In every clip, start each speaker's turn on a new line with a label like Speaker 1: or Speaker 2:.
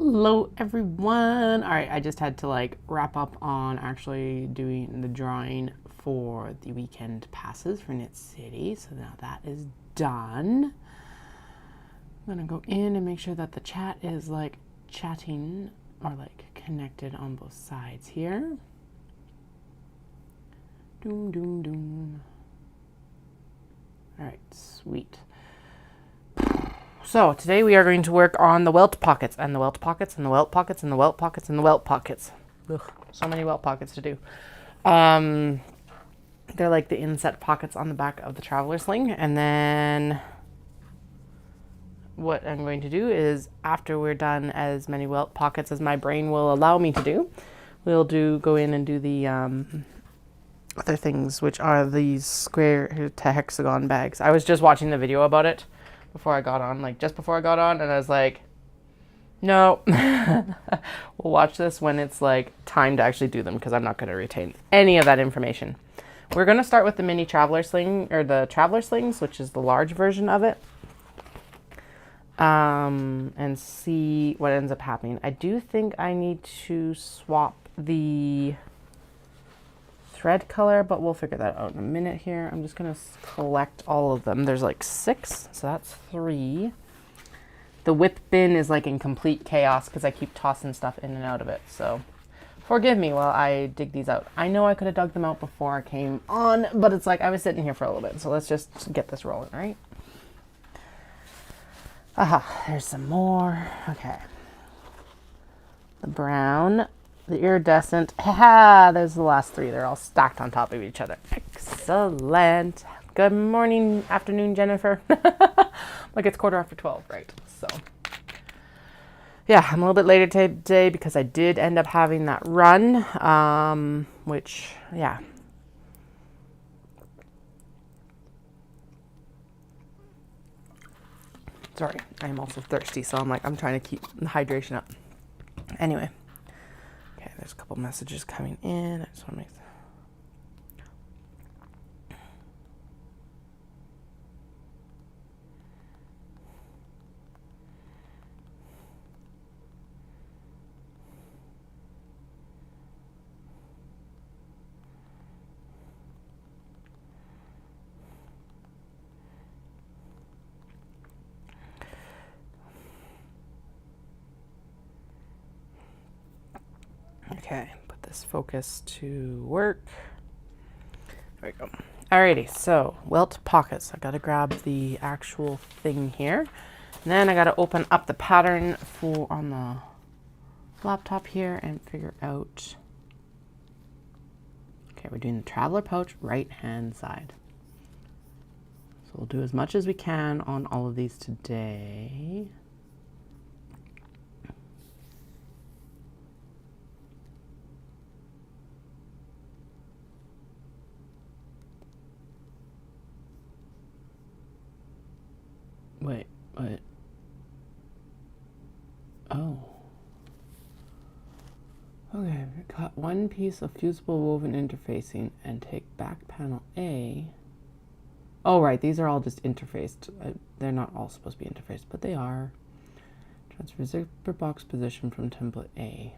Speaker 1: Hello everyone. All right, I just had to like wrap up on actually doing the drawing for the weekend passes for Knit City. So now that is done. I'm gonna go in and make sure that the chat is like chatting or like connected on both sides here. Doom, doom, doom. All right, sweet. So today we are going to work on the welt pockets and the welt pockets and the welt pockets and the welt pockets and the welt pockets. Ugh, so many welt pockets to do. They're like the inset pockets on the back of the traveler sling. And then what I'm going to do is after we're done as many welt pockets as my brain will allow me to do, we'll go in and do the other things, which are these square to hexagon bags. I was just watching the video about it before I got on, like just before I got on, and I was like, no, we'll watch this when it's like time to actually do them because I'm not going to retain any of that information. We're going to start with the mini traveler sling, or the traveler slings, which is the large version of it, and see what ends up happening. I do think I need to swap the thread color, but we'll figure that out in a minute here. I'm just going to collect all of them. There's like 6, so that's 3. The whip bin is like in complete chaos because I keep tossing stuff in and out of it, so forgive me while I dig these out. I know I could have dug them out before I came on, but it's like I was sitting here for a little bit, so let's just get this rolling, right? Aha, there's some more. Okay. The brown, the iridescent. Haha, there's the last 3. They're all stacked on top of each other. Excellent. Good morning, afternoon, Jennifer. Like it's 12:15, right? So, yeah, I'm a little bit later today because I did end up having that run, which, yeah. Sorry, I'm also thirsty, so I'm trying to keep the hydration up. Anyway. Okay, there's a couple messages coming in. I just want to make okay, put this focus to work. There we go. Alrighty, so welt pockets. I gotta grab the actual thing here. And then I gotta open up the pattern on the laptop here and figure out. Okay, we're doing the traveler pouch right hand side. So we'll do as much as we can on all of these today. Wait, what? Oh. Okay, cut one piece of fusible woven interfacing and take back panel A. Oh, right, these are all just interfaced. They're not all supposed to be interfaced, but they are. Transfer zipper box position from template A.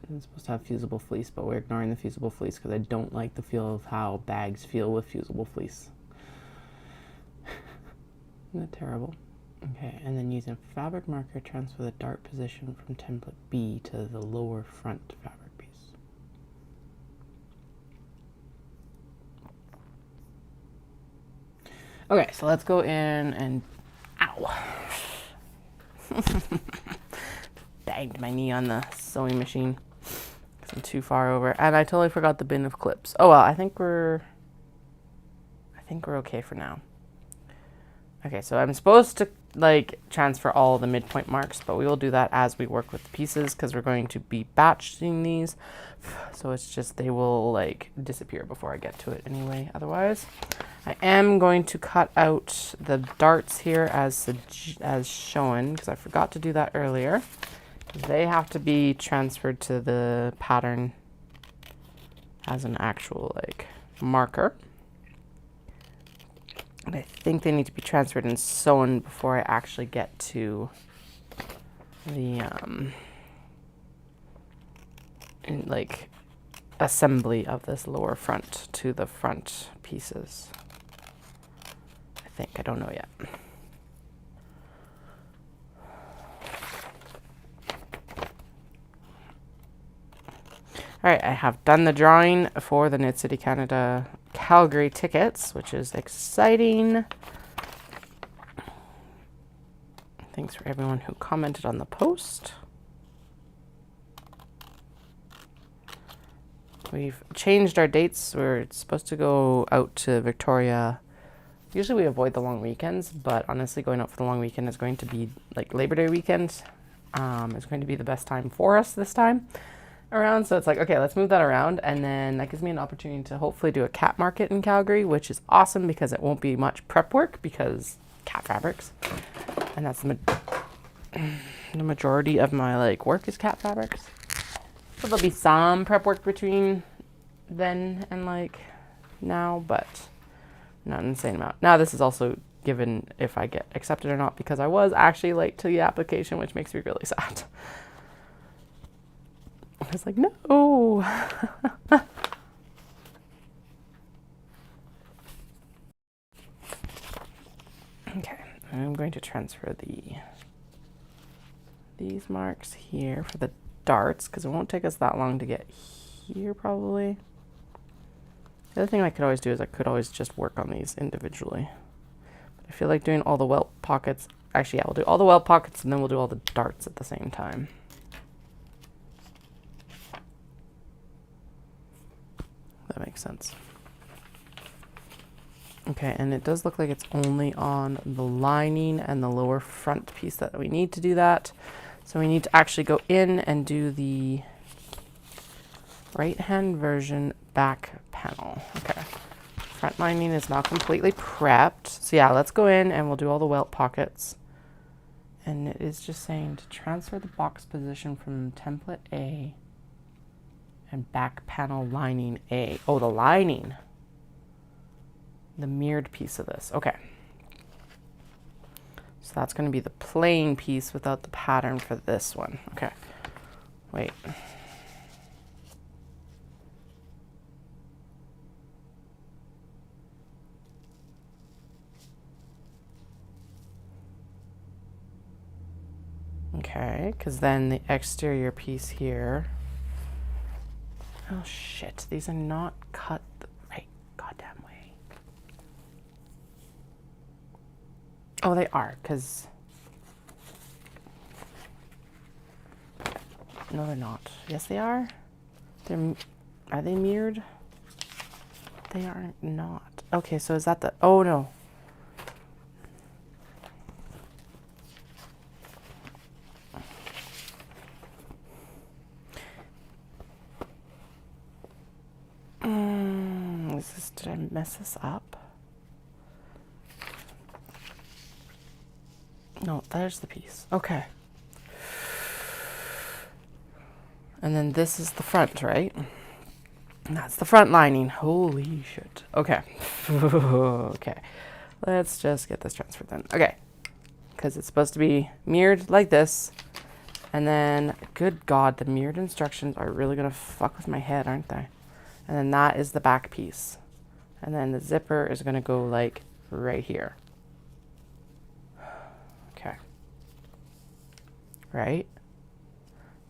Speaker 1: It's supposed to have fusible fleece, but we're ignoring the fusible fleece because I don't like the feel of how bags feel with fusible fleece. Isn't that terrible? Okay, and then using a fabric marker, transfer the dart position from template B to the lower front fabric piece. Okay, so let's go in and, ow. Banged my knee on the sewing machine. I'm too far over, and I totally forgot the bin of clips. Oh well, I think we're okay for now. Okay, so I'm supposed to like transfer all the midpoint marks, but we will do that as we work with the pieces because we're going to be batching these. So it's just they will like disappear before I get to it anyway. Otherwise, I am going to cut out the darts here as shown because I forgot to do that earlier. They have to be transferred to the pattern as an actual like marker. And I think they need to be transferred and sewn before I actually get to the like assembly of this lower front to the front pieces. I think, I don't know yet. All right, I have done the drawing for the Knit City Canada Calgary tickets, which is exciting. Thanks for everyone who commented on the post. We've changed our dates. We're supposed to go out to Victoria. Usually we avoid the long weekends, but honestly going out for the long weekend is going to be like Labor Day weekend. It's going to be the best time for us this time around. So it's like, okay, let's move that around. And then that gives me an opportunity to hopefully do a cat market in Calgary, which is awesome because it won't be much prep work because cat fabrics. And that's the majority of my like work is cat fabrics. So there'll be some prep work between then and like now, but not an insane amount. Now this is also given if I get accepted or not because I was actually late to the application, which makes me really sad. I was like, no. Okay, I'm going to transfer these marks here for the darts because it won't take us that long to get here probably. The other thing I could always do is I could always just work on these individually. But I feel like doing all the welt pockets, actually yeah, we'll do all the welt pockets and then we'll do all the darts at the same time. That makes sense. Okay, and it does look like it's only on the lining and the lower front piece that we need to do that. So we need to actually go in and do the right-hand version back panel. Okay, front lining is now completely prepped. So yeah, let's go in and we'll do all the welt pockets. And it is just saying to transfer the box position from template A and back panel lining A. Oh, the lining. The mirrored piece of this. Okay. So that's going to be the plain piece without the pattern for this one. Okay. Wait. Okay, because then the exterior piece here. Oh shit, these are not cut the right goddamn way. Oh, they are, because... No, they're not. Yes, they are. Are they mirrored? They are not. Okay, so is that the... Oh, no. Did I mess this up? No, there's the piece. Okay. And then this is the front, right? And that's the front lining. Holy shit. Okay. Okay. Let's just get this transferred then. Okay. Because it's supposed to be mirrored like this. And then, good God, the mirrored instructions are really going to fuck with my head, aren't they? And then that is the back piece. And then the zipper is going to go like right here. Okay. Right?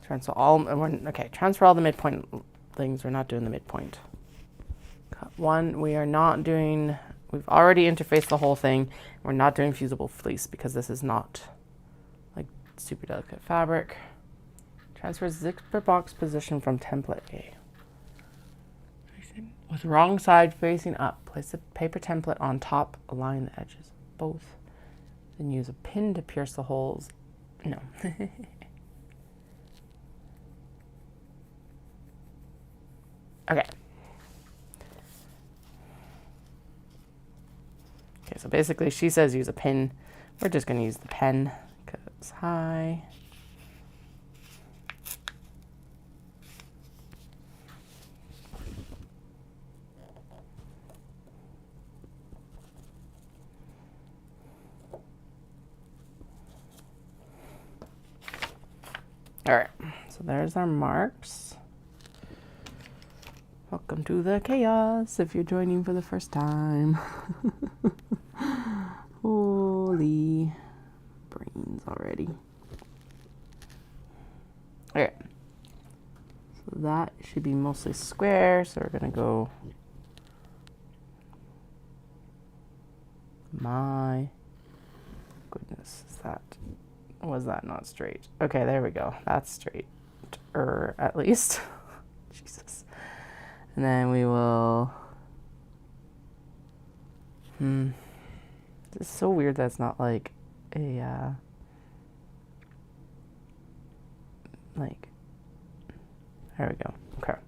Speaker 1: Transfer all, okay, transfer all the midpoint things. We're not doing the midpoint. Cut one, we are not doing, we've already interfaced the whole thing. We're not doing fusible fleece because this is not like super delicate fabric. Transfer zipper box position from template A. With wrong side facing up, place the paper template on top, align the edges of both. Then use a pin to pierce the holes. No. Okay. Okay, so basically she says use a pin. We're just going to use the pen because hi. So there's our marks. Welcome to the chaos if you're joining for the first time. Holy brains already. Okay. So that should be mostly square. So we're going to go. My goodness, was that not straight? Okay, there we go. That's straight. At least. Jesus. And then we will. It's so weird that's not like a like. There we go. Okay.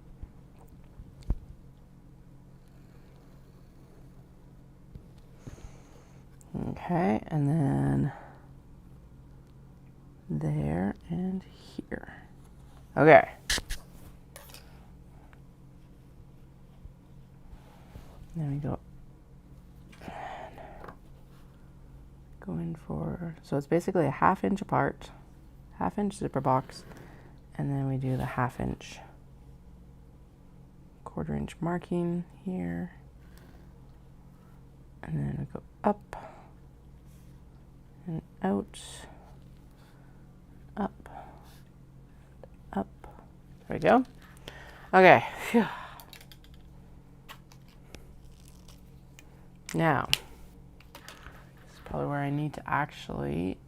Speaker 1: Okay, and then there and here. Okay. Then we go in for, so it's basically a 1/2 inch apart, 1/2 inch zipper box, and then we do the 1/2 inch, 1/4 inch marking here, and then we go up and out, up, up. There we go. Okay. Phew. Now, this is probably where I need to actually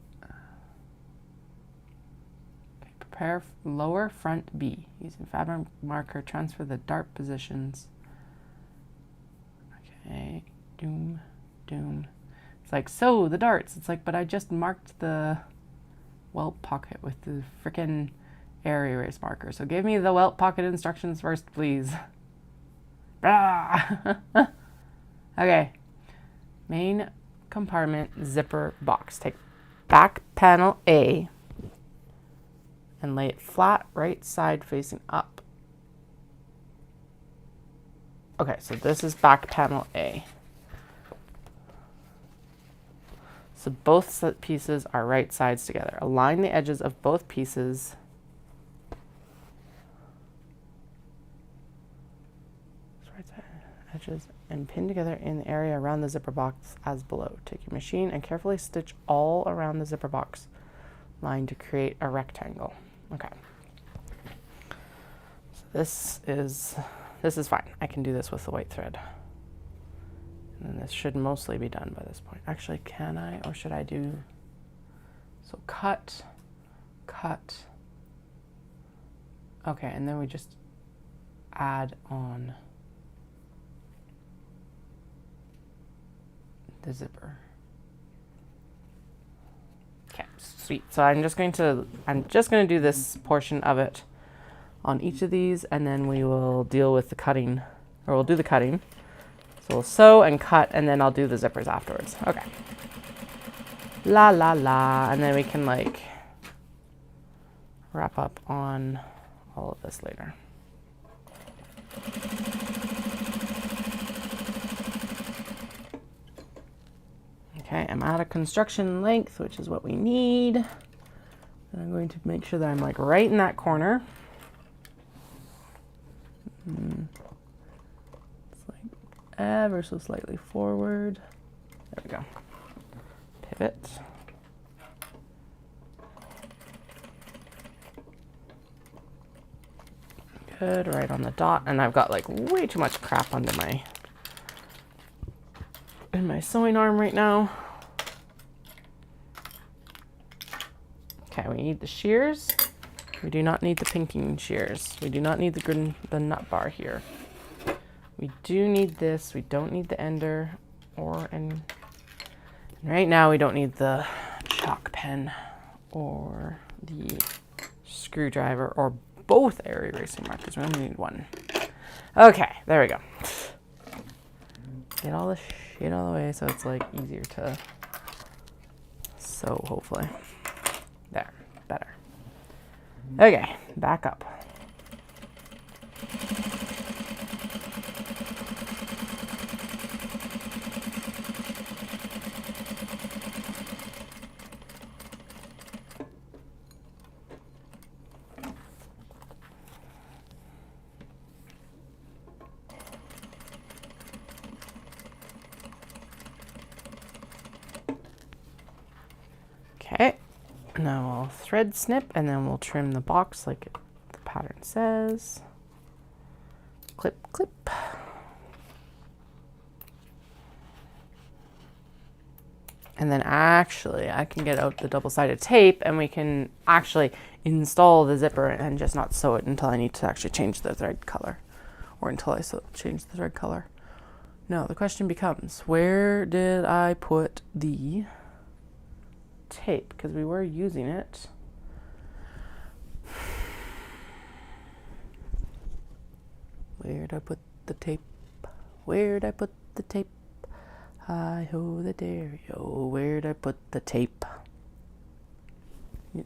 Speaker 1: prepare lower front B. Using fabric marker, transfer the dart positions. Okay, doom, doom. It's like, so the darts. It's like, but I just marked the welt pocket with the frickin' area erase marker. So give me the welt pocket instructions first, please. Okay. Main compartment zipper box. Take back panel A and lay it flat, right side facing up. Okay, so this is back panel A. So both pieces are right sides together. Align the edges of both pieces. Right side edges and pin together in the area around the zipper box as below. Take your machine and carefully stitch all around the zipper box line to create a rectangle. Okay. So this is fine. I can do this with the white thread. And then this should mostly be done by this point. Actually, can I, or should I do, so cut, cut. Okay, and then we just add on the zipper. Okay, sweet. So I'm just going to do this portion of it on each of these, and then we will deal with the cutting, or we'll do the cutting. So we'll sew and cut, and then I'll do the zippers afterwards. Okay. La la la, and then we can like wrap up on all of this later. Okay, I'm out of construction length, which is what we need. And I'm going to make sure that I'm like right in that corner. It's like ever so slightly forward. There we go. Pivot. Good, right on the dot. And I've got like way too much crap under in my sewing arm right now. Okay, we need the shears. We do not need the pinking shears. We do not need the nut bar here. We do need this. We don't need the ender and right now we don't need the chalk pen or the screwdriver or both area erasing markers. We only need one. Okay, there we go. Get all the shit out of the way so it's like easier to sew, hopefully. There, better. Okay, back up. Okay, now we'll thread snip and then we'll trim the box like the pattern says. Clip, clip. And then actually I can get out the double-sided tape and we can actually install the zipper and just not sew it until I need to actually change the thread color, or until I change the thread color. Now the question becomes, where did I put the tape? Because we were using it. Where'd I put the tape? Where'd I put the tape? Hi-ho the dairy-o, where'd I put the tape?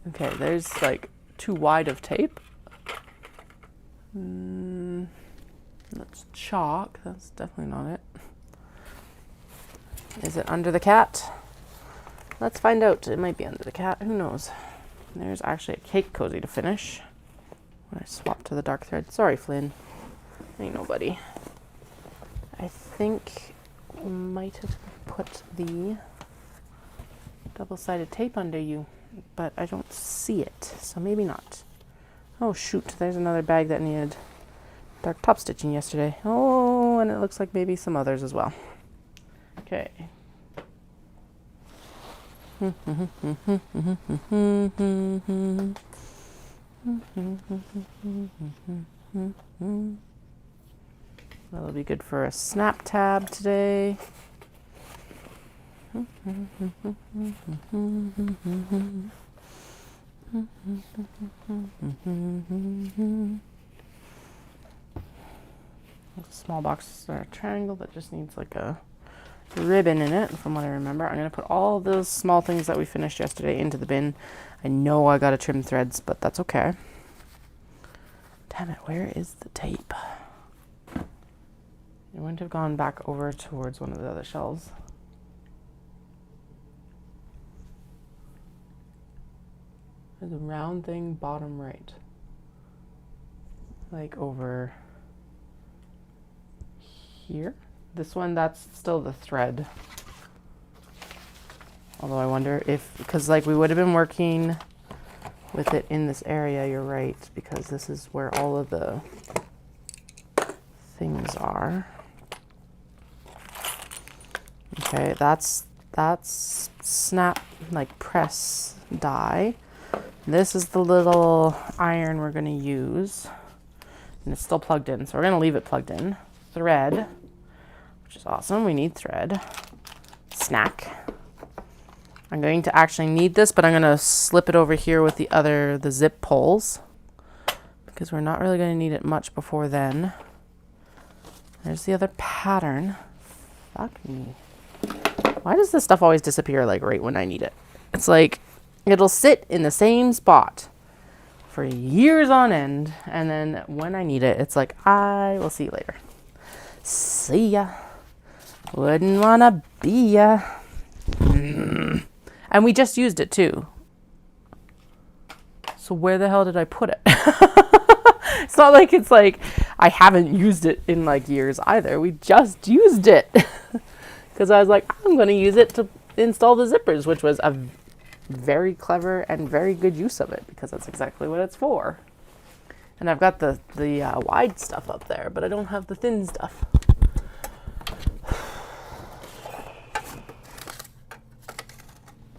Speaker 1: Okay, there's like too wide of tape. That's chalk, that's definitely not it. Is it under the cat? Let's find out. It might be under the cat, who knows? There's actually a cake cozy to finish. When I swap to the dark thread. Sorry, Flynn. Ain't nobody. I think we might have put the double-sided tape under you, but I don't see it, so maybe not. Oh shoot, there's another bag that needed dark top stitching yesterday. Oh, and it looks like maybe some others as well. Okay. That'll be good for a snap tab today. A small box or a triangle that just needs like a ribbon in it, from what I remember. I'm going to put all those small things that we finished yesterday into the bin. I know I got to trim threads, but that's okay. Damn it, where is the tape? It wouldn't have gone back over towards one of the other shelves. There's a round thing bottom right. Like over here. This one, that's still the thread. Although I wonder if, because like we would have been working with it in this area, you're right, because this is where all of the things are. Okay, that's snap, like press die. This is the little iron we're going to use, and it's still plugged in, so we're going to leave it plugged in. Thread, which is awesome. We need thread. Snack. I'm going to actually need this, but I'm going to slip it over here with the zip poles, because we're not really going to need it much before then. There's the other pattern. Fuck me. Why does this stuff always disappear like right when I need it? It's like it'll sit in the same spot for years on end, and then when I need it, it's like, I will see you later. See ya. Wouldn't wanna be ya. And we just used it too. So where the hell did I put it? It's not like it's like I haven't used it in like years either. We just used it. Because I was like, I'm going to use it to install the zippers, which was a very clever and very good use of it, because that's exactly what it's for. And I've got the wide stuff up there, but I don't have the thin stuff.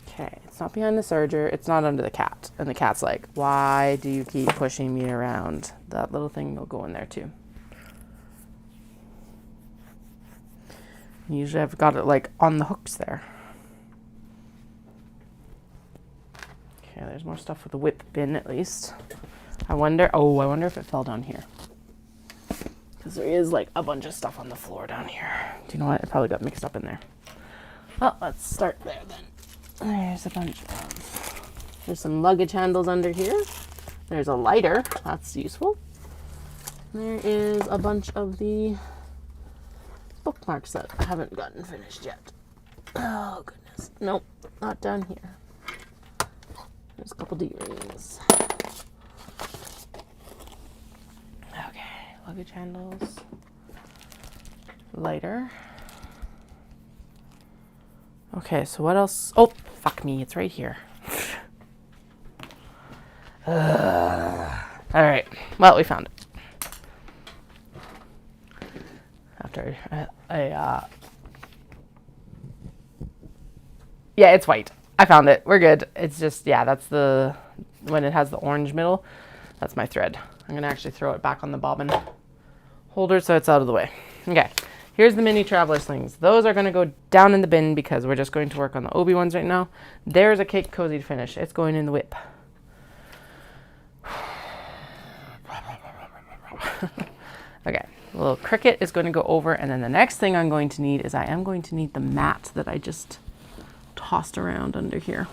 Speaker 1: Okay, it's not behind the serger. It's not under the cat. And the cat's like, why do you keep pushing me around? That little thing will go in there too. Usually I've got it like on the hooks there. Okay, there's more stuff with the whip bin at least. I wonder if it fell down here. Because there is like a bunch of stuff on the floor down here. Do you know what? It probably got mixed up in there. Well, let's start there then. There's a bunch of, there's some luggage handles under here. There's a lighter, that's useful. There is a bunch of the bookmarks that I haven't gotten finished yet. Oh goodness, nope, not down here. There's a couple D-rings. Okay, luggage handles, lighter. Okay, so what else? Oh, fuck me, it's right here. All right. Well, we found it. After yeah, it's white. I found it. We're good. It's just, yeah, that's when it has the orange middle, that's my thread. I'm going to actually throw it back on the bobbin holder so it's out of the way. Okay. Here's the mini traveler slings. Those are going to go down in the bin because we're just going to work on the Obi ones right now. There's a cake cozy to finish. It's going in the whip. Okay, a little cricket is going to go over, and then the next thing I'm going to need is I am going to need the mat that I just tossed around under here.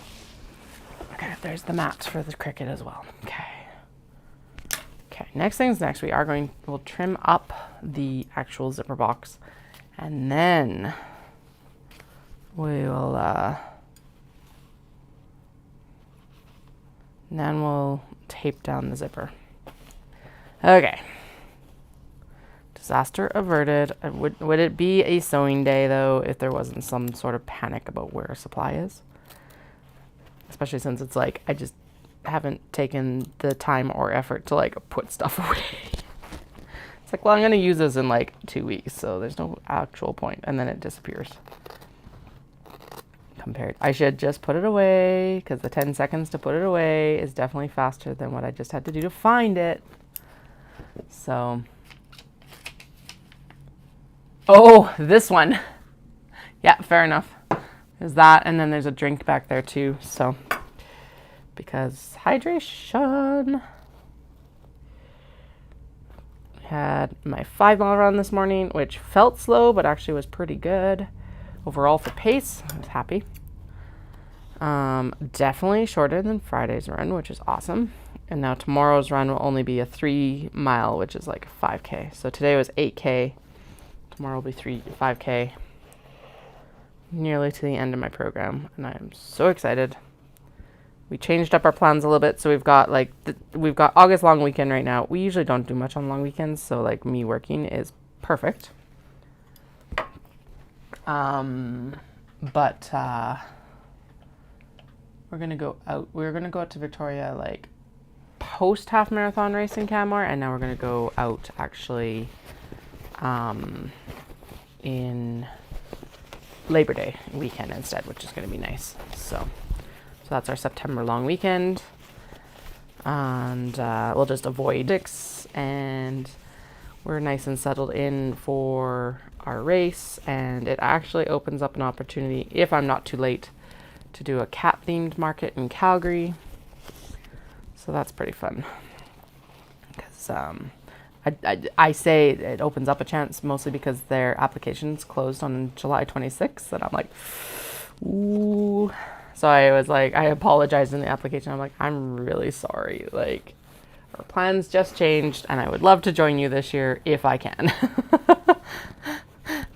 Speaker 1: Okay, there's the mat for the cricket as well. Okay. Okay, next things next, we'll trim up the actual zipper box, and then we'll tape down the zipper. Okay. Disaster averted. Would it be a sewing day though if there wasn't some sort of panic about where a supply is? Especially since it's like I just haven't taken the time or effort to like put stuff away. It's like, well, I'm gonna use this in like 2 weeks, so there's no actual point, and then it disappears. I should just put it away because the 10 seconds to put it away is definitely faster than what I just had to do to find it. So. Oh, this one. Yeah, fair enough. There's that, and then there's a drink back there too, so. Because hydration. Had my 5 mile run this morning, which felt slow, but actually was pretty good. Overall for pace, I was happy. Definitely shorter than Friday's run, which is awesome. And now tomorrow's run will only be a 3 mile, which is like 5K. So today was 8K. Tomorrow will be 5K. Nearly to the end of my program, and I am so excited. We changed up our plans a little bit, so we've got August long weekend right now. We usually don't do much on long weekends, so like me working is perfect. But we're gonna go out. We're gonna go out to Victoria like post half marathon race in Canmore, and now we're gonna go out actually in Labor Day weekend instead, which is gonna be nice. So that's our September long weekend, and we'll just avoid Dix, and we're nice and settled in for our race, and it actually opens up an opportunity, if I'm not too late, to do a cat themed market in Calgary. So that's pretty fun, because I say it opens up a chance mostly because their applications closed on July 26th, and I'm like, ooh. So I was like, I apologized in the application. I'm like, I'm really sorry. Like, our plans just changed, and I would love to join you this year if I can.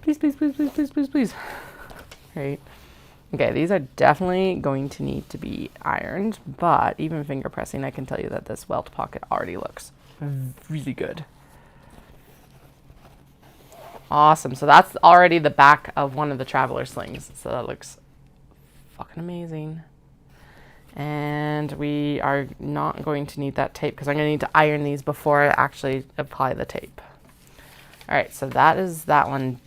Speaker 1: Please, please, please, please, please, please, please. Right. Okay, these are definitely going to need to be ironed, but even finger pressing, I can tell you that this welt pocket already looks really good. Awesome. So that's already the back of one of the traveler slings. So that looks fucking amazing. And we are not going to need that tape because I'm going to need to iron these before I actually apply the tape. All right, so that is that one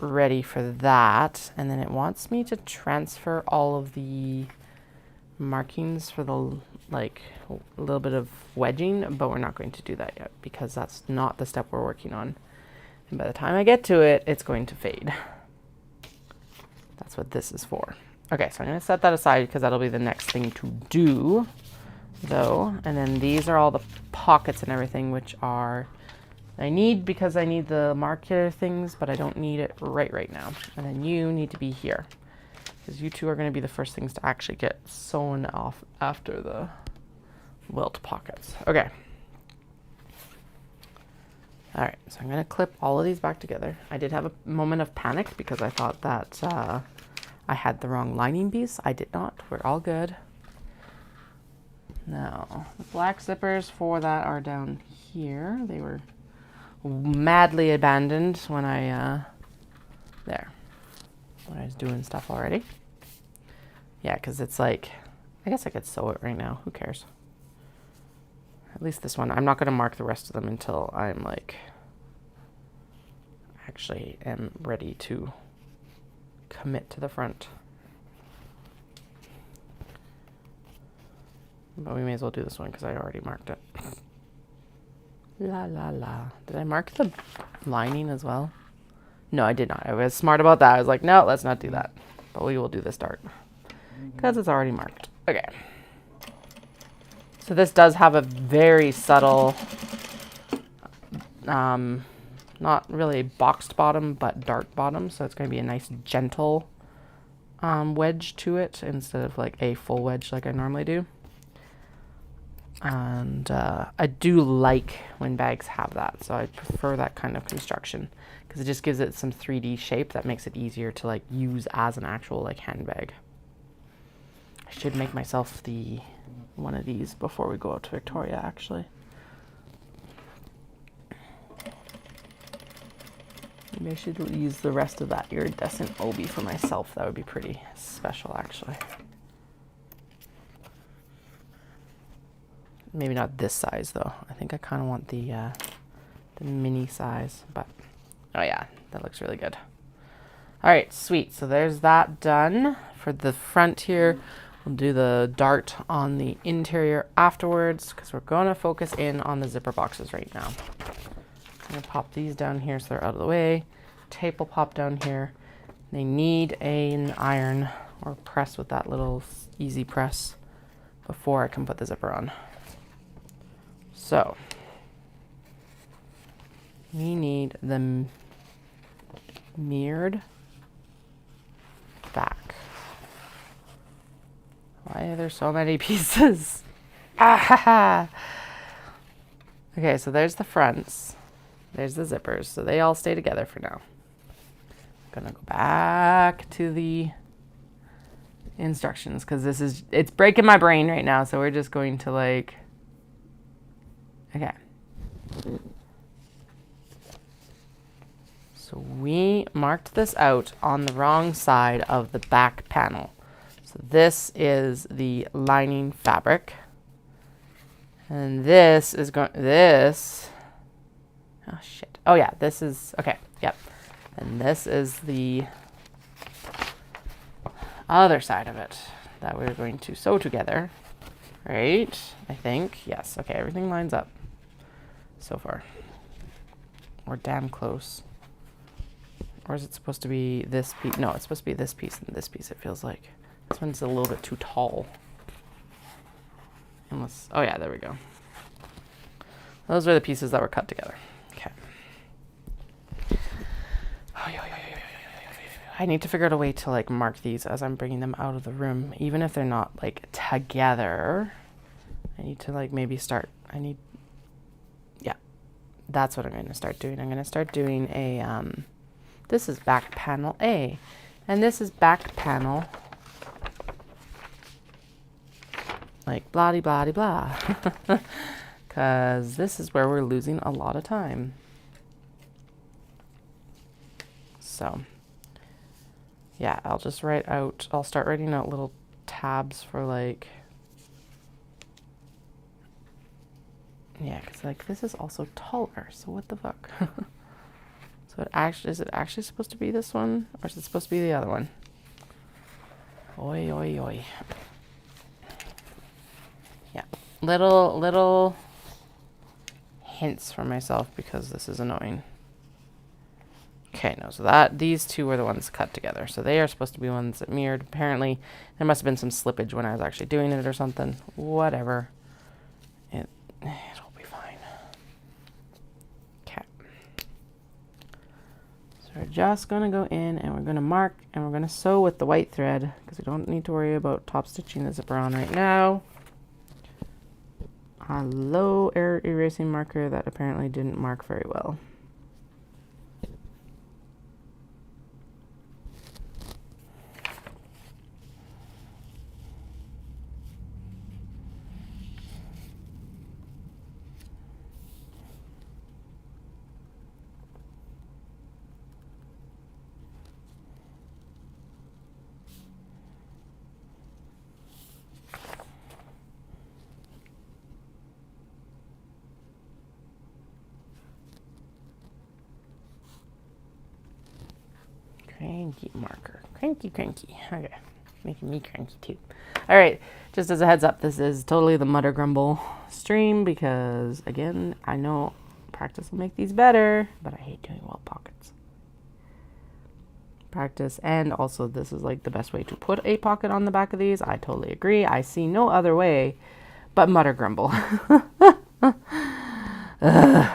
Speaker 1: ready for that. And then it wants me to transfer all of the markings for the, like, a little bit of wedging, but we're not going to do that yet because that's not the step we're working on. And by the time I get to it, it's going to fade. That's what this is for. Okay, so I'm going to set that aside because that'll be the next thing to do, though. And then these are all the pockets and everything, which are I need because I need the marker things, but I don't need it right now. And then you need to be here because you two are going to be the first things to actually get sewn off after the welt pockets. Okay. All right, so I'm going to clip all of these back together. I did have a moment of panic because I thought that I had the wrong lining piece. I did not. We're all good. Now, the black zippers for that are down here. They were madly abandoned when I was doing stuff already. Yeah, because it's like, I guess I could sew it right now. Who cares? At least this one. I'm not going to mark the rest of them until I'm like actually am ready to commit to the front. But we may as well do this one because I already marked it. La la la. Did I mark the lining as well? No, I did not. I was smart about that. I was like, no, let's not do that. But we will do this dart because it's already marked. Okay. So this does have a very subtle, not really boxed bottom, but dart bottom. So it's going to be a nice gentle wedge to it instead of like a full wedge like I normally do. And I do like when bags have that, so I prefer that kind of construction because it just gives it some 3D shape that makes it easier to like use as an actual like handbag. I should make myself one of these before we go out to Victoria, actually. Maybe I should use the rest of that iridescent obi for myself. That would be pretty special, actually. Maybe not this size though. I think I kind of want the mini size, but oh yeah, that looks really good. All right, sweet. So there's that done for the front here. We'll do the dart on the interior afterwards because we're going to focus in on the zipper boxes right now. I'm going to pop these down here so they're out of the way. Tape will pop down here. They need an iron or press with that little easy press before I can put the zipper on. So we need the mirrored back. Why are there so many pieces? Ah! Okay, so there's the fronts. There's the zippers. So they all stay together for now. I'm gonna go back to the instructions because it's breaking my brain right now. So we're just going to like, okay. So we marked this out on the wrong side of the back panel. So this is the lining fabric. And this is oh shit. Oh yeah, this is, okay, yep. And this is the other side of it that we're going to sew together, right? I think, yes. Okay, everything lines up so far. We're damn close. Or is it supposed to be this piece? No, it's supposed to be this piece and this piece, it feels like. This one's a little bit too tall. Unless, oh yeah, there we go. Those are the pieces that were cut together. Okay. I need to figure out a way to like mark these as I'm bringing them out of the room, even if they're not like together. I need to like maybe start, yeah, that's what I'm going to start doing. I'm going to start doing a, this is back panel A, and this is back panel, like blah blah blah, because this is where we're losing a lot of time. So yeah, I'll start writing out little tabs for like, yeah, because like this is also taller, so what the fuck? So is it actually supposed to be this one, or is it supposed to be the other one? Oi, oi, oi. Yeah, little hints for myself because this is annoying. Okay, no, so these two were the ones cut together. So they are supposed to be ones that mirrored. Apparently, there must have been some slippage when I was actually doing it or something. Whatever. It'll be fine. Okay. So we're just going to go in and we're going to mark and we're going to sew with the white thread because we don't need to worry about top stitching the zipper on right now. A low error erasing marker that apparently didn't mark very well. Cranky marker. Cranky. Okay. Making me cranky too. All right. Just as a heads up, this is totally the Mutter Grumble stream because, again, I know practice will make these better, but I hate doing welt pockets. Practice, and also this is like the best way to put a pocket on the back of these. I totally agree. I see no other way but Mutter Grumble. Goddamn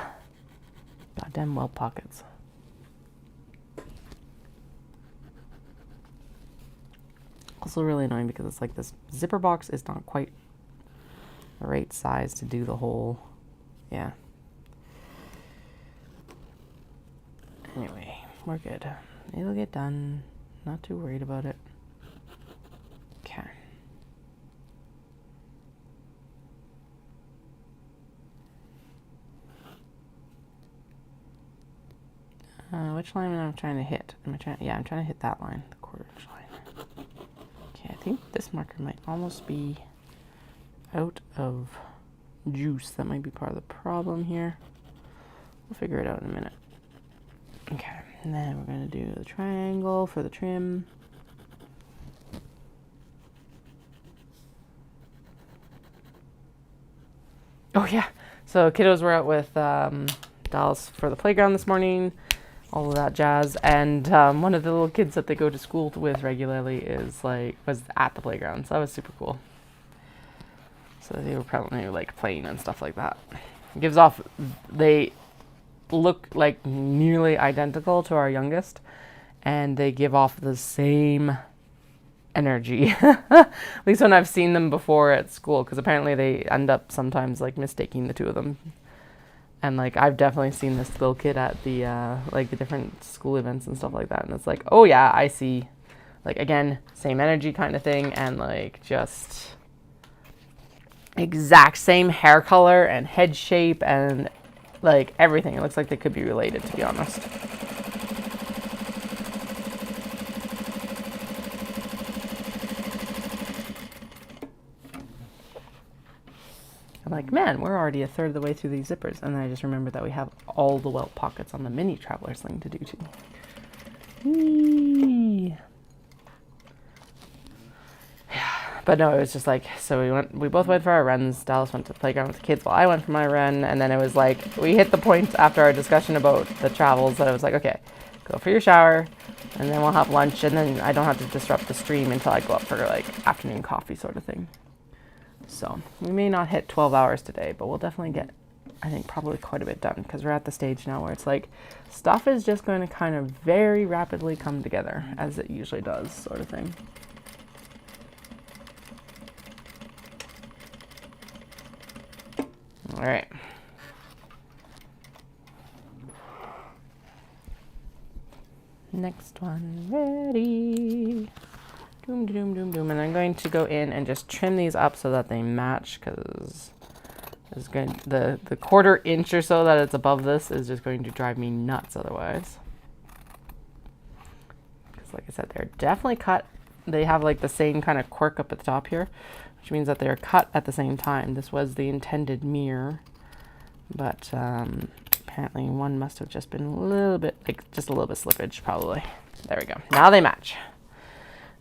Speaker 1: welt pockets. Also really annoying because it's like this zipper box is not quite the right size to do the whole, yeah. Anyway, we're good. It'll get done. Not too worried about it. Okay. Which line am I trying to hit? I'm trying to hit that line, the quarter inch line. Okay, I think this marker might almost be out of juice. That might be part of the problem here. We'll figure it out in a minute. Okay, and then we're going to do the triangle for the trim. Oh yeah, so kiddos were out with Dallas for the playground this morning, all of that jazz, and one of the little kids that they go to school with regularly was at the playground, so that was super cool. So they were probably like playing and stuff like that. It gives off, they look like nearly identical to our youngest, and they give off the same energy. At least when I've seen them before at school, because apparently they end up sometimes like mistaking the two of them. And like I've definitely seen this little kid at the like the different school events and stuff like that, and it's like, oh yeah, I see, like again, same energy kind of thing, and like just exact same hair color and head shape and like everything. It looks like they could be related, to be honest. I'm like, man, we're already a third of the way through these zippers, and then I just remembered that we have all the welt pockets on the mini traveler sling to do too. Whee! But no, it was just like, so we both went for our runs. Dallas went to the playground with the kids while I went for my run, and then it was like, we hit the point after our discussion about the travels that I was like, okay, go for your shower, and then we'll have lunch, and then I don't have to disrupt the stream until I go up for like afternoon coffee sort of thing. So we may not hit 12 hours today, but we'll definitely get, I think, probably quite a bit done, because we're at the stage now where it's like stuff is just going to kind of very rapidly come together, as it usually does, sort of thing. All right. Next one ready. Doom, doom, doom, doom. And I'm going to go in and just trim these up so that they match, because it's going, the quarter inch or so that it's above this is just going to drive me nuts otherwise. Because like I said, they're definitely cut. They have like the same kind of quirk up at the top here, which means that they're cut at the same time. This was the intended mirror, but apparently one must have just been a little bit, like just a little bit slippage probably. There we go. Now they match.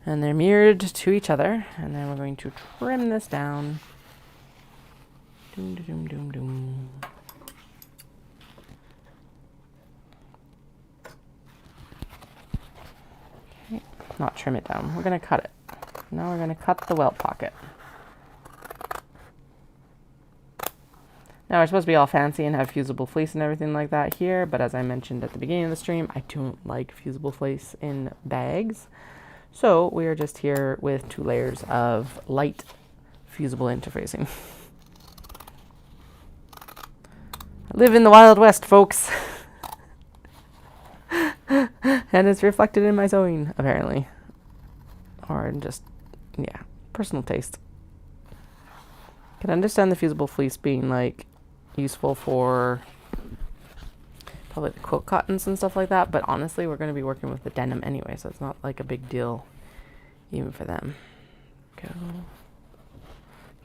Speaker 1: And they're mirrored to each other, and then we're going to trim this down. Doom, doom, doom, doom. Okay, not trim it down. We're going to cut it. Now we're going to cut the welt pocket. Now we're supposed to be all fancy and have fusible fleece and everything like that here, but as I mentioned at the beginning of the stream, I don't like fusible fleece in bags. So we are just here with 2 layers of light fusible interfacing. I live in the Wild West, folks. And it's reflected in my sewing, apparently. Or just, yeah, personal taste. I can understand the fusible fleece being like useful for probably the quilt cottons and stuff like that, but honestly we're going to be working with the denim anyway, so it's not like a big deal even for them. Go.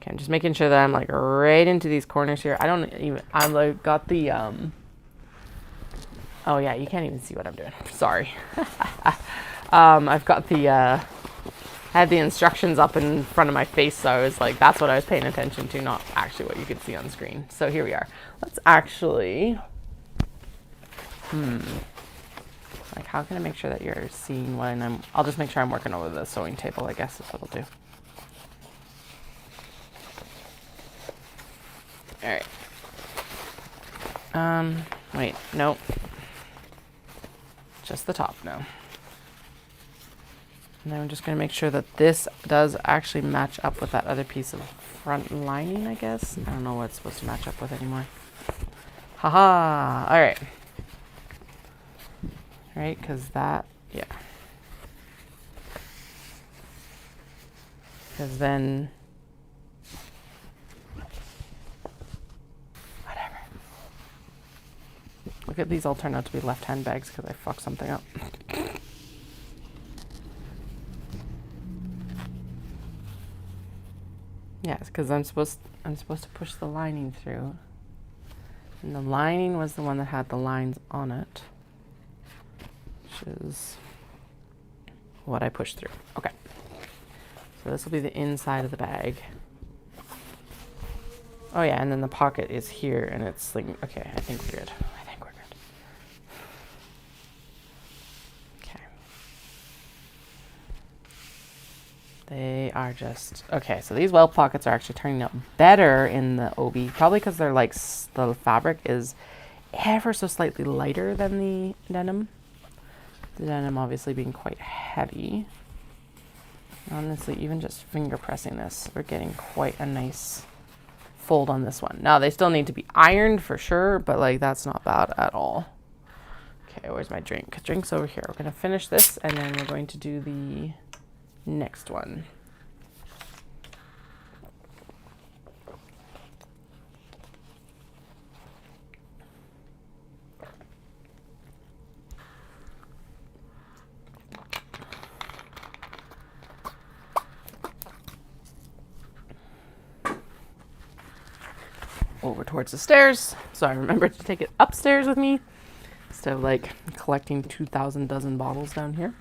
Speaker 1: Okay, I'm just making sure that I'm like right into these corners here. I'm like got the oh yeah, you can't even see what I'm doing. Sorry. I've got the, I had the instructions up in front of my face, so I was like, that's what I was paying attention to, not actually what you could see on screen. So here we are. Let's actually, like, how can I make sure that you're seeing when I'll just make sure I'm working over the sewing table, I guess is what I'll do. All right. Wait, nope. Just the top now. And then I'm just going to make sure that this does actually match up with that other piece of front lining, I guess. I don't know what it's supposed to match up with anymore. Haha. All right. Right, because that, yeah. Because then, whatever. Look at these all turn out to be left-hand bags because I fucked something up. Yes, because I'm supposed to push the lining through. And the lining was the one that had the lines on it, which is what I pushed through. Okay. So this will be the inside of the bag. Oh yeah, and then the pocket is here and it's like, okay, I think we're good. Okay. They are just, okay, so these welt pockets are actually turning out better in the OB, probably because they're like, the fabric is ever so slightly lighter than the denim. The denim obviously being quite heavy. Honestly, even just finger pressing this, we're getting quite a nice fold on this one. Now, they still need to be ironed for sure, but like that's not bad at all. Okay, where's my drink? Drink's over here. We're going to finish this and then we're going to do the next one. Over towards the stairs, so I remembered to take it upstairs with me instead of like collecting 2,000 dozen bottles down here.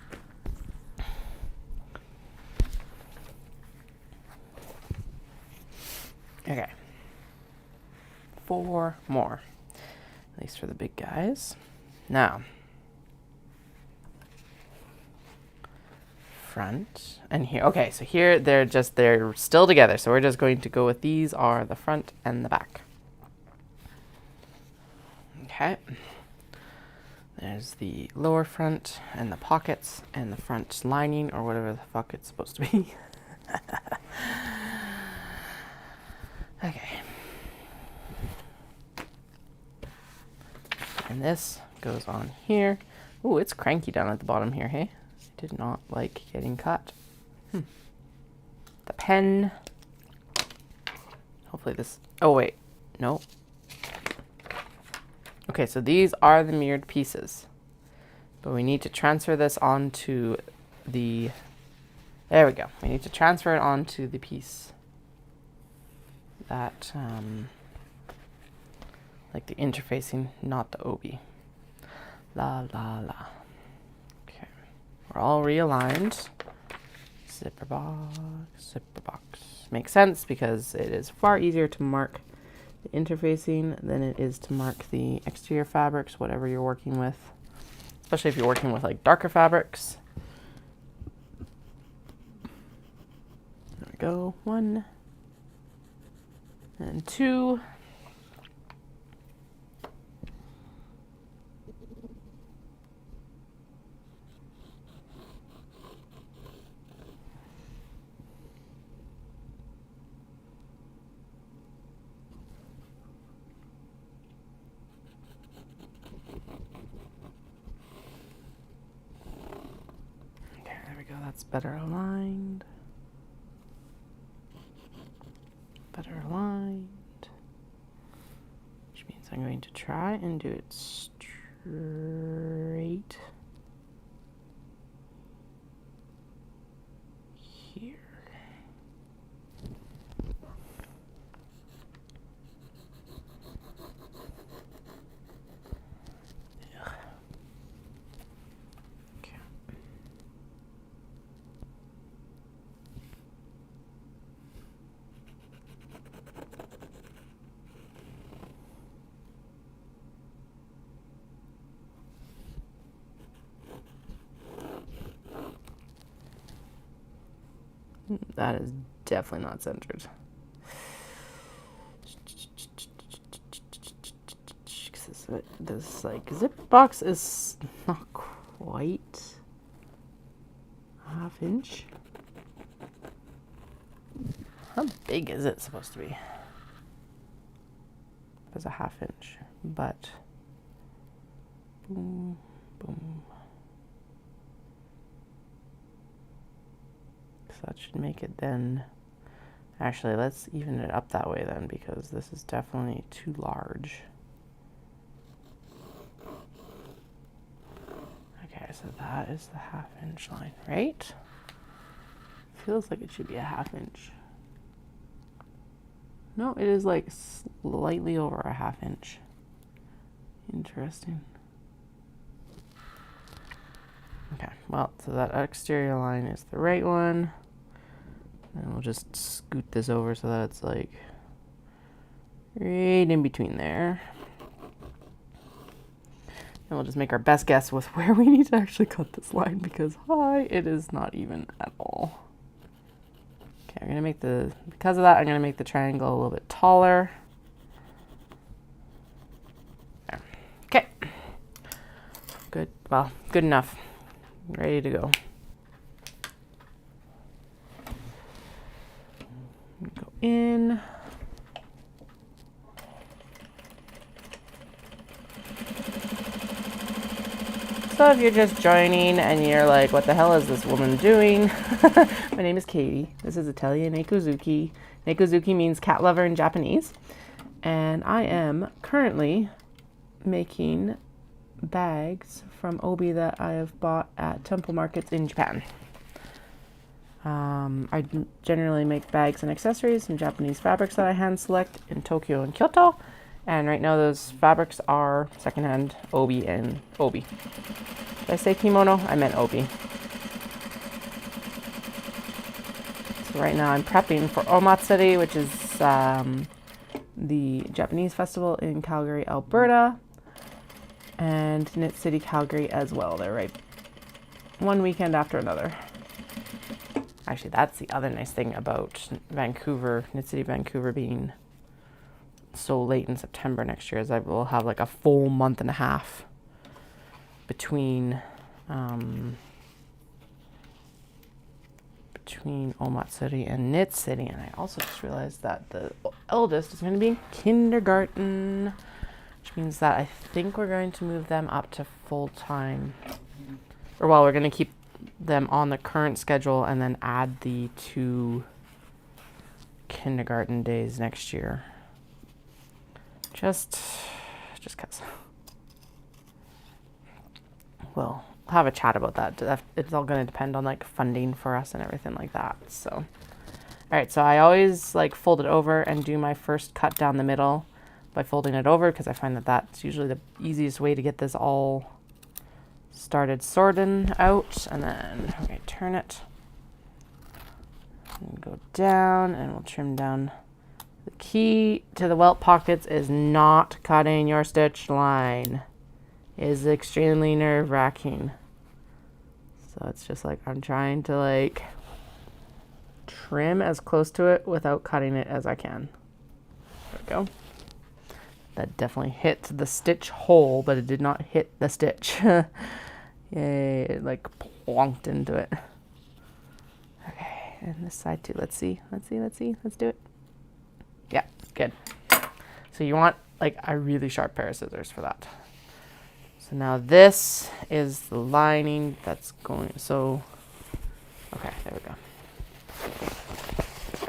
Speaker 1: Okay, 4 more, at least for the big guys. Now, front and here. Okay, so here they're still together, so we're just going to go with these are the front and the back. Okay, there's the lower front and the pockets and the front lining or whatever the fuck it's supposed to be. Okay. And this goes on here. Ooh, it's cranky down at the bottom here, hey? Did not like getting cut. The pen. Hopefully this, oh wait, no. Okay, so these are the mirrored pieces, but we need to transfer this onto the, there we go. We need to transfer it onto the piece that, like the interfacing, not the OB. La, la, la. Okay, we're all realigned. Zipper box, zipper box. Makes sense because it is far easier to mark the interfacing than it is to mark the exterior fabrics, whatever you're working with, especially if you're working with like darker fabrics. There we go, 1 and 2. That's better aligned. Better aligned. Which means I'm going to try and do it straight here. That is definitely not centered. This like zip box is not quite a ½ inch. How big is it supposed to be? It's a ½ inch, but boom, boom. So that should make it then. Actually, let's even it up that way then, because this is definitely too large. Okay, so that is the ½ inch line, right? Feels like it should be a ½ inch. No, it is like slightly over a ½ inch. Interesting. Okay, well, so that exterior line is the right one. And we'll just scoot this over so that it's like right in between there. And we'll just make our best guess with where we need to actually cut this line, because it is not even at all. Okay, I'm gonna make because of that, I'm gonna make the triangle a little bit taller. There. Okay. Good, well, good enough. Ready to go. Go in. So if you're just joining and you're like, what the hell is this woman doing? My name is Katie. This is Atelier Nekozuki. Nekozuki means cat lover in Japanese. And I am currently making bags from obi that I have bought at temple markets in Japan. I generally make bags and accessories from Japanese fabrics that I hand select in Tokyo and Kyoto. And right now those fabrics are secondhand obi and obi. Did I say kimono? I meant obi. So right now I'm prepping for Omatsuri, which is the Japanese festival in Calgary, Alberta, and Knit City, Calgary as well. They're right one weekend after another. Actually, that's the other nice thing about Vancouver, Knit City, Vancouver being so late in September next year, is I will have like a full month and a half between Omatsuri and Knit City. And I also just realized that the eldest is going to be in kindergarten, which means that I think we're going to move them up to full-time, or well, we're going to keep them on the current schedule and then add the 2 kindergarten days next year. Just cause. We'll have a chat about that. It's all going to depend on like funding for us and everything like that. So, all right. So I always like fold it over and do my first cut down the middle by folding it over, because I find that that's usually the easiest way to get this all started sorting out. And then we're going to turn it and go down, and we'll trim down. The key to the welt pockets is not cutting your stitch line. It is extremely nerve-wracking. So it's just like I'm trying to like trim as close to it without cutting it as I can. There we go. That definitely hit the stitch hole, but it did not hit the stitch. Yay, it like plonked into it. Okay, and this side too. Let's see. Let's do it. Yeah, good. So you want like a really sharp pair of scissors for that. So now this is the lining that's going, so, okay, there we go.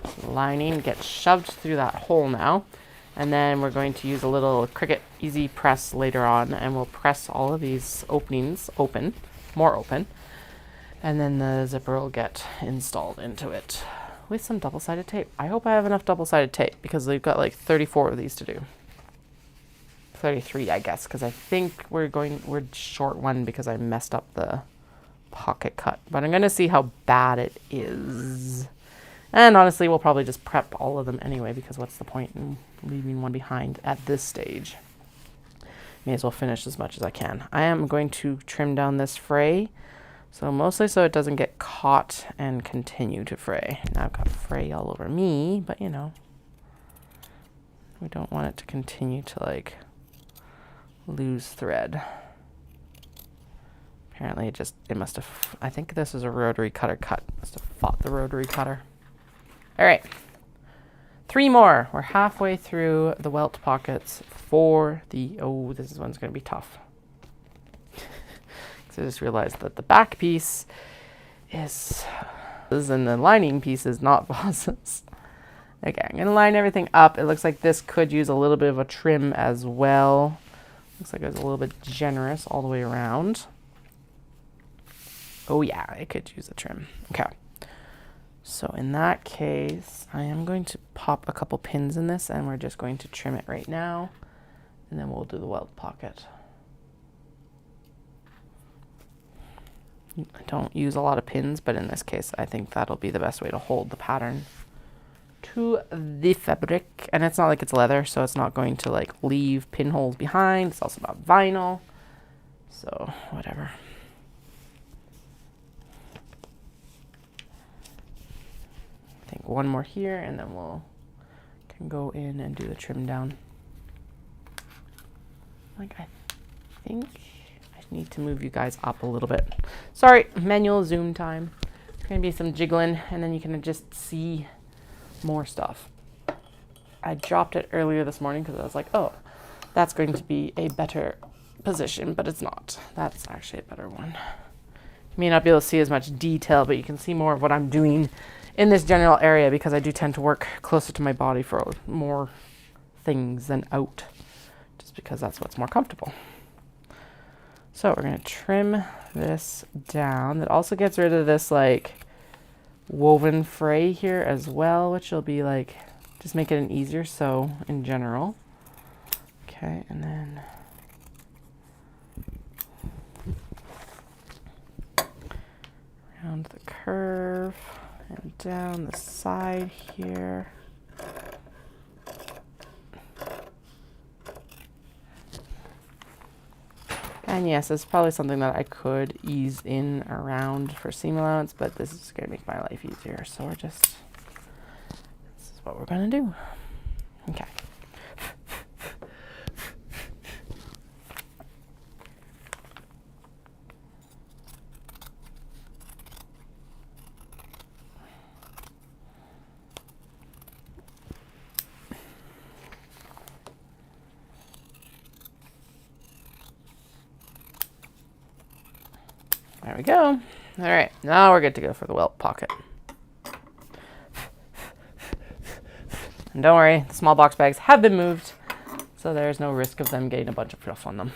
Speaker 1: So the lining gets shoved through that hole now, and then we're going to use a little Cricut Easy Press later on, and we'll press all of these openings open, more open, and then the zipper will get installed into it with some double-sided tape. I hope I have enough double-sided tape, because we've got like 34 of these to do. 33, I guess, because I think we're short one because I messed up the pocket cut. But I'm going to see how bad it is. And honestly, we'll probably just prep all of them anyway, because what's the point in leaving one behind at this stage? May as well finish as much as I can. I am going to trim down this fray So mostly so it doesn't get caught and continue to fray. Now I've got fray all over me, but you know, we don't want it to continue to like lose thread. Apparently it must have, I think this is a rotary cutter cut. Must have fought the rotary cutter. All right, 3 more. We're halfway through the welt pockets for the, oh, this one's gonna be tough. So I just realized that the back piece is, and the lining piece is not vases. Okay, I'm gonna line everything up. It looks like this could use a little bit of a trim as well. Looks like it's a little bit generous all the way around. Oh yeah, it could use a trim. Okay. So in that case, I am going to pop a couple pins in this and we're just going to trim it right now. And then we'll do the welt pocket. I don't use a lot of pins, but in this case, I think that'll be the best way to hold the pattern to the fabric. And it's not like it's leather, so it's not going to like leave pinholes behind. It's also not vinyl. So whatever. I think one more here and then we'll can go in and do the trim down. Like I think I need to move you guys up a little bit. Sorry, manual zoom time. There's gonna be some jiggling and then you can just see more stuff. I dropped it earlier this morning because I was like, oh, that's going to be a better position, but it's not. That's actually a better one. You may not be able to see as much detail, but you can see more of what I'm doing in this general area because I do tend to work closer to my body for more things than out, just because that's what's more comfortable. So we're going to trim this down. It also gets rid of this like woven fray here as well, which will be like, just make it an easier sew in general. Okay, and then around the curve and down the side here. And yes, it's probably something that I could ease in around for seam allowance, but this is going to make my life easier. So this is what we're going to do. Okay. There we go. All right, now we're good to go for the welt pocket. And don't worry, the small box bags have been moved, so there's no risk of them getting a bunch of fluff on them.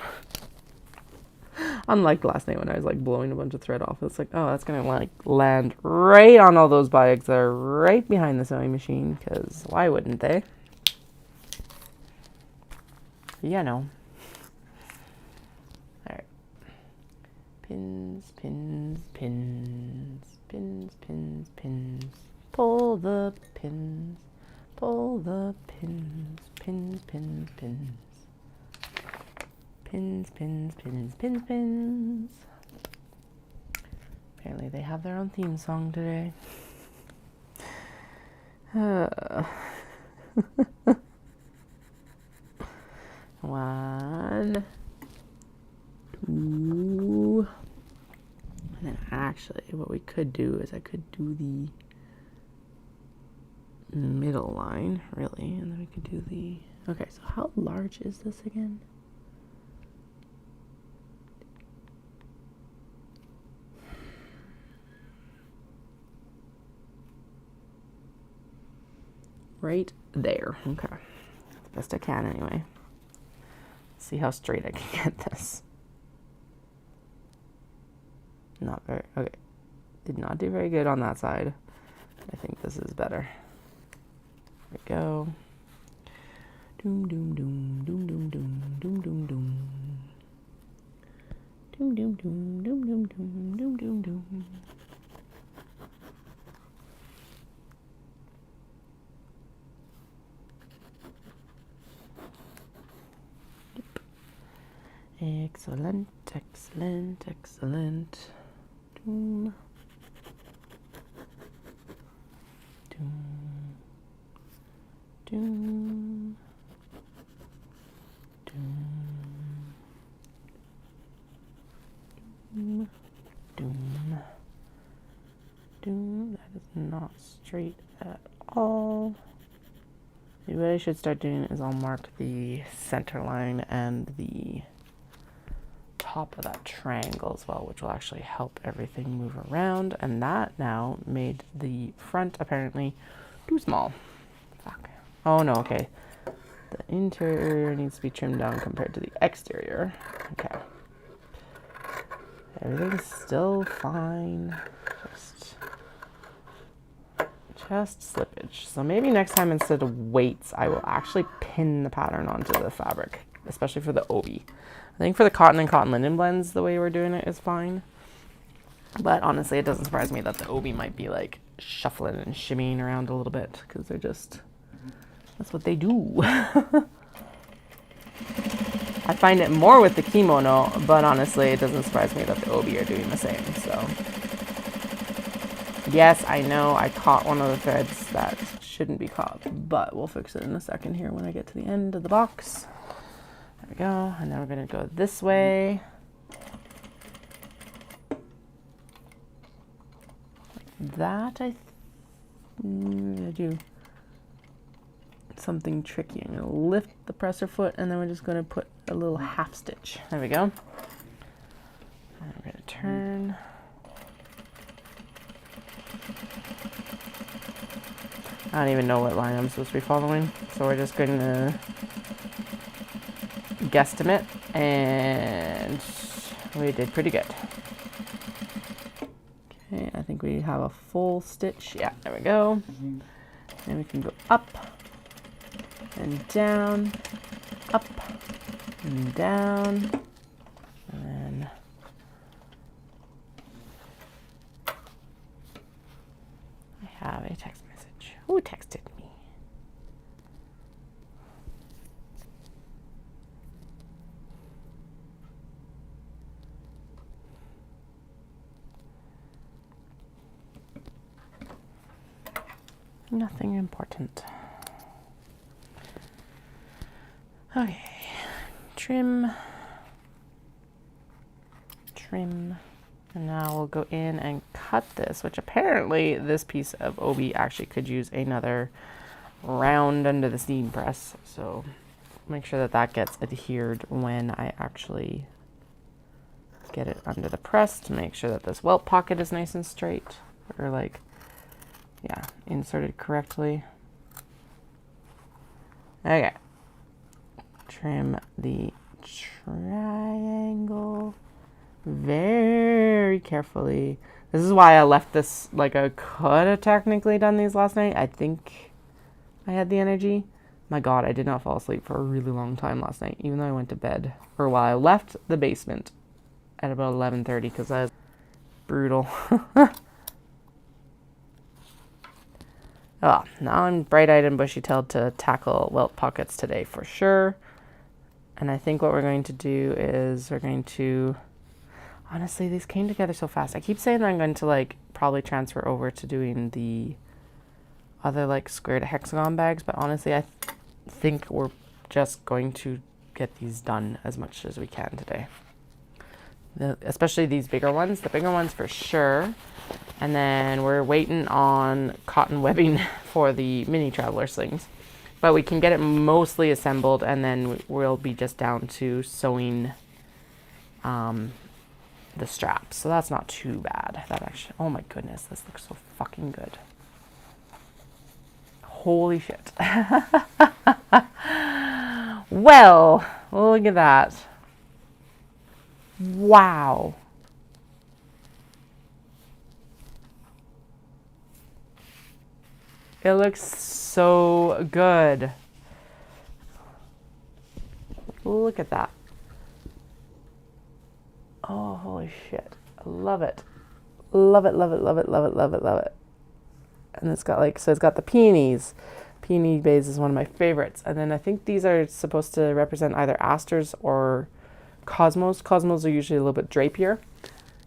Speaker 1: Unlike last night when I was like blowing a bunch of thread off, it's like, oh, that's gonna like land right on all those bags that are right behind the sewing machine, because why wouldn't they? You know. Pins, pins, pins, pins, pins, pins. Pull the pins, pull the pins, pins, pins, pins. Pins, pins, pins, pins, pins. Apparently they have their own theme song today. One. Two. And then actually what we could do is I could do the middle line, really, and then we could do the, okay, so how large is this again? Right there. Okay. Best I can anyway. See how straight I can get this. Not very, okay. Did not do very good on that side. I think this is better. There we go. Doom, doom, doom, doom, doom, doom, doom, doom, doom. Doom, doom, doom, doom, doom, doom, doom, doom, doom. Excellent, excellent, excellent. That is not straight at all. Maybe what I should start doing is I'll mark the center line and the top of that triangle as well, which will actually help everything move around. And that now made the front apparently too small. Fuck. Oh no, okay. The interior needs to be trimmed down compared to the exterior. Okay. Everything's still fine. Just slippage. So maybe next time instead of weights, I will actually pin the pattern onto the fabric, especially for the obi. I think for the cotton and cotton linen blends, the way we're doing it is fine. But honestly, it doesn't surprise me that the obi might be like shuffling and shimmying around a little bit because they're just, that's what they do. I find it more with the kimono, but honestly, it doesn't surprise me that the obi are doing the same, so. Yes, I know I caught one of the threads that shouldn't be caught, but we'll fix it in a second here when I get to the end of the box. There we go, and then we're gonna go this way. Like that, I'm gonna do something tricky. I'm gonna lift the presser foot, and then we're just gonna put a little half stitch. There we go. And we're gonna turn. I don't even know what line I'm supposed to be following, so we're just going to guesstimate, and we did pretty good. Okay, I think we have a full stitch. Yeah, there we go. And we can go up and down, up and down, and then I have a text message. Who texted me? Nothing important. Okay. Trim. And now we'll go in and cut this, which apparently this piece of obi actually could use another round under the seam press. So make sure that that gets adhered when I actually get it under the press to make sure that this welt pocket is nice and straight, or like, yeah, inserted correctly. Okay. Trim the triangle very carefully. This is why I left this, like I could have technically done these last night. I think I had the energy. My God, I did not fall asleep for a really long time last night, even though I went to bed for a while. I left the basement at about 11:30 because I was brutal. Oh, now I'm bright-eyed and bushy-tailed to tackle welt pockets today for sure. And I think what we're going to do is we're going to, honestly, these came together so fast. I keep saying that I'm going to like probably transfer over to doing the other like square to hexagon bags, but honestly, I think we're just going to get these done as much as we can today. Especially these bigger ones, the bigger ones for sure. And then we're waiting on cotton webbing for the mini traveler slings. But we can get it mostly assembled, and then we'll be just down to sewing the straps. So that's not too bad. That actually, oh my goodness, this looks so fucking good. Holy shit. Well, look at that. Wow. It looks so good. Look at that. Oh, holy shit. I love it. Love it, love it, love it, love it, love it, love it. And it's got like, so it's got the peonies. Peony baize is one of my favorites. And then I think these are supposed to represent either asters or cosmos. Cosmos are usually a little bit drapier.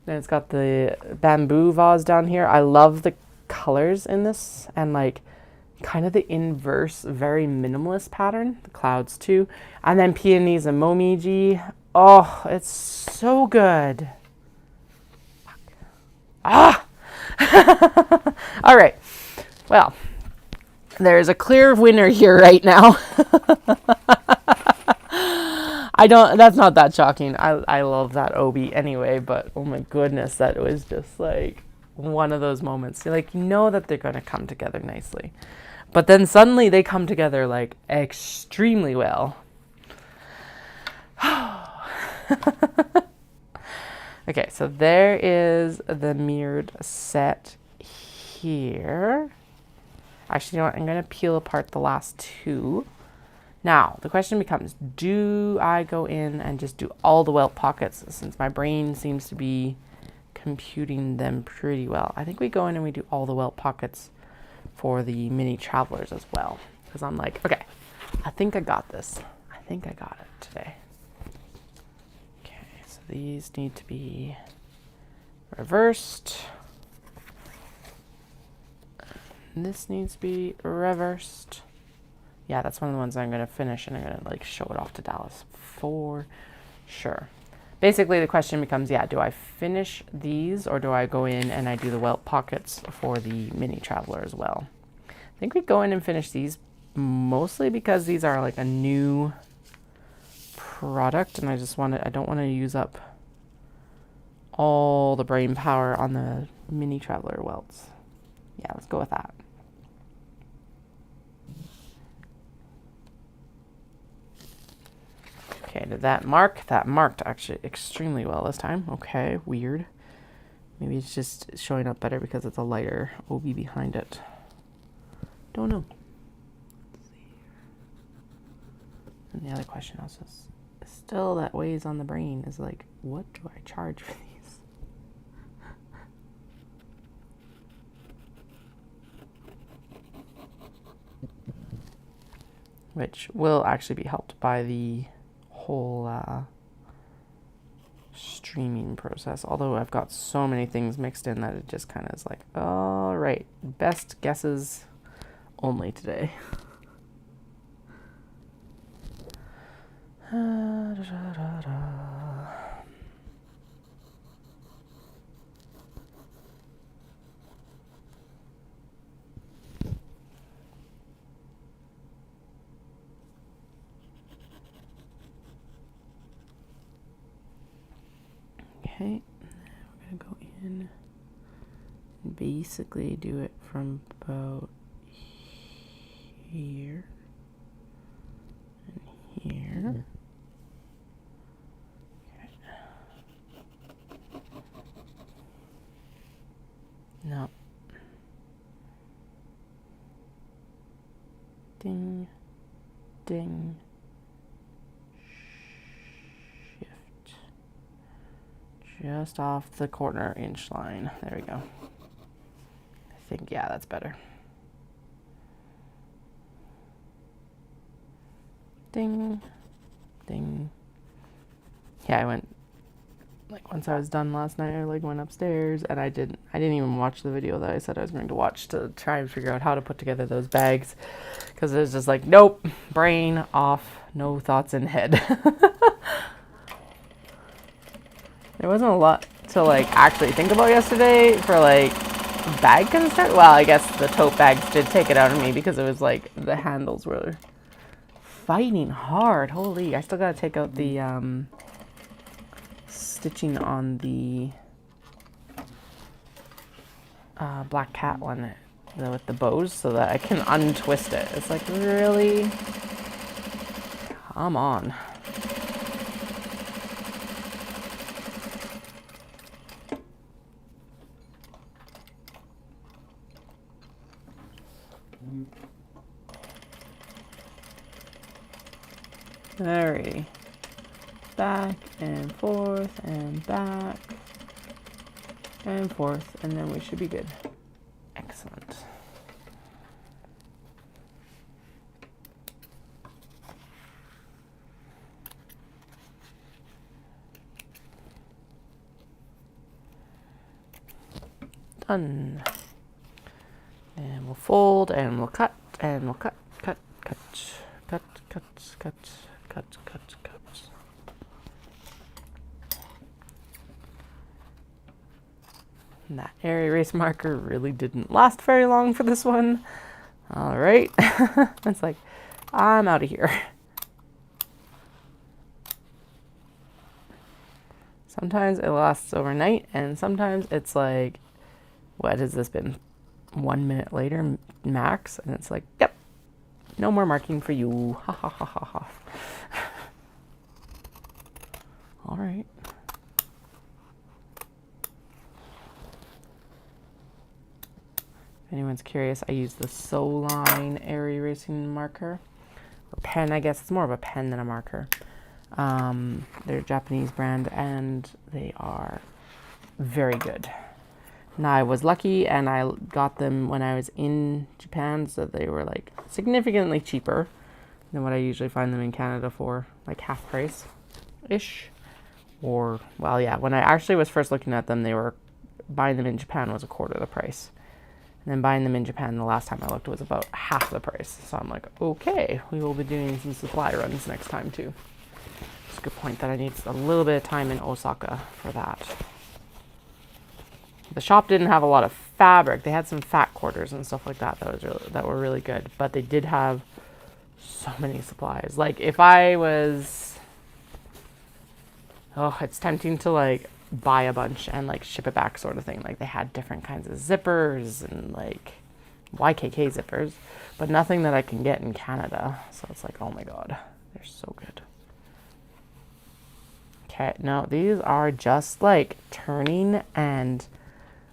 Speaker 1: Then it's got the bamboo vase down here. I love the colors in this, and like kind of the inverse, very minimalist pattern. The clouds too. And then peonies and momiji. Oh, it's so good. Ah! All right. Well, there's a clear winner here right now. That's not that shocking. I love that Obi anyway, but oh my goodness, that was just like one of those moments. You're like, you know that they're going to come together nicely. But then suddenly they come together like extremely well. Okay, so there is the mirrored set here. Actually, you know what? I'm going to peel apart the last two. Now, the question becomes, do I go in and just do all the welt pockets since my brain seems to be computing them pretty well? I think we go in and we do all the welt pockets for the mini travelers as well. Because I'm like, okay, I think I got this. I think I got it today. Okay, so these need to be reversed. And this needs to be reversed. Yeah, that's one of the ones I'm going to finish, and I'm going to like show it off to Dallas for sure. Basically, the question becomes, yeah, do I finish these or do I go in and I do the welt pockets for the mini traveler as well? I think we go in and finish these mostly because these are like a new product, and I don't want to use up all the brain power on the mini traveler welts. Yeah, let's go with that. Okay, did that mark? That marked actually extremely well this time. Okay, weird. Maybe it's just showing up better because it's a lighter OB behind it. Don't know. Let's see. And the other question also still that weighs on the brain is like, what do I charge for these? Which will actually be helped by the whole streaming process, although I've got so many things mixed in that it just kind of is like, all right, best guesses only today. Okay, we're going to go in and basically do it from about here and here. Okay. No. Ding, ding. Just off the corner inch line. There we go. I think, yeah, that's better. Ding, ding. Yeah, I went, like, once I was done last night, I like went upstairs and I didn't even watch the video that I said I was going to watch to try and figure out how to put together those bags, because it was just like, nope, brain off, no thoughts in head. There wasn't a lot to like actually think about yesterday for like bag construct. Well, I guess the tote bags did take it out of me because it was like the handles were fighting hard. Holy, I still gotta take out the stitching on the black cat one with the bows so that I can untwist it. It's like, really? Come on. Alrighty. Back and forth and back and forth, and then we should be good. Excellent. Done. And we'll fold and we'll cut and we'll cut, cut, cut, cut, cut, cut, cut, cut, cut. And that area erase marker really didn't last very long for this one. All right. It's like, I'm out of here. Sometimes it lasts overnight, and sometimes it's like, what has this been? 1 minute later, max, and it's like, yep, no more marking for you. Ha ha ha ha ha. All right. If anyone's curious, I use the Soline area erasing marker, or pen, I guess. It's more of a pen than a marker. They're a Japanese brand, and they are very good. Now, I was lucky, and I got them when I was in Japan, so they were like significantly cheaper than what I usually find them in Canada for, like half price-ish. Or, well, yeah, when I actually was first looking at them, they were, buying them in Japan was a quarter the price. And then buying them in Japan, the last time I looked, was about half the price. So I'm like, okay, we will be doing some supply runs next time too. It's a good point that I need a little bit of time in Osaka for that. The shop didn't have a lot of fabric. They had some fat quarters and stuff like that that were really good. But they did have so many supplies. Like, if I was... Oh, it's tempting to, like, buy a bunch and, like, ship it back sort of thing. Like, they had different kinds of zippers and, like, YKK zippers. But nothing that I can get in Canada. So it's like, oh my god. They're so good. Okay, no, these are just, like, turning and...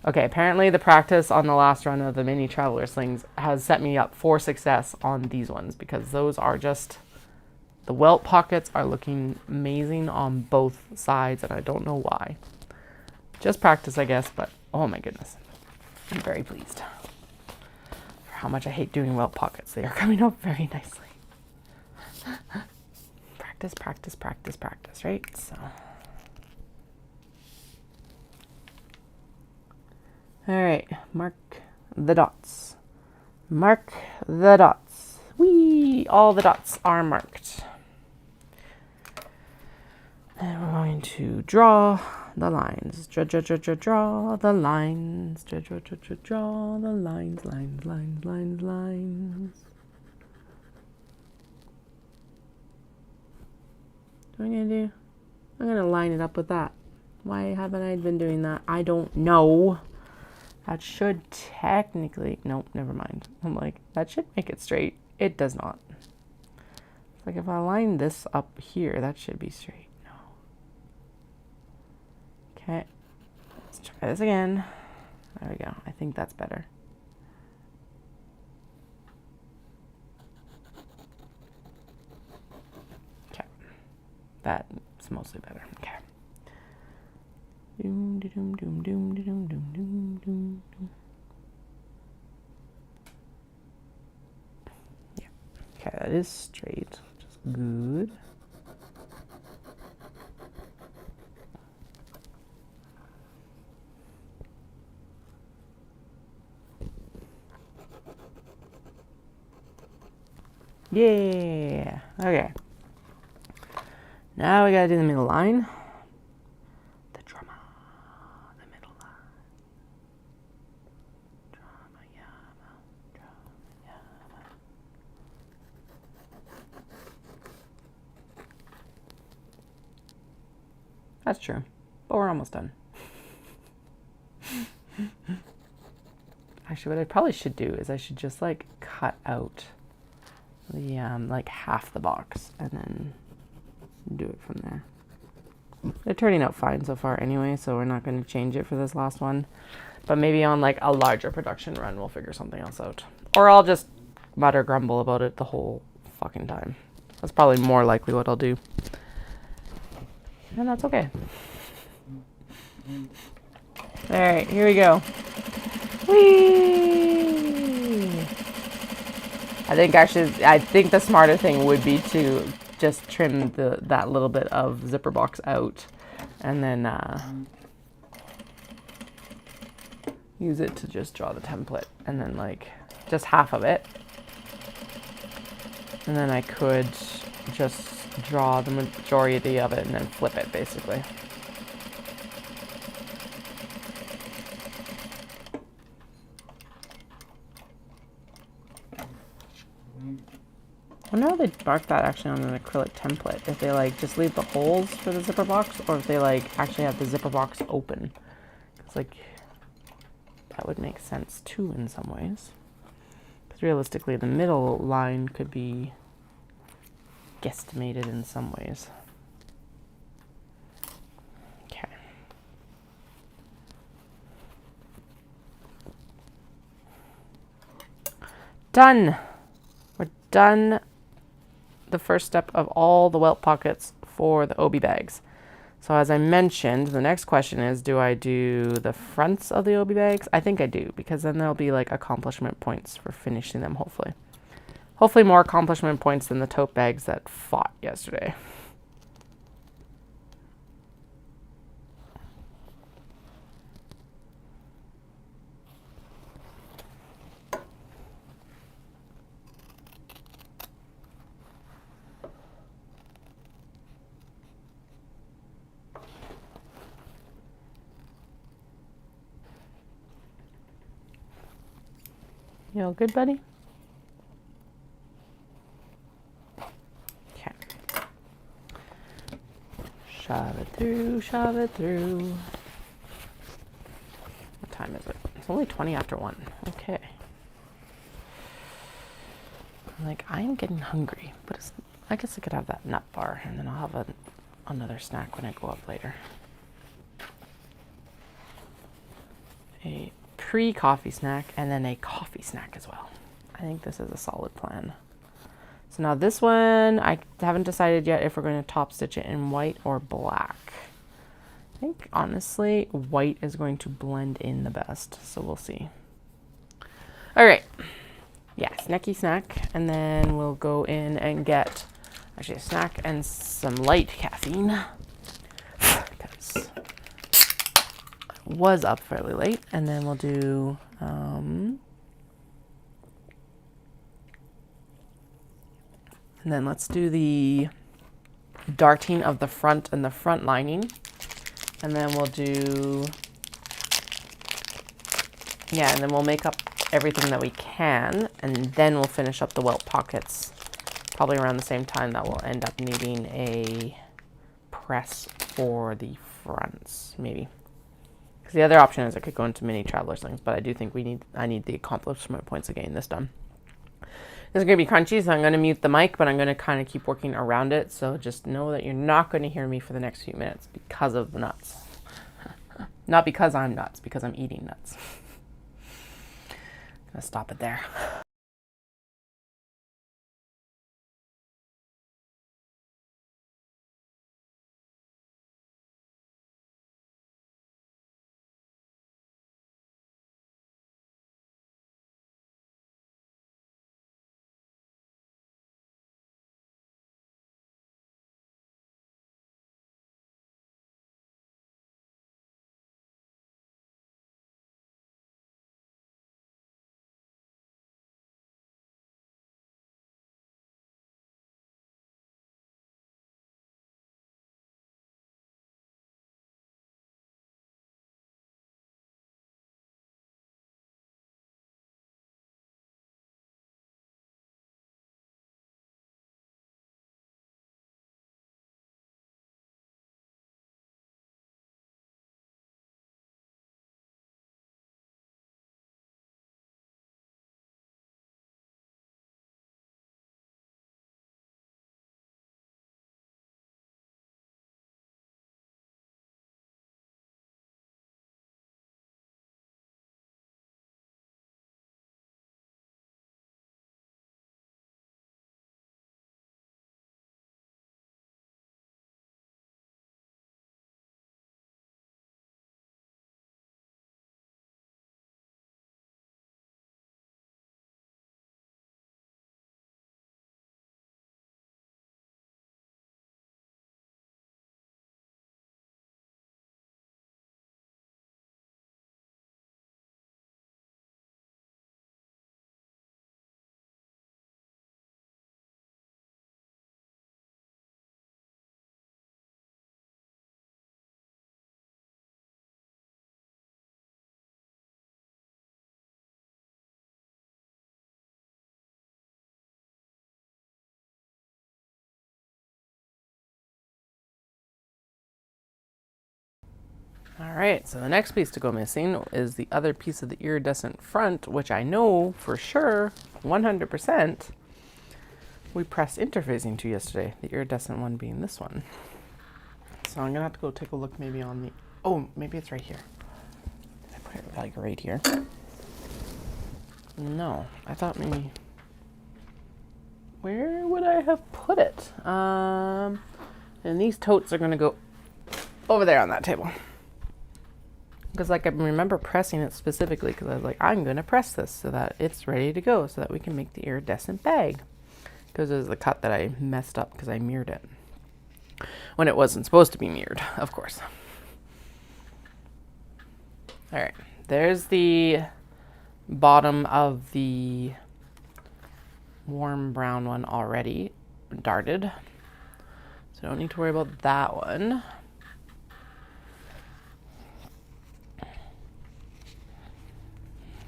Speaker 1: Okay, apparently the practice on the last run of the mini traveler slings has set me up for success on these ones, because those are just, the welt pockets are looking amazing on both sides, and I don't know why. Just practice, I guess, but oh my goodness. I'm very pleased. For how much I hate doing welt pockets. They are coming up very nicely. Practice, practice, practice, practice, right? So... All right, mark the dots. Mark the dots. Whee! All the dots are marked. And we're going to draw the lines. Draw the lines. Draw the lines, lines. What am I gonna do? I'm gonna line it up with that. Why haven't I been doing that? I don't know. That should technically... Nope, never mind. I'm like, that should make it straight. It does not. It's like, if I line this up here, that should be straight. No. Okay. Let's try this again. There we go. I think that's better. Okay. That's mostly better. Okay. Doom, doom, doom, doom, doom, doom, doom, doom. Yeah. Okay, that is straight, which is good. Yeah. Okay. Now we gotta do the middle line. That's true, but we're almost done. Actually, what I probably should do is I should just like cut out the like half the box and then do it from there. They're turning out fine so far anyway, so we're not going to change it for this last one. But maybe on like a larger production run, we'll figure something else out. Or I'll just mutter grumble about it the whole fucking time. That's probably more likely what I'll do. And that's okay. All right, here we go. Whee! I think the smarter thing would be to just trim that little bit of zipper box out, and then use it to just draw the template, and then like just half of it, and then I could just draw the majority of it and then flip it basically. wonder how they mark that actually on an acrylic template. If they like just leave the holes for the zipper box, or if they like actually have the zipper box open. It's like that would make sense too in some ways. Because realistically, the middle line could be guesstimated in some ways. Okay. Done. We're done the first step of all the welt pockets for the obi bags. So as I mentioned, the next question is, do I do the fronts of the obi bags? I think I do, because then there'll be like accomplishment points for finishing them, hopefully. Hopefully more accomplishment points than the tote bags that fought yesterday. You all good, buddy? Okay. Shove it through, shove it through. What time is it? It's only 20 after 1. Okay. Like, I am getting hungry, but I guess I could have that nut bar, and then I'll have another snack when I go up later. A pre-coffee snack, and then a coffee snack as well. I think this is a solid plan. So now this one, I haven't decided yet if we're going to top stitch it in white or black. I think, honestly, white is going to blend in the best, so we'll see. All right. Yeah, snacky snack, and then we'll go in and get actually a snack and some light caffeine because I was up fairly late, and then we'll do and then let's do the darting of the front and the front lining, and then we'll do and then we'll make up everything that we can, and then we'll finish up the welt pockets probably around the same time that we'll end up needing a press for the fronts, maybe. Because the other option is I could go into mini traveler slings, but I do think I need the accomplishment points again this time. This is going to be crunchy, so I'm going to mute the mic, but I'm going to kind of keep working around it, so just know that you're not going to hear me for the next few minutes because of the nuts. Not because I'm nuts, because I'm eating nuts. Gonna stop it there. All right, so the next piece to go missing is the other piece of the iridescent front, which I know for sure, 100%, we pressed interfacing to yesterday, the iridescent one being this one. So I'm gonna have to go take a look maybe on the, oh, maybe it's right here. Did I put it like right here? No, I thought maybe, where would I have put it? And these totes are gonna go over there on that table. Because like I remember pressing it specifically because I was like, I'm going to press this so that it's ready to go so that we can make the iridescent bag. Because it was the cut that I messed up because I mirrored it. When it wasn't supposed to be mirrored, of course. All right, there's the bottom of the warm brown one already darted. So don't need to worry about that one.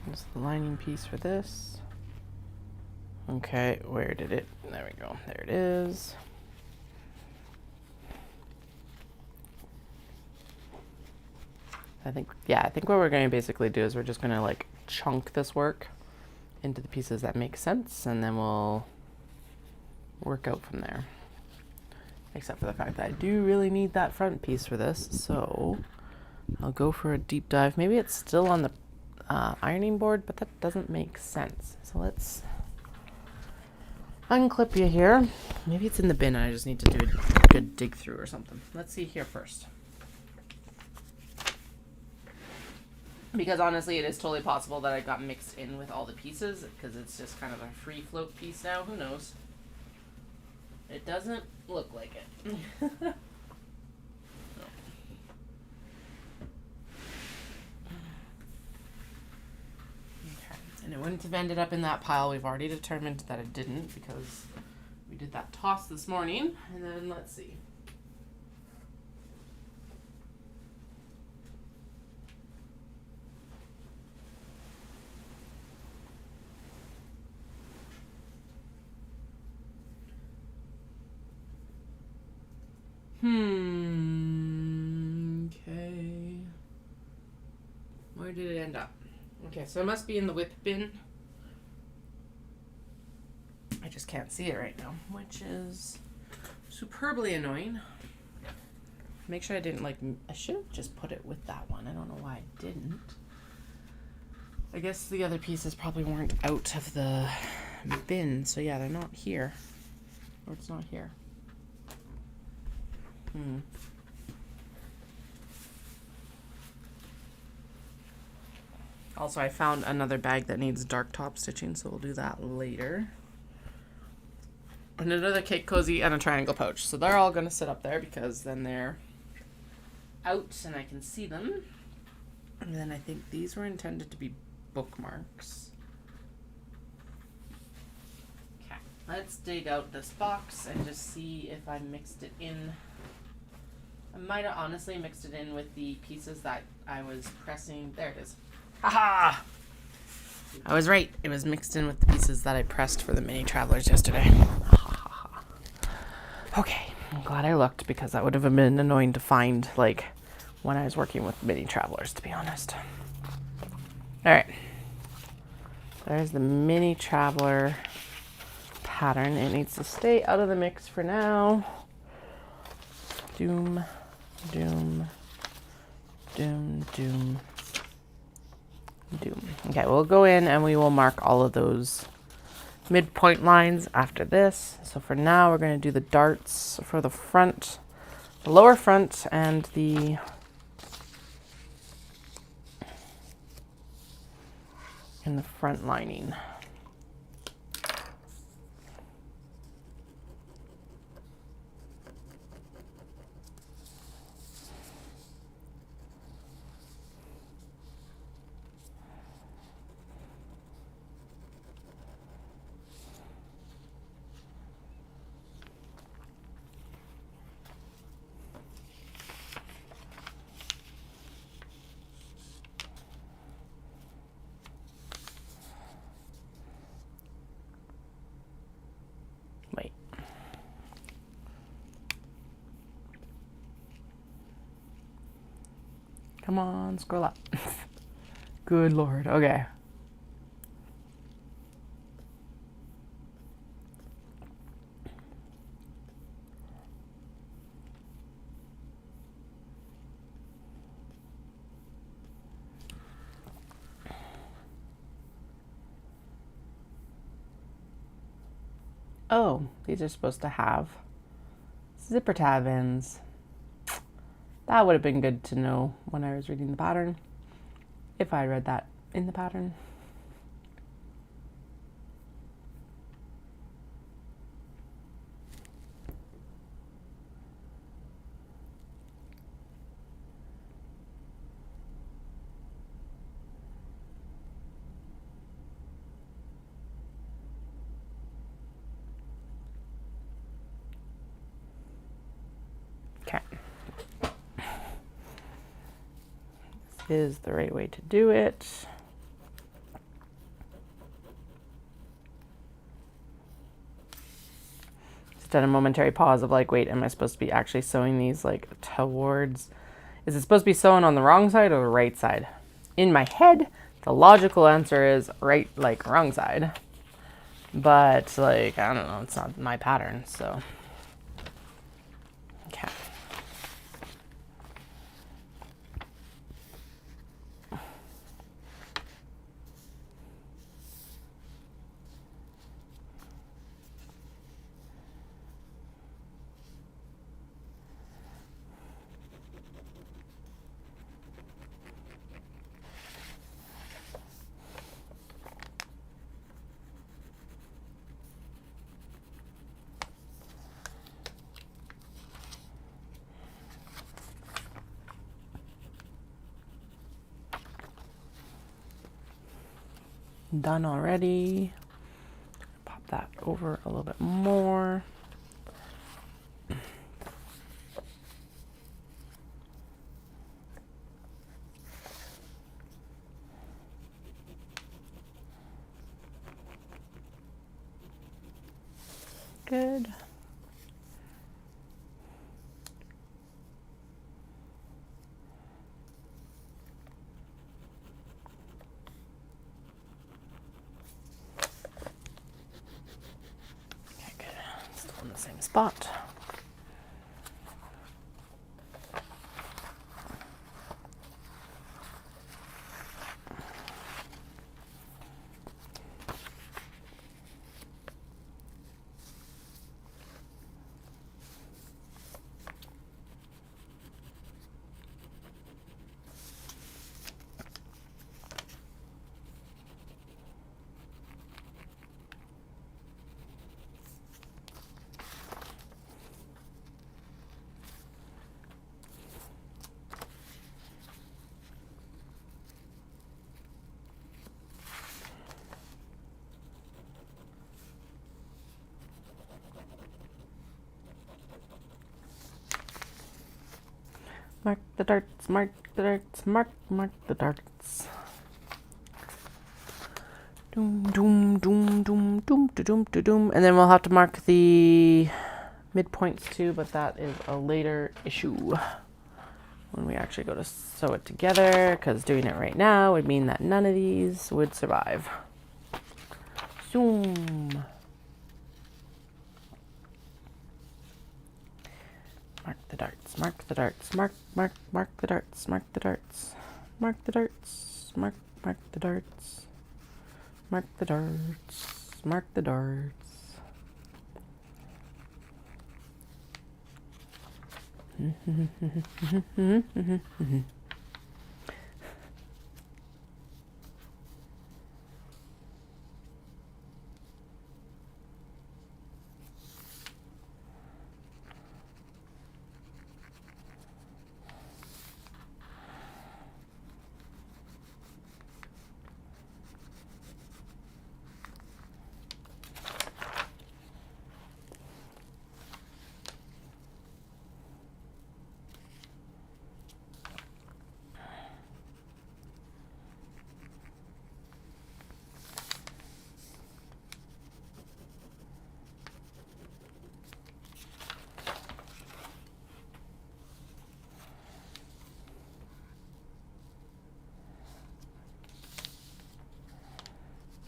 Speaker 1: This is the lining piece for this. Okay, where did it? There we go. There it is. I think what we're going to basically do is we're just going to like chunk this work into the pieces that make sense, and then we'll work out from there. Except for the fact that I do really need that front piece for this, so I'll go for a deep dive. Maybe it's still on the ironing board, but that doesn't make sense. So let's unclip you here. Maybe it's in the bin and I just need to do a good dig through or something. Let's see here first. Because honestly, it is totally possible that I got mixed in with all the pieces because it's just kind of a free float piece now. Who knows? It doesn't look like it. And it wouldn't have ended up in that pile. We've already determined that it didn't because we did that toss this morning. And then let's see. Okay. Where did it end up? Okay, so it must be in the whip bin. I just can't see it right now, which is superbly annoying. Make sure I didn't I should have just put it with that one. I don't know why I didn't. I guess the other pieces probably weren't out of the bin, so yeah, they're not here. Or it's not here. Also, I found another bag that needs dark top stitching, so we'll do that later. And another cake cozy and a triangle pouch. So they're all going to sit up there because then they're out and I can see them. And then I think these were intended to be bookmarks. Okay, let's dig out this box and just see if I mixed it in. I might have honestly mixed it in with the pieces that I was pressing. There it is. Haha! I was right. It was mixed in with the pieces that I pressed for the mini travelers yesterday. Okay, I'm glad I looked because that would have been annoying to find when I was working with mini travelers, to be honest. All right. There's the mini traveler pattern. It needs to stay out of the mix for now. Doom, doom, doom, doom, doom. Okay, we'll go in and we will mark all of those midpoint lines after this. So for now, we're going to do the darts for the front, the lower front, and the front lining. Come on, scroll up. Good Lord. Okay. Oh, these are supposed to have zipper tab ends. That would have been good to know when I was reading the pattern, if I read that in the pattern. Okay. This is the right way to do it. Just had a momentary pause of like, wait, am I supposed to be actually sewing these like towards, is it supposed to be sewn on the wrong side or the right side? In my head, the logical answer is right, like wrong side. But like, I don't know, it's not my pattern, so. Okay. Done already. Pop that over a little bit more. Good. Okay, good. Still in the same spot. Mark the darts, mark the darts, mark the darts. Doom, doom, doom, doom, doom, doom, doom, doom. And then we'll have to mark the midpoints too, but that is a later issue when we actually go to sew it together, because doing it right now would mean that none of these would survive. Zoom. Mark the darts, mark the darts, mark the darts, mark the darts, mark the darts, mark the darts, mark the darts, mark the darts.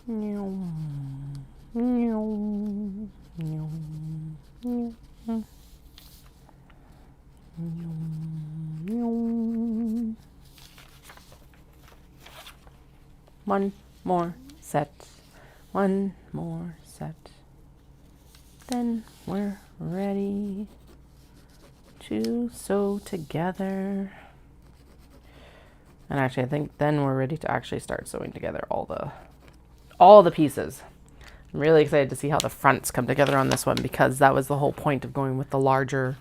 Speaker 1: One more set. One more set. Then we're ready to sew together. And actually, I think then we're ready to actually start sewing together all the pieces. I'm really excited to see how the fronts come together on this one, because that was the whole point of going with the larger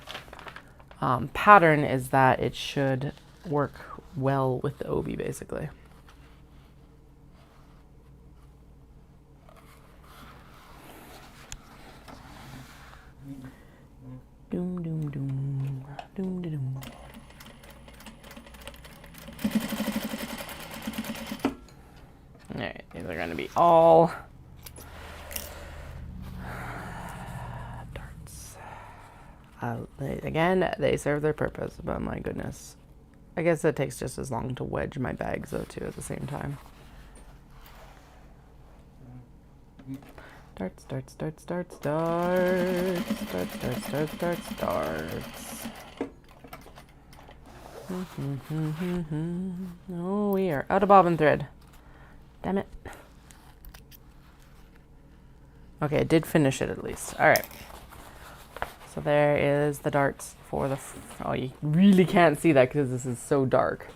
Speaker 1: pattern, is that it should work well with the obi, basically. Doom, doom, doom, doom, doom, doom. All right, these are going to be all darts. Again, they serve their purpose, but my goodness. I guess it takes just as long to wedge my bags, though, too, at the same time. Darts, darts, darts, darts, darts, darts, darts, darts, darts, darts. Oh, we are out of bobbin thread. Damn it. Okay, I did finish it at least. All right. So there is the darts for the... Oh, you really can't see that because this is so dark.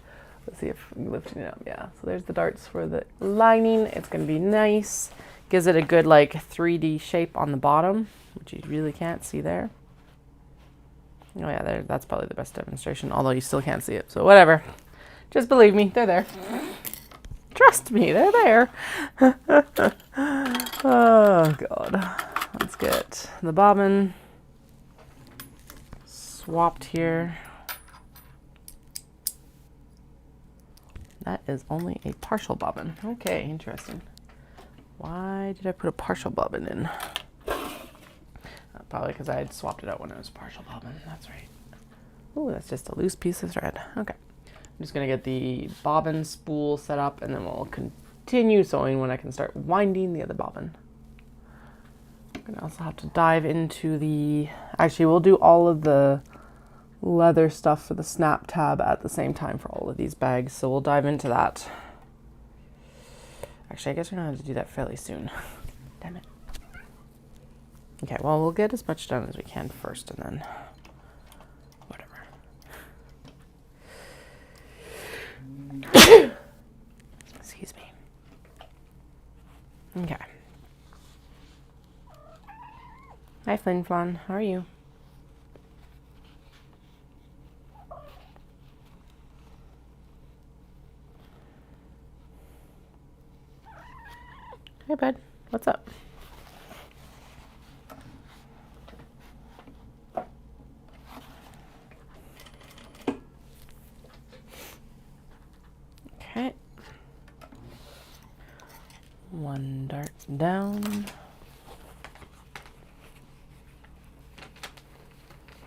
Speaker 1: Let's see if I'm lifting it up. Yeah, so there's the darts for the lining. It's going to be nice. Gives it a good like 3D shape on the bottom, which you really can't see there. Oh yeah, there, that's probably the best demonstration, although you still can't see it. So whatever. Just believe me, they're there. Trust me, they're there. Oh God. Let's get the bobbin swapped here. That is only a partial bobbin. Okay, interesting. Why did I put a partial bobbin in? Probably because I had swapped it out when it was partial bobbin. That's right. Oh, that's just a loose piece of thread. Okay. I'm just going to get the bobbin spool set up, and then we'll continue sewing when I can start winding the other bobbin. I'm going to also have to dive into the... Actually, we'll do all of the leather stuff for the snap tab at the same time for all of these bags, so we'll dive into that. Actually, I guess we're going to have to do that fairly soon. Damn it. Okay, well, we'll get as much done as we can first, and then whatever. Excuse me. Okay. Hi, Flin Flon. How are you? Hey, bud. What's up? Okay. One dart down.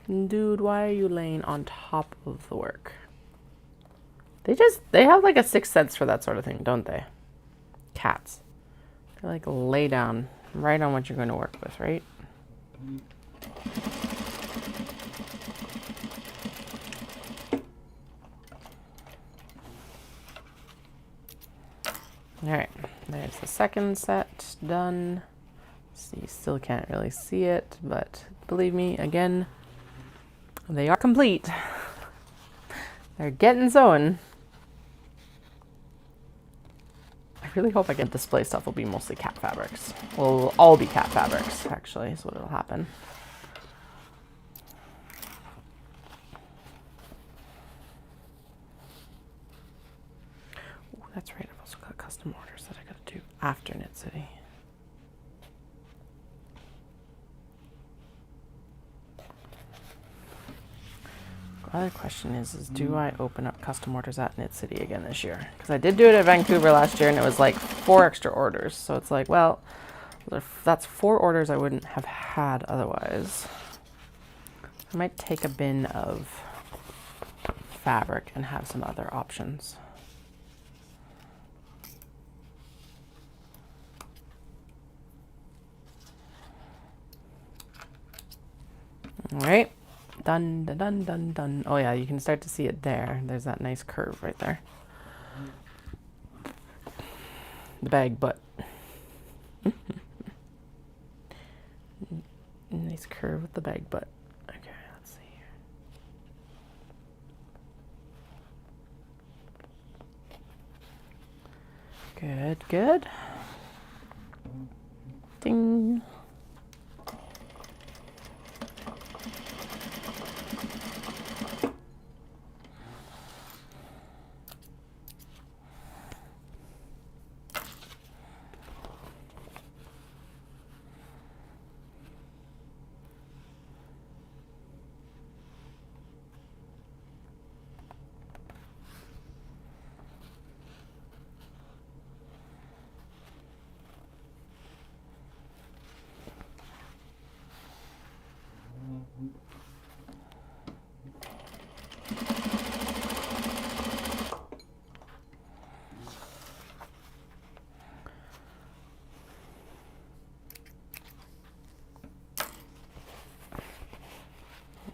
Speaker 1: Dude, why are you laying on top of the work? They have like a sixth sense for that sort of thing, don't they? Cats. They like lay down right on what you're going to work with, right? All right, there's the second set done. So you still can't really see it, but believe me, again, they are complete. They're getting sewn. I really hope I get display stuff will be mostly cat fabrics. Well, will all be cat fabrics, actually, is what will happen. Ooh, that's right, I've also got custom orders that I gotta do after Knit City. The other question is do I open up custom orders at Knit City again this year? Because I did do it at Vancouver last year and it was like 4 extra orders. So it's like, well, that's 4 orders I wouldn't have had otherwise. I might take a bin of fabric and have some other options. Dun, dun, dun, dun, dun. Oh yeah, you can start to see it there. There's that nice curve right there. The bag butt. Nice curve with the bag butt. Okay, let's see here. Good, good. Ding.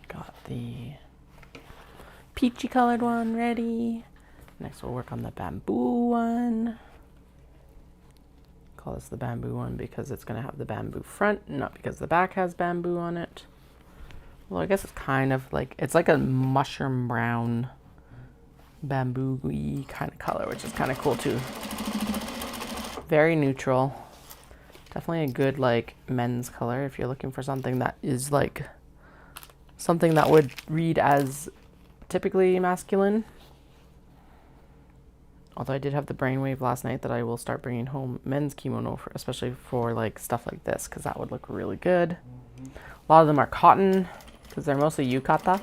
Speaker 1: Got the peachy colored one ready. Next we'll work on the bamboo one. Call this the bamboo one because it's going to have the bamboo front, not because the back has bamboo on it. Well, I guess it's kind of like, it's like a mushroom brown bamboo-y kind of color, which is kind of cool too. Very neutral. Definitely a good like men's color if you're looking for something that is like something that would read as typically masculine. Although I did have the brainwave last night that I will start bringing home men's kimono, for, especially for like stuff like this, because that would look really good. A lot of them are cotton because they're mostly yukata.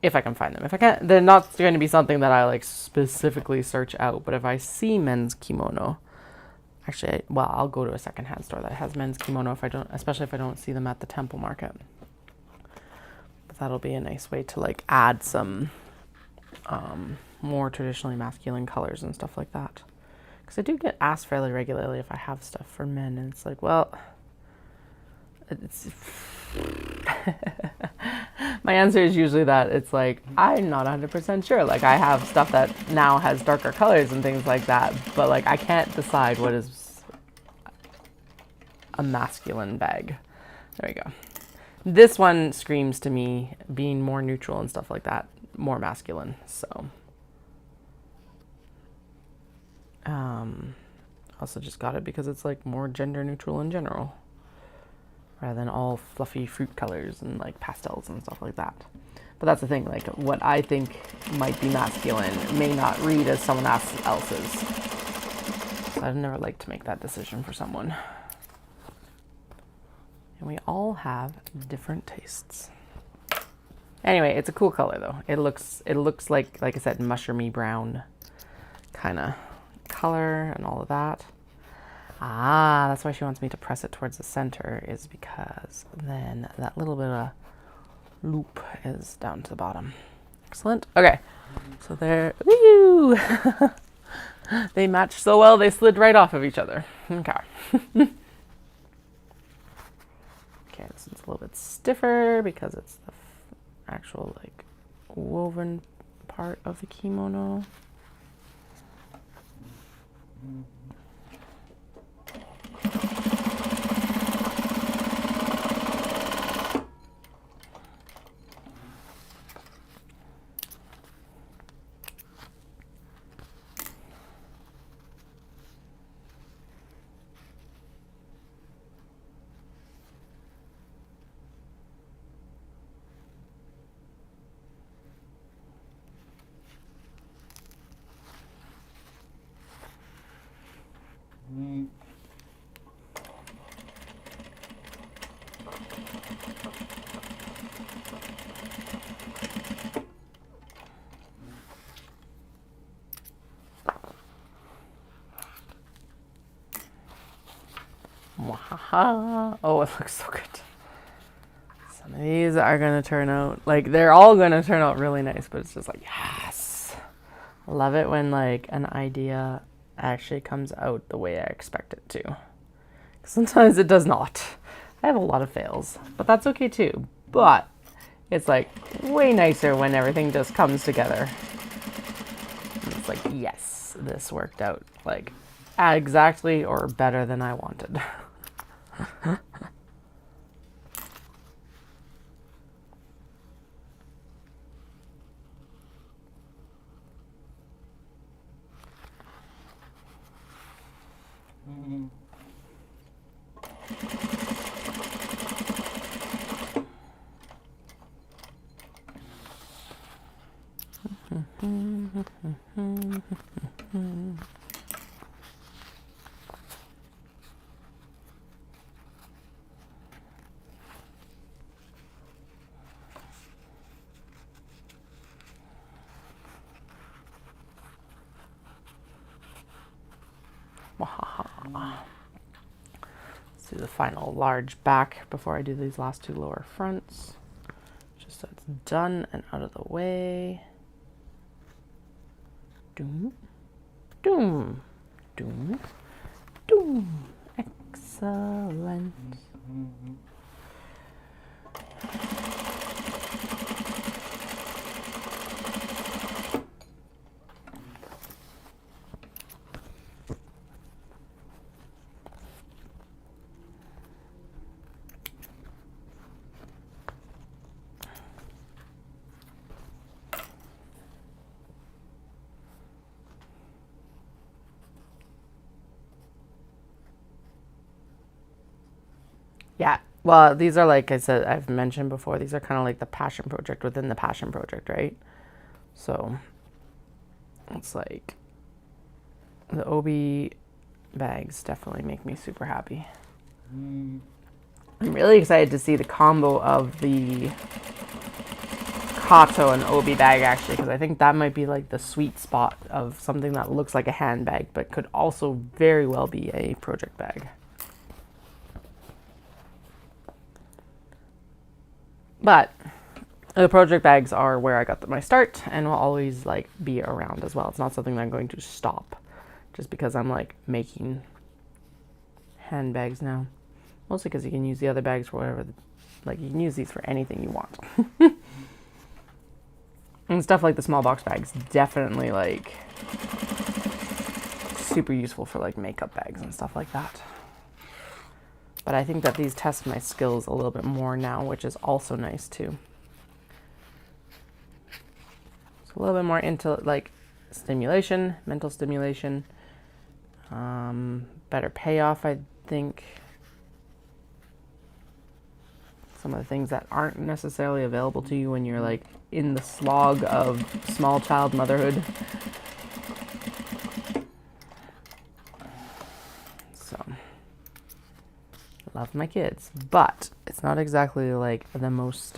Speaker 1: If I can find them. If I can't, they're not going to be something that I like specifically search out. But if I see men's kimono, actually, well, I'll go to a secondhand store that has men's kimono if I don't, especially if I don't see them at the temple market. But that'll be a nice way to like add some more traditionally masculine colors and stuff like that. Because I do get asked fairly regularly if I have stuff for men, and it's like, well, it's my answer is usually that it's like, I'm not 100% sure. Like, I have stuff that now has darker colors and things like that, but like I can't decide what is a masculine bag. There we go. This one screams to me, being more neutral and stuff like that, more masculine. So also just got it because it's like more gender neutral in general, rather than all fluffy fruit colors and like pastels and stuff like that. But that's the thing, like what I think might be masculine may not read as someone else's. So I've never liked to make that decision for someone. And we all have different tastes. Anyway, it's a cool color though. It looks like I said, mushroomy brown kind of color and all of that. Ah, that's why she wants me to press it towards the center, is because then that little bit of loop is down to the bottom. Excellent. Okay, so there, woo! They match so well, they slid right off of each other. Okay. Okay, this one's a little bit stiffer because it's the actual like woven part of the kimono. Oh, it looks so good. Some of these are gonna turn out like, they're all gonna turn out really nice, but it's just like, yes, I love it when like an idea actually comes out the way I expect it to. Sometimes it does not. I have a lot of fails, but that's okay too. but it's like way nicer when everything just comes together. And it's like, yes, this worked out like exactly or better than I wanted. Let's do the final large back before I do these last two lower fronts, just so it's done and out of the way. Doom, doom, doom, doom. Excellent. Yeah, well, these are, like I said, I've mentioned before, these are kind of like the passion project within the passion project, right? So it's like the OB bags definitely make me super happy. I'm really excited to see the combo of the Kato and OB bag, actually, because I think that might be like the sweet spot of something that looks like a handbag but could also very well be a project bag. But the project bags are where I got my start and will always like be around as well. It's not something that I'm going to stop just because I'm like making handbags now. Mostly because you can use the other bags for whatever, like you can use these for anything you want. And stuff like the small box bags, definitely like super useful for like makeup bags and stuff like that. But I think that these test my skills a little bit more now, which is also nice too. So a little bit more into like stimulation, mental stimulation, better payoff, I think. Some of the things that aren't necessarily available to you when you're like in the slog of small child motherhood. So, love my kids, but it's not exactly like the most,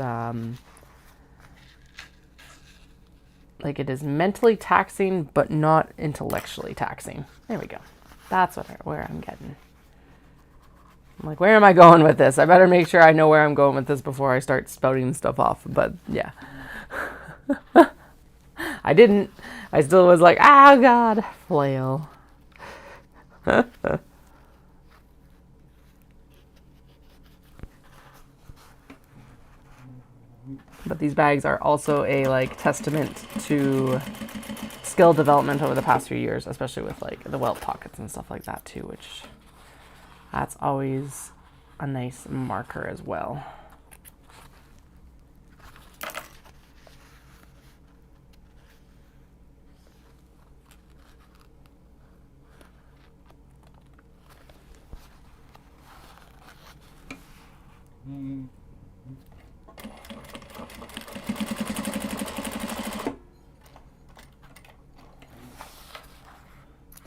Speaker 1: like it is mentally taxing, but not intellectually taxing. There we go. That's where I'm getting. I'm like, where am I going with this? I better make sure I know where I'm going with this before I start spouting stuff off. But yeah. I didn't. I still was like, ah, God, flail. But these bags are also a like testament to skill development over the past few years, especially with like the welt pockets and stuff like that too, which that's always a nice marker as well.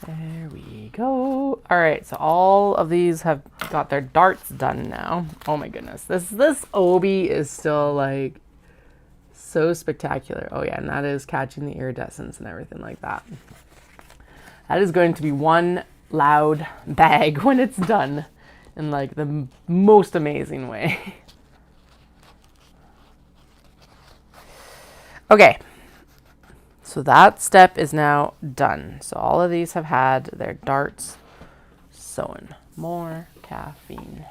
Speaker 1: There we go. All right, so all of these have got their darts done now. Oh my goodness, this obi is still like so spectacular. Oh yeah, and that is catching the iridescence and everything like that. That is going to be one loud bag when it's done in like the most amazing way. Okay. So that step is now done. So all of these have had their darts sewn. More caffeine.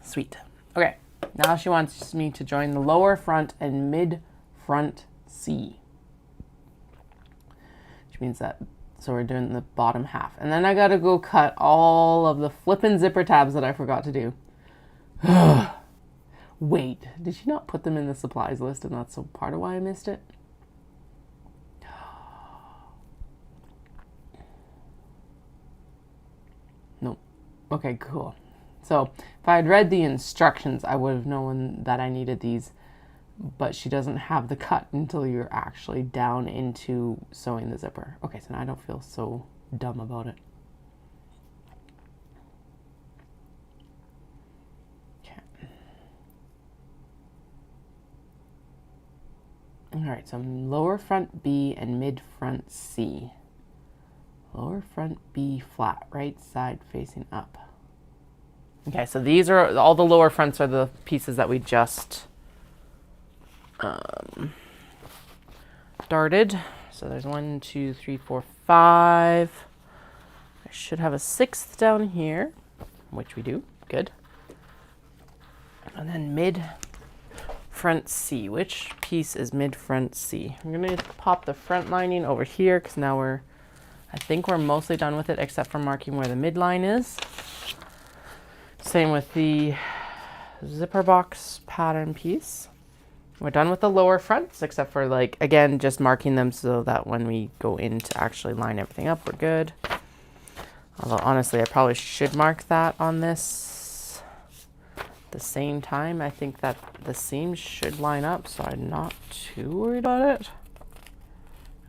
Speaker 1: Sweet. Okay, now she wants me to join the lower front and mid front C. Which means that, so we're doing the bottom half. And then I gotta go cut all of the flippin' zipper tabs that I forgot to do. Wait, did she not put them in the supplies list and that's part of why I missed it? Nope. Okay, cool. So if I had read the instructions, I would have known that I needed these, but she doesn't have the cut until you're actually down into sewing the zipper. Okay, so now I don't feel so dumb about it. Okay. All right, so lower front B and mid front C. Lower front B flat, right side facing up. Okay, so these are, all the lower fronts are the pieces that we just darted. So there's 1, 2, 3, 4, 5. I should have a 6th down here, which we do. Good. And then mid front C. Which piece is mid front C? I'm gonna pop the front lining over here because now I think we're mostly done with it except for marking where the midline is. Same with the zipper box pattern piece. We're done with the lower fronts, except for, like, again, just marking them so that when we go in to actually line everything up, we're good. Although, honestly, I probably should mark that on this at the same time. I think that the seams should line up, so I'm not too worried about it.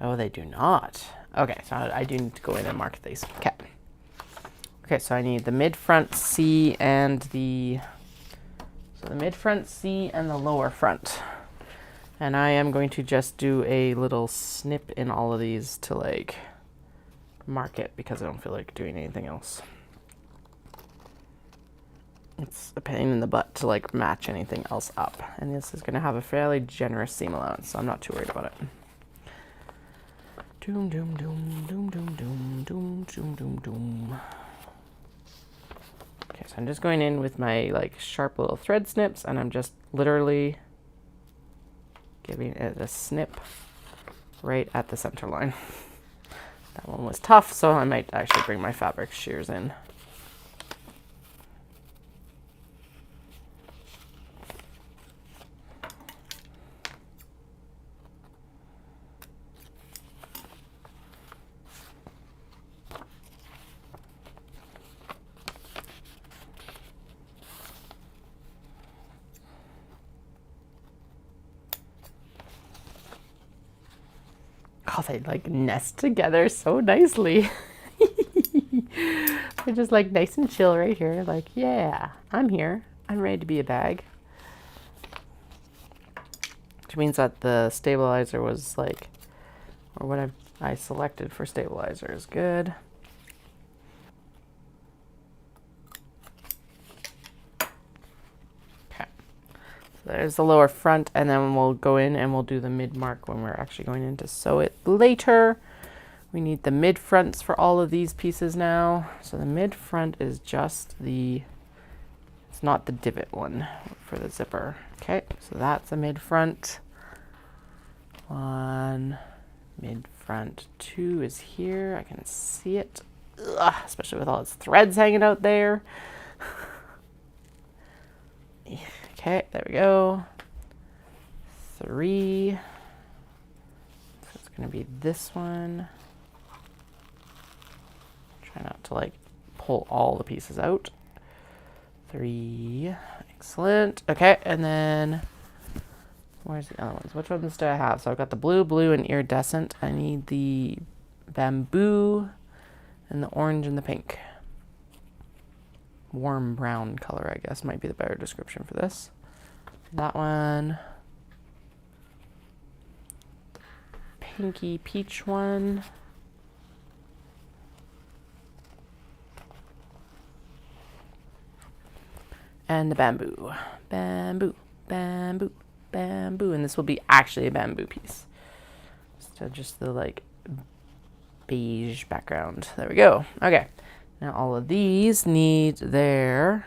Speaker 1: Oh, they do not. Okay, so I do need to go in and mark these. Okay. Okay, so I need the mid-front C and the mid-front C and the lower front. And I am going to just do a little snip in all of these to, like, mark it because I don't feel like doing anything else. It's a pain in the butt to, like, match anything else up. And this is going to have a fairly generous seam allowance, so I'm not too worried about it. Doom, doom, doom, doom, doom, doom, doom, doom, doom, doom. Okay, so I'm just going in with my, like, sharp little thread snips, and I'm just literally giving it a snip right at the center line. That one was tough, so I might actually bring my fabric shears in. Oh, they like nest together so nicely. They're just like nice and chill right here. Like, yeah, I'm here. I'm ready to be a bag. Which means that the stabilizer was like, or what I selected for stabilizer is good. There's the lower front, and then we'll go in and we'll do the mid mark when we're actually going in to sew it later. We need the mid fronts for all of these pieces now. So the mid front is just it's not the divot one for the zipper. Okay, so that's the mid front. 1, mid front 2 is here. I can see it, ugh, especially with all its threads hanging out there. Okay, there we go. 3. So it's going to be this one. Try not to, like, pull all the pieces out. 3. Excellent. Okay, and then where's the other ones? Which ones do I have? So I've got the blue, blue, and iridescent. I need the bamboo and the orange and the pink. Warm brown color, I guess, might be the better description for this. That one. Pinky peach one. And the bamboo. Bamboo, bamboo, bamboo. And this will be actually a bamboo piece. So just the, like, beige background. There we go. Okay. Now all of these need their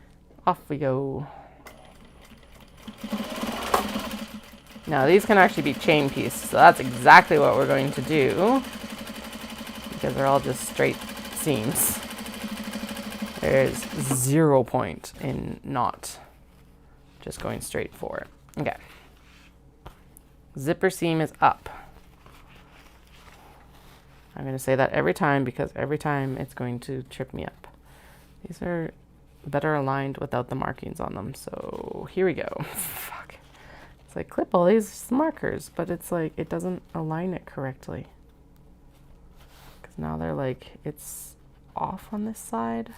Speaker 1: Off we go. Now these can actually be chain pieces, so that's exactly what we're going to do, because they're all just straight seams. There's 0 point in not just going straight for it. Okay. Zipper seam is up. I'm going to say that every time because every time it's going to trip me up. These are better aligned without the markings on them. So here we go. Fuck. It's like clip all these markers, but it's like it doesn't align it correctly. Because now they're like, it's off on this side.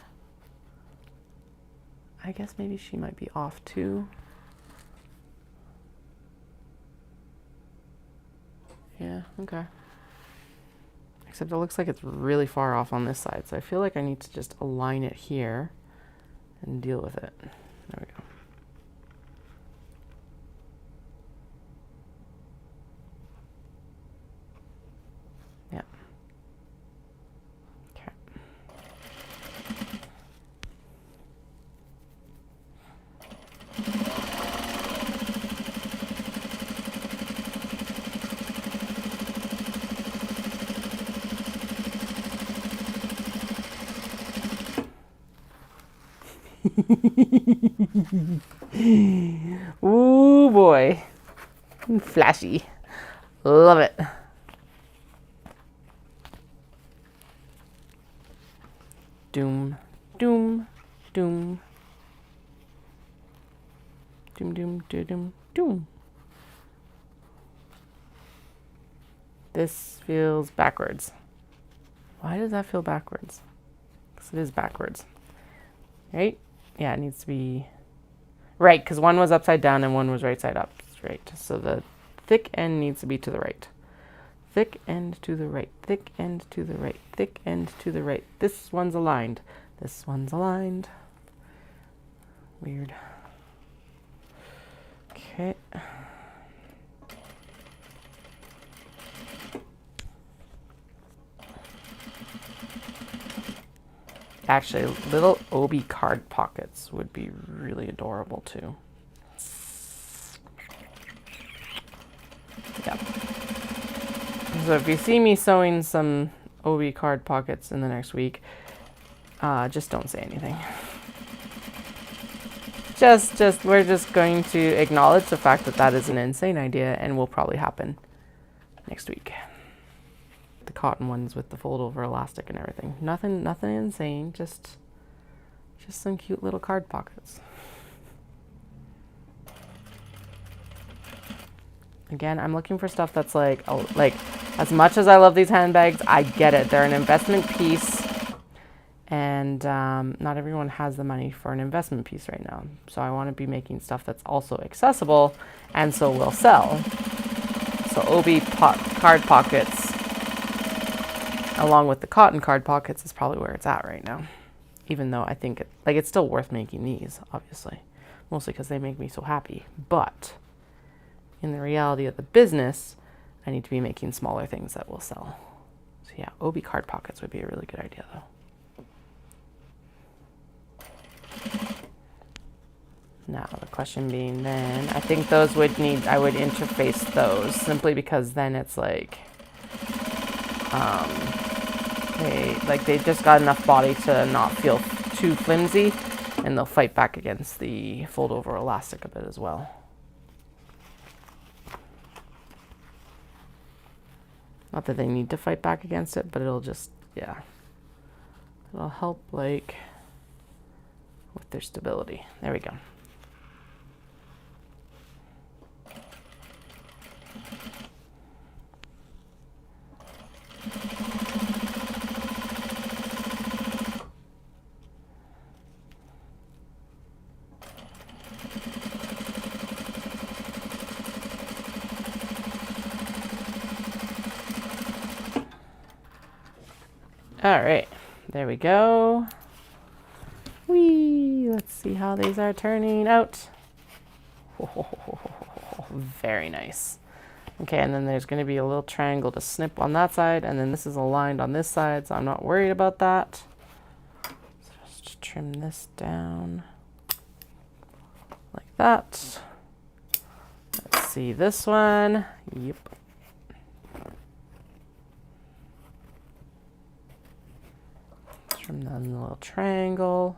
Speaker 1: I guess maybe she might be off too. Yeah, okay. Except it looks like it's really far off on this side, so I feel like I need to just align it here and deal with it. There we go. Yeah. Okay. Ooh boy, flashy, love it. Doom, doom, doom, doom, doom, doom, doom. This feels backwards. Why does that feel backwards? Because it is backwards, right? Yeah, it needs to be right, because one was upside down and one was right side up. Right, so the thick end needs to be to the right. Thick end to the right, thick end to the right, thick end to the right. This one's aligned. This one's aligned. Weird. Okay. Actually, little Obi card pockets would be really adorable too. Yeah. So if you see me sewing some Obi card pockets in the next week, just don't say anything. We're just going to acknowledge the fact that that is an insane idea and will probably happen next week. The cotton ones with the fold over elastic and everything. Nothing insane, just some cute little card pockets. Again, I'm looking for stuff that's like as much as I love these handbags, I get it. They're an investment piece, and not everyone has the money for an investment piece right now. So I want to be making stuff that's also accessible and so will sell. So Obi card pockets, along with the cotton card pockets, is probably where it's at right now. Even though I think it's still worth making these, obviously, mostly because they make me so happy. But in the reality of the business, I need to be making smaller things that will sell. So yeah, Obi card pockets would be a really good idea though. Now the question being then, I think those would need, I would interface those simply because then it's like, they just got enough body to not feel too flimsy, and they'll fight back against the fold over elastic a bit as well. Not that they need to fight back against it, but it'll just, yeah. It'll help, like, with their stability. There we go. All right, there we go. Whee! Let's see how these are turning out. Very nice. Okay, and then there's going to be a little triangle to snip on that side, and then this is aligned on this side, so I'm not worried about that. So just trim this down. that. Let's see this one. Yep. Trim down the little triangle.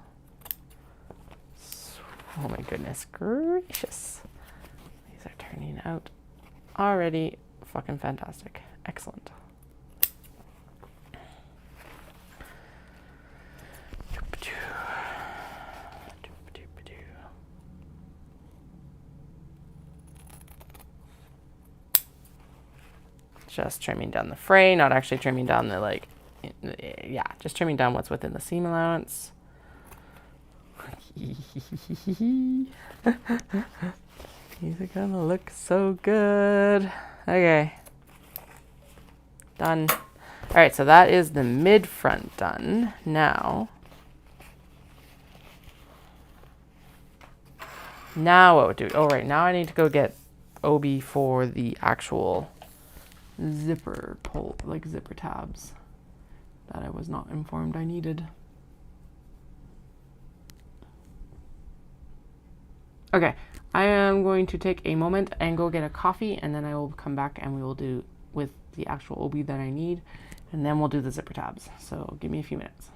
Speaker 1: Oh my goodness gracious. These are turning out already fucking fantastic. Excellent. Just trimming down the fray, not actually trimming down the like, yeah, just trimming down what's within the seam allowance. These are gonna look so good. Okay. Done. All right, so that is the mid front done. Now what would do? Oh, right, now I need to go get OB for the actual zipper pull, like zipper tabs that I was not informed I needed. Okay, I am going to take a moment and go get a coffee, and then I will come back and we will do with the actual OB that I need, and then we'll do the zipper tabs. So give me a few minutes.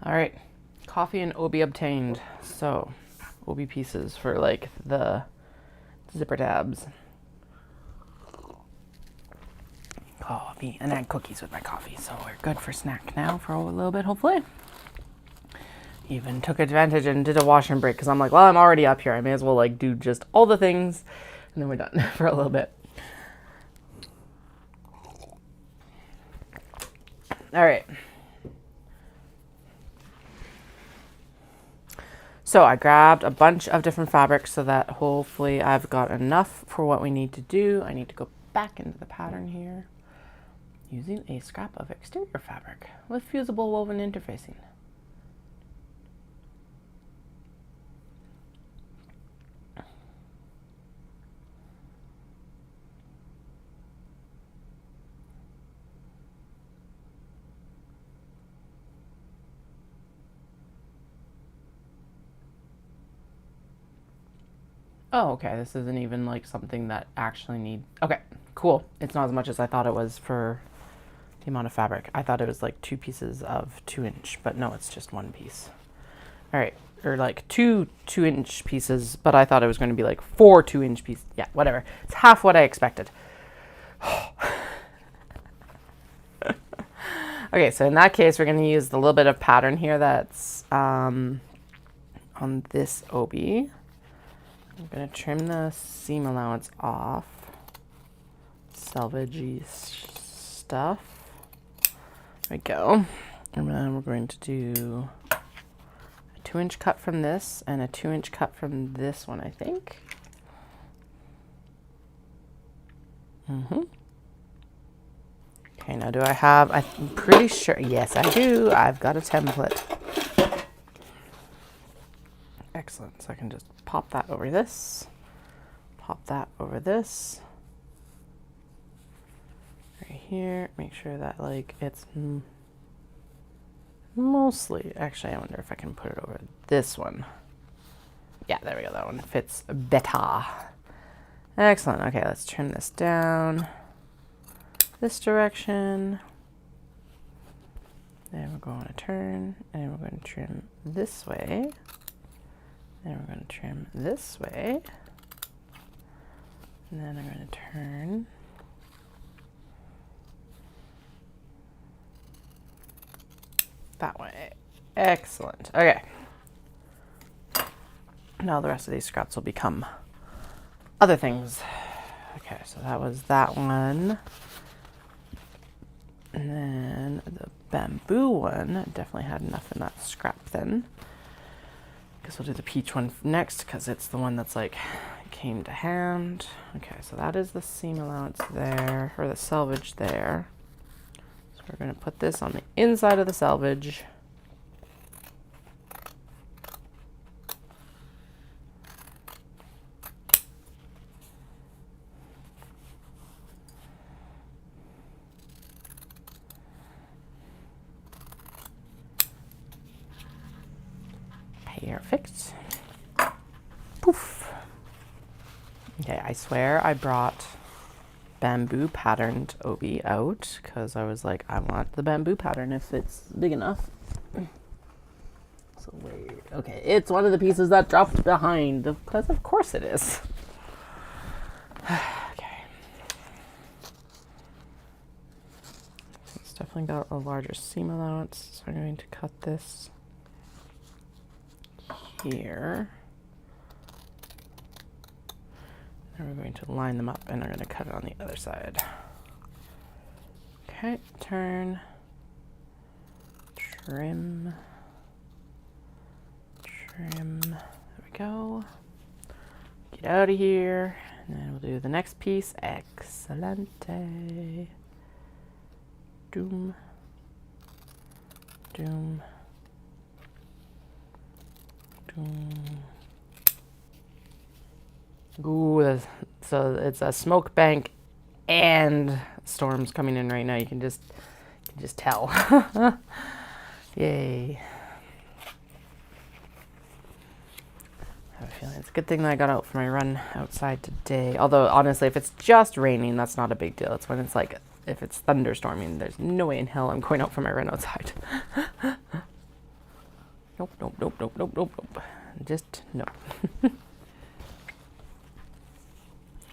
Speaker 1: All right, coffee and obi obtained. So, obi pieces for like the zipper tabs. Coffee, and I had cookies with my coffee, so we're good for snack now for a little bit, hopefully. Even took advantage and did a wash and break because I'm like, well, I'm already up here. I may as well like do just all the things, and then we're done for a little bit. All right. So I grabbed a bunch of different fabrics so that hopefully I've got enough for what we need to do. I need to go back into the pattern here using a scrap of exterior fabric with fusible woven interfacing. Oh, okay, this isn't even like something that actually need, okay, cool. It's not as much as I thought it was for the amount of fabric. I thought it was like 2 pieces of 2-inch, but no, it's just 1 piece. All right, or like 2 2-inch pieces, but I thought it was going to be like 4 2-inch pieces. Yeah, whatever. It's half what I expected. Okay, so in that case, we're going to use the little bit of pattern here that's on this obi. I'm going to trim the seam allowance off. Salvagey stuff. There we go. And then we're going to do a 2-inch cut from this and a 2-inch cut from this one, I think. Okay, now do I have, I'm pretty sure, yes I do. I've got a template. Excellent, so I can just pop that over this, pop that over this, right here, make sure that like it's mostly, actually I wonder if I can put it over this one. Yeah, there we go, that one fits better. Excellent, okay, let's trim this down this direction. Then we're going to turn, and we're going to trim this way. Then we're going to trim this way. And then I'm going to turn. That way. Excellent. Okay. Now the rest of these scraps will become other things. Okay, so that was that one. And then the bamboo one, definitely had enough in that scrap then. Guess we'll do the peach one next because it's the one that's like came to hand. Okay, so that is the seam allowance there, or the selvage there. So we're going to put this on the inside of the selvage. Perfect. Poof. Okay, I swear I brought bamboo patterned obi out because I was like, I want the bamboo pattern if it's big enough. So wait, okay, it's one of the pieces that dropped behind because of course it is. Okay. It's definitely got a larger seam allowance, so I'm going to cut this here. And we're going to line them up and we're going to cut it on the other side. Okay, turn, trim, trim, there we go. Get out of here, and then we'll do the next piece. Excelente. Doom, doom, ooh, so it's a smoke bank and storms coming in right now. You can just tell. Yay. I have a feeling it's a good thing that I got out for my run outside today. Although honestly, if it's just raining, that's not a big deal. It's when it's like, if it's thunderstorming, there's no way in hell I'm going out for my run outside. Nope, nope, nope, nope, nope, nope, nope. Just no.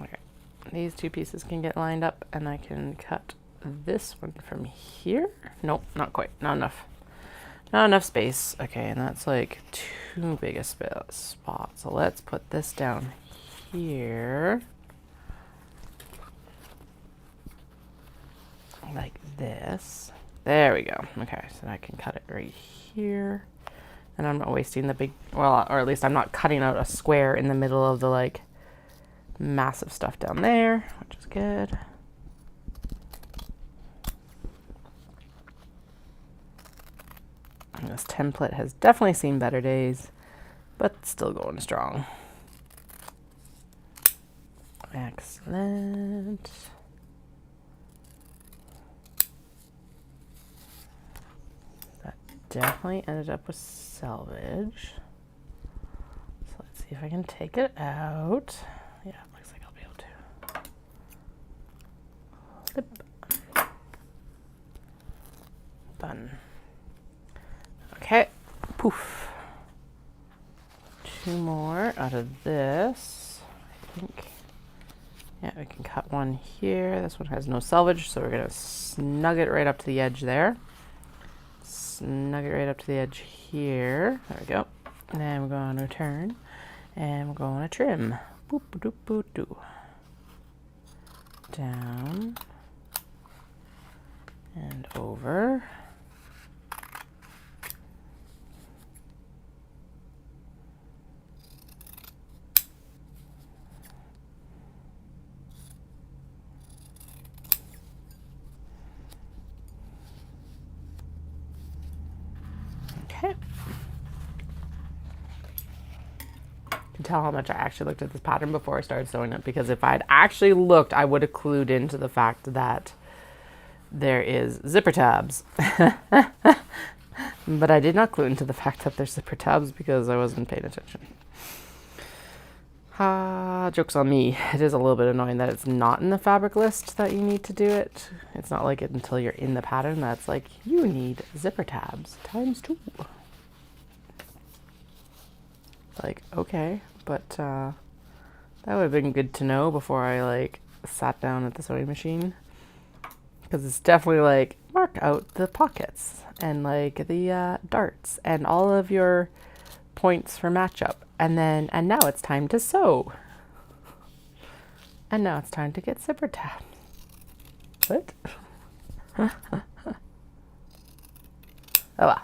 Speaker 1: Okay, these two pieces can get lined up, and I can cut this one from here. Nope, not quite, not enough. Not enough space. Okay, and that's like too big a spot. So let's put this down here. Like this. There we go. Okay, so I can cut it right here. And I'm not wasting the big, well, or at least I'm not cutting out a square in the middle of the like massive stuff down there, which is good. And this template has definitely seen better days, but still going strong. Excellent. That definitely ended up with salvage. So let's see if I can take it out. Yeah, it looks like I'll be able to. Flip. Done. Okay, poof. Two more out of this, I think. Yeah, we can cut one here. This one has no selvage, so we're gonna snug it right up to the edge there. Snug it right up to the edge here. There we go. And then we're going to turn, and we're going to trim. Boop, boop, boop, boop. Down and over. Okay. You can tell how much I actually looked at this pattern before I started sewing it, because if I'd actually looked, I would have clued into the fact that there is zipper tabs. But I did not clue into the fact that there's zipper tabs because I wasn't paying attention. Joke's on me. It is a little bit annoying that it's not in the fabric list that you need to do it. It's not like it until you're in the pattern that's like, you need zipper tabs ×2. Like, okay, but that would have been good to know before I like sat down at the sewing machine, because it's definitely like, mark out the pockets and like the darts and all of your points for matchup. And now it's time to sew. And now it's time to get zipper tabs. What? Oh well.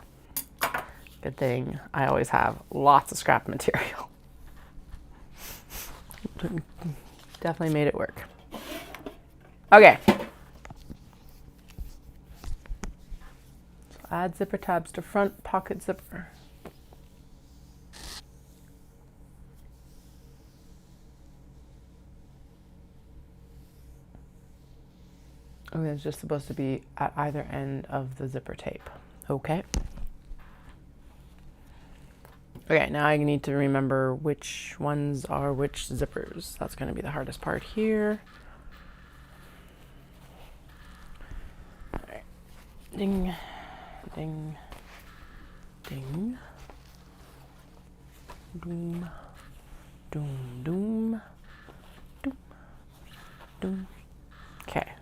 Speaker 1: Good thing I always have lots of scrap material. Definitely made it work. Okay. So add zipper tabs to front pocket zipper. Oh, it's just supposed to be at either end of the zipper tape. Okay. Okay, now I need to remember which ones are which zippers. That's going to be the hardest part here. All right. Ding, ding, ding. Doom, doom, doom, doom, doom. Okay.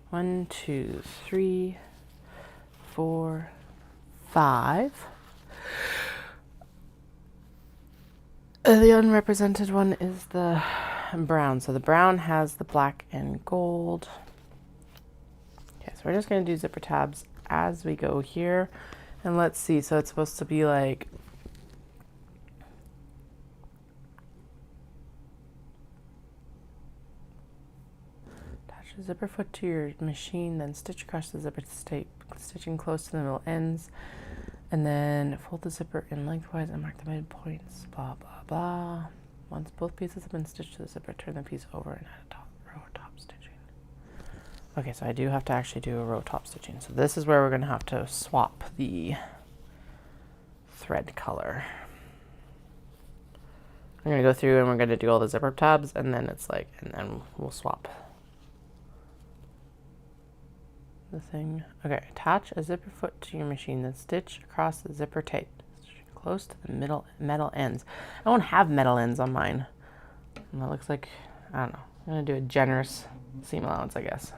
Speaker 1: 1, 2, 3, 4, 5. The unrepresented one is the brown. So the brown has the black and gold. Okay, so we're just going to do zipper tabs as we go here. And let's see. So it's supposed to be like attach the zipper foot to your machine, then stitch across the zipper tape, stitching close to the middle ends. And then fold the zipper in lengthwise and mark the midpoints, blah, blah, blah. Once both pieces have been stitched to the zipper, turn the piece over and add a row of top stitching. Okay, so I do have to actually do a row top stitching. So this is where we're going to have to swap the thread color. I'm going to go through and we're going to do all the zipper tabs, and then it's like, and then we'll swap the thing. Okay, attach a zipper foot to your machine, then stitch across the zipper tape. close to the metal ends. I don't have metal ends on mine. And that looks like, I don't know. I'm going to do a generous seam allowance, I guess.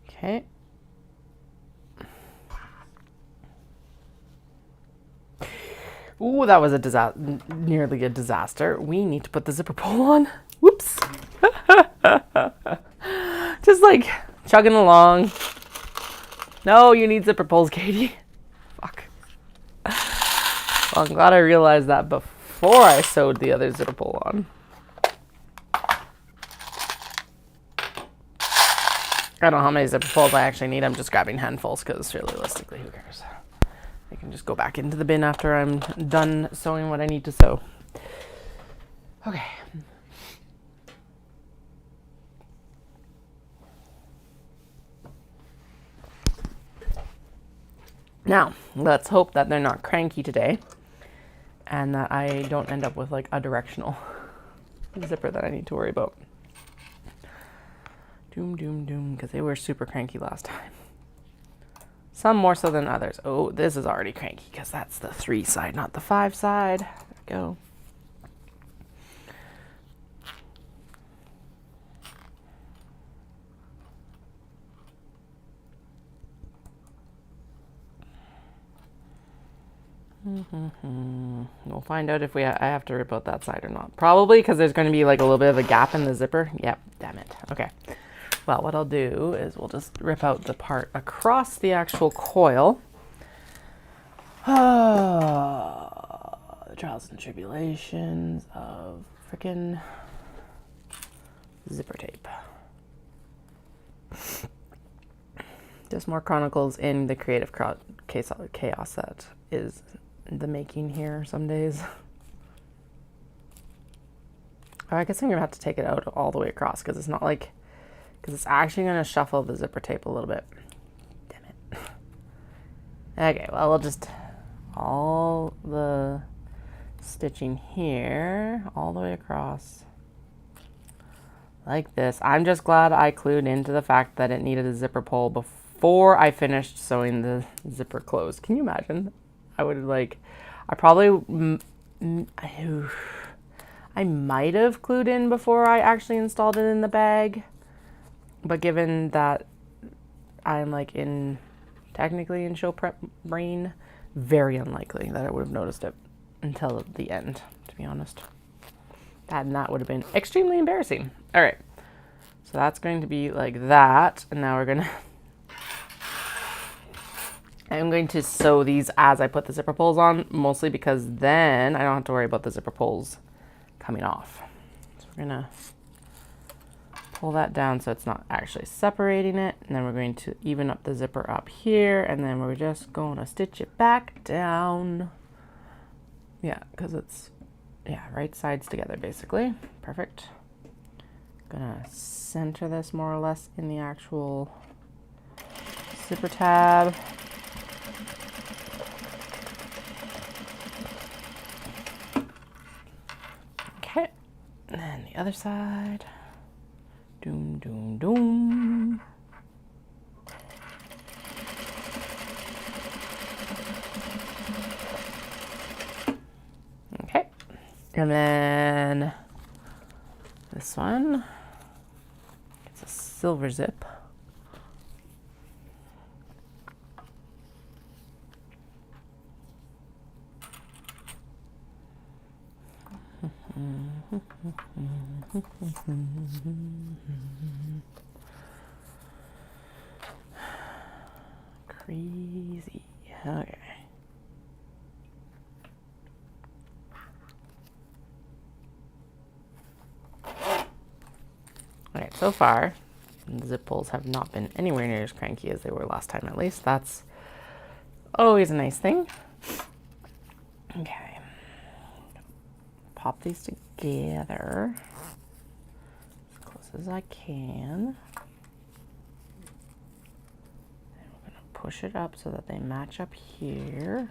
Speaker 1: Okay. Ooh, that was a nearly a disaster. We need to put the zipper pull on. Whoops. Just like chugging along. No, you need zipper pulls, Katie. Fuck. Well, I'm glad I realized that before I sewed the other zipper pull on. I don't know how many zipper pulls I actually need. I'm just grabbing handfuls because realistically, who cares? I can just go back into the bin after I'm done sewing what I need to sew. Okay. Now, let's hope that they're not cranky today and that I don't end up with like a directional zipper that I need to worry about. Doom, doom, doom, because they were super cranky last time. Some more so than others. Oh, this is already cranky because that's the 3 side, not the 5 side. There we go. We'll find out if I have to rip out that side or not. Probably because there's going to be like a little bit of a gap in the zipper. Yep, damn it. Okay. Well, what I'll do is we'll just rip out the part across the actual coil. The trials and tribulations of frickin' zipper tape. Just more chronicles in the creative chaos that is the making here some days. I guess I'm gonna have to take it out all the way across because it's not like, because it's actually gonna shuffle the zipper tape a little bit. Damn it. Okay, well, we'll just, all the stitching here, all the way across. Like this. I'm just glad I clued into the fact that it needed a zipper pull before I finished sewing the zipper closed. Can you imagine? I would like, I probably, I might have clued in before I actually installed it in the bag. But given that I'm like technically in show prep brain, very unlikely that I would have noticed it until the end, to be honest. That would have been extremely embarrassing. All right, so that's going to be like that. And now I'm going to sew these as I put the zipper pulls on, mostly because then I don't have to worry about the zipper pulls coming off. So we're gonna pull that down so it's not actually separating it. And then we're going to even up the zipper up here. And then we're just going to stitch it back down. Yeah, because it's, yeah, right sides together basically. Perfect. Gonna center this more or less in the actual zipper tab. Okay, and then the other side. Doom, doom, doom. Okay, and then this one, it's a silver zip. Crazy. Okay. Alright, so far, the zip pulls have not been anywhere near as cranky as they were last time, at least. That's always a nice thing. Okay. Pop these together as close as I can. And we're going to push it up so that they match up here.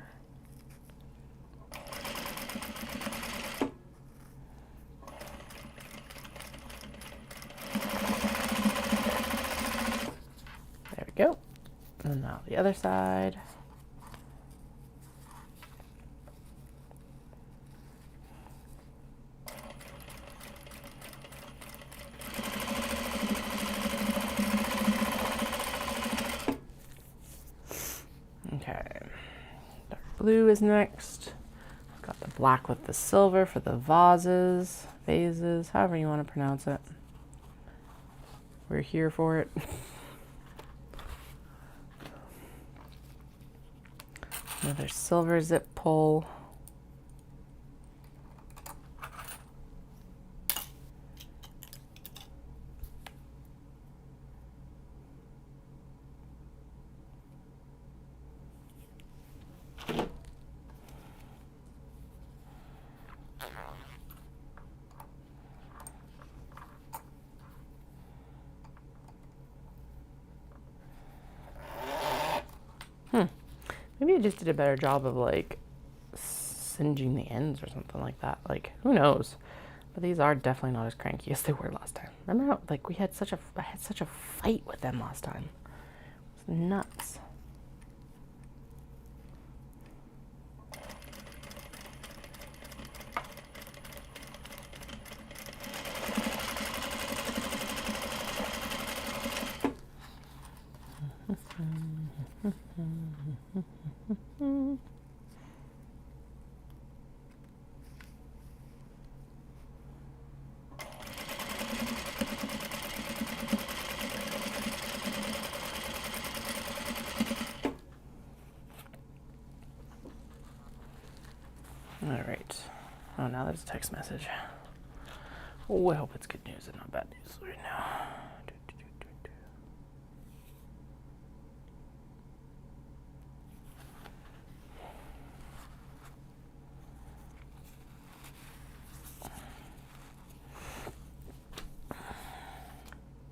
Speaker 1: And now the other side. Okay, dark blue is next. Got the black with the silver for the vases, however you want to pronounce it. We're here for it. Another silver zip pull. Maybe I just did a better job of like singeing the ends or something like that. Like, who knows? But these are definitely not as cranky as they were last time. Remember how like I had such a fight with them last time. It was nuts. All right. Oh, now there's a text message. Oh, I hope it's good news and not bad news right now.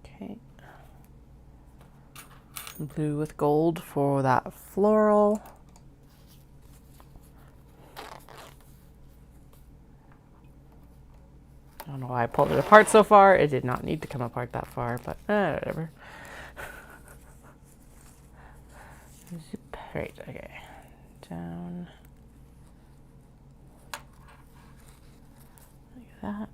Speaker 1: Okay. Blue with gold for that floral. I don't know why I pulled it apart so far. It did not need to come apart that far, but whatever. Zip. Right, okay. Down. Like that.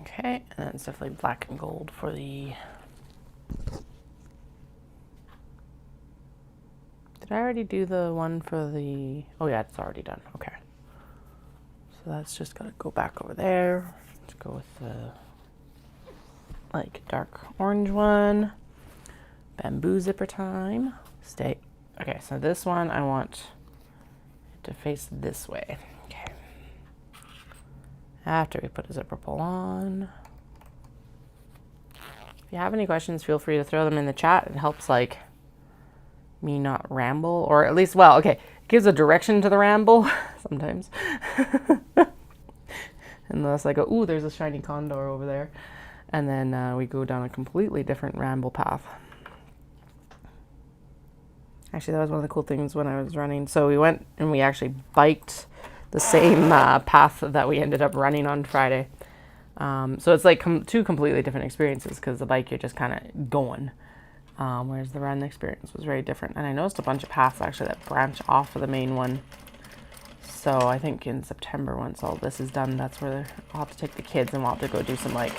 Speaker 1: Okay, and then it's definitely black and gold for the... Did I already do the one for the... Oh yeah, it's already done. Okay. So that's just gotta go back over there. Let's go with the like dark orange one. Bamboo zipper time. Stay. Okay, so this one I want it to face this way. Okay. After we put a zipper pull on. If you have any questions, feel free to throw them in the chat. It helps like me not ramble, or at least, well, okay, it gives a direction to the ramble sometimes. Unless I go, ooh, there's a shiny condor over there. And then we go down a completely different ramble path. Actually, that was one of the cool things when I was running. So we went and we actually biked the same path that we ended up running on Friday. So it's like two completely different experiences, because the bike, you're just kind of going. Whereas the run experience was very different. And I noticed a bunch of paths actually that branch off of the main one. So I think in September, once all this is done, that's where I'll have to take the kids and we'll have to go do some like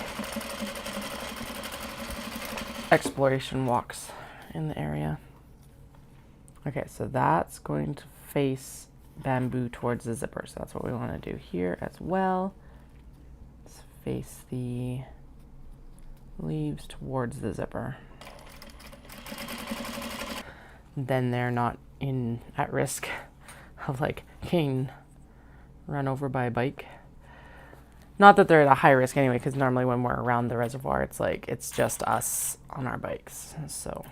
Speaker 1: exploration walks in the area. Okay, so that's going to face bamboo towards the zipper. So that's what we want to do here as well. Let's face the leaves towards the zipper. Then they're not at risk of like being run over by a bike. Not that they're at a high risk anyway, because normally when we're around the reservoir, it's like it's just us on our bikes. So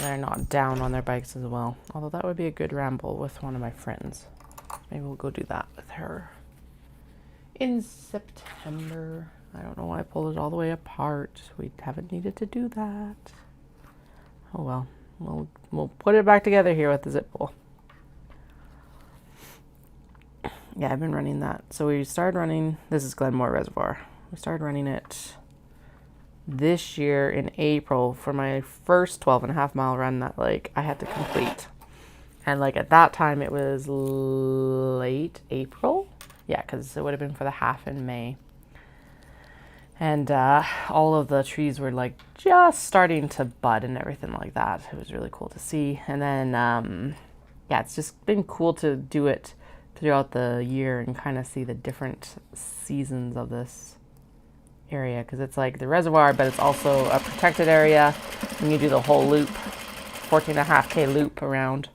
Speaker 1: they're not down on their bikes as well. Although that would be a good ramble with one of my friends. Maybe we'll go do that with her in September. I don't know why I pulled it all the way apart. We haven't needed to do that. Oh well, we'll put it back together here with the zip pull. Yeah, I've been running that. So we started running, this is Glenmore Reservoir. We started running it this year in April for my first 12.5 mile run that like I had to complete. And like at that time it was late April. Yeah, because it would have been for the half in May. And all of the trees were like just starting to bud and everything like that. It was really cool to see. And then, yeah, it's just been cool to do it throughout the year and kind of see the different seasons of this area. Because it's like the reservoir, but it's also a protected area. And you do the whole loop, 14.5K loop around.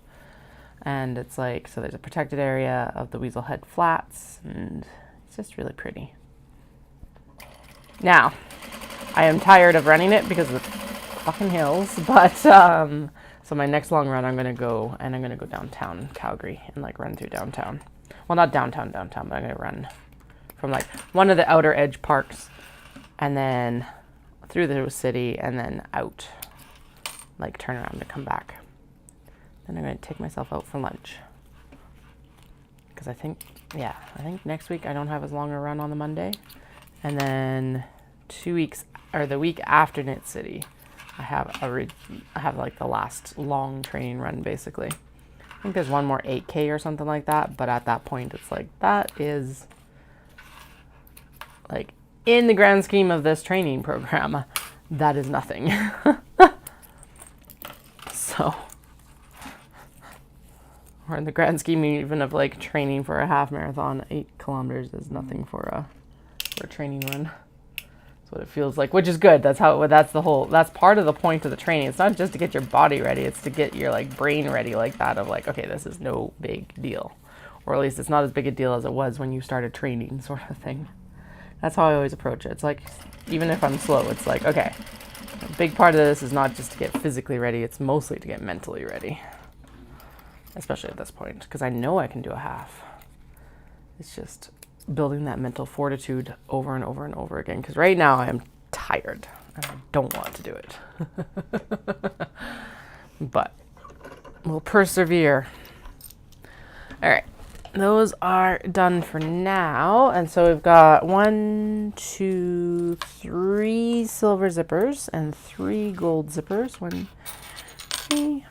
Speaker 1: And it's like, so there's a protected area of the Weasel Head Flats. And it's just really pretty. Now, I am tired of running it because of the fucking hills, but so my next long run I'm going to go downtown Calgary and like run through downtown. Well, not downtown, but I'm going to run from like one of the outer edge parks and then through the city and then out, like turn around and come back. Then I'm going to take myself out for lunch because I think next week I don't have as long a run on the Monday. And then 2 weeks, or the week after Knit City, I have like the last long training run, basically. I think there's one more 8K or something like that, but at that point, it's like, that is, like, in the grand scheme of this training program, that is nothing. So, or in the grand scheme even of, like, training for a half marathon, 8 kilometers is nothing for a training run. That's what it feels like, which is good. That's part of the point of the training. It's not just to get your body ready, it's to get your like brain ready like that of like, okay, this is no big deal. Or at least it's not as big a deal as it was when you started training, sort of thing. That's how I always approach it. It's like, even if I'm slow, it's like, okay, a big part of this is not just to get physically ready, it's mostly to get mentally ready. Especially at this point, because I know I can do a half. It's just building that mental fortitude over and over and over again, because right now I am tired and I don't want to do it. But we'll persevere. All right, those are done for now. And so we've got 1, 2, 3 silver zippers and 3 gold zippers. 1, 3.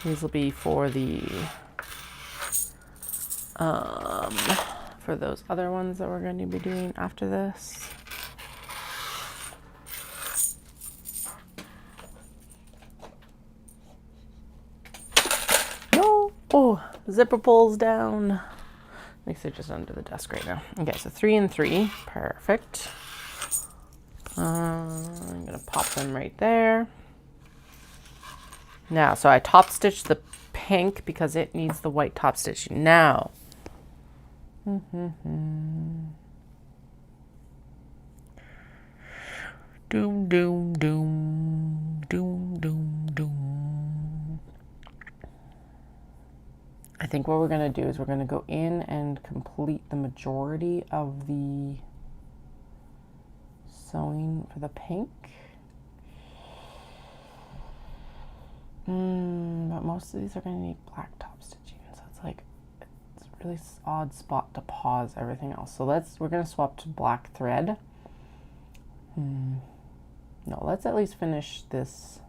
Speaker 1: These will be for the for those other ones that we're going to be doing after this. No! Oh, zipper pulls down. At least they're just under the desk right now. Okay, so 3 and 3. Perfect. I'm going to pop them right there. Now, so I top stitched the pink because it needs the white top stitch. Now, doom, doom, doom, doom, doom, doom. I think what we're going to do is we're going to go in and complete the majority of the sewing for the pink. But most of these are going to need black top stitching, so it's like, it's a really odd spot to pause everything else. So we're going to swap to black thread. No, let's at least finish this.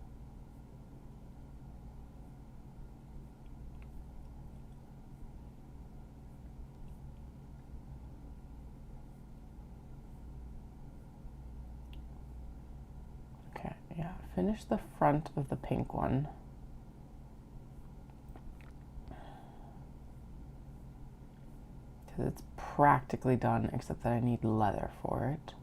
Speaker 1: Okay, yeah, finish the front of the pink one. Because it's practically done, except that I need leather for it.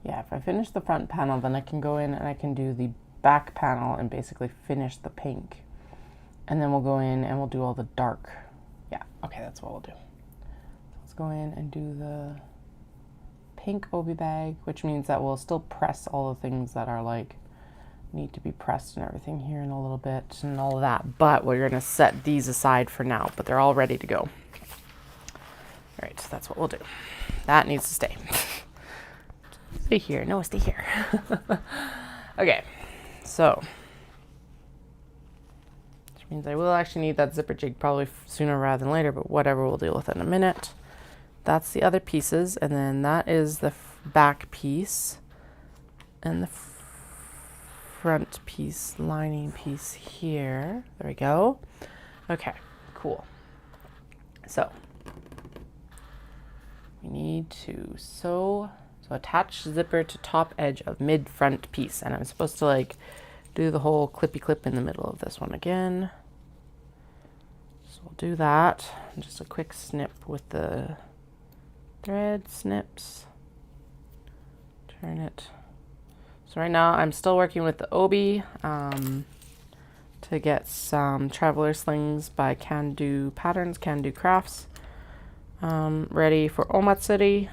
Speaker 1: Yeah, if I finish the front panel, then I can go in and I can do the back panel and basically finish the pink. And then we'll go in and we'll do all the dark. Yeah, okay, that's what we'll do. Let's go in and do the pink obi bag, which means that we'll still press all the things that are like need to be pressed and everything here in a little bit and all of that. But we're gonna set these aside for now, but they're all ready to go. All right, so that's what we'll do. That needs to stay. Stay here, no, stay here. Okay, so, which means I will actually need that zipper jig probably sooner rather than later, but whatever, we'll deal with it in a minute. That's the other pieces, and then that is the back piece and the front piece, lining piece here. There we go. Okay, cool. So we need to sew. So attach zipper to top edge of mid front piece, and I'm supposed to like do the whole clippy clip in the middle of this one again. So we'll do that. Just a quick snip with the thread snips. Turn it. So right now I'm still working with the obi to get some traveler slings by Can Do Patterns, Can Do Crafts, ready for Omatsuri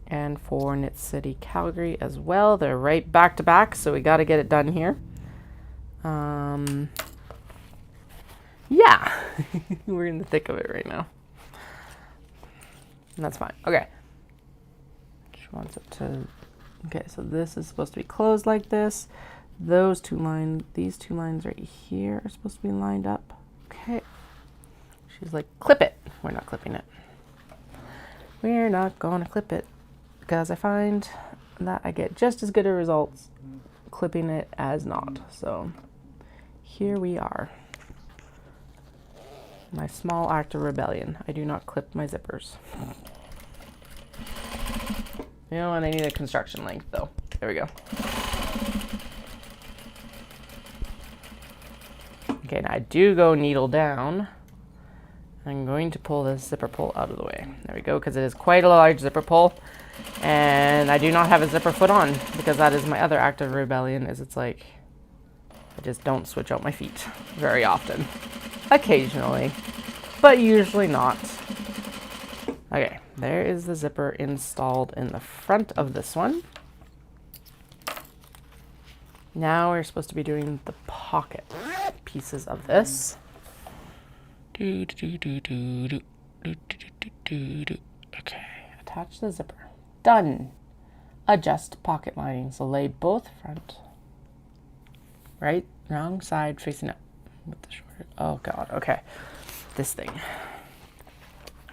Speaker 1: and for Knit City Calgary as well. They're right back to back, so we got to get it done here. Yeah, we're in the thick of it right now. And that's fine. Okay. She wants it to. Okay, so this is supposed to be closed like this. Those two lines, these two lines right here are supposed to be lined up. Okay. She's like, clip it. We're not clipping it. We're not gonna clip it because I find that I get just as good a results clipping it as not. So here we are. My small act of rebellion. I do not clip my zippers. You know, and I need a construction length though. There we go. Okay, now I do go needle down. I'm going to pull this zipper pull out of the way. There we go, because it is quite a large zipper pull. And I do not have a zipper foot on, because that is my other act of rebellion, is it's like, I just don't switch out my feet very often. Occasionally, but usually not. Okay, there is the zipper installed in the front of this one. Now we're supposed to be doing the pocket pieces of this. Okay, attach the zipper. Done. Adjust pocket lining. So lay both front, right, wrong side facing up with the shorter. Oh God. Okay, this thing.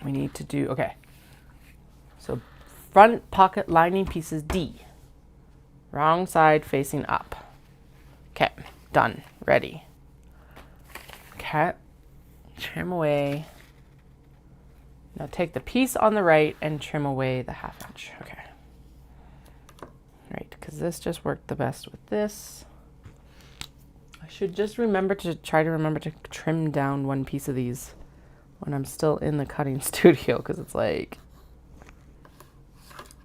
Speaker 1: We need to do. Okay. So front pocket lining pieces D. Wrong side facing up. Okay. Done. Ready. Okay. Trim away. Now take the piece on the right and trim away the 1/2 inch. Okay. Right, because this just worked the best with this. I should just remember to trim down one piece of these when I'm still in the cutting studio, because it's like,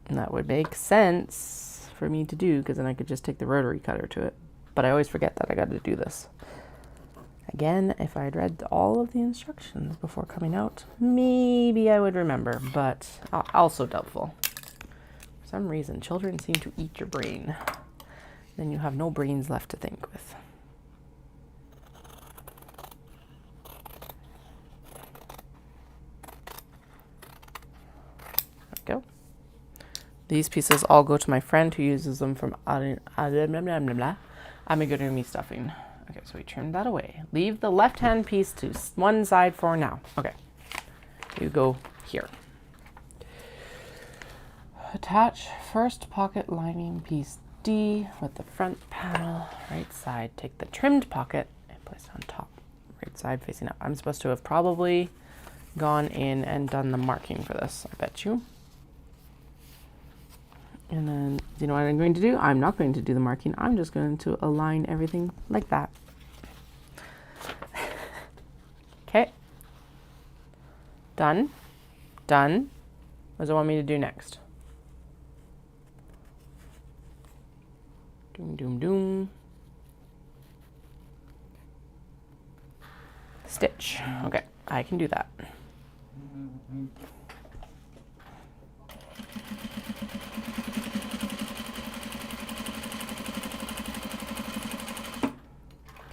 Speaker 1: that would make sense for me to do, because then I could just take the rotary cutter to it. But I always forget that I got to do this. Again, if I had read all of the instructions before coming out, maybe I would remember, but also doubtful. For some reason, children seem to eat your brain. Then you have no brains left to think with. There we go. These pieces all go to my friend who uses them from amigurumi stuffing. Okay, so we trimmed that away. Leave the left-hand piece to one side for now. Okay, you go here. Attach first pocket lining piece D with the front panel, right side. Take the trimmed pocket and place it on top, right side facing up. I'm supposed to have probably gone in and done the marking for this, I bet you. And then, you know what I'm going to do? I'm not going to do the marking. I'm just going to align everything like that. Okay. Done. Done. What does it want me to do next? Doom, doom, doom. Stitch. Okay, I can do that.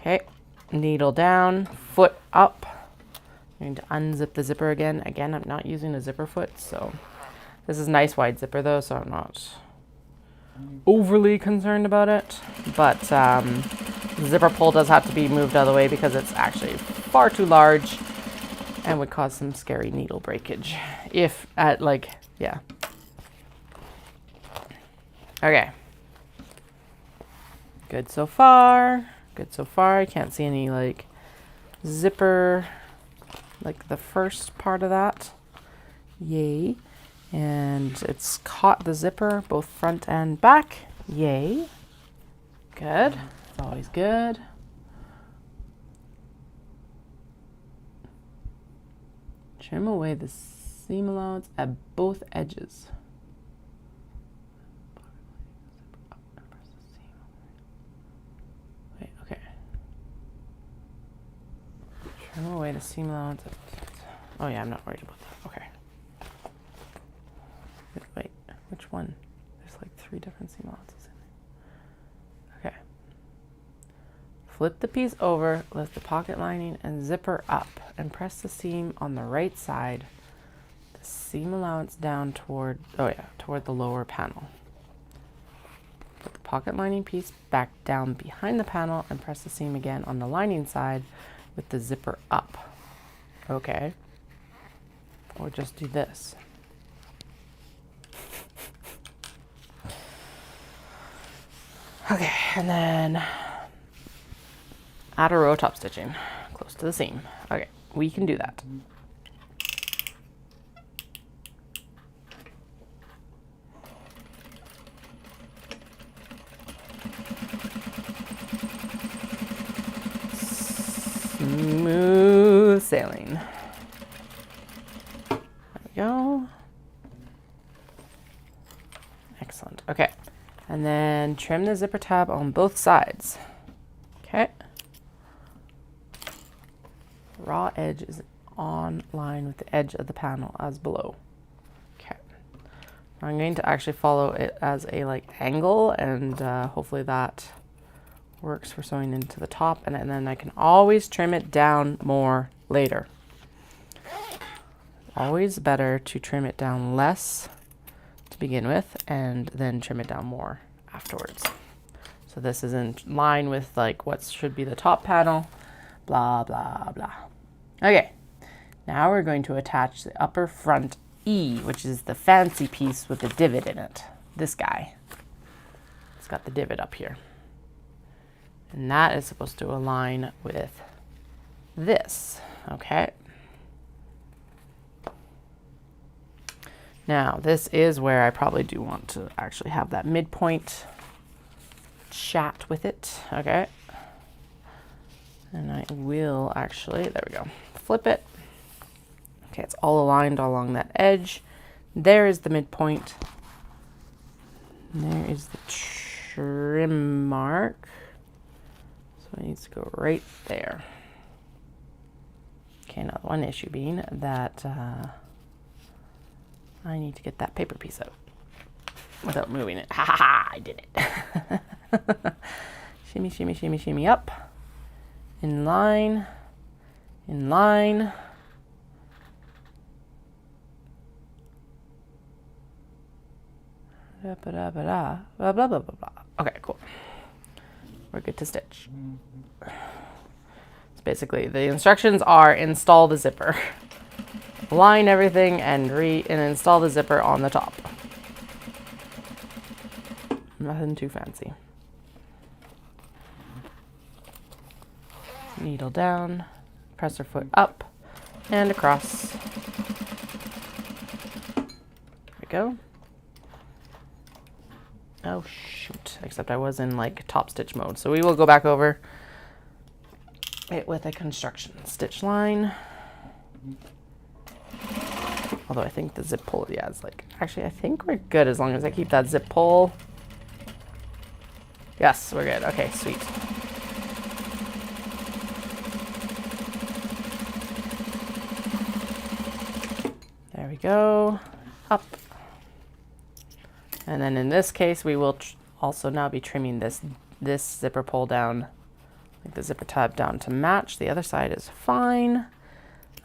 Speaker 1: Okay, needle down, foot up. I'm going to unzip the zipper again. Again, I'm not using a zipper foot, so this is nice wide zipper though, so I'm not overly concerned about it. But the zipper pull does have to be moved out of the way because it's actually far too large and would cause some scary needle breakage. If at like, yeah. Okay. Good so far. Good so far. I can't see any like zipper, like the first part of that. Yay. And it's caught the zipper, both front and back. Yay. Good. It's always good. Trim away the seam allowance at both edges. Wait, okay. Trim away the seam allowance. Oh yeah, I'm not worried about that. Okay. Wait, which one? There's like 3 different seam allowances in there. Okay. Flip the piece over, lift the pocket lining and zipper up and press the seam on the right side. The seam allowance down toward the lower panel. Put the pocket lining piece back down behind the panel and press the seam again on the lining side with the zipper up. Okay. Or just do this. Okay, and then add a row of top stitching close to the seam. Okay, we can do that. Smooth sailing. There we go. Excellent. Okay. And then trim the zipper tab on both sides. Okay. Raw edge is on line with the edge of the panel as below. Okay. I'm going to actually follow it as a like angle, and hopefully that works for sewing into the top, and then I can always trim it down more later. Always better to trim it down less to begin with and then trim it down more afterwards. So this is in line with like what should be the top panel, blah, blah, blah. Okay, now we're going to attach the upper front E, which is the fancy piece with the divot in it. This guy. It's got the divot up here. And that is supposed to align with this, okay? Now, this is where I probably do want to actually have that midpoint chat with it, okay? And I will actually, there we go, flip it. Okay, it's all aligned along that edge. There is the midpoint. And there is the trim mark. So it needs to go right there. Okay, now the one issue being that I need to get that paper piece out without moving it. Ha ha ha, I did it. Shimmy, shimmy, shimmy, shimmy up. In line. In line. Blah, blah, blah, blah, blah, blah, blah, blah. Okay, cool. We're good to stitch. So basically, the instructions are install the zipper. Line everything and install the zipper on the top. Nothing too fancy. Needle down, presser foot up and across. There we go. Oh shoot, except I was in like top stitch mode. So we will go back over it with a construction stitch line. Although I think the zip pull, yeah, is like, actually I think we're good as long as I keep that zip pull Yes, we're good. Okay, sweet. There we go. Up. And then in this case, we will also now be trimming this zipper pull down, like the zipper tab down to match. The other side is fine,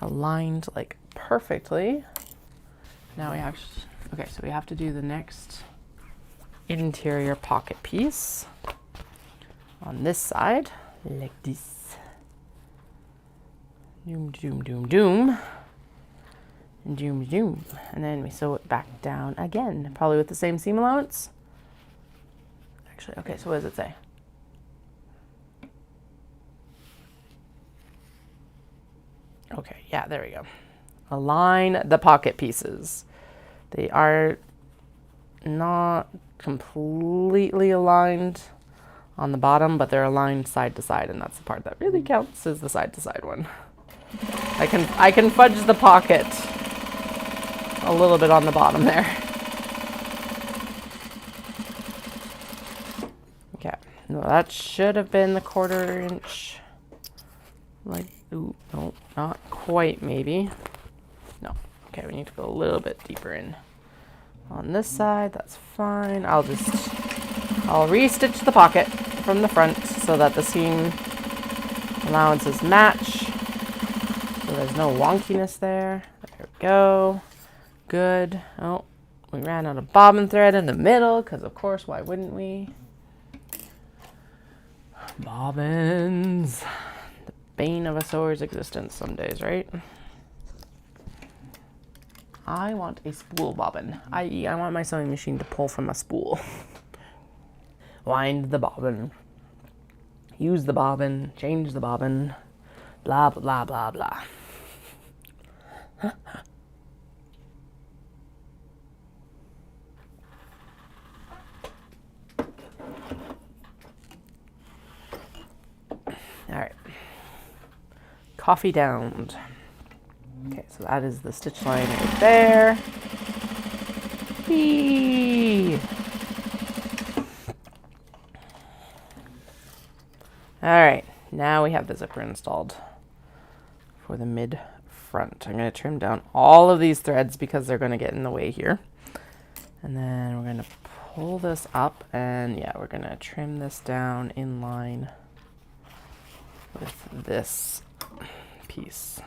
Speaker 1: aligned like perfectly. Now we have, okay, so we have to do the next interior pocket piece on this side, like this. Doom, doom, doom, doom. And doom, doom. And then we sew it back down again, probably with the same seam allowance. Actually, okay, so what does it say? Okay, yeah, there we go. Align the pocket pieces. They are not completely aligned on the bottom, but they're aligned side to side, and that's the part that really counts, is the side to side one. I can fudge the pocket a little bit on the bottom there. Okay, no, that should have been the 1/4 inch. Like, ooh, no, not quite, maybe. No, okay, we need to go a little bit deeper in. On this side, that's fine. I'll re-stitch the pocket from the front so that the seam allowances match. So there's no wonkiness there. There we go. Good. Oh, we ran out of bobbin thread in the middle, because of course, why wouldn't we? Bobbins. The bane of a sewer's existence some days, right? I want a spool bobbin, i.e. I want my sewing machine to pull from a spool. Wind the bobbin. Use the bobbin. Change the bobbin. Blah, blah, blah, blah. All right. Coffee downed. Okay, so that is the stitch line right there. Whee! All right, now we have the zipper installed for the mid front. I'm going to trim down all of these threads because they're going to get in the way here. And then we're going to pull this up, and yeah, we're going to trim this down in line with this piece.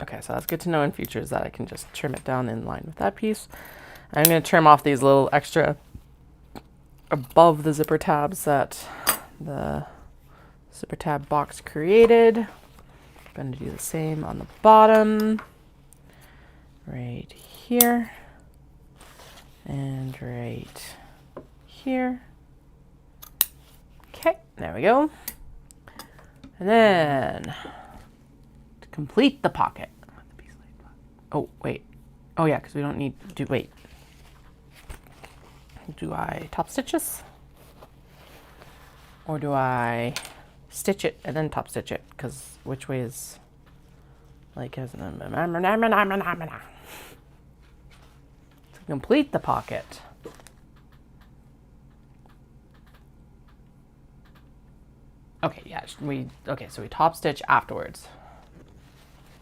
Speaker 1: Okay, so that's good to know in future, is that I can just trim it down in line with that piece. I'm going to trim off these little extra above the zipper tabs that the zipper tab box created. I'm going to do the same on the bottom, right here, and right here. Okay, there we go. And then to complete the pocket. Oh, wait. Oh, yeah, because we don't need to, wait. Do I top stitch this? Or do I stitch it and then top stitch it? Because which way is, like, to complete the pocket. Okay, yeah, okay, so we top stitch afterwards.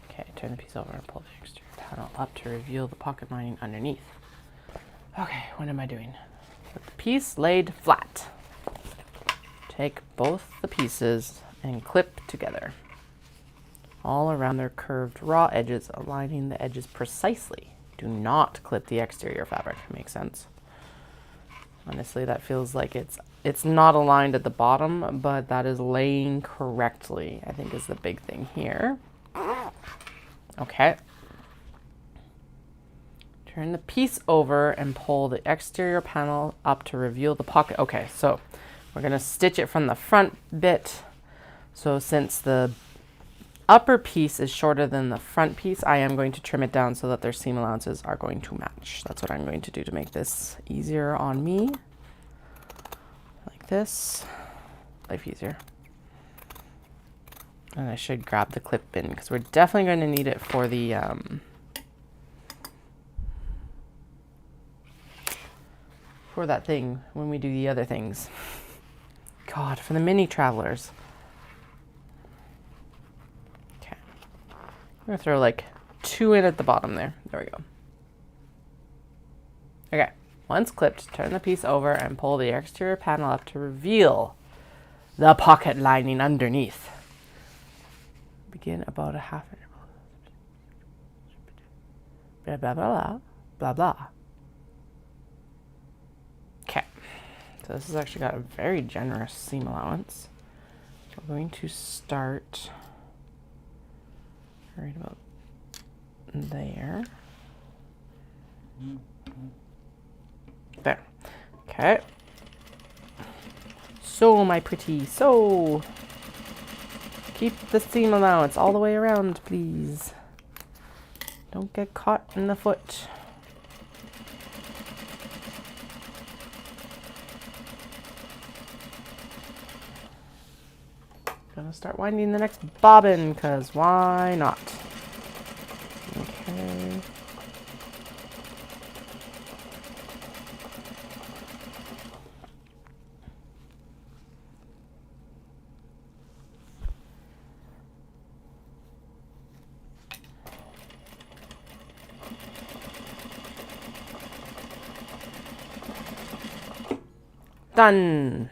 Speaker 1: Okay, turn the piece over and pull the exterior panel up to reveal the pocket lining underneath. Okay, what am I doing? With the piece laid flat. Take both the pieces and clip together, all around their curved raw edges, aligning the edges precisely. Do not clip the exterior fabric. Makes sense? Honestly, that feels like it's not aligned at the bottom, but that is laying correctly, I think, is the big thing here. Okay. Turn the piece over and pull the exterior panel up to reveal the pocket. Okay, so we're going to stitch it from the front bit. So since the upper piece is shorter than the front piece, I am going to trim it down so that their seam allowances are going to match. That's what I'm going to do to make this easier on me. Like this. Life easier. And I should grab the clip bin because we're definitely going to need it for the for that thing when we do the other things. God, for the mini travelers. Okay. I'm gonna throw like 2 in at the bottom there. There we go. Okay. Once clipped, turn the piece over and pull the exterior panel up to reveal the pocket lining underneath. Begin about a half inch. Blah, blah, blah, blah, blah. Okay. So this has actually got a very generous seam allowance. We're going to start right about there. There. Okay. So, my pretty, so keep the seam allowance all the way around, please. Don't get caught in the foot. Gonna start winding the next bobbin, because why not? Okay. Done.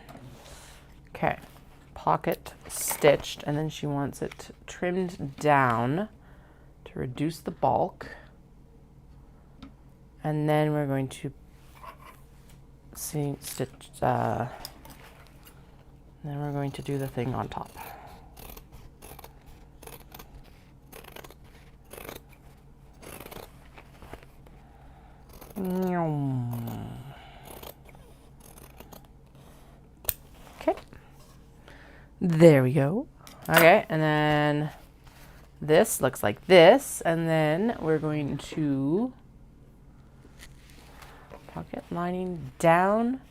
Speaker 1: Okay. Pocket stitched, and then she wants it trimmed down to reduce the bulk. And then we're going to stitch, then we're going to do the thing on top. Okay. There we go. Okay, and then this looks like this, and then we're going to pocket lining down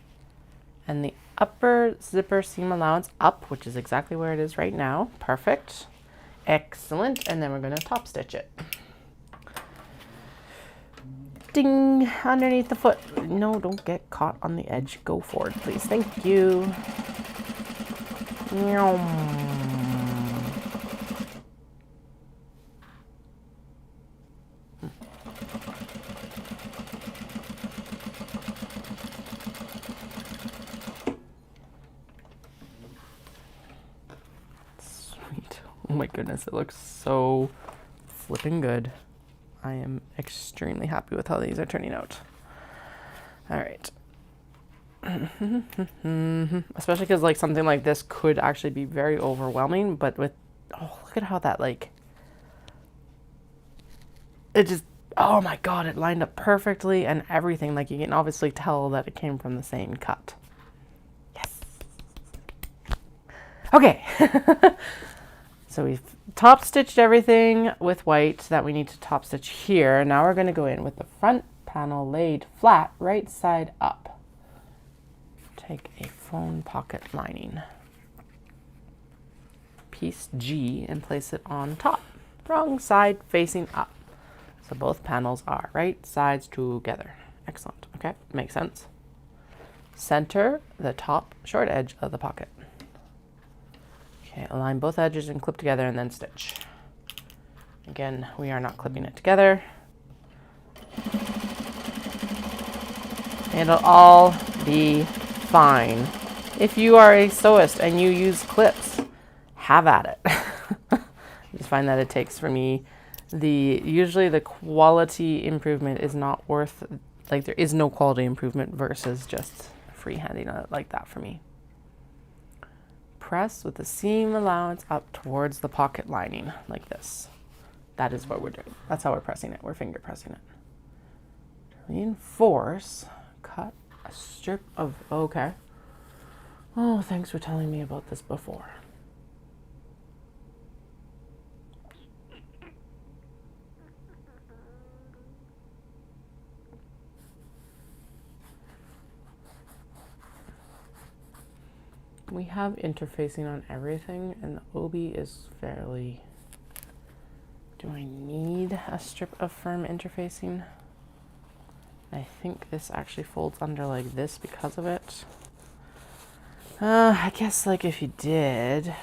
Speaker 1: and the upper zipper seam allowance up, which is exactly where it is right now. Perfect. Excellent. And then we're going to top stitch it. Ding! Underneath the foot. No, don't get caught on the edge. Go forward, please. Thank you. Sweet. Oh my goodness, it looks so flipping good. I am extremely happy with how these are turning out. All right. Especially because like something like this could actually be very overwhelming, but with, oh, look at how that like, it just, oh my God, it lined up perfectly and everything. Like you can obviously tell that it came from the same cut. Yes. Okay. So we've top stitched everything with white that we need to top stitch here. Now we're going to go in with the front panel laid flat, right side up. Take a phone pocket lining, piece G, and place it on top. Wrong side facing up. So both panels are right sides together. Excellent. Okay, makes sense. Center the top short edge of the pocket. Okay, align both edges and clip together and then stitch. Again, we are not clipping it together. It'll all be fine. If you are a sewist and you use clips, have at it. I just find that it takes for me usually the quality improvement is not worth, like there is no quality improvement versus just freehanding it like that for me. Press with the seam allowance up towards the pocket lining like this. That is what we're doing. That's how we're pressing it. We're finger pressing it. Reinforce, cut a strip of, okay. Oh, thanks for telling me about this before. We have interfacing on everything, and the obi is fairly... Do I need a strip of firm interfacing? I think this actually folds under like this because of it. I guess like if you did,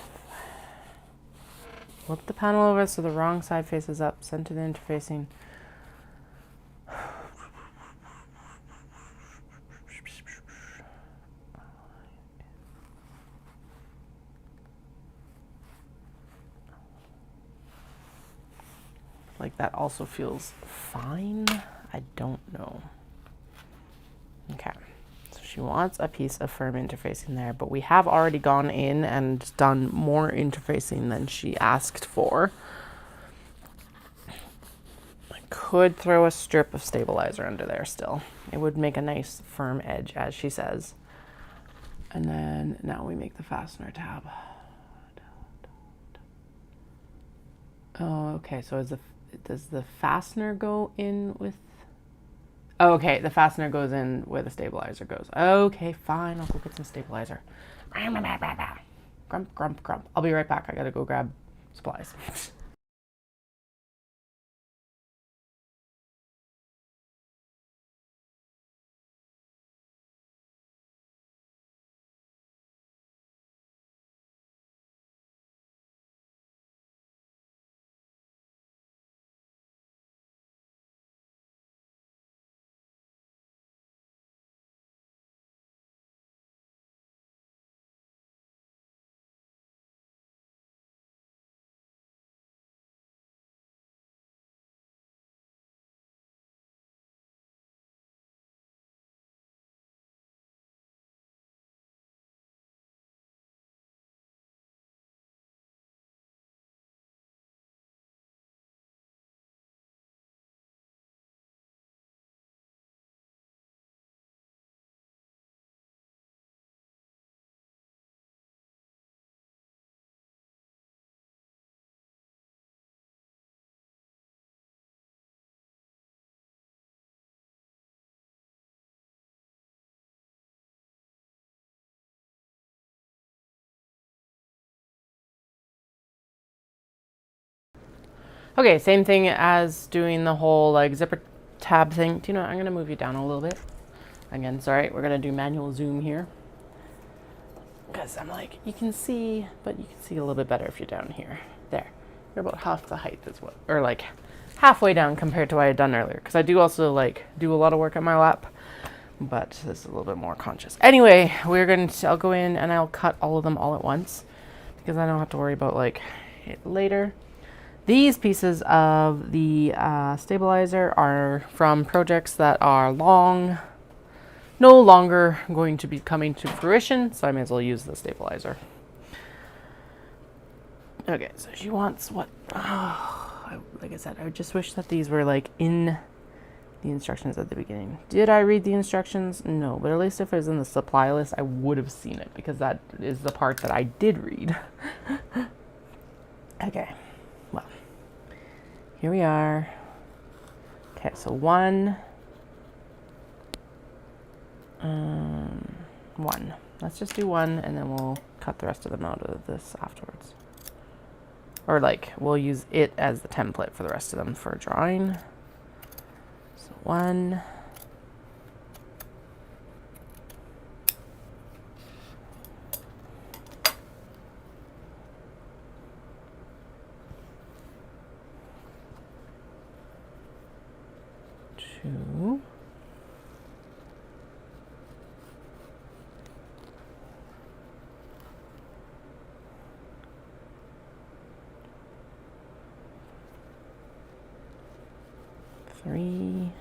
Speaker 1: flip the panel over so the wrong side faces up, center the interfacing. Like that also feels fine. I don't know. Okay, so she wants a piece of firm interfacing there, but we have already gone in and done more interfacing than she asked for. I could throw a strip of stabilizer under there still. It would make a nice firm edge, as she says. And then now we make the fastener tab. Oh, okay, so does the fastener go in with... Oh, okay, the fastener goes in where the stabilizer goes. Okay, fine, I'll go get some stabilizer. Grump, grump, grump. I'll be right back. I gotta go grab supplies. Okay, same thing as doing the whole like zipper tab thing. Do you know what? I'm gonna move you down a little bit. Again, sorry, we're gonna do manual zoom here. Because I'm like, you can see, but you can see a little bit better if you're down here. There. You're about half the height as well. Or like halfway down compared to what I had done earlier. Because I do also like do a lot of work on my lap. But this is a little bit more conscious. Anyway, I'll go in and I'll cut all of them all at once. Because I don't have to worry about like it later. These pieces of the stabilizer are from projects that are no longer going to be coming to fruition, so I may as well use the stabilizer. Okay, so she wants what? Oh, like I said, I just wish that these were like in the instructions at the beginning. Did I read the instructions? No, but at least if it was in the supply list, I would have seen it because that is the part that I did read. Okay. Well, here we are. Okay, so one. Let's just do one, and then we'll cut the rest of them out of this afterwards. Or like, we'll use it as the template for the rest of them for drawing. So one. Two. 3.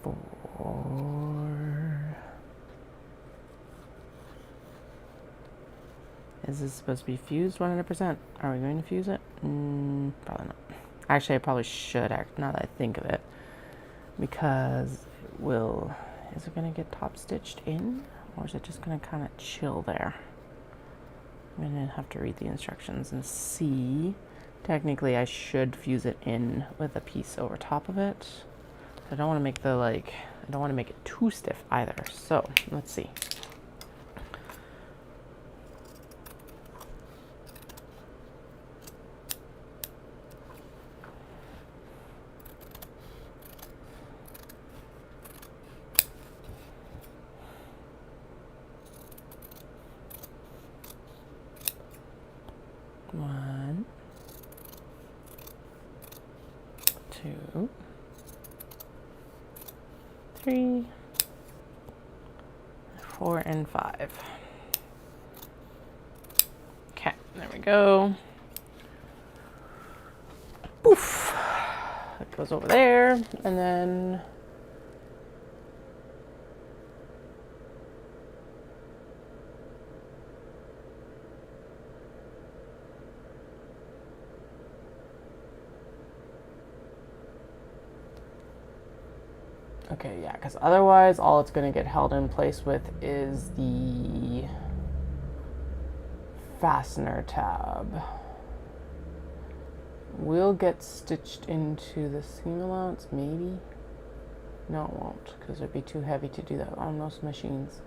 Speaker 1: 4. Is this supposed to be fused 100%? Are we going to fuse it? Probably not. Actually, I probably should, now that I think of it. Because it will... Is it going to get top stitched in? Or is it just going to kind of chill there? I'm going to have to read the instructions and see. Technically, I should fuse it in with a piece over top of it. I don't want to make I don't want to make it too stiff either. So, let's see. 2, 3, 4, and 5. Okay, there we go. Poof. It goes over there, and then okay, yeah, because otherwise all it's going to get held in place with is the fastener tab. Will get stitched into the seam allowance, maybe? No, it won't, because it'd be too heavy to do that on most machines.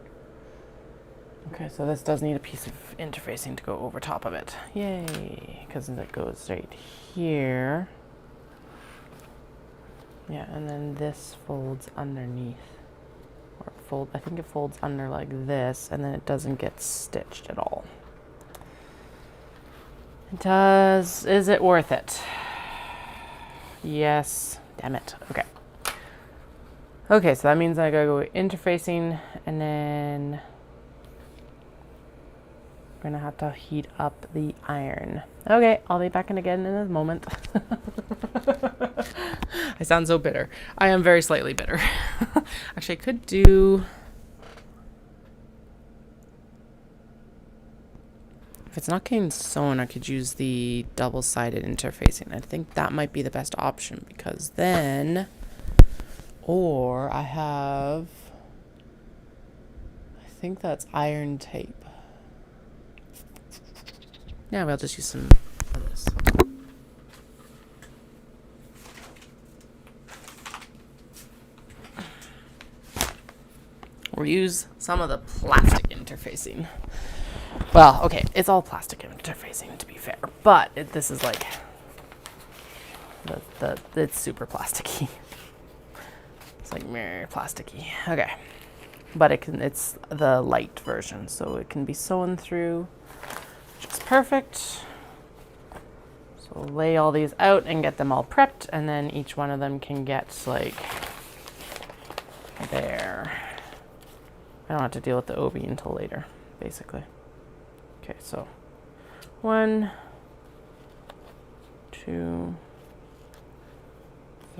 Speaker 1: Okay, so this does need a piece of interfacing to go over top of it. Yay, because it goes right here. Yeah, and then this folds underneath. Or I think it folds under like this, and then it doesn't get stitched at all. It does. Is it worth it? Yes. Damn it. Okay. Okay, so that means I gotta go interfacing, and then I'm gonna have to heat up the iron. Okay, I'll be back in again in a moment. I sound so bitter. I am very slightly bitter. Actually, I could do... If it's not getting sewn, I could use the double-sided interfacing. I think that might be the best option, because then... Or I have... I think that's iron tape. Yeah, we'll just use some of this. Or use some of the plastic interfacing. Well, okay, it's all plastic interfacing to be fair, but this is like it's super plasticky. It's like mere plasticky. Okay, but it's the light version, so it can be sewn through, which is perfect. So lay all these out and get them all prepped, and then each one of them can get like there. I don't have to deal with the obi until later, basically. Okay, so 1, 2,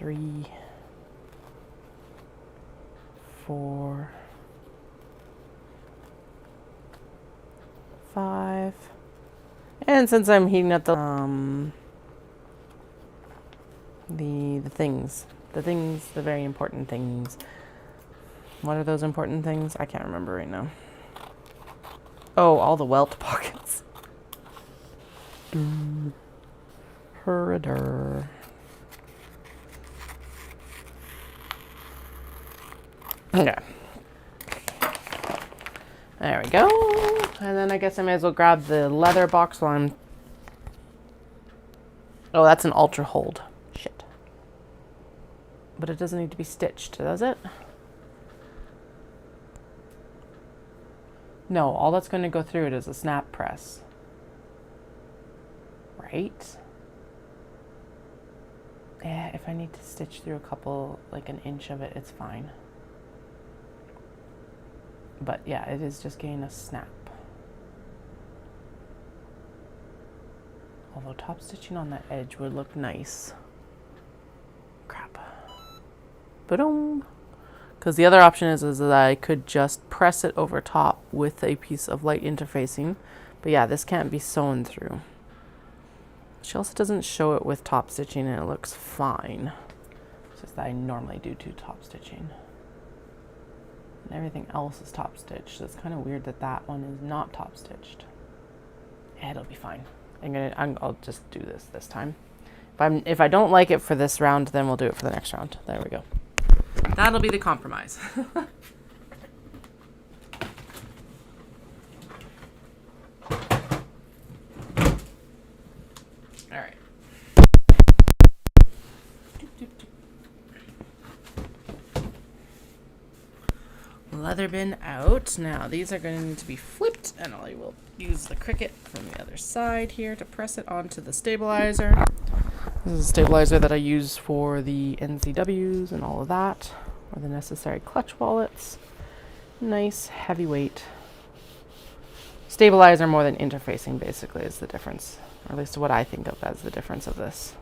Speaker 1: 3, 4, 5, and since I'm heating up the very important things. What are those important things? I can't remember right now. Oh, all the welt pockets. Herder. Okay. There we go. And then I guess I may as well grab the leather box while I'm... Oh, that's an ultra hold. Shit. But it doesn't need to be stitched, does it? No, all that's going to go through it is a snap press. Right? Yeah, if I need to stitch through a couple, like an inch of it, it's fine. But yeah, it is just getting a snap. Although top stitching on that edge would look nice. Crap. Ba-dum. Because the other option is that I could just press it over top with a piece of light interfacing. But yeah, this can't be sewn through. She also doesn't show it with top stitching, and it looks fine. It's just that I normally do top stitching. And everything else is top stitched. So it's kind of weird that that one is not top stitched. Yeah, it'll be fine. I'll just do this time. If I don't like it for this round, then we'll do it for the next round. There we go. That'll be the compromise. All right. Leather bin out. Now these are going to need to be flipped, and I will use the Cricut from the other side here to press it onto the stabilizer. This is a stabilizer that I use for the NCWs and all of that, or the necessary clutch wallets. Nice heavyweight stabilizer more than interfacing, basically, is the difference, or at least what I think of as the difference of this.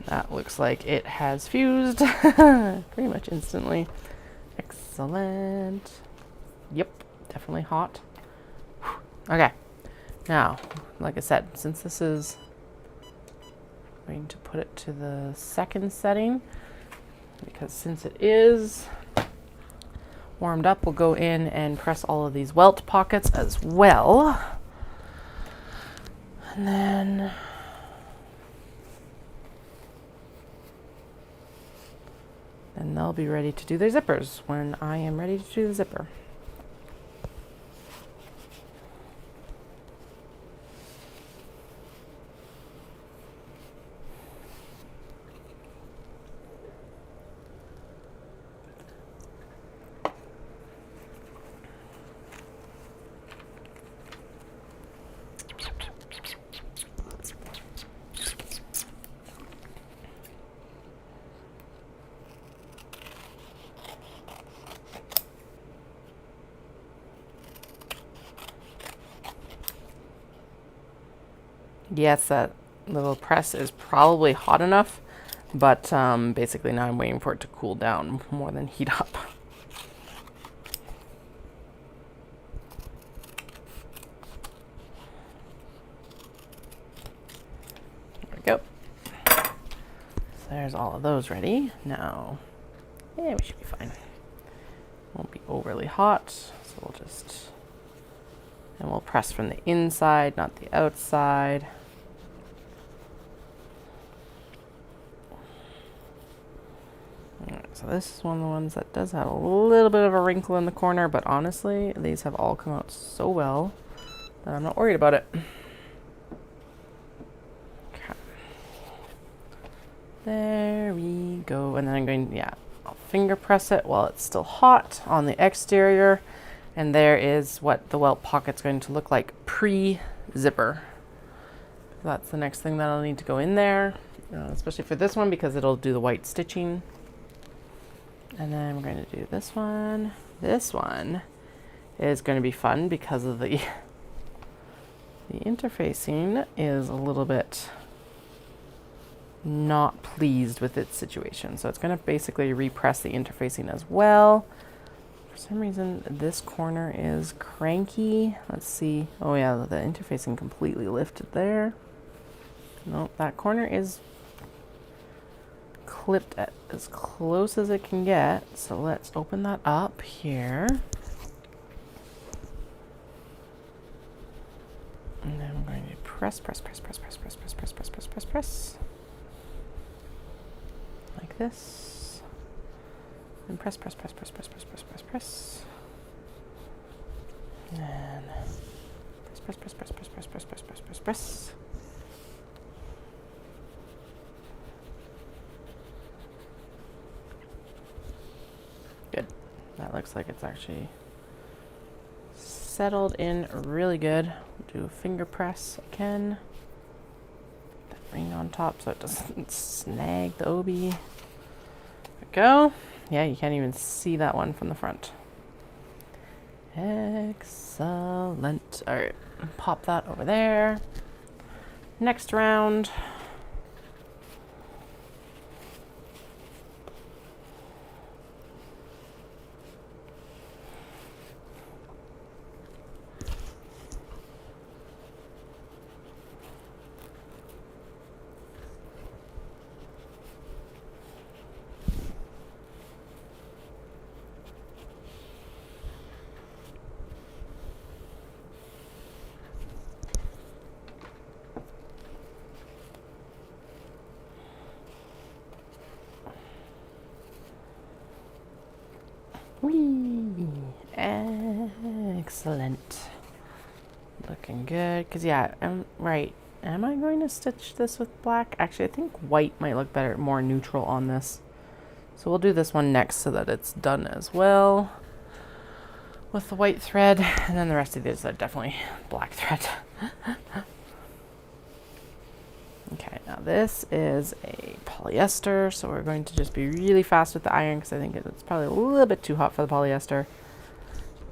Speaker 1: That looks like it has fused pretty much instantly. Excellent. Yep, definitely hot. Okay, now, like I said, since this is, I'm going to put it to the second setting, because since it is warmed up, we'll go in and press all of these welt pockets as well. And then they'll be ready to do their zippers when I am ready to do the zipper. Yes, that little press is probably hot enough, but basically now I'm waiting for it to cool down more than heat up. There we go. So there's all of those ready. Now, yeah, we should be fine. Won't be overly hot, so we'll just, and we'll press from the inside, not the outside. So this is one of the ones that does have a little bit of a wrinkle in the corner, but honestly, these have all come out so well that I'm not worried about it. Okay. There we go. And then I'm going, I'll finger press it while it's still hot on the exterior. And there is what the welt pocket's going to look like pre-zipper. That's the next thing that'll need to go in there, especially for this one because it'll do the white stitching. And then we're going to do this one. This one is going to be fun because of the interfacing is a little bit not pleased with its situation. So it's going to basically repress the interfacing as well. For some reason, this corner is cranky. Let's see. Oh yeah, the interfacing completely lifted there. Nope, that corner is clipped at as close as it can get. So let's open that up here. And then we're going to press. Like this. And press. And press. Good. That looks like it's actually settled in really good. Do a finger press again. Put that ring on top so it doesn't snag the obi. There we go. Yeah, you can't even see that one from the front. Excellent. All right, pop that over there. Next round. Whee! Excellent. Looking good. Because, yeah, right. Am I going to stitch this with black? Actually, I think white might look better, more neutral on this. So we'll do this one next so that it's done as well. with the white thread, and then the rest of these are definitely black thread. Okay, now this is a polyester, so we're going to just be really fast with the iron because I think it's probably a little bit too hot for the polyester.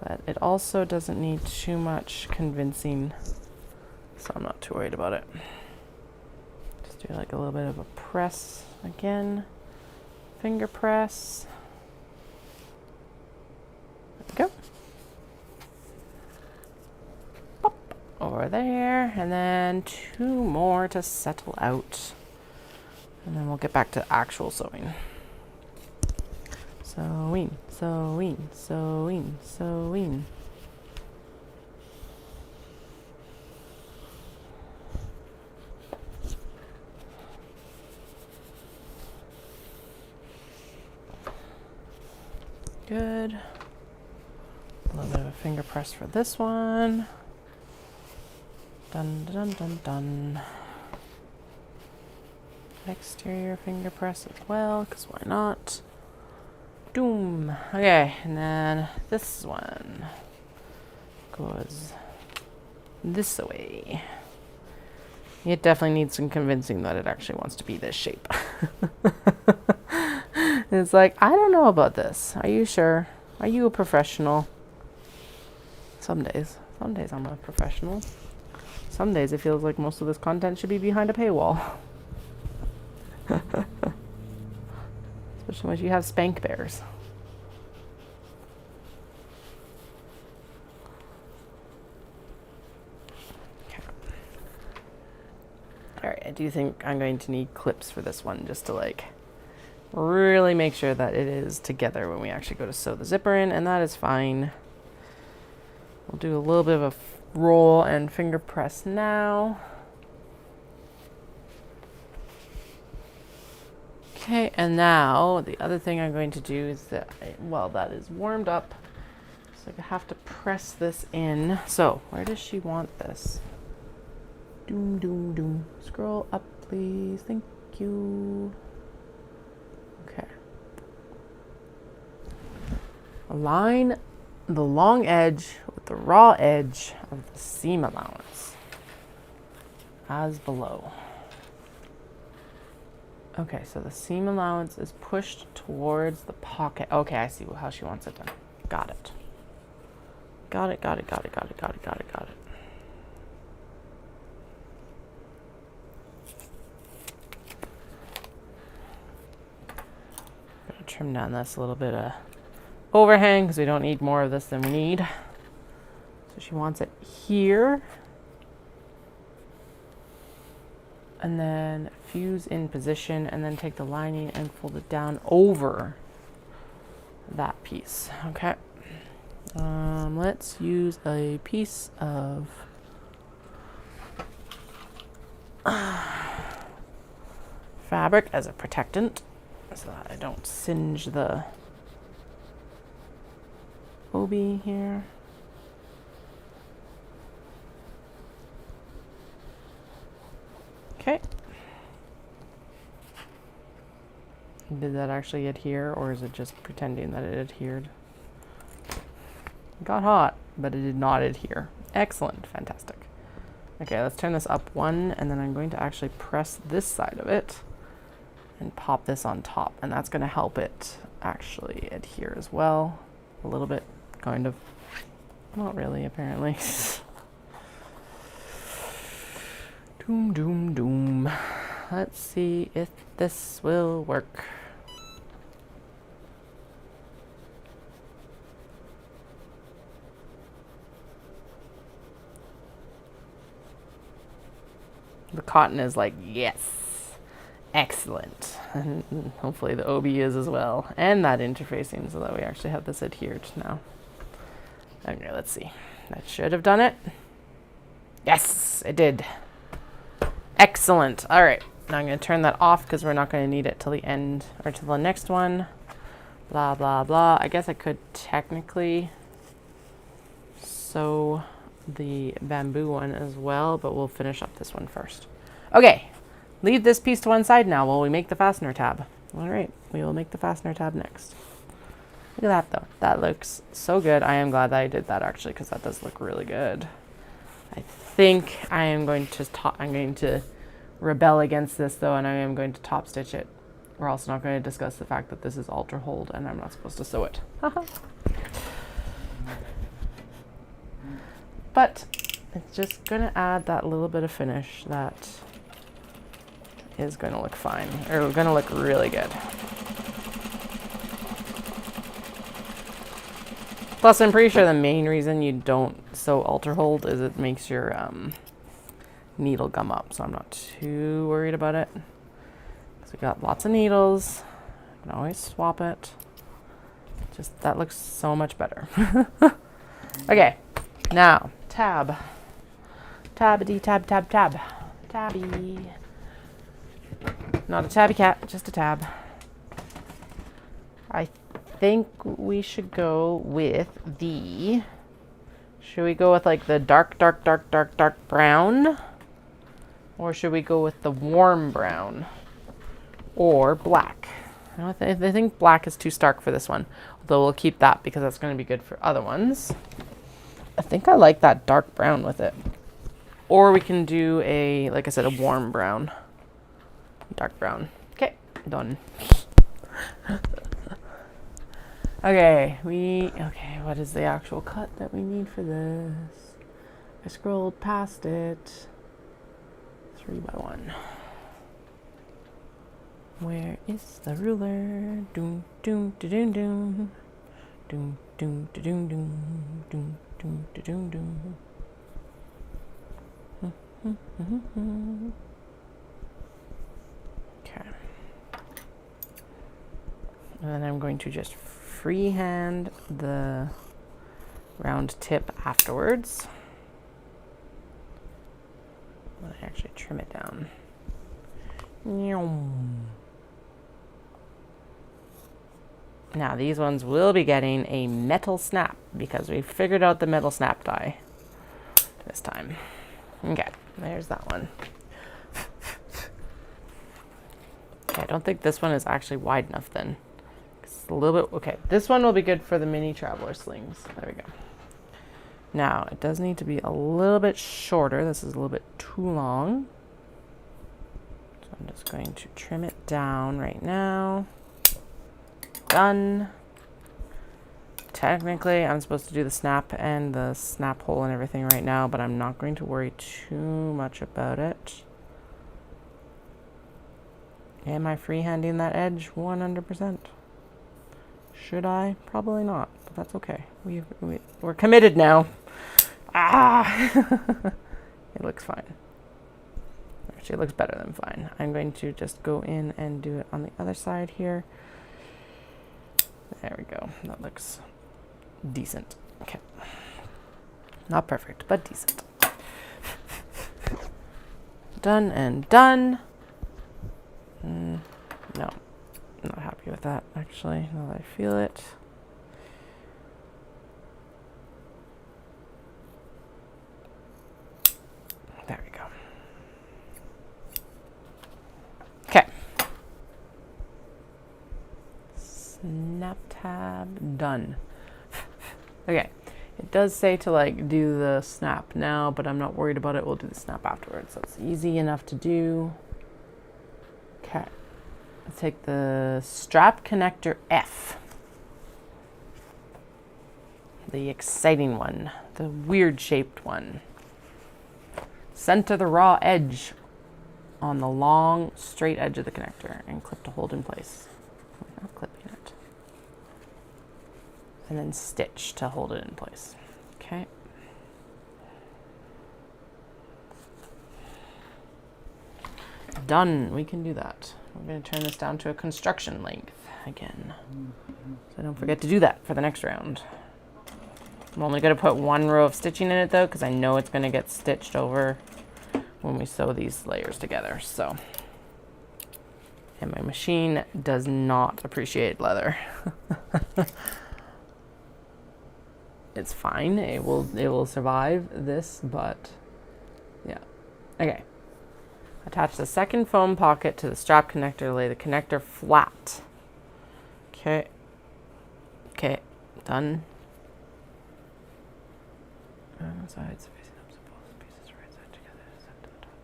Speaker 1: But it also doesn't need too much convincing, so I'm not too worried about it. Just do like a little bit of a press again, finger press. There we go. Over there, and then 2 more to settle out, and then we'll get back to actual sewing. Sewing, sewing, sewing, sewing. Good. A little bit of a finger press for this one. Dun, dun, dun, dun. Exterior finger press as well, because why not? Doom. Okay, and then this one goes this way. It definitely needs some convincing that it actually wants to be this shape. It's like, I don't know about this. Are you sure? Are you a professional? Some days. Some days I'm a professional. Some days it feels like most of this content should be behind a paywall. Especially when you have spank bears. Okay. Alright, I do think I'm going to need clips for this one just to like really make sure that it is together when we actually go to sew the zipper in, and that is fine. We'll do a little bit of a roll and finger press now. Okay, and now the other thing I'm going to do is that, well, that is warmed up, so I have to press this in. So where does she want this? Doom, doom, doom. Scroll up, please. Thank you. Okay. Align the long edge with the raw edge of the seam allowance as below. Okay, so the seam allowance is pushed towards the pocket. Okay, I see how she wants it done. Got it. Got it, got it, got it, got it, got it, got it, got it. Gonna trim down this little bit of overhang because we don't need more of this than we need. So she wants it here. And then fuse in position, and then take the lining and fold it down over that piece. Okay. Let's use a piece of fabric as a protectant so that I don't singe the obi here. Okay. Did that actually adhere, or is it just pretending that it adhered? It got hot, but it did not adhere. Excellent. Fantastic. Okay, let's turn this up 1, and then I'm going to actually press this side of it and pop this on top, and that's going to help it actually adhere as well. A little bit, kind of. Not really, apparently. Doom, doom, doom. Let's see if this will work. The cotton is like, yes, excellent. And hopefully the OB is as well. And that interfacing so that we actually have this adhered now. Okay, let's see. That should have done it. Yes, it did. Excellent. All right, now I'm going to turn that off because we're not going to need it till the end or till the next one. Blah, blah, blah. I guess I could technically sew the bamboo one as well, but we'll finish up this one first. Okay, leave this piece to one side now while we make the fastener tab. All right, we will make the fastener tab next. Look at that though. That looks so good. I am glad that I did that actually, because that does look really good. I think I am going to rebel against this though, and I am going to top stitch it. We're also not going to discuss the fact that this is alter hold and I'm not supposed to sew it. But it's just going to add that little bit of finish that is going to look fine, or going to look really good. Plus, I'm pretty sure the main reason you don't sew alter hold is it makes your needle gum up, so I'm not too worried about it. So we got lots of needles. I can always swap it. Just that looks so much better. Okay, now tab. Tabby, tab, tab, tab. Tabby. Not a tabby cat, just a tab. I think we should go with the... Should we go with like the dark brown? Or should we go with the warm brown? Or black? I think black is too stark for this one. Although we'll keep that because that's going to be good for other ones. I think I like that dark brown with it. Or we can do a, like I said, a warm brown. Dark brown. Okay, done. Okay, what is the actual cut that we need for this? I scrolled past it. 3x1. Where is the ruler? Doom, doom, da doom, doom. Doom, doom, da doom, doom. Doom, doom, da doom, doom. Okay. And then I'm going to just freehand the round tip afterwards. I actually trim it down. Now these ones will be getting a metal snap because we figured out the metal snap die this time. Okay, there's that one. Okay, I don't think this one is actually wide enough then. It's a little bit, okay, this one will be good for the mini traveler slings. There we go. Now, it does need to be a little bit shorter. This is a little bit too long. So I'm just going to trim it down right now. Done. Technically, I'm supposed to do the snap and the snap hole and everything right now, but I'm not going to worry too much about it. Am I freehanding that edge? 100%. Should I? Probably not, but that's okay. We're committed now. Ah! It looks fine. Actually, it looks better than fine. I'm going to just go in and do it on the other side here. There we go. That looks decent. Okay. Not perfect, but decent. Done and done. No, I'm not happy with that, actually, now that I feel it. There we go. Okay. Snap tab, done. Okay, it does say to like do the snap now, but I'm not worried about it. We'll do the snap afterwards, so it's easy enough to do. Okay, let's take the strap connector F. The exciting one, the weird shaped one. Center the raw edge on the long straight edge of the connector and clip to hold in place. I'm not clipping it. And then stitch to hold it in place. Okay. Done. We can do that. We're going to turn this down to a construction length again. So don't forget to do that for the next round. I'm only going to put one row of stitching in it though, because I know it's going to get stitched over when we sew these layers together. So, and my machine does not appreciate leather. It's fine. It will survive this, but yeah. Okay. Attach the second foam pocket to the strap connector. Lay the connector flat. Okay. Okay, done. Sides facing up, so both pieces right side together. Set to the top.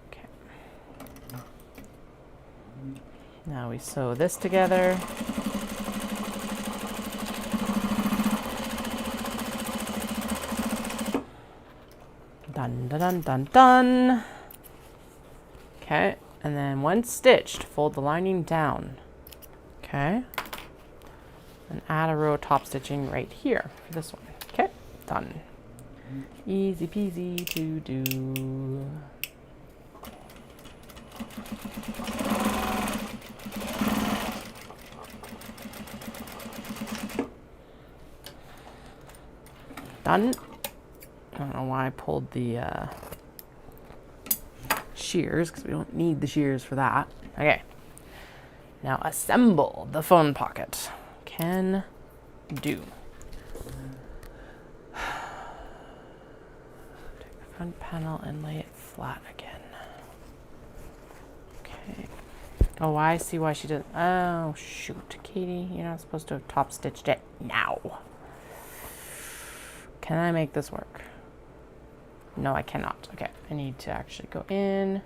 Speaker 1: Okay. Now we sew this together. Done, done, done, done, done. Okay, and then once stitched, fold the lining down. Okay. And add a row of top stitching right here for this one. Okay, done. Easy peasy to do. Done. I don't know why I pulled the shears, because we don't need the shears for that. Okay. Now assemble the phone pocket. Can do. Take the front panel and lay it flat again. Okay. Oh, I see why she didn't. Oh, shoot. Katie, you're not supposed to have top stitched it now. Can I make this work? No, I cannot. Okay, I need to actually go in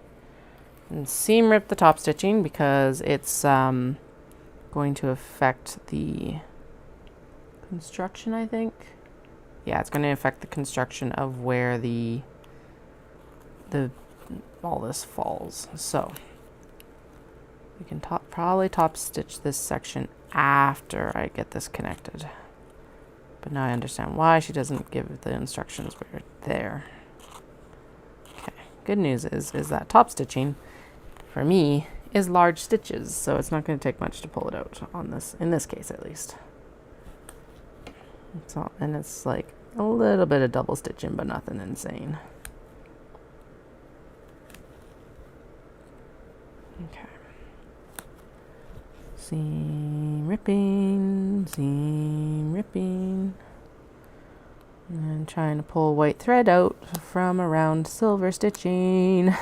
Speaker 1: and seam rip the top stitching because it's going to affect the construction, I think. Yeah, it's going to affect the construction of where the all this falls. So we can probably top stitch this section after I get this connected. But now I understand why she doesn't give the instructions where it's there. Okay, good news is that top stitching for me is large stitches, so it's not going to take much to pull it out on this, in this case at least. And it's like a little bit of double stitching, but nothing insane. Okay. Seam ripping, and trying to pull white thread out from around silver stitching.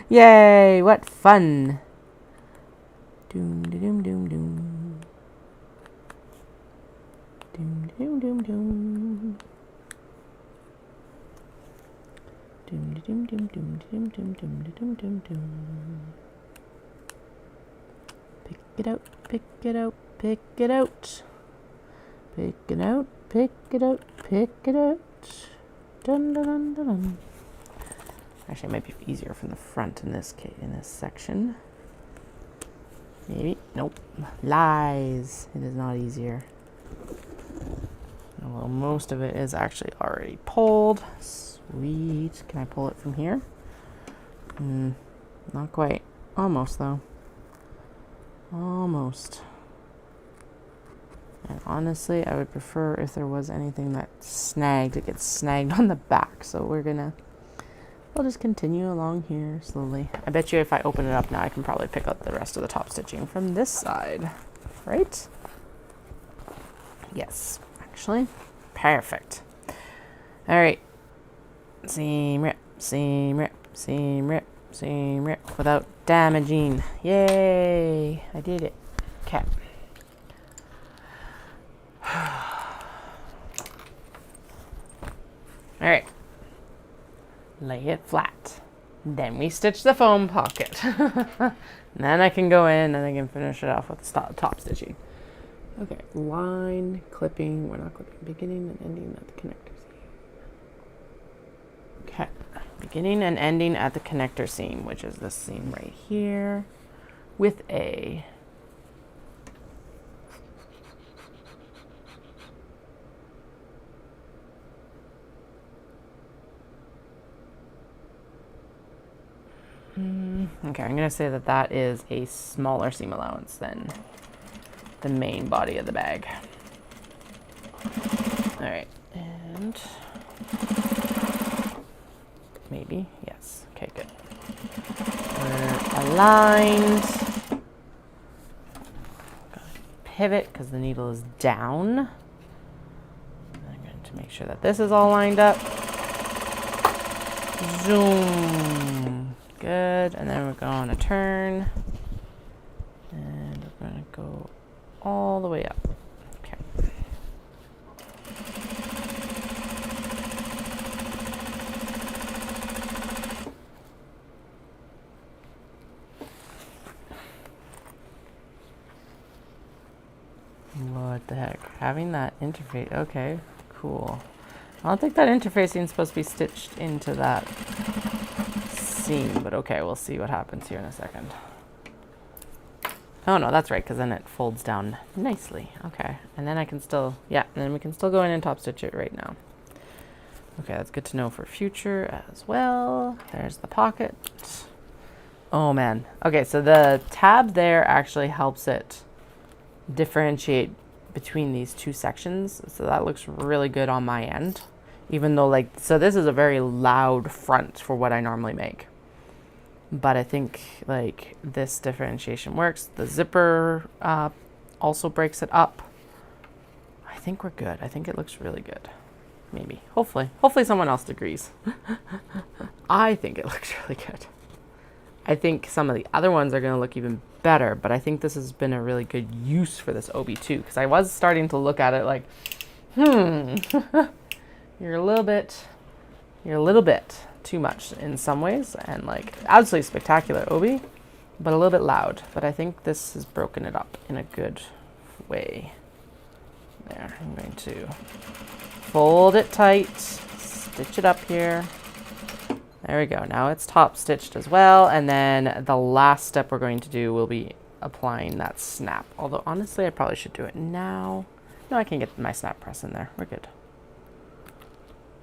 Speaker 1: Yay, what fun. Doom, doom, doom, doom. Doom, doom, doom, doom. Doom, doom, doom, doom, doom, doom, doom, doom, doom, doom. Pick it out, pick it out, pick it out. Pick it out, pick it out, pick it out. Dun, dun, dun, dun, dun. Actually, it might be easier from the front in this case, in this section. Maybe. Nope. Lies. It is not easier. Well, most of it is actually already pulled. Sweet. Can I pull it from here? Not quite. Almost, though. Almost. And honestly, I would prefer if there was anything that snagged. It gets snagged on the back. So we'll just continue along here slowly. I bet you if I open it up now, I can probably pick up the rest of the top stitching from this side. Right? Yes, actually. Perfect. All right. Seam rip, seam rip, seam rip, seam rip without damaging. Yay! I did it. Okay. All right. Lay it flat. Then we stitch the foam pocket. And then I can go in and I can finish it off with top stitching. Okay, line, clipping, we're not clipping, beginning and ending at the connector seam. Okay, beginning and ending at the connector seam, which is this seam right here, with a okay, I'm going to say that is a smaller seam allowance than the main body of the bag. All right, and maybe, yes. Okay, good. We're aligned. Pivot because the needle is down. I'm going to make sure that this is all lined up. Zoom. Okay, good. And then we're going to turn. And we're going to go all the way up. Okay. What the heck? Having that interface. Okay, cool. I don't think that interfacing is supposed to be stitched into that seam, but okay, we'll see what happens here in a second. Oh no, that's right, because then it folds down nicely. Okay, and then I can still, yeah, and then we can still go in and top stitch it right now. Okay, that's good to know for future as well. There's the pocket. Oh man. Okay, so the tab there actually helps it differentiate between these two sections. So that looks really good on my end. Even though like, so this is a very loud front for what I normally make. But I think like this differentiation works. The zipper also breaks it up. I think we're good. I think it looks really good. Maybe, hopefully someone else agrees. I think it looks really good. I think some of the other ones are going to look even better, but I think this has been a really good use for this OB2 because I was starting to look at it like, you're a little bit too much in some ways, and like absolutely spectacular OB, but a little bit loud. But I think this has broken it up in a good way. There, I'm going to fold it tight, stitch it up here. There we go. Now it's top stitched as well. And then the last step we're going to do will be applying that snap. Although honestly, I probably should do it now. No, I can get my snap press in there. We're good.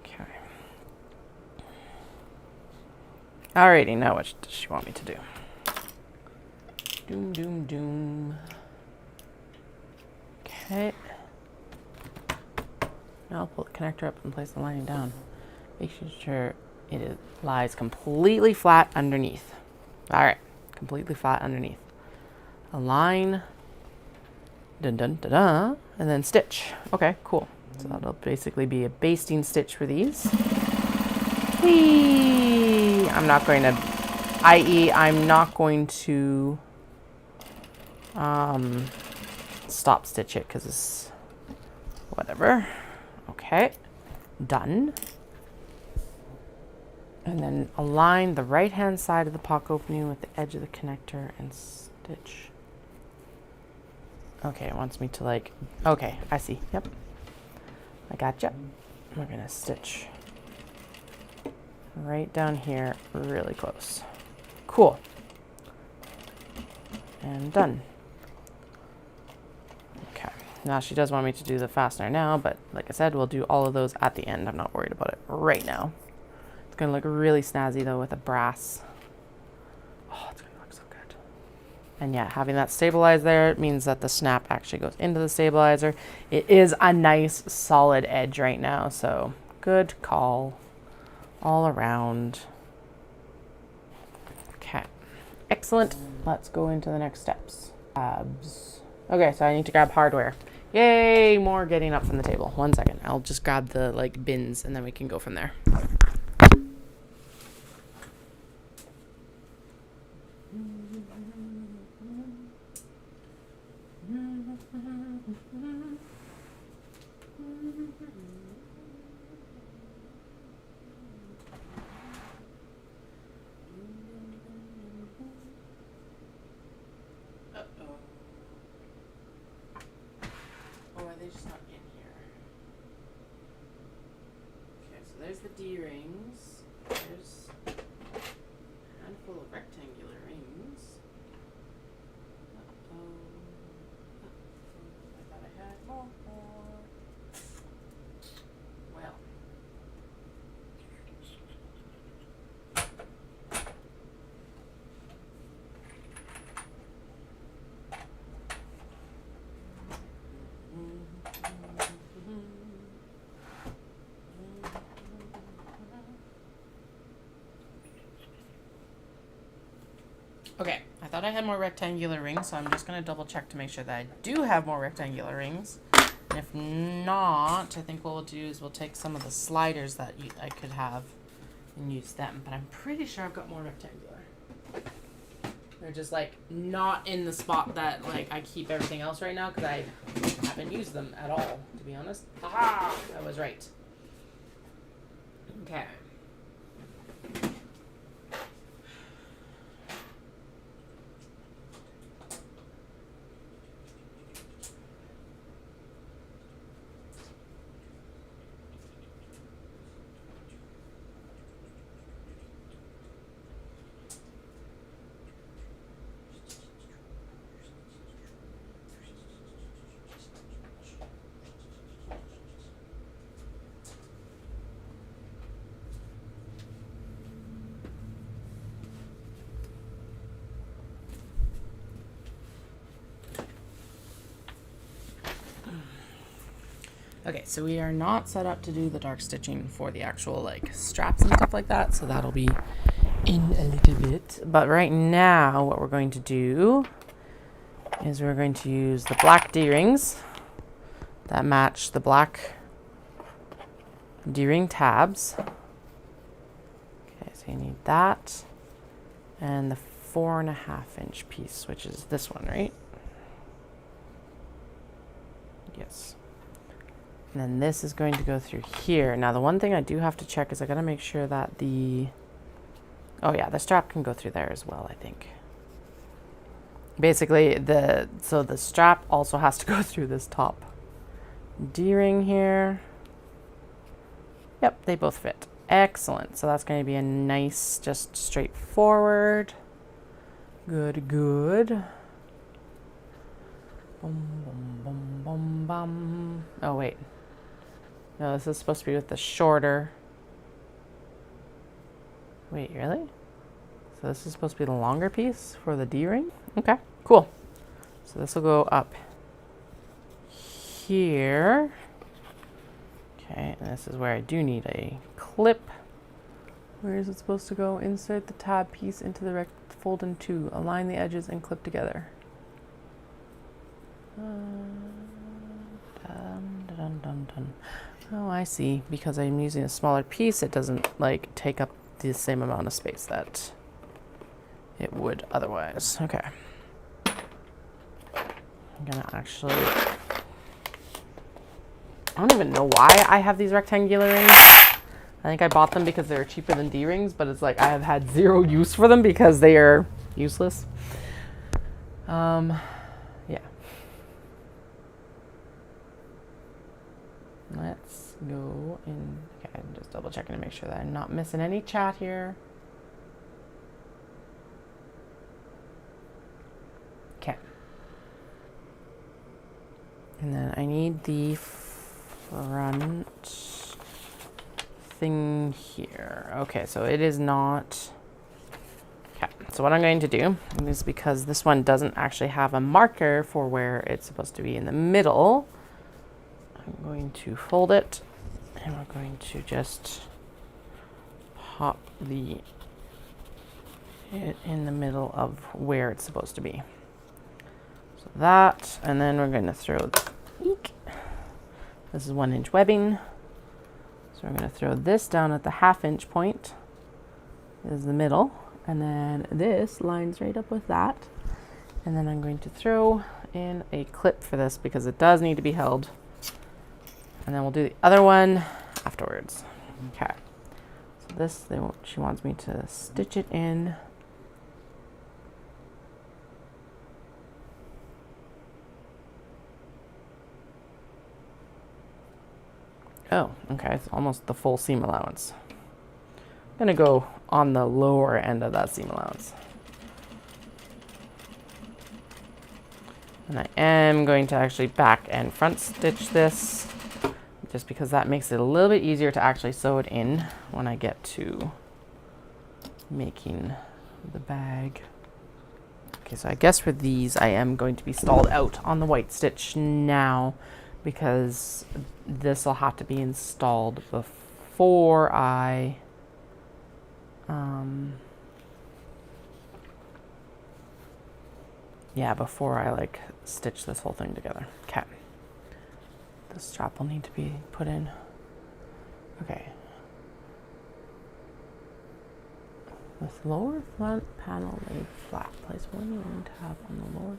Speaker 1: Okay. Alrighty, now what does she want me to do? Doom, doom, doom. Okay. Now I'll pull the connector up and place the lining down. Making sure it lies completely flat underneath. All right, completely flat underneath. Align, dun dun da da, and then stitch. Okay, cool. So that'll basically be a basting stitch for these. Whee! I'm not going to, i.e., I'm not going to stop stitch it because it's whatever. Okay, done. And then align the right hand side of the pocket opening with the edge of the connector and stitch. Okay, it wants me to like, okay, I see, yep. I gotcha. We're gonna stitch right down here, really close. Cool. And done. Okay, now she does want me to do the fastener now, but like I said, we'll do all of those at the end. I'm not worried about it right now. It's gonna look really snazzy though with a brass. Oh, it's gonna look so good. And yeah, having that stabilized there means that the snap actually goes into the stabilizer. It is a nice solid edge right now, so good call all around. Okay, excellent. Let's go into the next steps. Okay, so I need to grab hardware. Yay, more getting up from the table. 1 second, I'll just grab the like bins and then we can go from there. There's the D-rings. There's a handful of rectangular rings. I thought I had more. Well. Okay, I thought I had more rectangular rings, so I'm just going to double check to make sure that I do have more rectangular rings. And if not, I think what we'll do is we'll take some of the sliders that I could have and use them. But I'm pretty sure I've got more rectangular. They're just like not in the spot that like I keep everything else right now because I haven't used them at all, to be honest. Ah, I was right. Okay. Okay, so we are not set up to do the dark stitching for the actual like straps and stuff like that, so that'll be in a little bit. But right now what we're going to do is we're going to use the black D-rings that match the black D-ring tabs. Okay, so you need that and the 4.5-inch piece, which is this one, right? Yes. And then this is going to go through here. Now the one thing I do have to check is I gotta make sure that the, oh yeah, the strap can go through there as well, I think. Basically so the strap also has to go through this top D-ring here. Yep, they both fit. Excellent. So that's going to be a nice, just straightforward. Good, good. Boom, boom, boom, boom, bum. Oh, wait. No, this is supposed to be with the shorter. Wait, really? So this is supposed to be the longer piece for the D-ring? Okay, cool. So this will go up here. Okay, and this is where I do need a clip. Where is it supposed to go? Insert the tab piece into the fold in two. Align the edges and clip together. Dun, dun, dun, dun. Oh, I see. Because I'm using a smaller piece, it doesn't like take up the same amount of space that it would otherwise. Okay. I'm gonna actually, I don't even know why I have these rectangular rings. I think I bought them because they're cheaper than D-rings, but it's like I have had zero use for them because they are useless. Yeah. Let's go in. Okay, I'm just double checking to make sure that I'm not missing any chat here. Okay. And then I need the front thing here. Okay, so it is not. Okay, so what I'm going to do is, because this one doesn't actually have a marker for where it's supposed to be in the middle, I'm going to fold it and we're going to just pop it in the middle of where it's supposed to be. So that, and then we're going to throw, this is 1-inch webbing. So we're going to throw this down at the 1/2-inch point, is the middle, and then this lines right up with that. And then I'm going to throw in a clip for this because it does need to be held. And then we'll do the other one afterwards. Okay. So this, she wants me to stitch it in. Oh, okay, it's almost the full seam allowance. I'm gonna go on the lower end of that seam allowance. And I am going to actually back and front stitch this, just because that makes it a little bit easier to actually sew it in when I get to making the bag. Okay, so I guess for these I am going to be stalled out on the white stitch now, because this will have to be installed before I before I like stitch this whole thing together. Okay, the strap will need to be put in. Okay, With lower front panel laid flat, place one wing tab on the lower,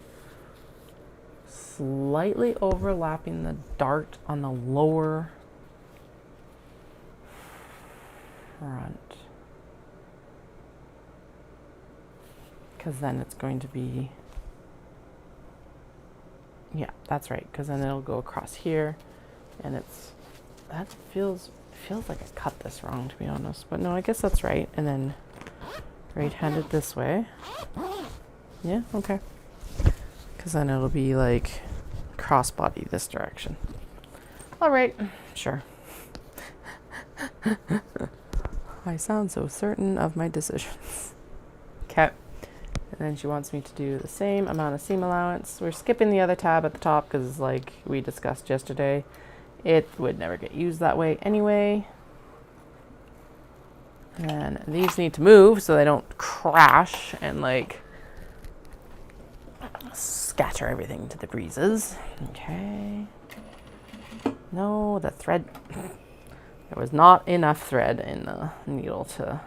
Speaker 1: slightly overlapping the dart on the lower front. Because then it's going to be, yeah, that's right. Because then it'll go across here, and it's, that feels like I cut this wrong, to be honest. But no, I guess that's right. And then right-handed this way. Yeah, okay. Because then it'll be like crossbody this direction. All right, sure. I sound so certain of my decisions. Okay. And then she wants me to do the same amount of seam allowance. We're skipping the other tab at the top because, like we discussed yesterday, it would never get used that way anyway. And these need to move so they don't crash and like scatter everything to the breezes. Okay. No, the thread. There was not enough thread in the needle to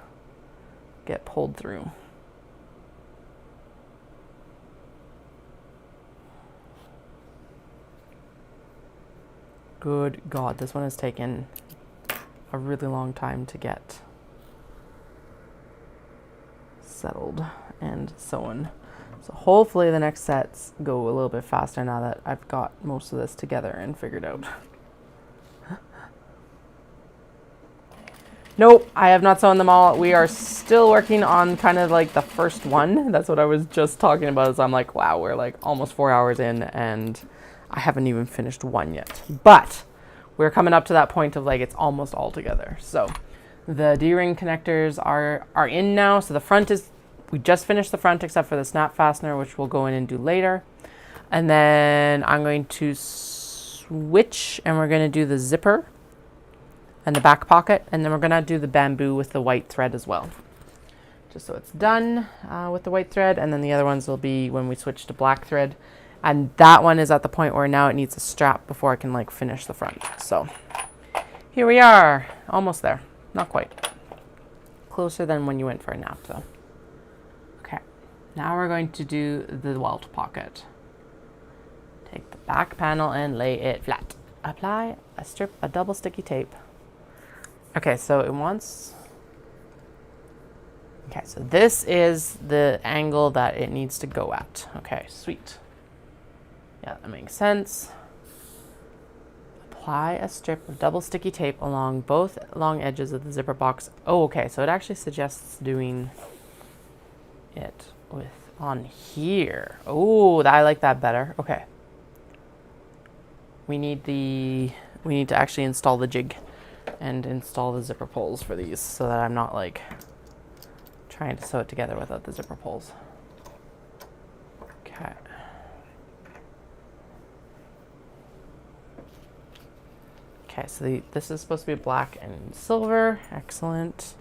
Speaker 1: get pulled through. Good God, this one has taken a really long time to get settled and sewn. So hopefully the next sets go a little bit faster now that I've got most of this together and figured out. Nope, I have not sewn them all. We are still working on kind of like the first one. That's what I was just talking about, is I'm like, wow, we're like almost 4 hours in and I haven't even finished one yet. But we're coming up to that point of like it's almost all together. So the D-ring connectors are in now. So the front is, we just finished the front except for the snap fastener, which we'll go in and do later. And then I'm going to switch and we're going to do the zipper and the back pocket. And then we're going to do the bamboo with the white thread as well. Just so it's done with the white thread. And then the other ones will be when we switch to black thread. And that one is at the point where now it needs a strap before I can like finish the front. So here we are, almost there. Not quite. Closer than when you went for a nap though. Okay, now we're going to do the welt pocket. Take the back panel and lay it flat. Apply a strip of double sticky tape. Okay, so it wants, okay, so this is the angle that it needs to go at. Okay, sweet. Yeah, that makes sense. Apply a strip of double sticky tape along both long edges of the zipper box. Oh, okay, so it actually suggests doing it with on here. Oh, I like that better. Okay. We need to actually install the jig and install the zipper pulls for these so that I'm not like trying to sew it together without the zipper pulls. Okay. Okay, so this is supposed to be black and silver. Excellent.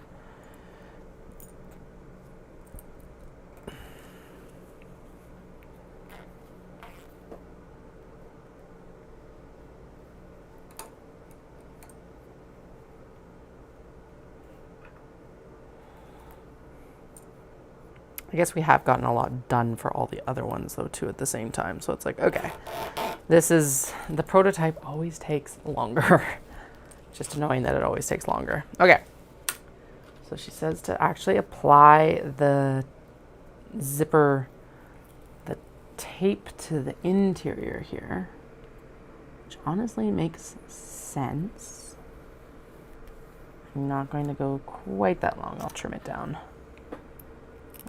Speaker 1: I guess we have gotten a lot done for all the other ones though too at the same time. So it's like, okay, this is, the prototype always takes longer. Just annoying that it always takes longer. Okay. So she says to actually apply the zipper, the tape to the interior here, which honestly makes sense. I'm not going to go quite that long. I'll trim it down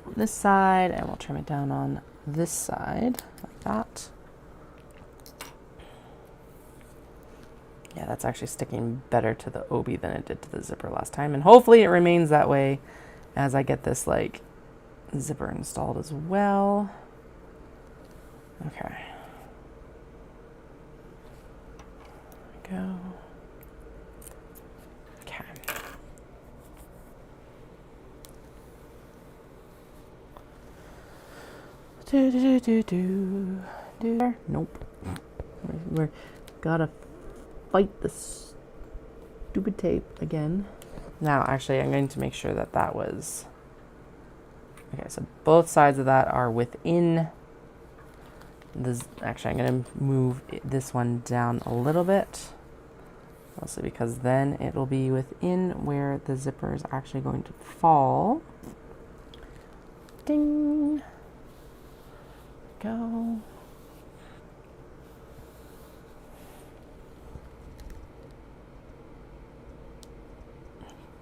Speaker 1: on this side and we'll trim it down on this side like that. Yeah, that's actually sticking better to the obi than it did to the zipper last time. And hopefully it remains that way as I get this like zipper installed as well. Okay. There we go. Okay. Nope. We're gotta fight the stupid tape again. Now, actually, I'm going to make sure that that was Okay, so both sides of that are within this. Actually, I'm going to move this one down a little bit. Mostly because then it will be within where the zipper is actually going to fall. Ding. Go.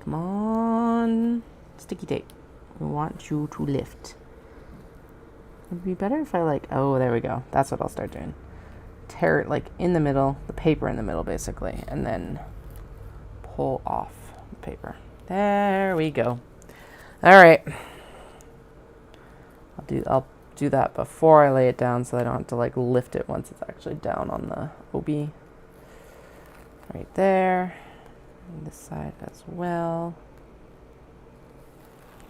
Speaker 1: Come on. Sticky tape. We want you to lift. It'd be better if I oh, there we go. That's what I'll start doing. Tear it in the middle, the paper in the middle basically, and then pull off the paper. There we go. All right. I'll do that before I lay it down so I don't have to lift it once it's actually down on the OB. Right there. And this side as well.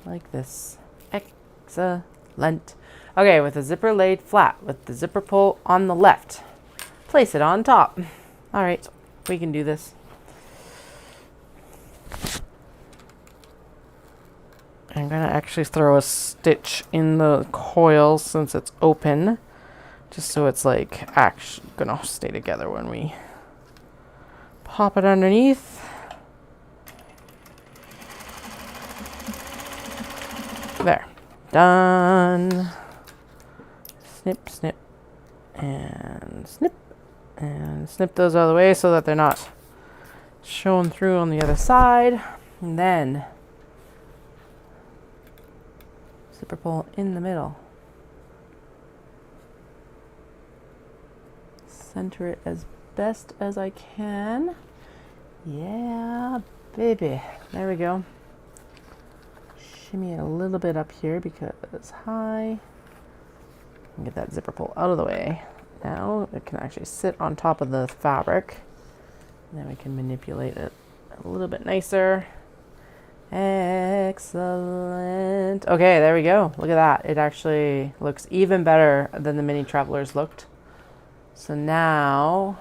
Speaker 1: Like this. Excellent. Okay, with the zipper laid flat, with the zipper pull on the left. Place it on top. All right, we can do this. I'm gonna actually throw a stitch in the coil since it's open, just so it's actually gonna stay together when we pop it underneath. There, done. Snip, snip, and snip. And snip those out of the way so that they're not showing through on the other side. And then zipper pull in the middle. Center it as best as I can. Yeah, baby. There we go. Shimmy it a little bit up here because it's high. And get that zipper pull out of the way. Now it can actually sit on top of the fabric. And then we can manipulate it a little bit nicer. Excellent. Okay, there we go. Look at that. It actually looks even better than the mini travelers looked. So now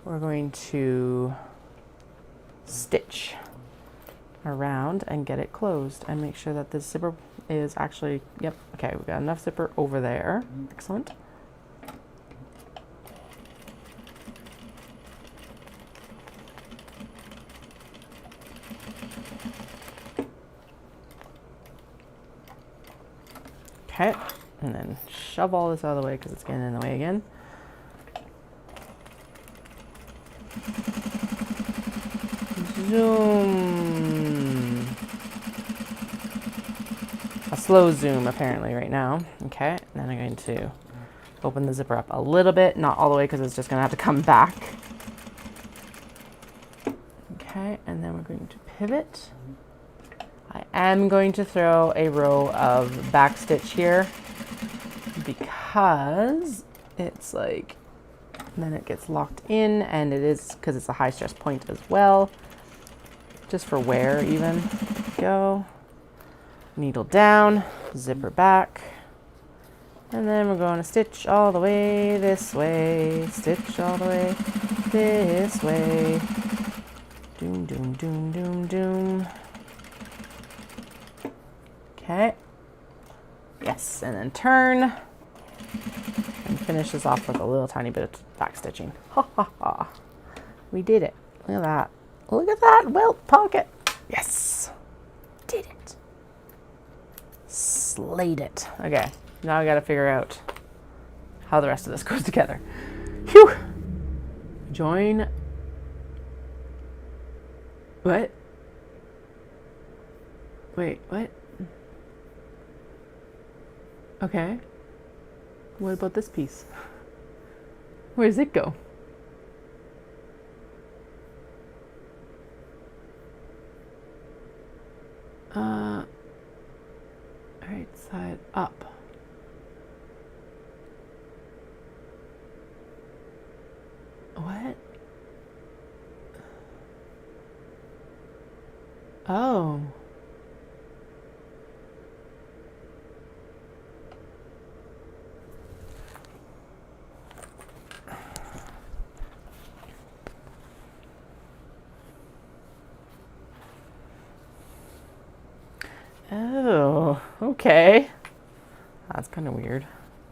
Speaker 1: we're going to stitch around and get it closed and make sure that the zipper is actually, yep, okay, we've got enough zipper over there. Excellent. Okay, and then shove all this out of the way because it's getting in the way again. Zoom. A slow zoom apparently right now. Okay, and then I'm going to open the zipper up a little bit, not all the way because it's just going to have to come back. Okay, and then we're going to pivot. I am going to throw a row of back stitch here because it's then it gets locked in, and it is because it's a high stress point as well. Just for wear even. Go. Needle down, zipper back. And then we're going to stitch all the way this way. Stitch all the way this way. Doom, doom, doom, doom, doom. Okay. Yes, and then turn. And finish this off with a little tiny bit of back stitching. Ha ha ha. We did it. Look at that. Look at that welt pocket. Yes. Did it. Slayed it. Okay. Now I gotta figure out how the rest of this goes together. Phew. Join. What? Wait, what? Okay. What about this piece? Where does it go? Right side up. What? Oh. Oh, okay. That's kind of weird.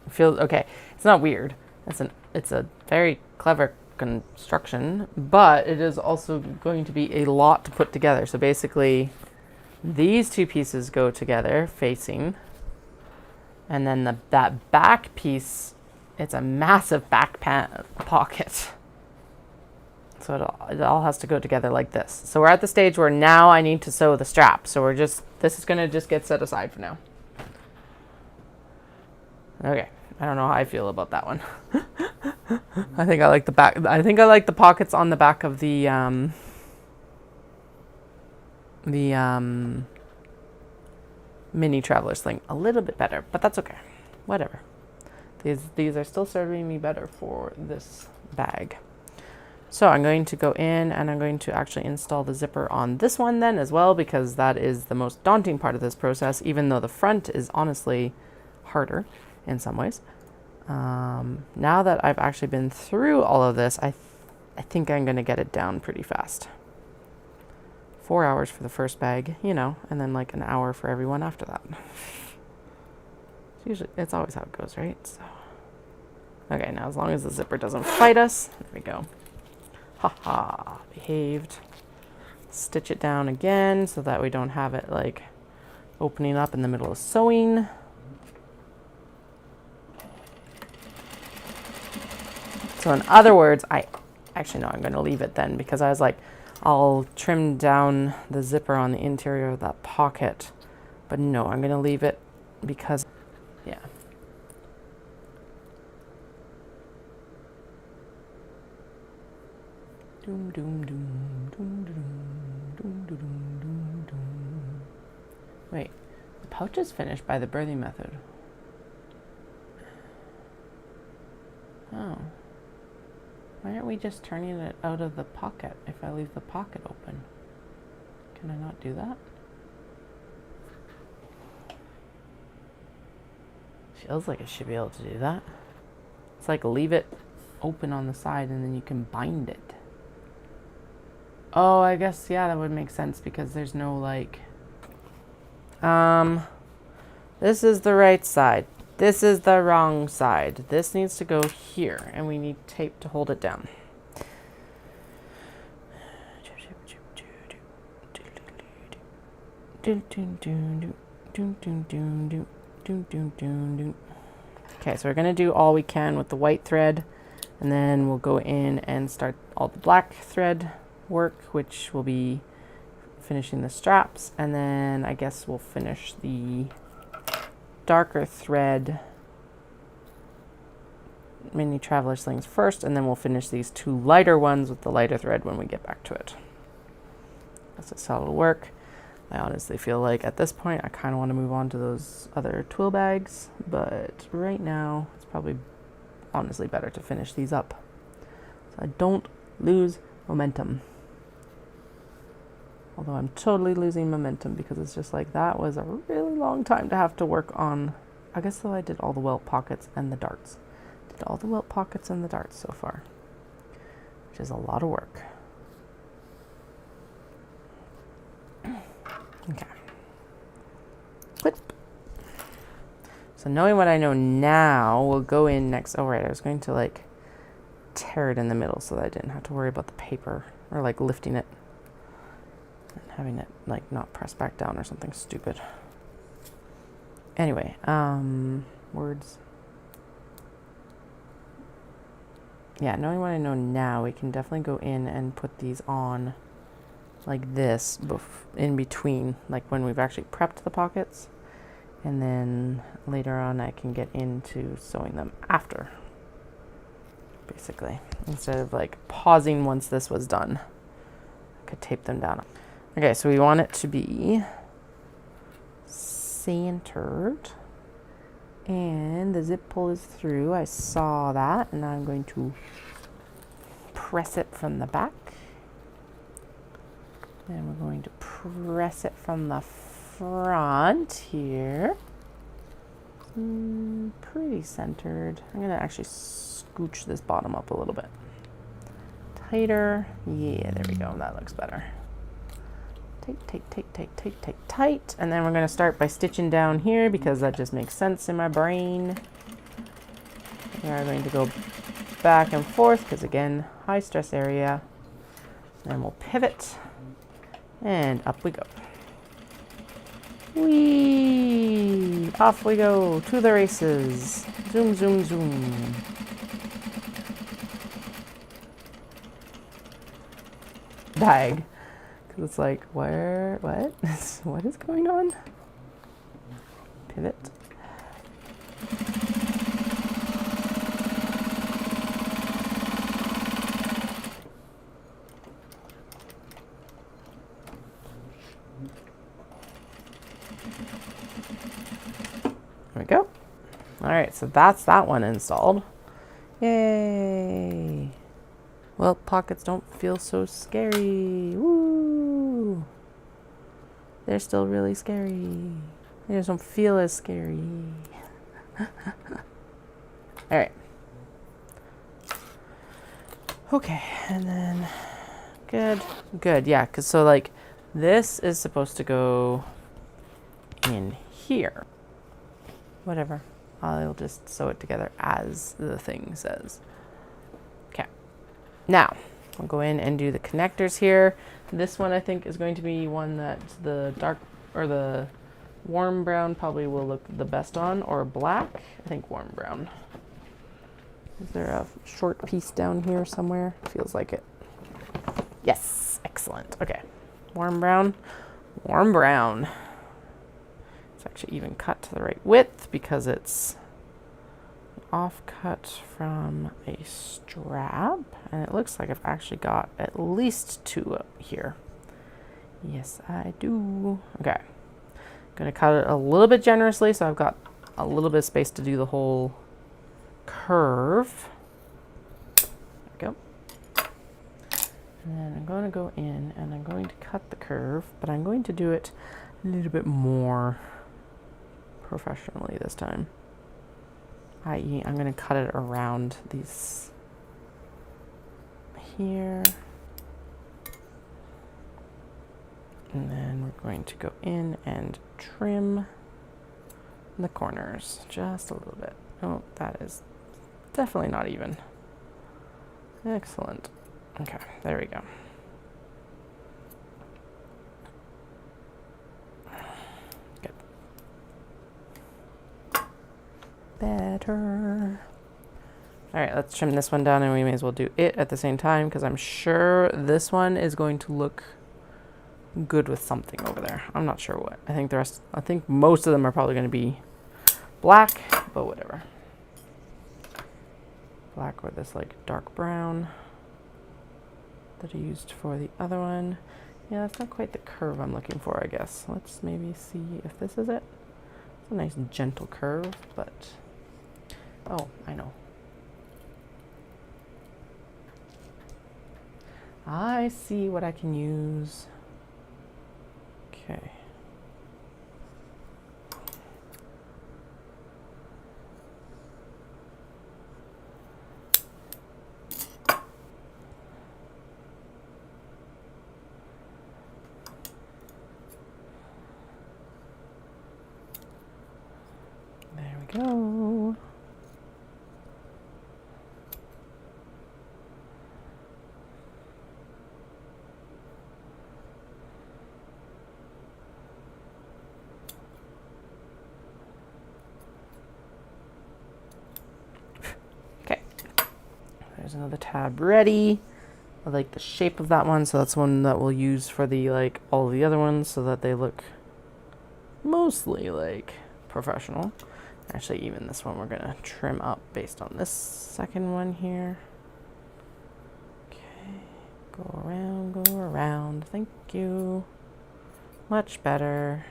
Speaker 1: It feels okay. It's not weird. It's a very clever construction, but it is also going to be a lot to put together. So basically, these two pieces go together facing, and then that back piece, it's a massive back pocket. So it all has to go together like this. So we're at the stage where now I need to sew the strap. So this is going to just get set aside for now. Okay. I don't know how I feel about that one. I think I like the back. I think I like the pockets on the back of the mini traveler sling a little bit better, but that's okay. Whatever. These are still serving me better for this bag. So I'm going to go in and I'm going to actually install the zipper on this one then as well, because that is the most daunting part of this process, even though the front is honestly harder in some ways. Now that I've actually been through all of this, I think I'm going to get it down pretty fast. 4 hours for the first bag, you know, and then like an hour for everyone after that. It's always how it goes, right? So, okay, now as long as the zipper doesn't fight us, there we go. Haha, behaved. Stitch it down again so that we don't have it like opening up in the middle of sewing. So in other words, I'm going to leave it then, because I was like, I'll trim down the zipper on the interior of that pocket, but no, I'm going to leave it because, yeah. Doom, doom, doom, doom, doom, doom, doom, doom, doom. Wait, the pouch is finished by the birthing method. Oh. Why aren't we just turning it out of the pocket if I leave the pocket open? Can I not do that? Feels like I should be able to do that. It's like leave it open on the side and then you can bind it. Oh, I guess, yeah, that would make sense because there's no like... This is the right side. This is the wrong side. This needs to go here, and we need tape to hold it down. Okay, so we're going to do all we can with the white thread, and then we'll go in and start all the black thread work, which will be finishing the straps, and then I guess we'll finish the darker thread mini traveler slings first, and then we'll finish these two lighter ones with the lighter thread when we get back to it. That's how it'll work. I honestly feel like at this point I kind of want to move on to those other twill bags, but right now it's probably honestly better to finish these up so I don't lose momentum. Although I'm totally losing momentum because it's just like that was a really long time to have to work on. I guess though I did all the welt pockets and the darts. Did all the welt pockets and the darts so far, which is a lot of work. Okay. Clip. So knowing what I know now, we'll go in next. Oh right, I was going to like tear it in the middle so that I didn't have to worry about the paper or like lifting it. Having it like not pressed back down or something stupid. Anyway, words. Yeah, knowing what I know now, we can definitely go in and put these on like this in between, like when we've actually prepped the pockets, and then later on I can get into sewing them after, basically, instead of like pausing once this was done. I could tape them down. Okay, so we want it to be centered, and the zip pull is through. I saw that, and now I'm going to press it from the back. Then we're going to press it from the front here. Pretty centered. I'm going to actually scooch this bottom up a little bit. Tighter. Yeah, there we go. That looks better. Tight, tight, tight, tight, tight, tight, tight. And then we're gonna start by stitching down here because that just makes sense in my brain. We are going to go back and forth because again, high stress area. Then we'll pivot and up we go. Whee! Off we go to the races. Zoom, zoom, zoom. Diag. Because it's like, where, what? What is going on? Pivot. There we go. All right, so that's that one installed. Yay. Well, pockets don't feel so scary. Woo! They're still really scary. They just don't feel as scary. All right. Okay, and then good, yeah, because so like this is supposed to go in here. Whatever. I'll just sew it together as the thing says. Okay. Now, I'll go in and do the connectors here. This one I think is going to be one that the dark or the warm brown probably will look the best on, or black. I think warm brown. Is there a short piece down here somewhere? Feels like it. Yes, excellent. Okay, warm brown, warm brown. Actually even cut to the right width because it's offcut from a strap, and it looks like I've actually got at least two up here. Yes, I do. Okay, gonna cut it a little bit generously so I've got a little bit of space to do the whole curve. There we go. And then I'm going to go in and I'm going to cut the curve, but I'm going to do it a little bit more professionally this time, i.e. I'm going to cut it around these here, and then we're going to go in and trim the corners just a little bit. Oh, that is definitely not even. Excellent. Okay, there we go. Better. All right, let's trim this one down and we may as well do it at the same time because I'm sure this one is going to look good with something over there. I'm not sure what. I think most of them are probably going to be black, but whatever. Black with this like dark brown that I used for the other one. Yeah, that's not quite the curve I'm looking for, I guess. Let's maybe see if this is it. It's a nice gentle curve, but oh, I know. I see what I can use. Okay. There we go. There's another tab ready. I like the shape of that one, so that's one that we'll use for the like all the other ones so that they look mostly like professional. Actually, even this one we're gonna trim up based on this second one here. Okay, go around. Thank you. Much better.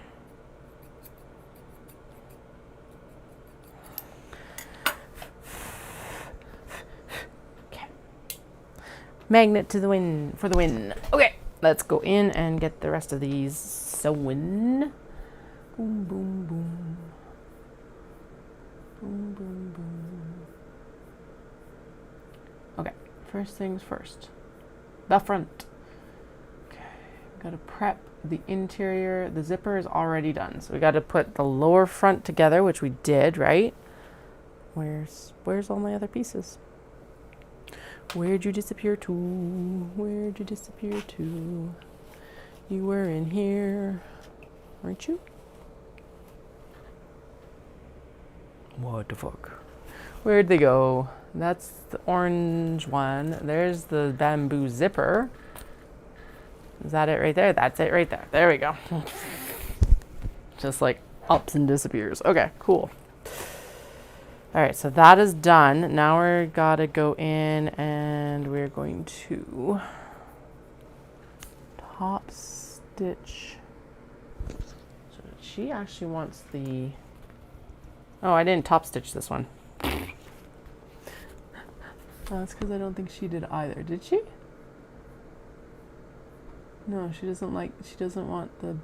Speaker 1: Magnet to the win for the win. Okay, let's go in and get the rest of these sewn. Boom, boom, boom. Boom, boom, boom. Okay, first things first. The front. Okay, gotta prep the interior, the zipper is already done. So we got to put the lower front together, which we did, right? Where's all my other pieces? Where'd you disappear to? Where'd you disappear to? You were in here, weren't you? What the fuck? Where'd they go? That's the orange one. There's the bamboo zipper. Is that it right there? That's it right there. There we go. Just like ups and disappears. Okay, cool. All right, so that is done. Now we're gotta go in and we're going to top stitch. So she actually wants the, oh, I didn't top stitch this one. That's because I don't think she did either. Did she? No, she doesn't want the,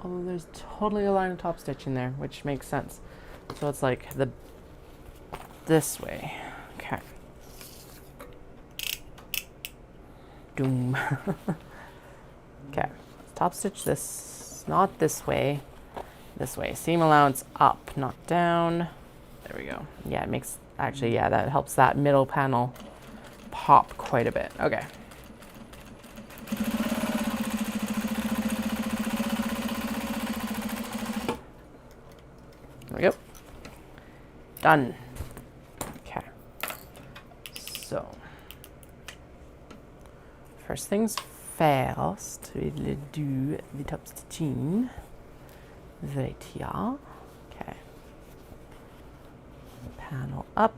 Speaker 1: although there's totally a line of top stitch in there, which makes sense. So it's like this way. Okay. Doom. Okay. Top stitch this, not this way. This way. Seam allowance up, not down. There we go. Yeah, it makes, actually, yeah, that helps that middle panel pop quite a bit. Okay. There we go. Done. Okay. So, first things first, we'll do the top stitching right here. Okay. Panel up.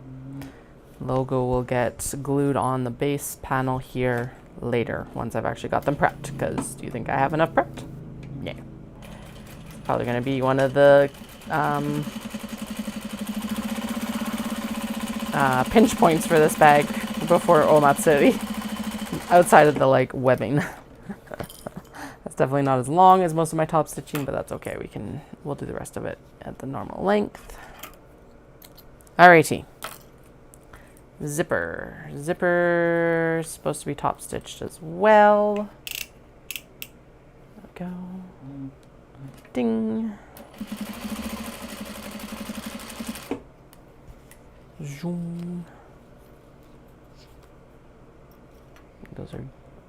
Speaker 1: Logo will get glued on the base panel here later once I've actually got them prepped, because do you think I have enough prepped? Yeah. It's probably going to be one of the pinch points for this bag before Omatsuri, outside of the like webbing. That's definitely not as long as most of my top stitching, but that's okay. We'll do the rest of it at the normal length. Alrighty. Zipper. Zipper is supposed to be top stitched as well. There we go. Ding. Zoom. Those are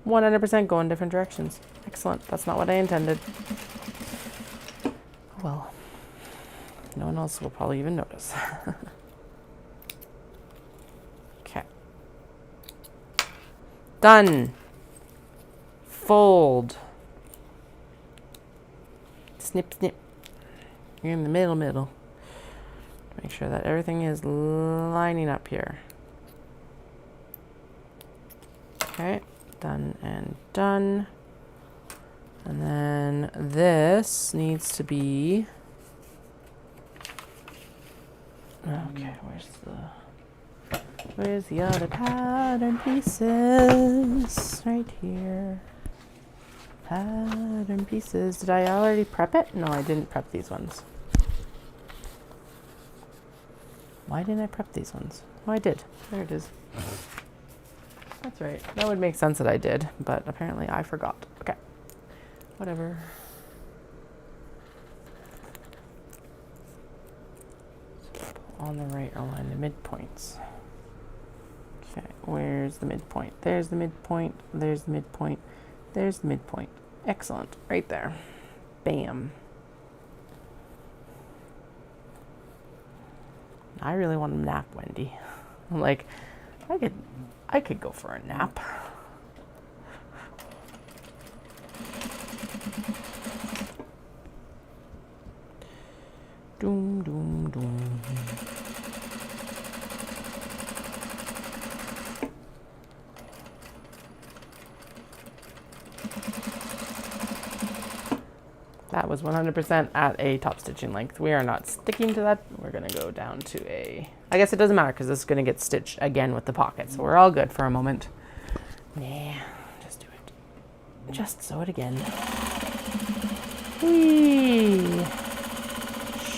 Speaker 1: 100% going different directions. Excellent. That's not what I intended. Well, no one else will probably even notice. Okay. Done. Fold. Snip, snip. You're in the middle. Make sure that everything is lining up here. Okay, done and done. And then this needs to be, okay, where's the other pattern pieces? Right here. Pattern pieces. Did I already prep it? No, I didn't prep these ones. Why didn't I prep these ones? Oh, I did. There it is. That's right. That would make sense that I did, but apparently I forgot. Okay. Whatever. On the right align the midpoints. Okay, where's the midpoint? There's the midpoint. There's the midpoint. There's the midpoint. Excellent. Right there. Bam. I really want to nap, Wendy. I'm like, I could go for a nap. Doom, doom, doom. That was 100% at a top stitching length. We are not sticking to that. We're gonna go down to a, I guess it doesn't matter because this is gonna get stitched again with the pocket. So we're all good for a moment. Nah, just do it. Just sew it again. Whee!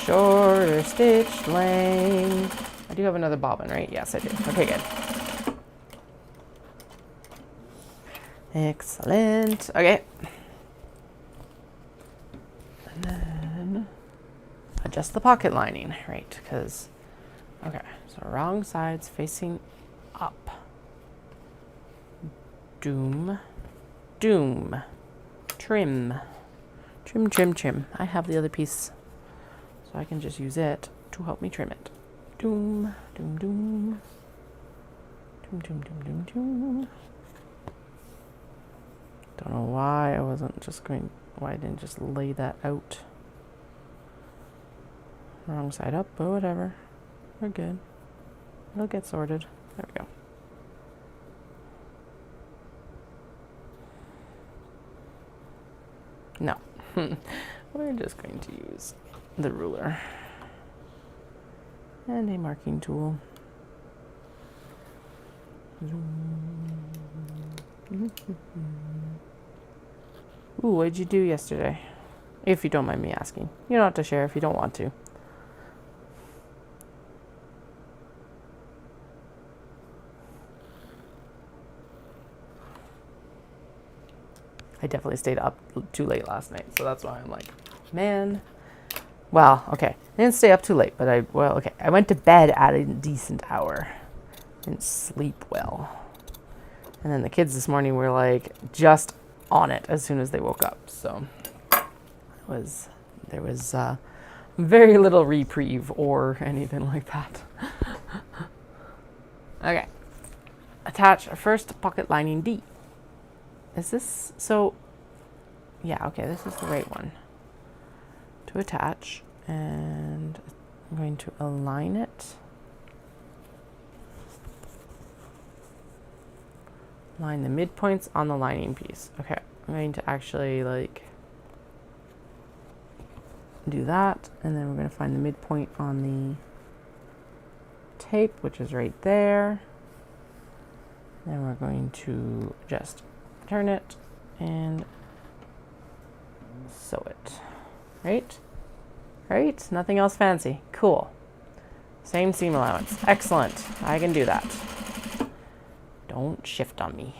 Speaker 1: Shorter stitch length. I do have another bobbin, right? Yes, I do. Okay, good. Excellent. Okay. And then adjust the pocket lining, right? Because, okay, so wrong side's facing up. Doom, doom, trim, trim, trim, trim. I have the other piece, so I can just use it to help me trim it. Doom, doom, doom, doom, doom, doom, doom, doom. Don't know why I wasn't just going, why I didn't just lay that out. Wrong side up, but whatever. We're good. It'll get sorted. There we go. No. We're just going to use the ruler and a marking tool. Ooh, what did you do yesterday? If you don't mind me asking. You don't have to share if you don't want to. I definitely stayed up too late last night, so that's why I'm like, man. Well, okay, I didn't stay up too late, but I went to bed at a decent hour. Didn't sleep well. And then the kids this morning were like just on it as soon as they woke up, so there was very little reprieve or anything like that. Okay, attach a first pocket lining D. Is this, so, yeah, okay, this is the right one to attach, and I'm going to align it. Line the midpoints on the lining piece. Okay, I'm going to actually, like, do that, and then we're going to find the midpoint on the tape, which is right there. Then we're going to just turn it and sew it. Right? Right? Nothing else fancy. Cool. Same seam allowance. Excellent. I can do that. Don't shift on me.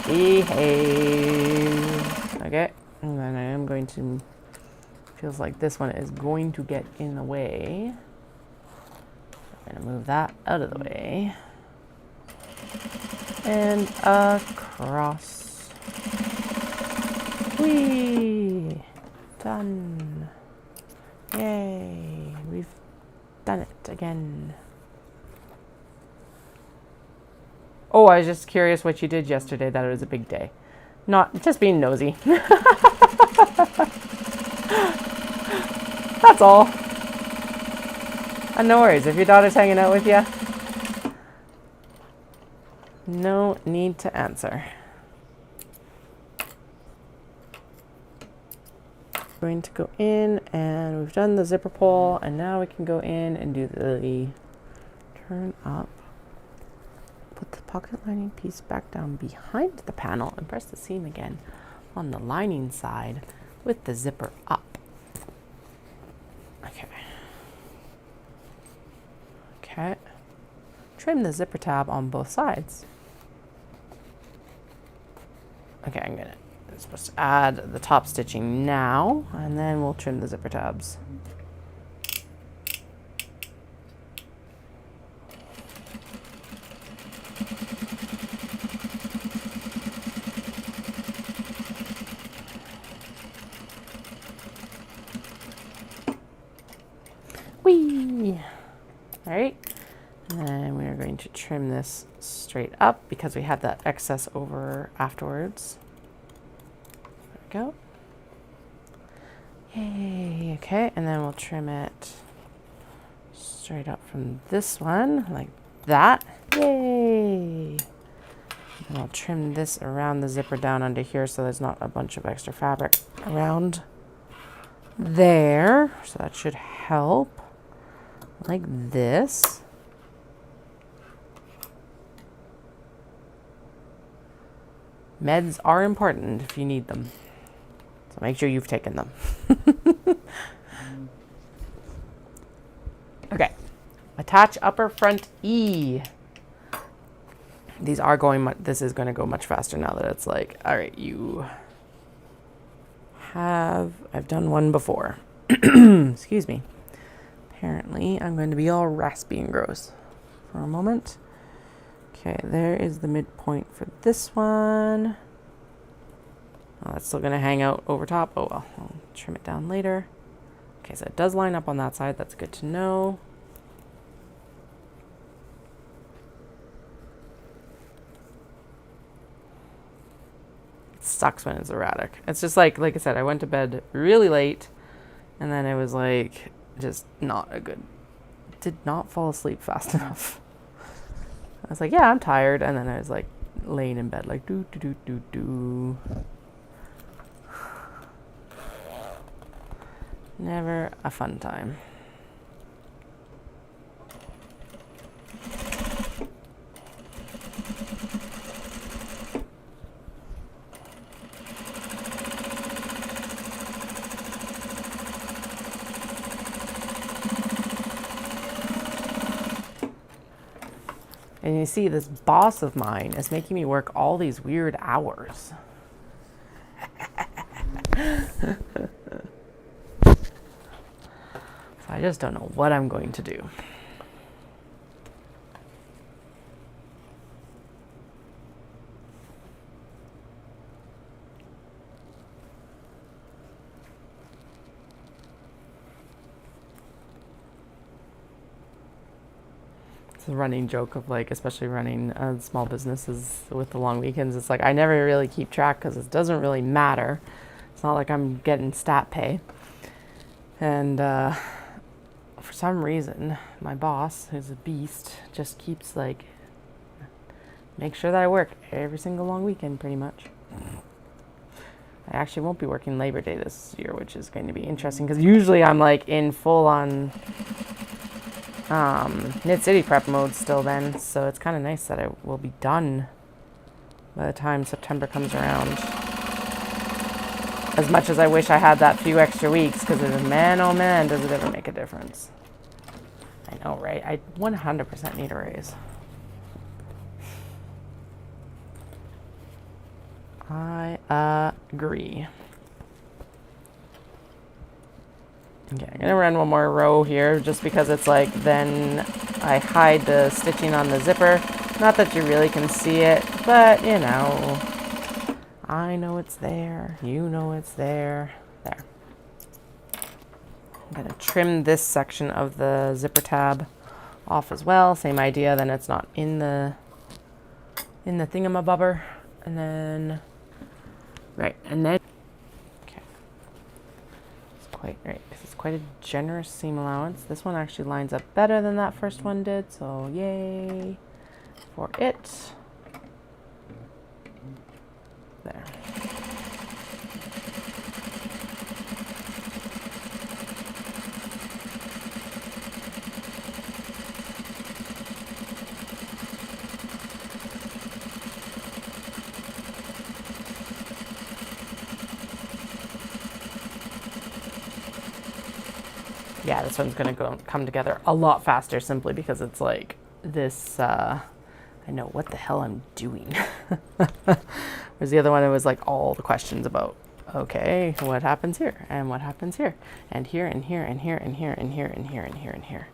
Speaker 1: Behave. Okay. And then I am going to, feels like this one is going to get in the way. I'm going to move that out of the way. And across. Whee! Done. Yay! We've done it again. Oh, I was just curious what you did yesterday, that it was a big day. Not just being nosy. That's all. And no worries, if your daughter's hanging out with you, no need to answer. Going to go in, and we've done the zipper pull, and now we can go in and do the turn up. Put the pocket lining piece back down behind the panel and press the seam again on the lining side with the zipper up. Okay. Okay. Trim the zipper tab on both sides. Okay, I'm supposed to add the top stitching now, and then we'll trim the zipper tabs. Whee! All right, and then we're going to trim this straight up because we had that excess over afterwards. There we go. Yay, okay, and then we'll trim it straight up from this one, like that. Yay! And I'll trim this around the zipper down under here so there's not a bunch of extra fabric around there. So that should help. Like this. Meds are important if you need them. So make sure you've taken them. Okay. Attach upper front E. These are going this is going to go much faster now that it's like, all right, you I've done one before. Excuse me. Apparently, I'm going to be all raspy and gross for a moment. Okay, there is the midpoint for this one. Oh, that's still going to hang out over top. Oh well, I'll trim it down later. Okay, so it does line up on that side. That's good to know. It sucks when it's erratic. It's just like I said, I went to bed really late, and then it was like just not a good. Did not fall asleep fast enough. I was like, yeah, I'm tired, and then I was like laying in bed like do do do do do. Never a fun time. And you see, this boss of mine is making me work all these weird hours. So I just don't know what I'm going to do. It's a running joke of like, especially running small businesses with the long weekends. It's like I never really keep track because it doesn't really matter. It's not like I'm getting stat pay. And for some reason, my boss, who's a beast, just keeps like, make sure that I work every single long weekend pretty much. I actually won't be working Labor Day this year, which is going to be interesting because usually I'm like in full on Knit City prep mode still then, so it's kind of nice that I will be done by the time September comes around. As much as I wish I had that few extra weeks, because man, oh man, does it ever make a difference. I know, right? I 100% need a raise. I agree. Okay, I'm gonna run one more row here just because it's like then I hide the stitching on the zipper. Not that you really can see it, but you know, I know it's there. You know it's there. There. I'm gonna trim this section of the zipper tab off as well. Same idea, then it's not in the thingamabobber. And then, right, and then, okay. It's quite, right, because it's quite a generous seam allowance. This one actually lines up better than that first one did, so yay for it. There. Yeah, this one's gonna come together a lot faster simply because it's like this, I know what the hell I'm doing. Whereas the other one, it was like all the questions about, okay, what happens here and what happens here and here and here and here and here and here and here and here and here.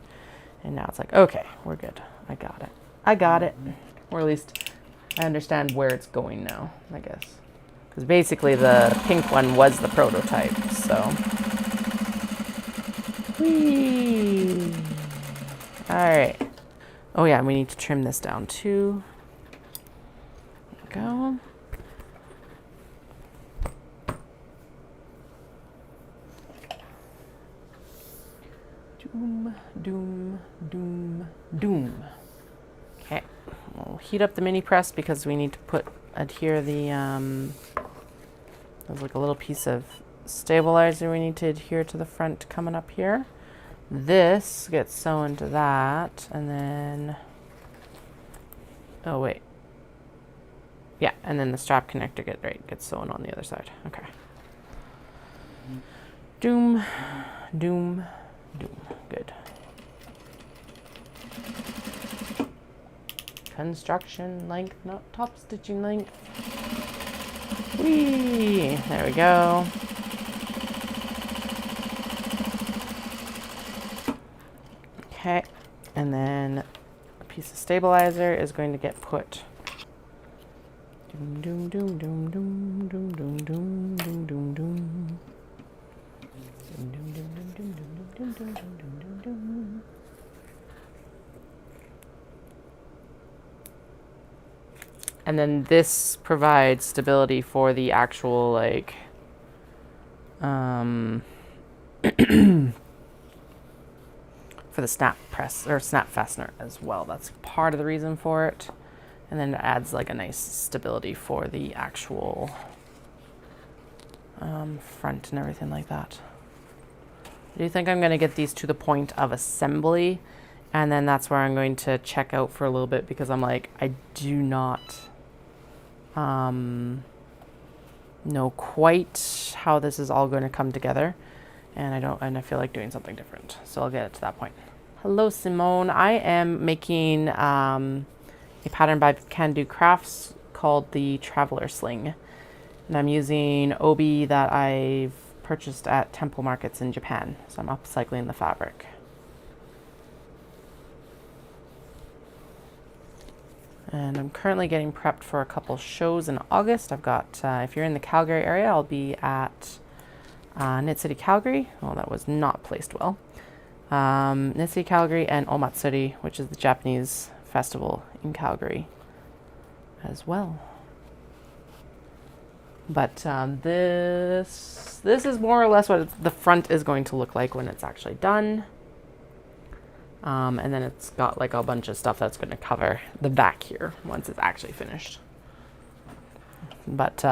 Speaker 1: And now it's like, okay, we're good. I got it. I got it. Or at least I understand where it's going now, I guess. Because basically the pink one was the prototype, so. Whee! All right. Oh yeah, we need to trim this down too. There we go. Doom, doom, doom, doom. Okay, we'll heat up the mini press because we need to adhere the, there's like a little piece of stabilizer we need to adhere to the front coming up here. This gets sewn to that, and then, oh wait, yeah, and then the strap connector gets sewn on the other side. Okay. Doom, doom, doom. Good. Construction length, not top stitching length. Whee! There we go. Okay, and then a piece of stabilizer is going to get put. Doom, doom, doom, doom, doom, doom, doom, doom, doom, doom, doom. And then this provides stability for the actual, like, for the snap press or snap fastener as well. That's part of the reason for it. And then it adds like a nice stability for the actual front and everything like that. I do think I'm going to get these to the point of assembly, and then that's where I'm going to check out for a little bit, because I'm like, I do not know quite how this is all going to come together, and I feel like doing something different. So I'll get it to that point. Hello, Simone. I am making a pattern by Can Do Crafts called the Traveler Sling, and I'm using obi that I've purchased at temple markets in Japan. So I'm upcycling the fabric. And I'm currently getting prepped for a couple shows in August. I've got, if you're in the Calgary area, I'll be at Knit City Calgary. Oh, that was not placed well. Knit City Calgary and Omatsuri, which is the Japanese festival in Calgary as well. But this is more or less what the front is going to look like when it's actually done. And then it's got like a bunch of stuff that's going to cover the back here once it's actually finished. But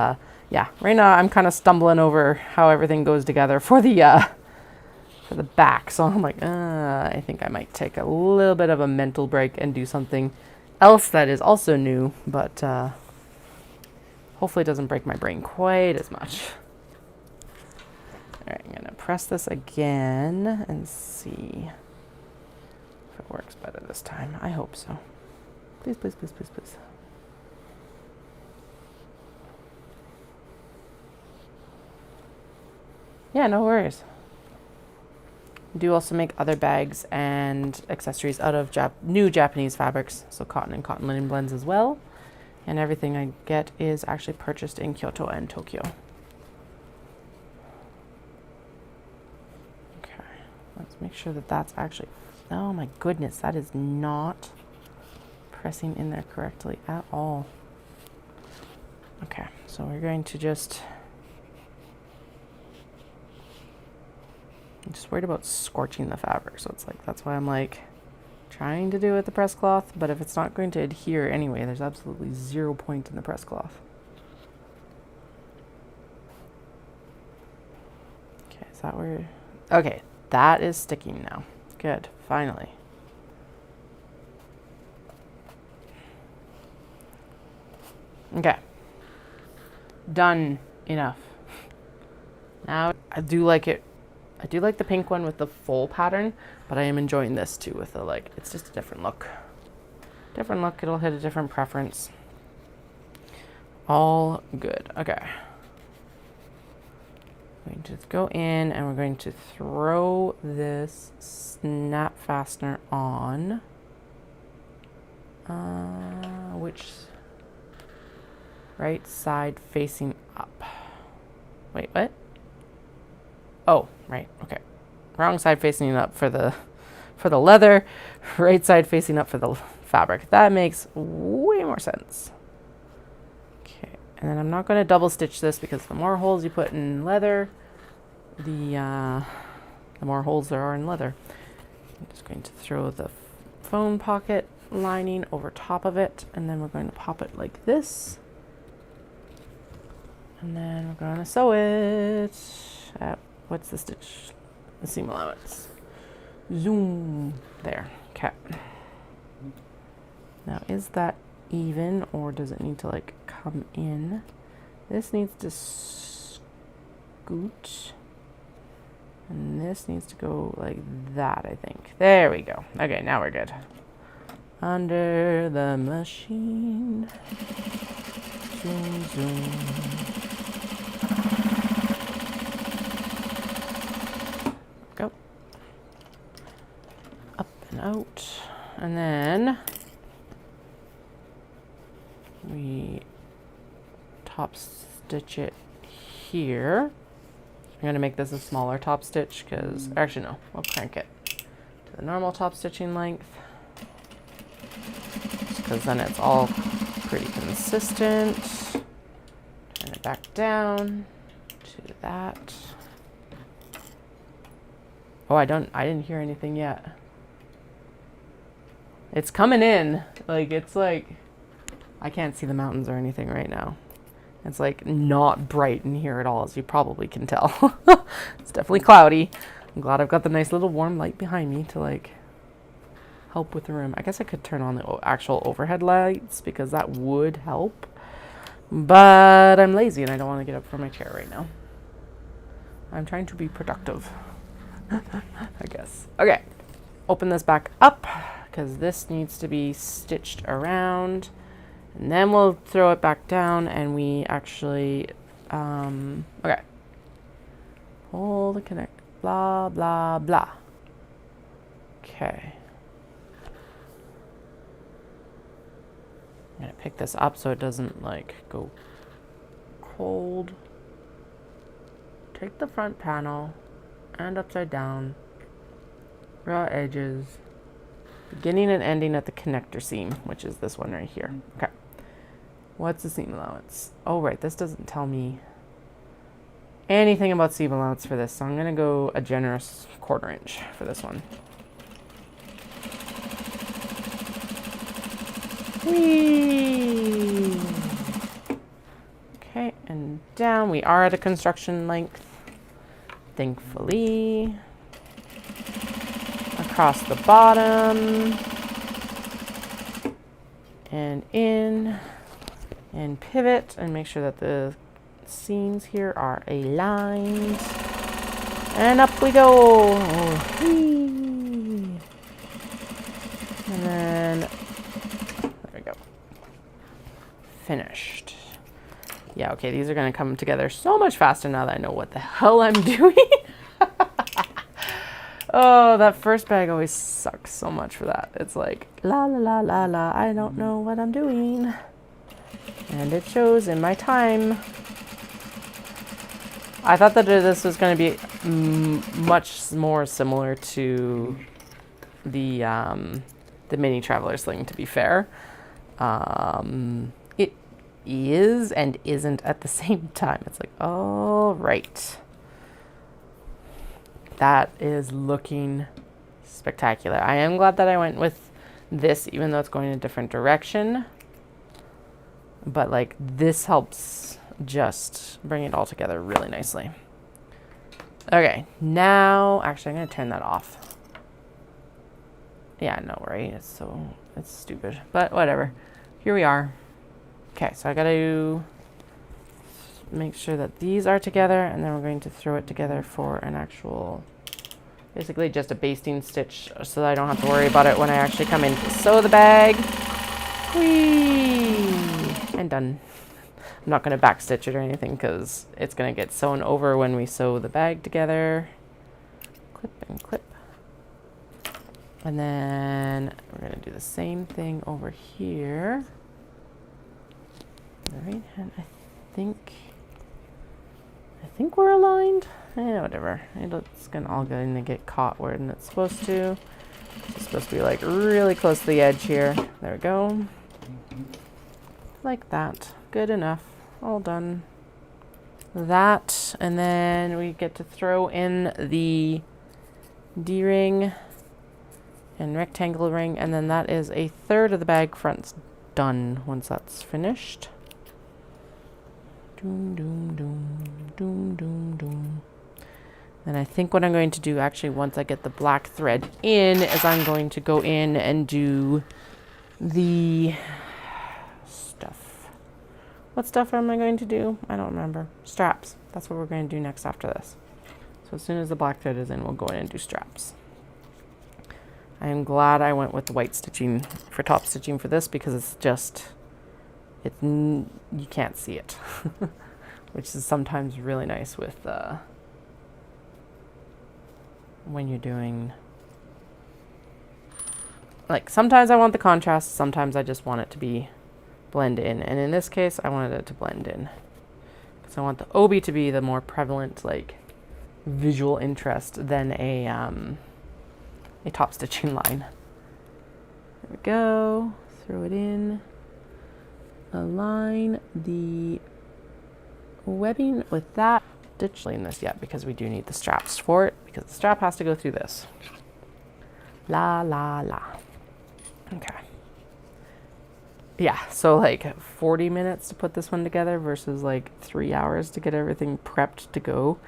Speaker 1: yeah, right now I'm kind of stumbling over how everything goes together for the back. So I'm like, I think I might take a little bit of a mental break and do something else that is also new, but hopefully it doesn't break my brain quite as much. All right, I'm gonna press this again and see if it works better this time. I hope so. Please, please, please, please, please. Yeah, no worries. We do also make other bags and accessories out of new Japanese fabrics, so cotton and cotton linen blends as well. And everything I get is actually purchased in Kyoto and Tokyo. Okay, let's make sure that that's actually, oh my goodness, that is not pressing in there correctly at all. Okay, so we're going to just, I'm just worried about scorching the fabric, so it's like, that's why I'm like trying to do it with the press cloth, but if it's not going to adhere anyway, there's absolutely 0 point in the press cloth. Okay, is that where, okay, that is sticking now. Good, finally. Okay, done enough. Now I do like it. I do like the pink one with the full pattern, but I am enjoying this too with the, like, it's just a different look. Different look, it'll hit a different preference. All good. Okay. We're going to go in and we're going to throw this snap fastener on. Which right side facing up. Wait, what? Oh, right, okay. Wrong side facing up for the leather, right side facing up for the fabric. That makes way more sense. Okay, and then I'm not going to double stitch this, because the more holes you put in leather, the more holes there are in leather. I'm just going to throw the phone pocket lining over top of it, and then we're going to pop it like this. And then we're going to sew it at, what's the stitch? The seam allowance. Zoom. There. Okay. Now, is that even, or does it need to like come in? This needs to scoot. And this needs to go like that, I think. There we go. Okay, now we're good. Under the machine. Zoom, zoom. Go. Up out. And then we top stitch it here. I'm going to make this a smaller top stitch because, actually no, we'll crank it to the normal top stitching length. Because then it's all pretty consistent. Turn it back down to that. Oh, I didn't hear anything yet. It's coming in. Like, it's like, I can't see the mountains or anything right now. It's like not bright in here at all, as you probably can tell. It's definitely cloudy. I'm glad I've got the nice little warm light behind me to like help with the room. I guess I could turn on the actual overhead lights because that would help. But I'm lazy and I don't want to get up from my chair right now. I'm trying to be productive, I guess. Okay, open this back up because this needs to be stitched around. And then we'll throw it back down and we actually, okay. Pull the connect, blah, blah, blah. Okay. I'm gonna pick this up so it doesn't like go cold. Take the front panel and upside down. Raw edges. Beginning and ending at the connector seam, which is this one right here. Okay. What's the seam allowance? Oh, right. This doesn't tell me anything about seam allowance for this. So I'm going to go a generous 1/4 inch for this one. Whee! Okay, and down. We are at a construction length, thankfully. Across the bottom. And in. And pivot and make sure that the seams here are aligned. And up we go. Whee! And then, there we go. Finished. Yeah, okay, these are going to come together so much faster now that I know what the hell I'm doing. Oh, that first bag always sucks so much for that. It's like, la la la la la, I don't know what I'm doing. And it shows in my time. I thought that this was going to be much more similar to the mini traveler sling, to be fair. It is and isn't at the same time. It's like, all right. That is looking spectacular. I am glad that I went with this, even though it's going in a different direction. But like this helps just bring it all together really nicely. Okay, now actually I'm gonna turn that off. Yeah, no, right? It's stupid, but whatever. Here we are. Okay, so I gotta make sure that these are together, and then we're going to throw it together for an actual, basically just a basting stitch, so that I don't have to worry about it when I actually come in to sew the bag. Whee! And done. I'm not going to back stitch it or anything because it's going to get sewn over when we sew the bag together. Clip and clip. And then we're going to do the same thing over here. The right hand, I think we're aligned. Yeah, whatever. It's all going to get caught where it's supposed to. It's supposed to be like really close to the edge here. There we go. Like that. Good enough. All done. That, and then we get to throw in the D-ring and rectangle ring, and then that is 1/3 of the bag front's done once that's finished. Doom, doom, doom, doom, doom, doom. And I think what I'm going to do actually once I get the black thread in is I'm going to go in and do the stuff. What stuff am I going to do? I don't remember. Straps. That's what we're going to do next after this. So as soon as the black thread is in, we'll go in and do straps. I am glad I went with the white stitching for top stitching for this because it's just, you can't see it, which is sometimes really nice with when you're doing Like sometimes I want the contrast, sometimes I just want it to be blend in. And in this case, I wanted it to blend in. Because I want the obi to be the more prevalent, like, visual interest than a top stitching line. There we go. Throw it in. Align the webbing with that. Stitch in this yet because we do need the straps for it, because the strap has to go through this. La la la. Okay. Yeah, so like 40 minutes to put this one together versus like 3 hours to get everything prepped to go.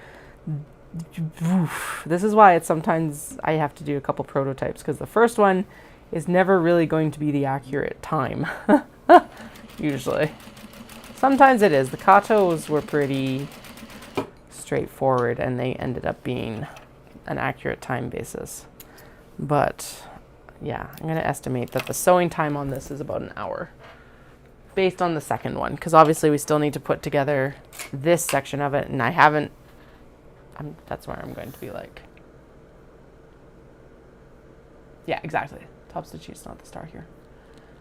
Speaker 1: This is why it's sometimes I have to do a couple prototypes, because the first one is never really going to be the accurate time. Usually. Sometimes it is. The katos were pretty straightforward and they ended up being an accurate time basis. But yeah, I'm going to estimate that the sewing time on this is about an hour based on the second one, because obviously we still need to put together this section of it, and I haven't, that's where I'm going to be like, yeah, exactly. Top stitch is not the star here.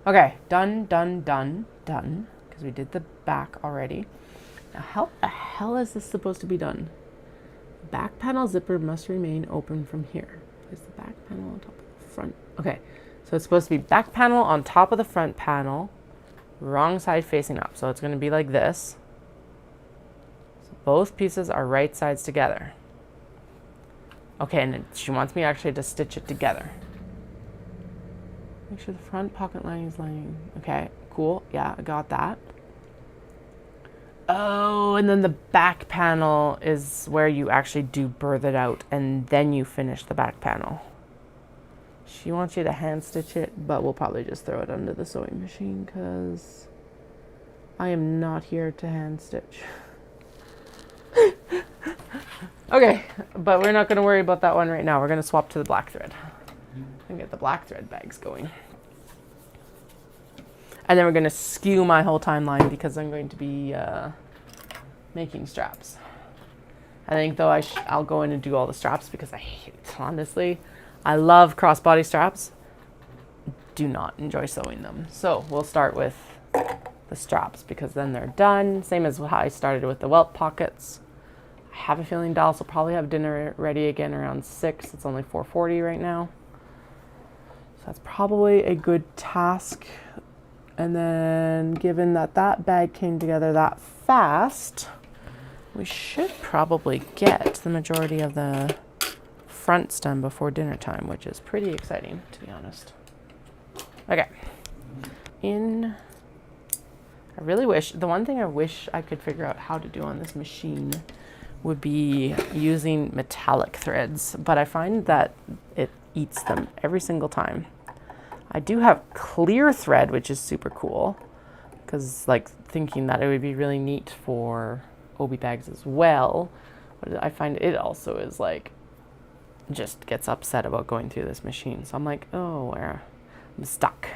Speaker 1: Okay, done, because we did the back already. Now, how the hell is this supposed to be done? Back panel zipper must remain open from here. Place the back panel on top of the front. Okay, so it's supposed to be back panel on top of the front panel, wrong side facing up. So it's going to be like this. So both pieces are right sides together. Okay, and she wants me actually to stitch it together. Make sure the front pocket lining is lining. Okay, cool. Yeah, I got that. Oh, and then the back panel is where you actually do birth it out, and then you finish the back panel. She wants you to hand stitch it, but we'll probably just throw it under the sewing machine because I am not here to hand stitch. Okay, but we're not going to worry about that one right now. We're going to swap to the black thread and get the black thread bags going. And then we're going to skew my whole timeline because I'm going to be making straps. I think though I'll go in and do all the straps because I hate it, honestly. I love crossbody straps. Do not enjoy sewing them. So we'll start with the straps because then they're done. Same as how I started with the welt pockets. I have a feeling Dallas will probably have dinner ready again around 6. It's only 4:40 right now. So that's probably a good task. And then given that that bag came together that fast, we should probably get the majority of the fronts done before dinner time, which is pretty exciting, to be honest. Okay. I really wish, the one thing I wish I could figure out how to do on this machine would be using metallic threads, but I find that it eats them every single time. I do have clear thread, which is super cool, because like thinking that it would be really neat for obi bags as well. But I find it also is like, just gets upset about going through this machine. So I'm like, oh, I'm stuck.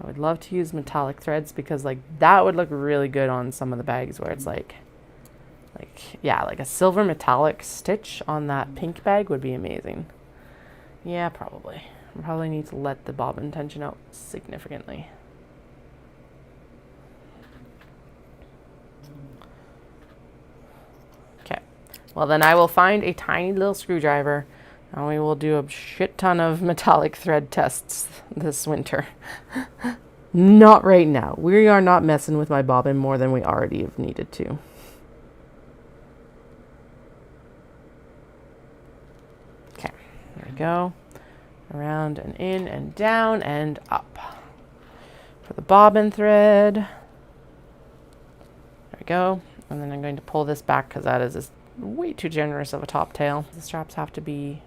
Speaker 1: I would love to use metallic threads because like that would look really good on some of the bags where it's like a silver metallic stitch on that pink bag would be amazing. Yeah, probably. I probably need to let the bobbin tension out significantly. Okay, well then I will find a tiny little screwdriver and we will do a shit ton of metallic thread tests this winter. Not right now. We are not messing with my bobbin more than we already have needed to. Okay, there we go. Around and in and down and up. For the bobbin thread. There we go. And then I'm going to pull this back because that is way too generous of a top tail. The straps have to be...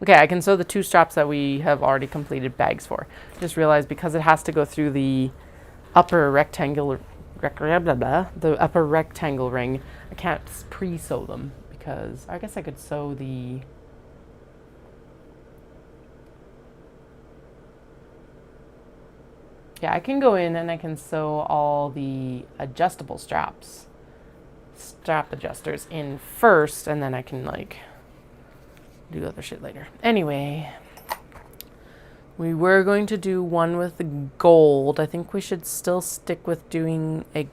Speaker 1: Okay, I can sew the 2 straps that we have already completed bags for. Just realized because it has to go through the upper rectangle ring, I can't pre-sew them because I guess I could sew the... Yeah, I can go in and I can sew all the adjustable straps, strap adjusters in first, and then I can like do other shit later. Anyway, We were going to do one with the gold. I think we should still stick with doing a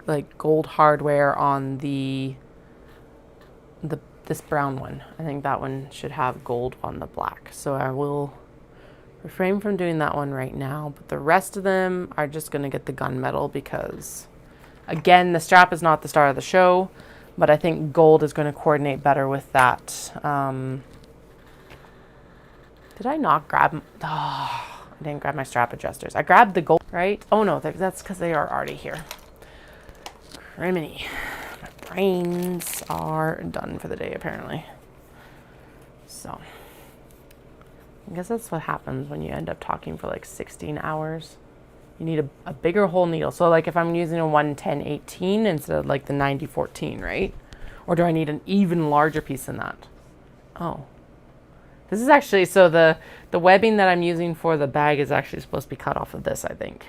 Speaker 1: like gold hardware on this brown one. I think that one should have gold on the black. So I will refrain from doing that one right now, but the rest of them are just going to get the gunmetal because, again, the strap is not the star of the show, but I think gold is going to coordinate better with that. Did I not grab... Oh, I didn't grab my strap adjusters. I grabbed the gold, right? Oh, no, that's because they are already here. Criminy. My brains are done for the day, apparently. So, I guess that's what happens when you end up talking for like 16 hours. You need a bigger hole needle. So, like, if I'm using a 110-18 instead of like the 90-14, right? Or do I need an even larger piece than that? Oh. This is actually, so the webbing that I'm using for the bag is actually supposed to be cut off of this, I think.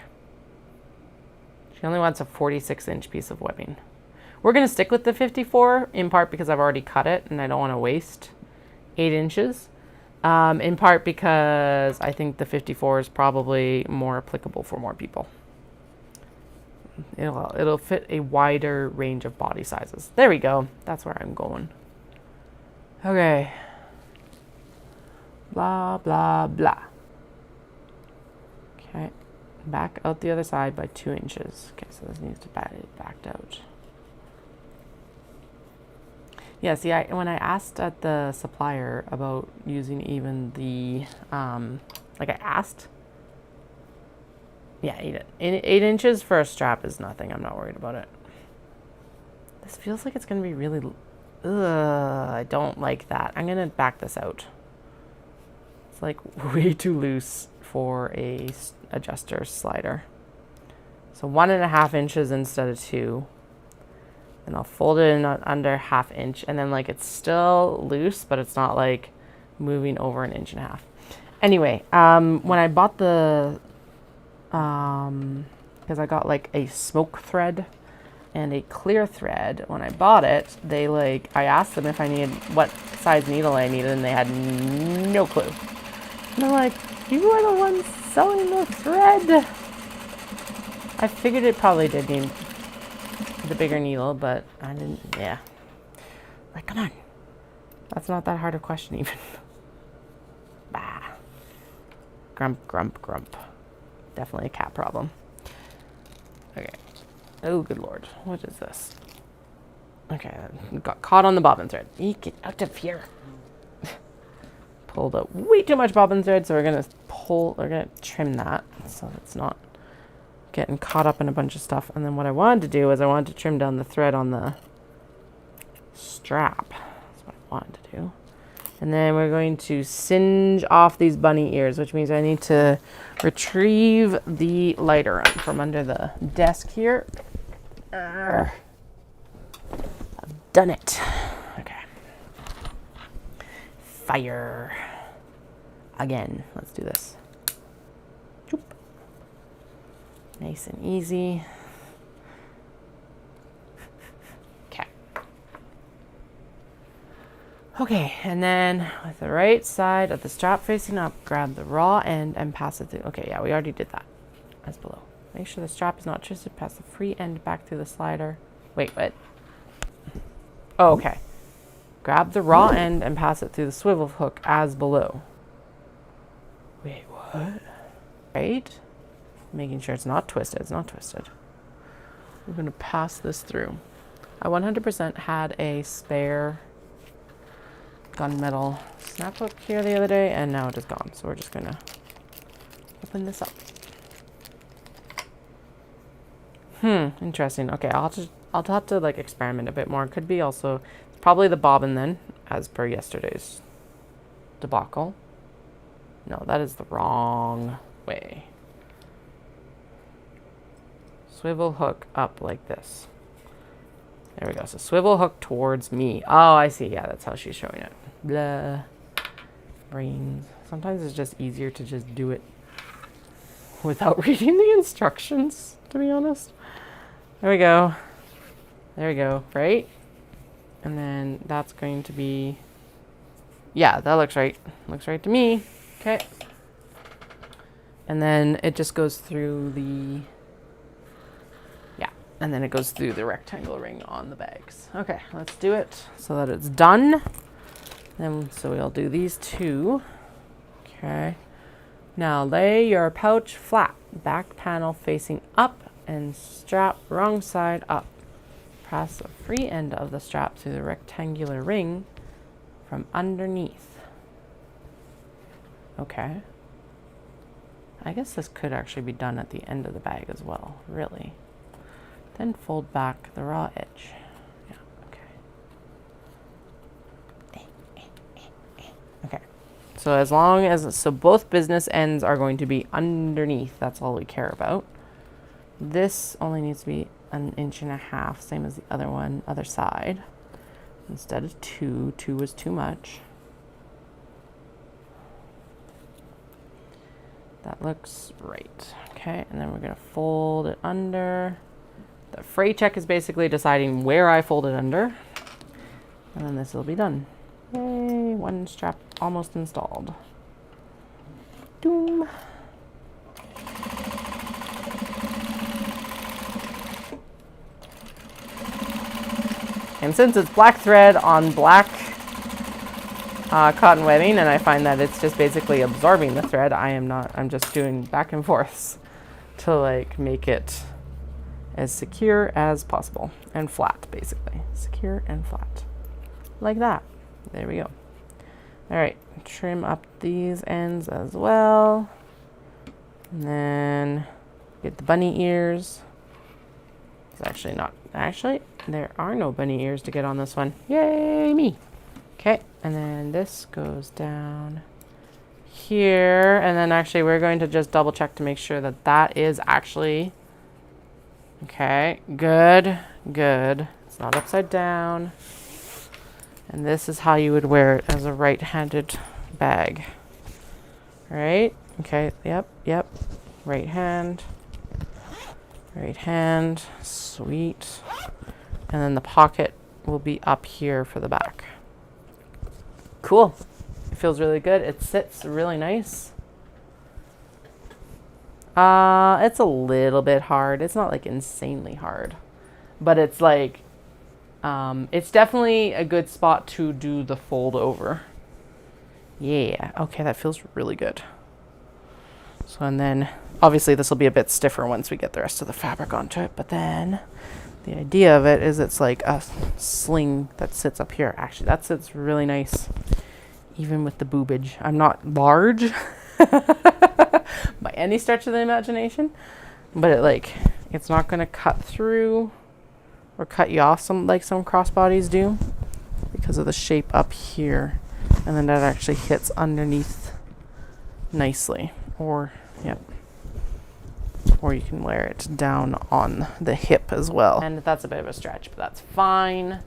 Speaker 1: She only wants a 46-inch piece of webbing. We're going to stick with the 54, in part because I've already cut it and I don't want to waste 8 inches. In part because I think the 54 is probably more applicable for more people. It'll fit a wider range of body sizes. There we go. That's where I'm going. Okay. Blah, blah, blah. Okay. Back out the other side by 2 inches. Okay, so this needs to be backed out. Yeah, see, when I asked at the supplier about using even the, like I asked. Yeah, 8 inches for a strap is nothing. I'm not worried about it. This feels like it's going to be really, I don't like that. I'm going to back this out. It's like way too loose for a adjuster slider. So 1.5 inches instead of 2. And I'll fold it in under 1/2 inch. And then like it's still loose, but it's not like moving over 1.5 inches. Anyway, when I bought the, because I got like a smoke thread and a clear thread. When I bought it, I asked them if I needed, what size needle I needed, and they had no clue. And I'm like, you are the ones selling the thread. I figured it probably did need the bigger needle, but I didn't, yeah. Like, come on. That's not that hard a question even. Bah. Grump, grump, grump. Definitely a cat problem. Okay. Oh, good Lord. What is this? Okay, got caught on the bobbin thread. Get out of here. Pulled out way too much bobbin thread, so we're gonna trim that so it's not getting caught up in a bunch of stuff. And then what I wanted to do is I wanted to trim down the thread on the strap. That's what I wanted to do. And then we're going to singe off these bunny ears, which means I need to retrieve the lighter from under the desk here. I've done it. Okay. Fire. Again. Let's do this. Choop. Nice and easy. Okay. Okay, and then with the right side of the strap facing up, grab the raw end and pass it through. Okay, yeah, we already did that. As below. Make sure the strap is not twisted. Pass the free end back through the slider. Wait, what? Oh, okay. Grab the raw end and pass it through the swivel hook as below. Wait, what? Right? Making sure it's not twisted. It's not twisted. We're going to pass this through. I 100% had a spare gunmetal snap hook here the other day, and now it is gone. So we're just going to open this up. Interesting. Okay, I'll have to like experiment a bit more. It could be also probably the bobbin then, as per yesterday's debacle. No, that is the wrong way. Swivel hook up like this. There we go. So swivel hook towards me. Oh, I see. Yeah, that's how she's showing it. Blah. Brains. Sometimes it's just easier to just do it without reading the instructions, to be honest. There we go. There we go. Right? And then that's going to be... Yeah, that looks right. Looks right to me. Okay. And then it just goes through the, yeah, and then it goes through the rectangle ring on the bags. Okay, let's do it so that it's done. Then, so we'll do these two. Okay. Now lay your pouch flat, back panel facing up and strap wrong side up. Press the free end of the strap through the rectangular ring from underneath. Okay. I guess this could actually be done at the end of the bag as well, really. Then fold back the raw edge. Yeah, okay. Okay. So as long as, so both business ends are going to be underneath, that's all we care about. This only needs to be 1.5 inches, same as the other one, other side. Instead of 2 was too much. That looks right. Okay, and then we're gonna fold it under. The fray check is basically deciding where I fold it under. And then this will be done. Yay, one strap almost installed. Doom. And since it's black thread on black cotton webbing, and I find that it's just basically absorbing the thread, I'm just doing back and forths to like make it as secure as possible and flat, basically. Secure and flat. Like that. There we go. All right, trim up these ends as well. And then get the bunny ears. It's actually not, actually, there are no bunny ears to get on this one. Yay, me. Okay, and then this goes down here. And then actually we're going to just double check to make sure that that is actually, okay, good, good. It's not upside down. And this is how you would wear it as a right-handed bag. All right, okay, yep, yep. Right hand, sweet. And then the pocket will be up here for the back. Cool. It feels really good. It sits really nice. It's a little bit hard. It's not like insanely hard, but it's like, it's definitely a good spot to do the fold over. Yeah. Okay. That feels really good. So, and then obviously this will be a bit stiffer once we get the rest of the fabric onto it, but then the idea of it is it's like a sling that sits up here. Actually, that sits really nice, even with the boobage. I'm not large by any stretch of the imagination, but it's not going to cut through or cut you off like some crossbodies do because of the shape up here. And then that actually hits underneath nicely. Or, yep. Or you can wear it down on the hip as well. And that's a bit of a stretch, but that's fine.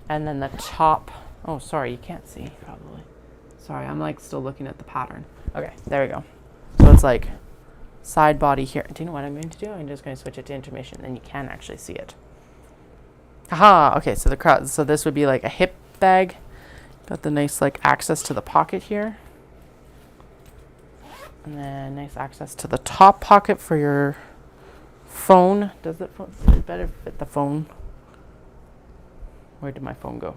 Speaker 1: And then the top, oh, sorry, you can't see probably. Sorry, I'm like still looking at the pattern. Okay, there we go. So it's like side body here. Do you know what I'm going to do? I'm just going to switch it to intermission, then you can actually see it. Aha, okay, so so this would be like a hip bag. Got the nice like access to the pocket here. And then nice access to the top pocket for your phone. Does it better fit the phone? Where did my phone go?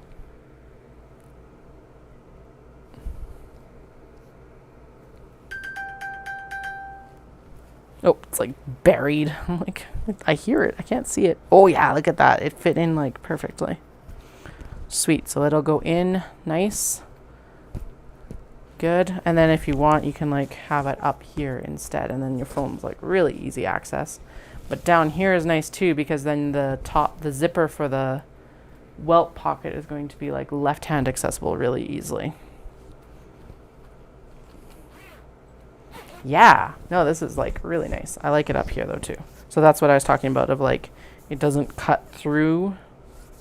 Speaker 1: Oh, it's like buried. I'm like, I hear it. I can't see it. Oh yeah, look at that. It fit in like perfectly. Sweet. So it'll go in nice. Good. And then if you want, you can like have it up here instead, and then your phone's like really easy access. But down here is nice too, because then the zipper for the welt pocket is going to be like left hand accessible really easily. Yeah, no, this is like really nice. I like it up here though too. So that's what I was talking about, of like it doesn't cut through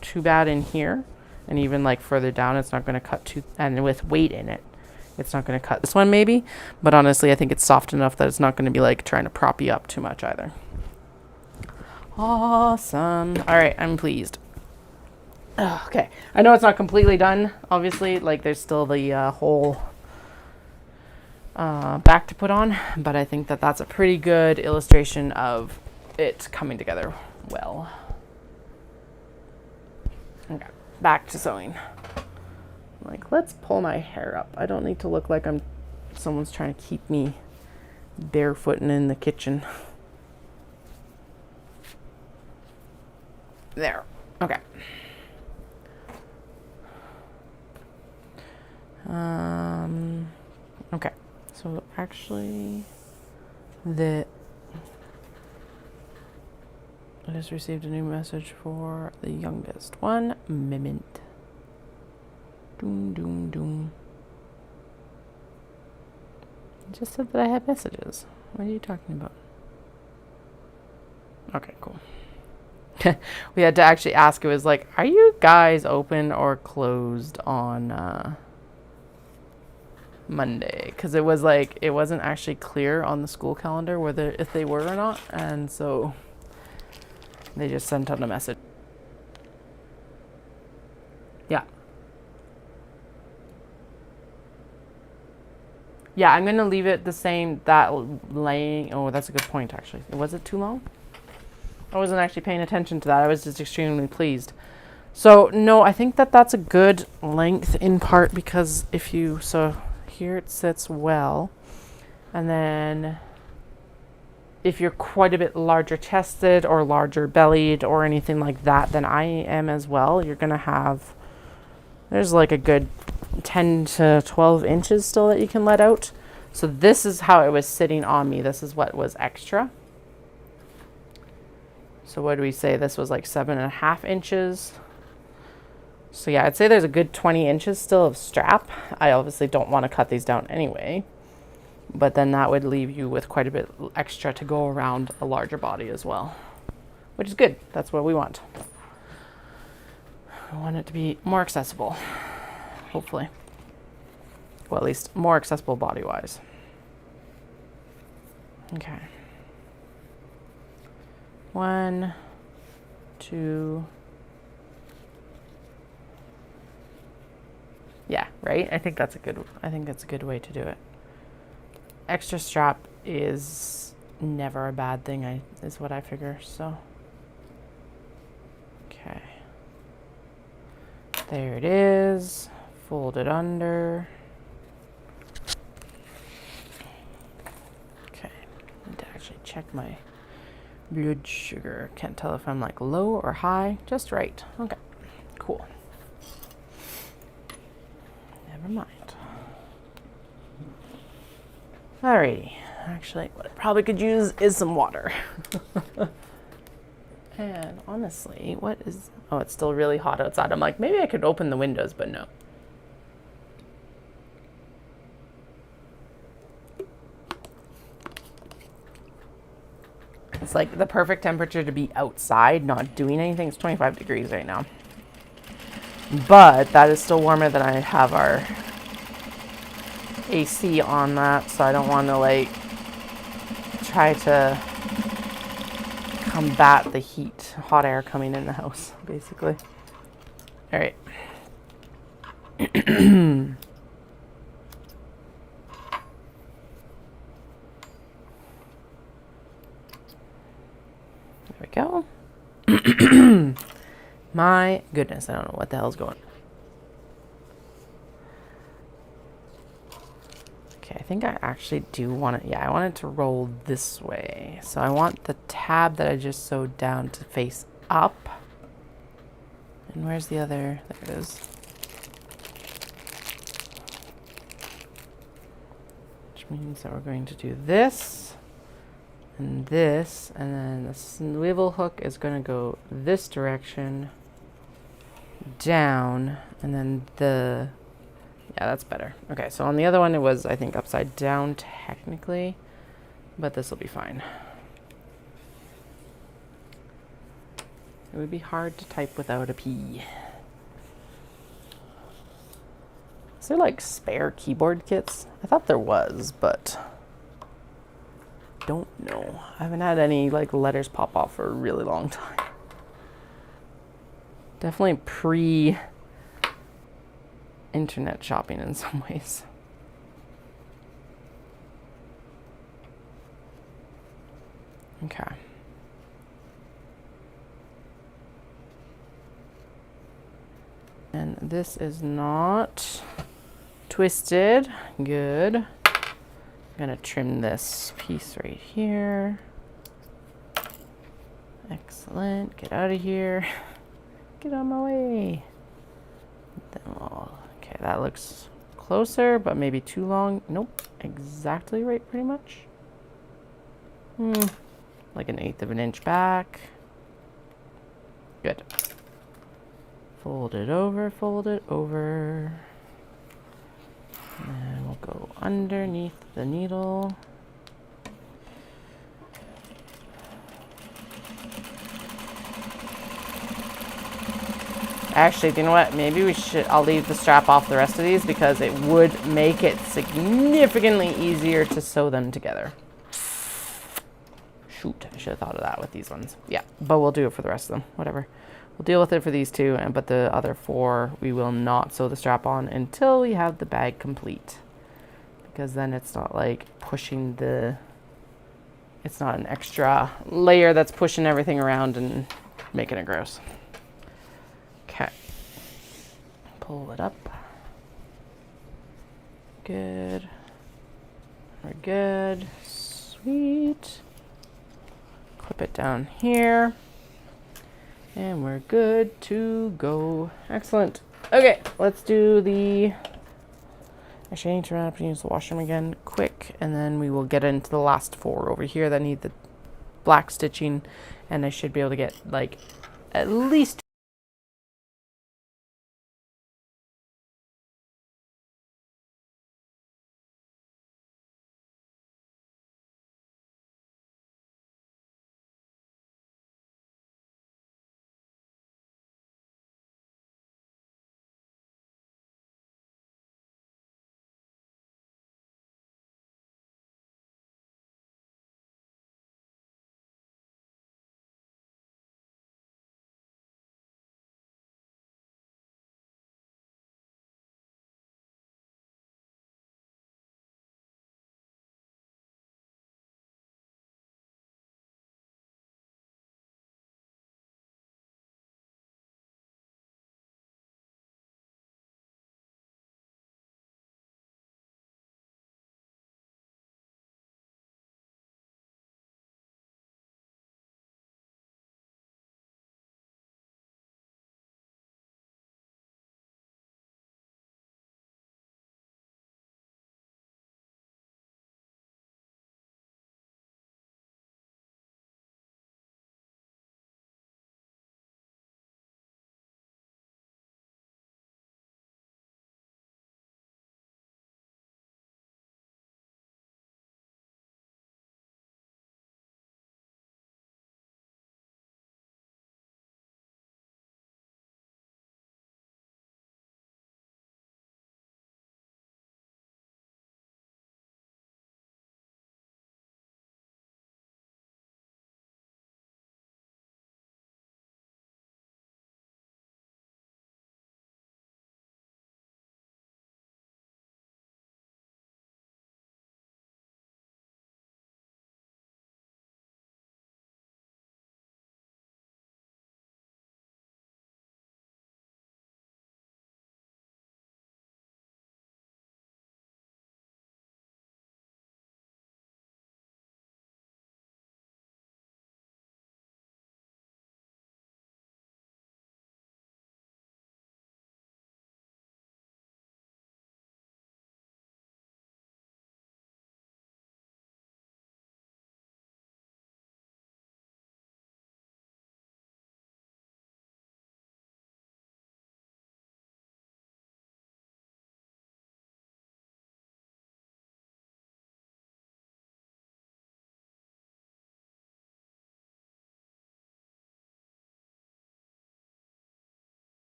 Speaker 1: too bad in here, and even like further down it's not going to cut too, and with weight in it it's not going to cut this one maybe, but honestly I think it's soft enough that it's not going to be like trying to prop you up too much either. Awesome. All right, I'm pleased. Okay, I know it's not completely done, obviously, like there's still the whole back to put on, but I think that that's a pretty good illustration of it coming together well. Okay, back to sewing. Like, let's pull my hair up. I don't need to look like someone's trying to keep me barefooting in the kitchen. There. Okay. Okay. So actually, I just received a new message for the youngest one. Moment. Doom, doom, doom. It just said that I had messages. What are you talking about? Okay, cool. We had to actually ask. It was like, are you guys open or closed on Monday? Because it was like, it wasn't actually clear on the school calendar whether if they were or not, and so they just sent out a message. Yeah. Yeah, I'm gonna leave it the same. That laying. Oh, that's a good point. Actually, was it too long? I wasn't actually paying attention to that. I was just extremely pleased. So no, I think that that's a good length in part because so here it sits well, and then if you're quite a bit larger chested or larger bellied or anything like that than I am as well, you're gonna have, there's like a good 10 to 12 inches still that you can let out. So this is how it was sitting on me. This is what was extra. So what do we say? This was like 7.5 inches. So yeah, I'd say there's a good 20 inches still of strap. I obviously don't want to cut these down anyway, but then that would leave you with quite a bit extra to go around a larger body as well, which is good. That's what we want. I want it to be more accessible, hopefully. Well, at least more accessible body-wise. Okay. 1, 2. Yeah, right? I think that's a good way to do it. Extra strap is never a bad thing, is what I figure, so. Okay. There it is. Fold it under. Okay. I need to actually check my blood sugar. Can't tell if I'm like low or high. Just right. Okay. Cool. Never mind. Alrighty. Actually, what I probably could use is some water. And honestly, oh, it's still really hot outside. I'm like, maybe I could open the windows, but no. It's like the perfect temperature to be outside, not doing anything. It's 25 degrees right now. But that is still warmer than I have our AC on that, so I don't want to like try to combat the heat, hot air coming in the house, basically. All right. There we go. My goodness, I don't know what the hell's going on. Okay, I think I actually do want it. Yeah, I want it to roll this way. So I want the tab that I just sewed down to face up. And where's the other? There it is. Which means that we're going to do this and this, and then the swivel hook is going to go this direction down, and then yeah, that's better. Okay, so on the other one it was, I think, upside down technically, but this will be fine. It would be hard to type without a P. Is there like spare keyboard kits? I thought there was, but don't know. I haven't had any like letters pop off for a really long time. Definitely pre-internet shopping in some ways. Okay. And this is not twisted. Good. I'm gonna trim this piece right here. Excellent. Get out of here. Get out of my way. Then okay, that looks closer, but maybe too long. Nope. Exactly right, pretty much. Like 1/8 of an inch back. Good. Fold it over, fold it over. And we'll go underneath the needle. Actually, you know what? Maybe I'll leave the strap off the rest of these because it would make it significantly easier to sew them together. Shoot, I should have thought of that with these ones. Yeah, but we'll do it for the rest of them, whatever. We'll deal with it for these two, but the other 4, we will not sew the strap on until we have the bag complete. Because then it's not like pushing it's not an extra layer that's pushing everything around and making it gross. Okay. Pull it up. Good. We're good. Sweet. Clip it down here. And we're good to go. Excellent. Okay, let's do the... Actually, I need to run up and use the washroom again quick, and then we will get into the last 4 over here that need the black stitching, and I should be able to get like at least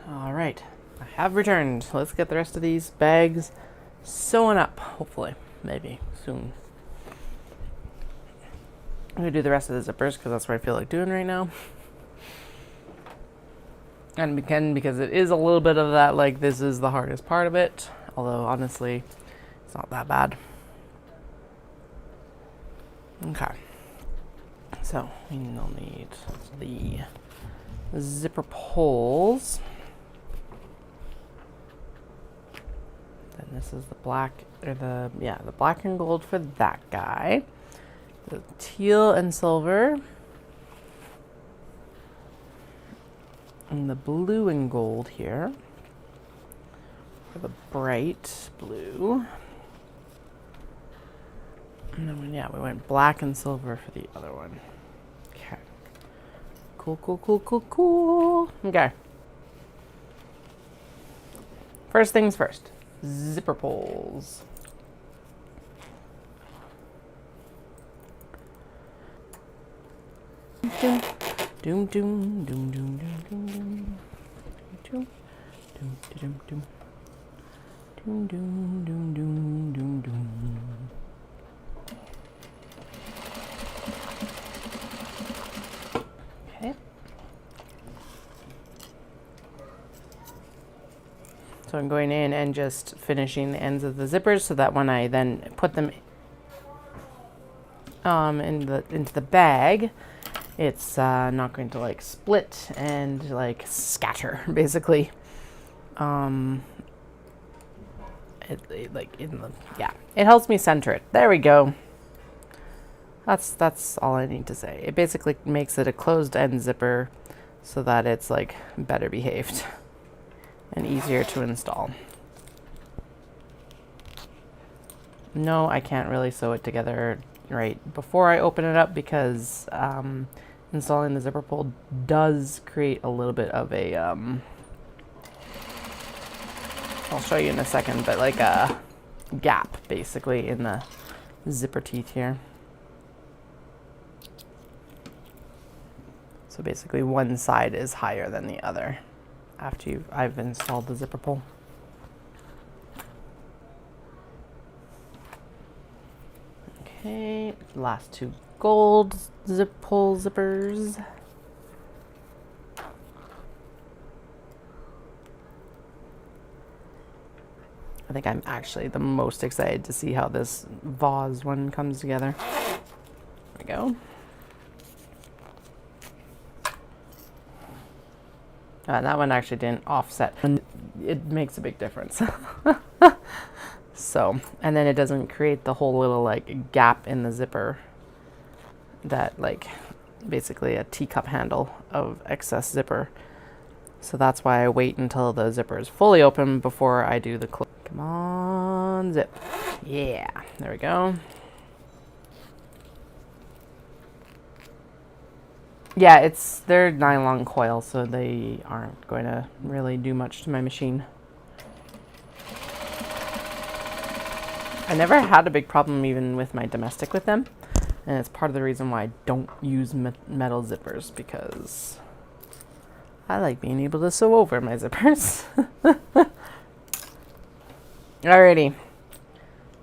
Speaker 1: All right, I have returned. Let's get the rest of these bags sewn up, hopefully, maybe soon. I'm gonna do the rest of the zippers because that's what I feel like doing right now. And again, because it is a little bit of that, like, this is the hardest part of it. Although, honestly, it's not that bad. Okay. So, we'll need the zipper pulls. Then this is the black, or the black and gold for that guy. The teal and silver. And the blue and gold here. For the bright blue. And then, yeah, we went black and silver for the other one. Okay. Cool. Okay. First things first. Zipper pulls. Doom, doom, doom, doom, doom, doom, doom, doom, doom, doom, doom, doom, doom, doom, doom, doom. Okay. So I'm going in and just finishing the ends of the zippers so that when I then put them into the bag, it's not going to like split and like scatter, basically. It helps me center it. There we go. That's all I need to say. It basically makes it a closed end zipper so that it's like better behaved and easier to install. No, I can't really sew it together right before I open it up because installing the zipper pull does create a little bit of a I'll show you in a second, but like a gap basically in the zipper teeth here. So basically one side is higher than the other after I've installed the zipper pull. Okay, last two gold zip pull zippers. I think I'm actually the most excited to see how this vase one comes together. There we go. That one actually didn't offset, and it makes a big difference. So, and then it doesn't create the whole little like gap in the zipper that like basically a teacup handle of excess zipper. So that's why I wait until the zipper is fully open before I do the close. Come on, zip. Yeah, there we go. Yeah, they're nylon coil, so they aren't going to really do much to my machine. I never had a big problem even with my domestic with them, and it's part of the reason why I don't use metal zippers, because I like being able to sew over my zippers. Alrighty.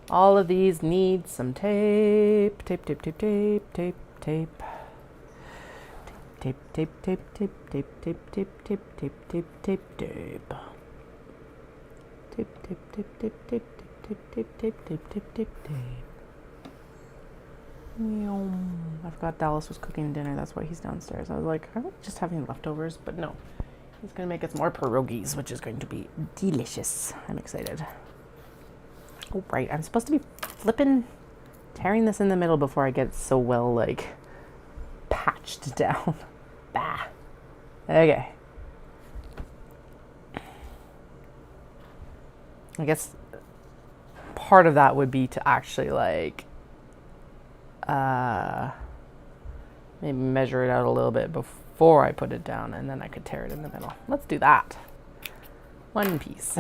Speaker 1: All of these need some tape. Tape, tape, tape, tape, tape, tape. Tape, tape, tape, tape, tape, tape, tape, tape, tape, tape, tape, tape. Tape, tape, tape, tape, tape, tape, tape, tape, tape, tape, tape, tape. I forgot Dallas was cooking dinner. That's why he's downstairs. I was like, are we just having leftovers? But no. He's going to make us more pierogies, which is going to be delicious. I'm excited. Oh, right. I'm supposed to be tearing this in the middle before I get so well, like, patched down. Bah. Okay. I guess part of that would be to actually, like, maybe measure it out a little bit before I put it down, and then I could tear it in the middle. Let's do that. One piece.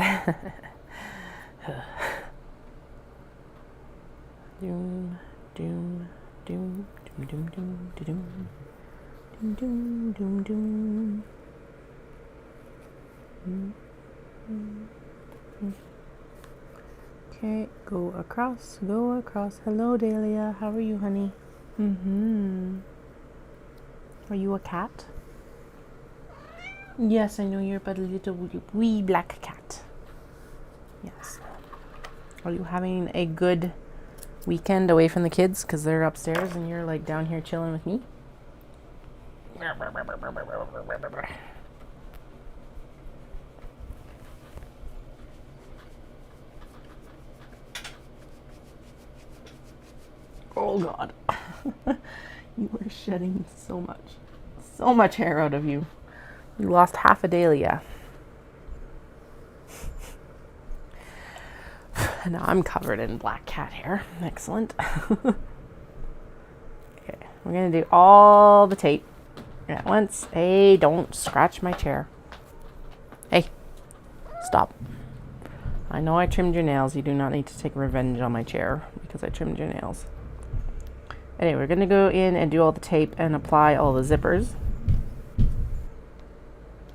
Speaker 1: Doom, doom, doom, doom, doom, doom, doom, doom, doom, doom, doom. Okay, go across, go across. Hello, Dahlia. How are you, honey? Are you a cat? Yes, I know you're but a little wee black cat. Yes. Are you having a good weekend away from the kids because they're upstairs and you're like down here chilling with me? Oh God. You are shedding so much hair out of you. You lost half a dahlia. And now I'm covered in black cat hair. Excellent. Okay, we're gonna do all the tape at once. Hey, don't scratch my chair. Hey, stop. I know I trimmed your nails. You do not need to take revenge on my chair because I trimmed your nails. Anyway, we're gonna go in and do all the tape and apply all the zippers.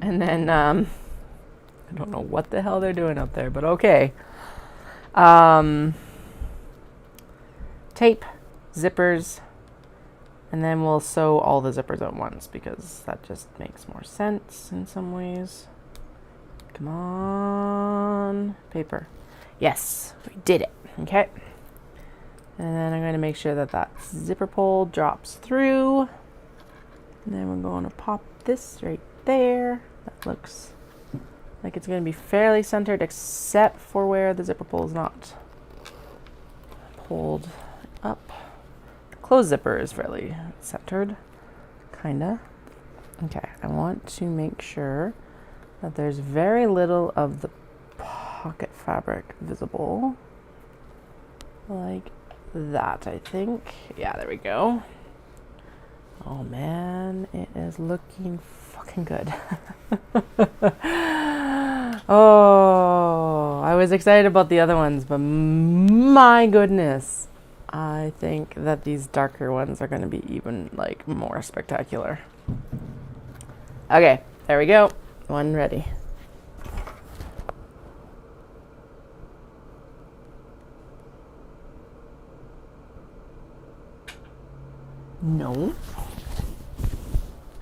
Speaker 1: And then, I don't know what the hell they're doing up there, but okay. Tape, zippers, and then we'll sew all the zippers at once because that just makes more sense in some ways. Come on, paper. Yes, we did it. Okay. And then I'm going to make sure that that zipper pull drops through. And then we're going to pop this right there. That looks like it's going to be fairly centered except for where the zipper pull is not pulled up. The closed zipper is fairly centered, kinda. Okay, I want to make sure that there's very little of the pocket fabric visible. Like that, I think. Yeah, there we go. Oh man, it is looking fucking good. Oh, I was excited about the other ones, but my goodness, I think that these darker ones are going to be even like more spectacular. Okay, there we go. One ready. No.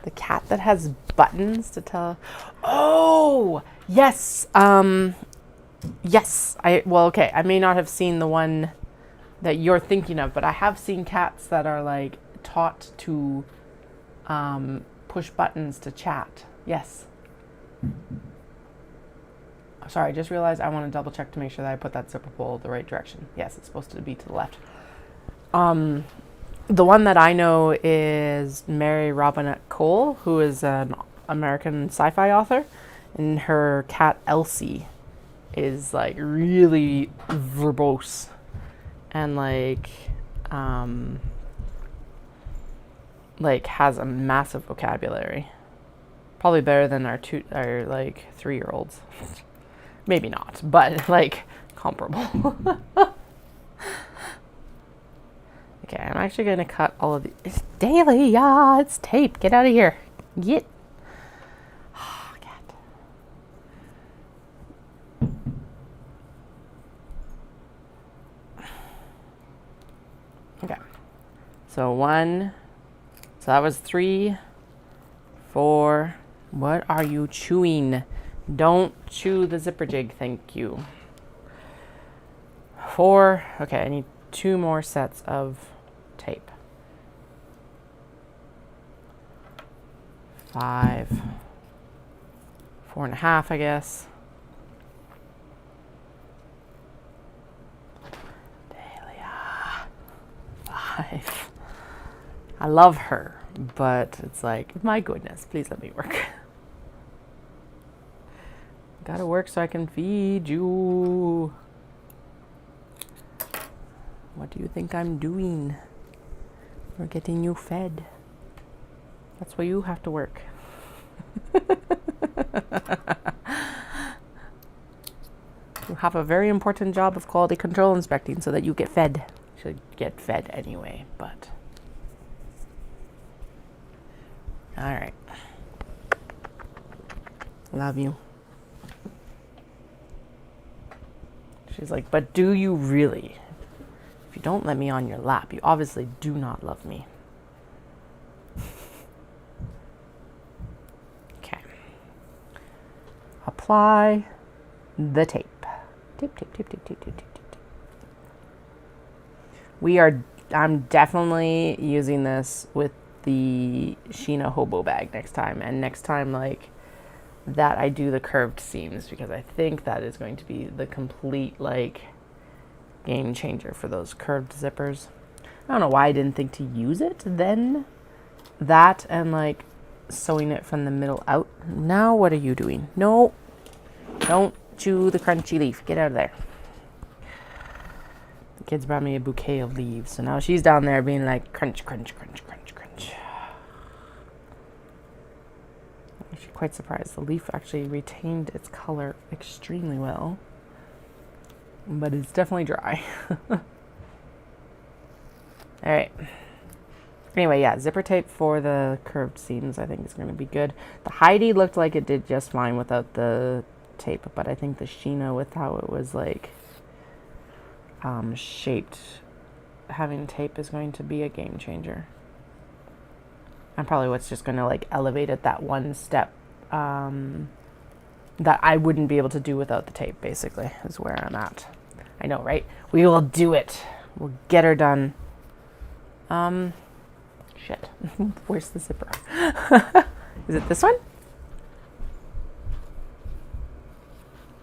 Speaker 1: The cat that has buttons to tell. Oh, yes. Yes. Okay. I may not have seen the one that you're thinking of, but I have seen cats that are like taught to push buttons to chat. Yes. Sorry, I just realized I want to double check to make sure that I put that zipper pull the right direction. Yes, it's supposed to be to the left. The one that I know is Mary Robinette Cole, who is an American sci-fi author, and her cat Elsie is like really verbose and like has a massive vocabulary. Probably better than our 3-year-olds. Maybe not, but like comparable. Okay, I'm actually going to cut all of these. It's daily, yeah, it's tape. Get out of here. Get. Oh, cat. Okay. So that was 3, 4. What are you chewing? Don't chew the zipper jig, thank you. 4. Okay, I need 2 more sets of tape. 5, 4.5, I guess. Dahlia. 5. I love her, but it's like, my goodness, please let me work. Gotta work so I can feed you. What do you think I'm doing? We're getting you fed. That's why you have to work. You have a very important job of quality control inspecting so that you get fed. You should get fed anyway, but. All right. Love you. She's like, but do you really? If you don't let me on your lap, you obviously do not love me. Okay. Apply the tape. Tape, tape, tape, tape, tape, tape, tape, tape. I'm definitely using this with the Sheena Hobo bag next time. And next time, like, that I do the curved seams, because I think that is going to be the complete, like, game changer for those curved zippers. I don't know why I didn't think to use it then. That and, like, sewing it from the middle out. Now what are you doing? No, don't chew the crunchy leaf. Get out of there. The kids brought me a bouquet of leaves, so now she's down there being like, crunch, crunch, crunch, crunch, crunch. I'm actually quite surprised. The leaf actually retained its color extremely well, but it's definitely dry. All right. Anyway, yeah, zipper tape for the curved seams I think is going to be good. The Heidi looked like it did just fine without the tape, but I think the Sheena, with how it was like shaped, having tape is going to be a game changer. And probably what's just going to like elevate it that one step that I wouldn't be able to do without the tape, basically, is where I'm at. I know, right? We will do it. We'll get her done. Shit. Where's the zipper? Is it this one?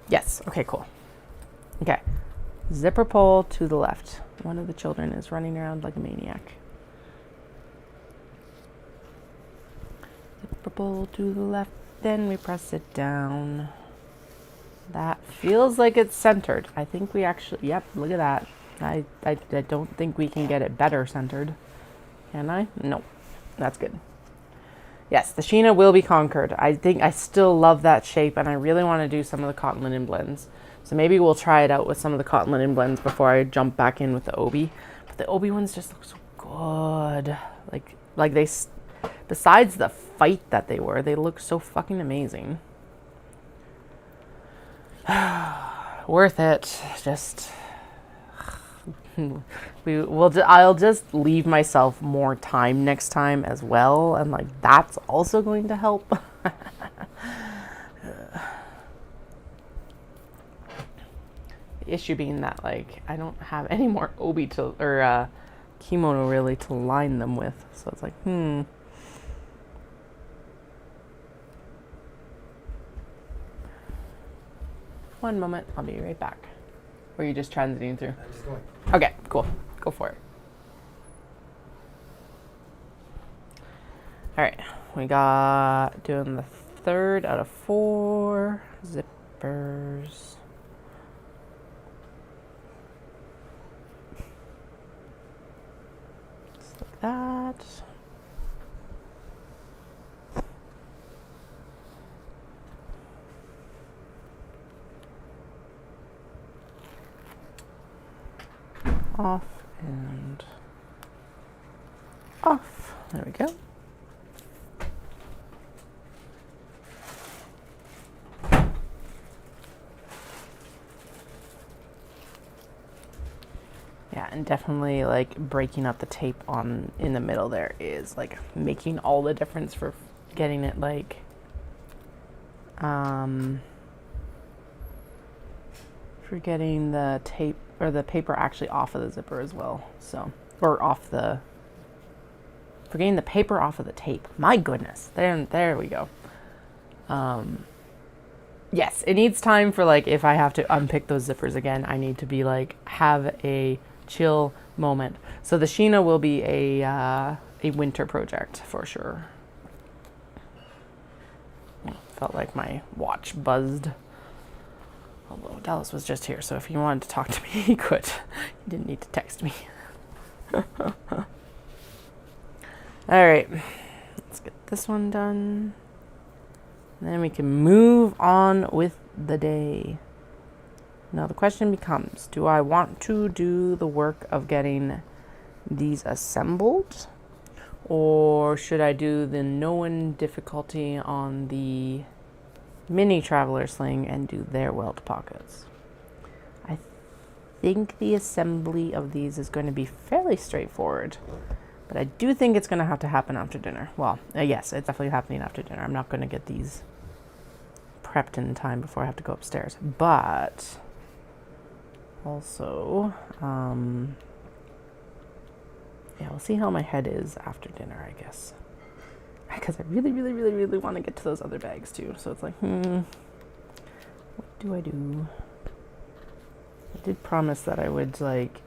Speaker 1: Yes. Okay, cool. Okay. Zipper pull to the left. One of the children is running around like a maniac. Zipper pull to the left, then we press it down. That feels like it's centered. I think we actually, yep, look at that. I don't think we can get it better centered. Can I? No. That's good. Yes, the Sheena will be conquered. I think I still love that shape, and I really want to do some of the cotton linen blends. So maybe we'll try it out with some of the cotton linen blends before I jump back in with the Obi. But the Obi ones just look so good. Like they, besides the fight that they were, they look so fucking amazing. Worth it. Just I'll just leave myself more time next time as well, and like that's also going to help. The issue being that like I don't have any more obi to or kimono really to line them with, so it's like One moment, I'll be right back. Or are you just transiting through?
Speaker 2: I'm just going.
Speaker 1: Okay, cool. Go for it. All right, we got doing the third out of 4 zippers. Just like that. Off and off. There we go. Yeah, and definitely like breaking up the tape on in the middle there is like making all the difference for getting it like for getting the tape or the paper actually off of the zipper as well. So, or off the, for getting the paper off of the tape. My goodness, there we go. Yes, it needs time for like, if I have to unpick those zippers again, I need to be like, have a chill moment. So the Sheena will be a winter project for sure. Felt like my watch buzzed. Although Dallas was just here, so if he wanted to talk to me, he could. He didn't need to text me. All right, let's get this one done. And then we can move on with the day. Now the question becomes, do I want to do the work of getting these assembled? Or should I do the known difficulty on the mini traveler sling and do their welt pockets? I think the assembly of these is going to be fairly straightforward. But I do think it's going to have to happen after dinner. Well, yes, it's definitely happening after dinner. I'm not going to get these prepped in time before I have to go upstairs. But also, yeah, we'll see how my head is after dinner, I guess. Because I really, really, really, really want to get to those other bags too. So it's like, what do I do? I did promise that I would like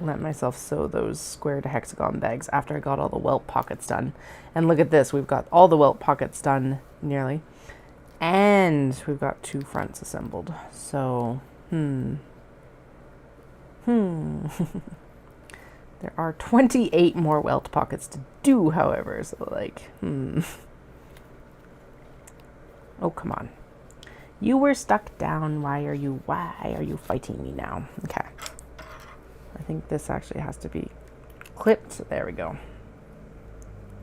Speaker 1: let myself sew those square to hexagon bags after I got all the welt pockets done. And look at this, we've got all the welt pockets done nearly. And we've got 2 fronts assembled. So, there are 28 more welt pockets to do, however. So like, Oh, come on. You were stuck down. Why are you fighting me now? Okay. I think this actually has to be clipped. There we go.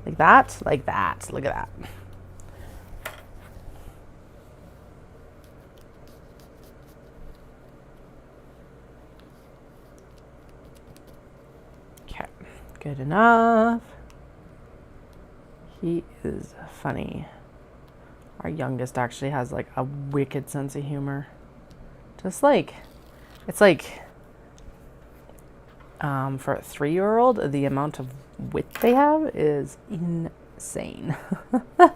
Speaker 1: Like that, like that. Look at that. Okay, good enough. He is funny. Our youngest actually has like a wicked sense of humor. Just like, it's like, for a 3-year-old, the amount of wit they have is insane. There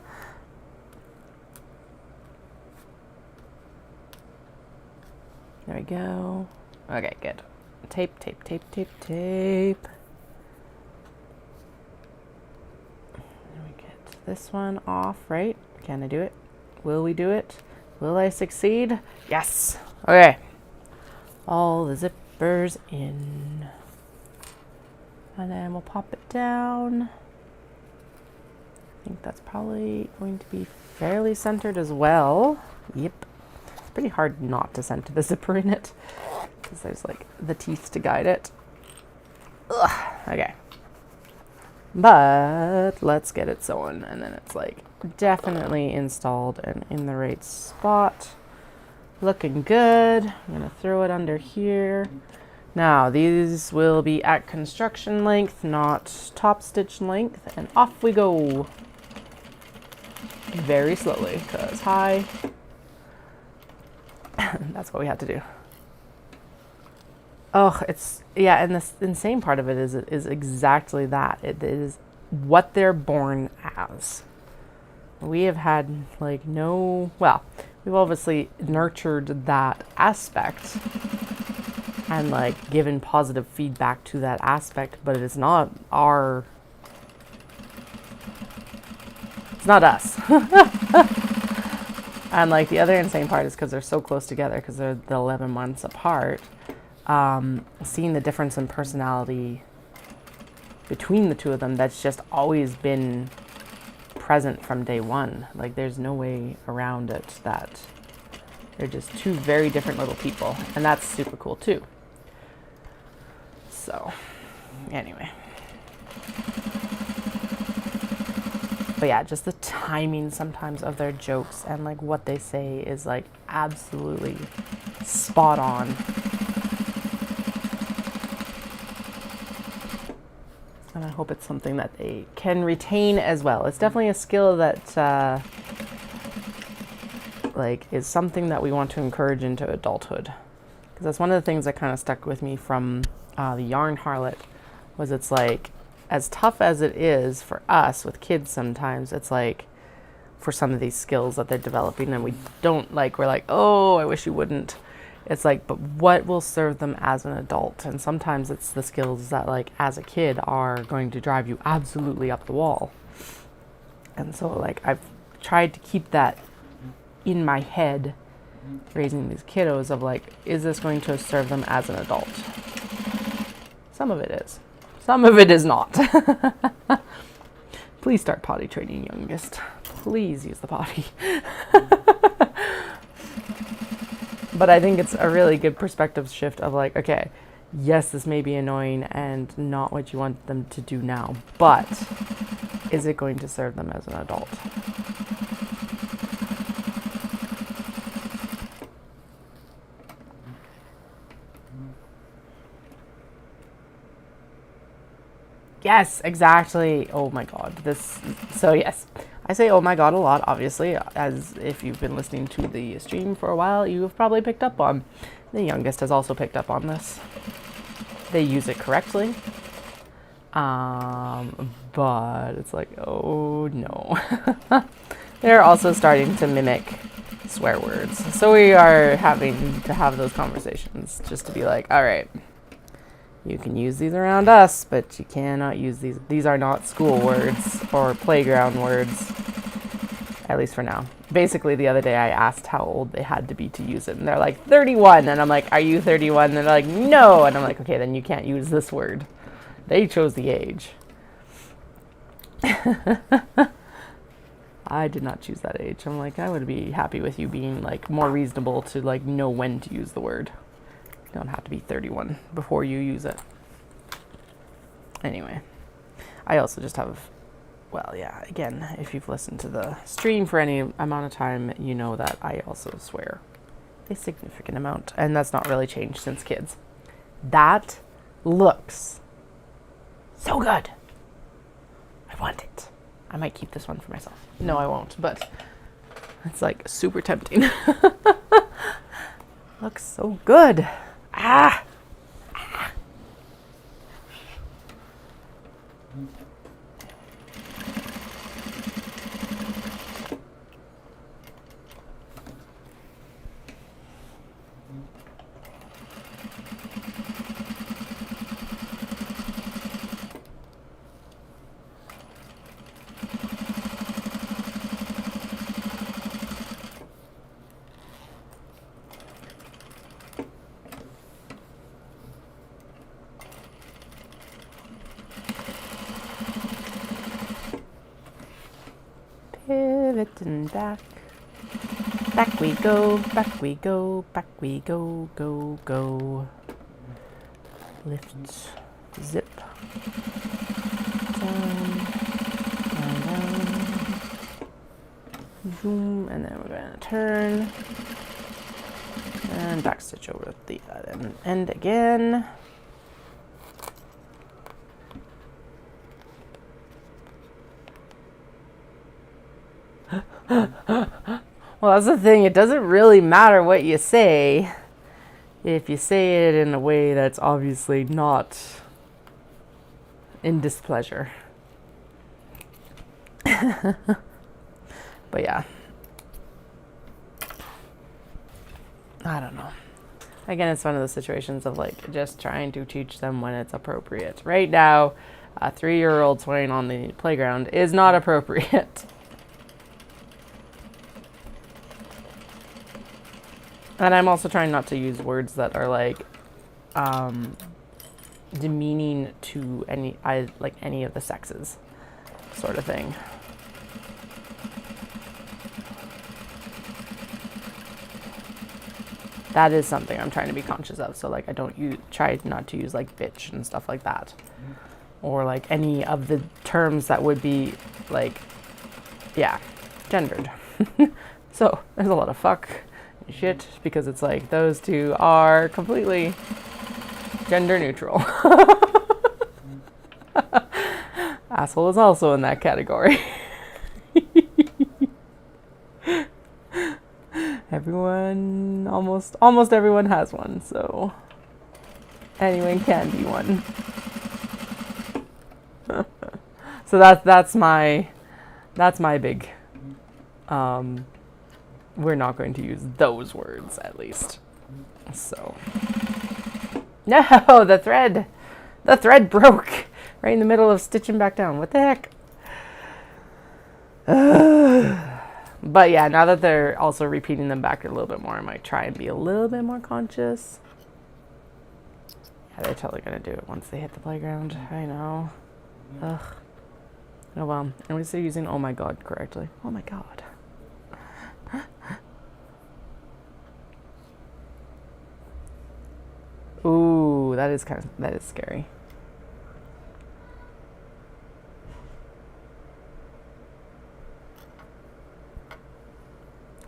Speaker 1: we go. Okay, good. Tape, tape, tape, tape, tape. We get this one off, right? Can I do it? Will we do it? Will I succeed? Yes. Okay. All the zippers in. And then we'll pop it down. I think that's probably going to be fairly centered as well. Yep. It's pretty hard not to center the zipper in it because there's like the teeth to guide it. Ugh. Okay. But let's get it sewn, and then it's like definitely installed and in the right spot. Looking good. I'm gonna throw it under here. Now these will be at construction length, not top stitch length, and off we go. Very slowly, because hi. That's what we had to do. Oh, it's, yeah, and the insane part of it is exactly that. It is what they're born as. We have had like well, we've obviously nurtured that aspect and like given positive feedback to that aspect, but it's not it's not us. And like the other insane part is because they're so close together, because they're the 11 months apart, seeing the difference in personality between the two of them, that's just always been present from day one. Like there's no way around it, that they're just 2 very different little people, and that's super cool too. So anyway, but yeah, just the timing sometimes of their jokes and like what they say is like absolutely spot on. And I hope it's something that they can retain as well. It's definitely a skill that like is something that we want to encourage into adulthood. Because that's one of the things that kind of stuck with me from the Yarn Harlot, was it's like, as tough as it is for us with kids sometimes, it's like for some of these skills that they're developing and we don't like, we're like, oh, I wish you wouldn't. It's like, but what will serve them as an adult? And sometimes it's the skills that like as a kid are going to drive you absolutely up the wall. And so like I've tried to keep that in my head raising these kiddos of like, is this going to serve them as an adult? Some of it is. Some of it is not. Please start potty training, youngest. Please use the potty. But I think it's a really good perspective shift of like, okay, yes, this may be annoying and not what you want them to do now, but is it going to serve them as an adult? Yes, exactly. Oh my God. So yes, I say oh my God a lot, obviously, as if you've been listening to the stream for a while, you have probably picked up on. The youngest has also picked up on this. They use it correctly. But it's like, oh no. They're also starting to mimic swear words. So we are having to have those conversations just to be like, all right, you can use these around us, but you cannot use these. These are not school words or playground words, at least for now. Basically, the other day I asked how old they had to be to use it, and they're like, 31. And I'm like, are you 31? And they're like, no. And I'm like, okay, then you can't use this word. They chose the age. I did not choose that age. I'm like, I would be happy with you being like more reasonable to like know when to use the word. You don't have to be 31 before you use it. Anyway, I also just have, well, yeah, again, if you've listened to the stream for any amount of time, you know that I also swear a significant amount, and that's not really changed since kids. That looks so good. I want it. I might keep this one for myself. No, I won't, but it's like super tempting. Looks so good. Ah! Pivot and back. Back we go, back we go, back we go, go, go. Lift, zip. Down, down, down. Zoom, and then we're going to turn. And back stitch over the other end again. Well, that's the thing. It doesn't really matter what you say if you say it in a way that's obviously not in displeasure. But yeah. I don't know. Again, it's one of those situations of like just trying to teach them when it's appropriate. Right now, a 3-year-old swearing on the playground is not appropriate. And I'm also trying not to use words that are like demeaning to any of the sexes, sort of thing. That is something I'm trying to be conscious of. So like I don't try not to use like bitch and stuff like that, or like any of the terms that would be like, yeah, gendered. So there's a lot of fuck. Shit, because it's like those two are completely gender neutral. Asshole is also in that category. Everyone, almost everyone has one, so anyone can be one. So that's my big we're not going to use those words, at least. So. No, the thread broke right in the middle of stitching back down. What the heck? But yeah, now that they're also repeating them back a little bit more, I might try and be a little bit more conscious. Yeah, they're totally going to do it once they hit the playground. I know. Ugh. Oh well. And we're still using oh my God correctly. Oh my God. Ooh, that is scary.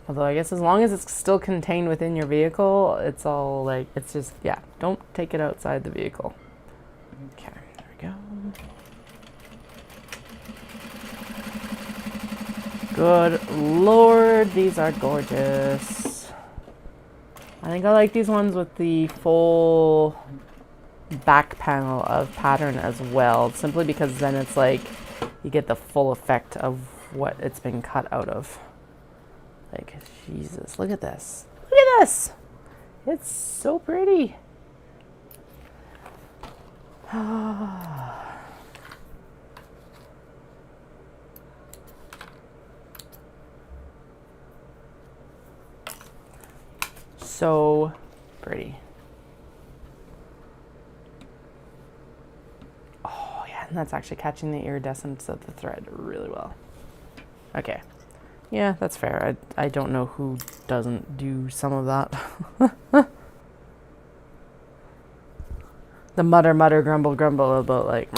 Speaker 1: Although I guess as long as it's still contained within your vehicle, it's all like, it's just, yeah, don't take it outside the vehicle. Okay, there we go. Good Lord, these are gorgeous. I think I like these ones with the full back panel of pattern as well, simply because then it's like you get the full effect of what it's been cut out of. Like, Jesus, look at this. Look at this. It's so pretty. So pretty. Oh yeah, and that's actually catching the iridescence of the thread really well. Okay. Yeah, that's fair. I don't know who doesn't do some of that. The mutter, grumble about like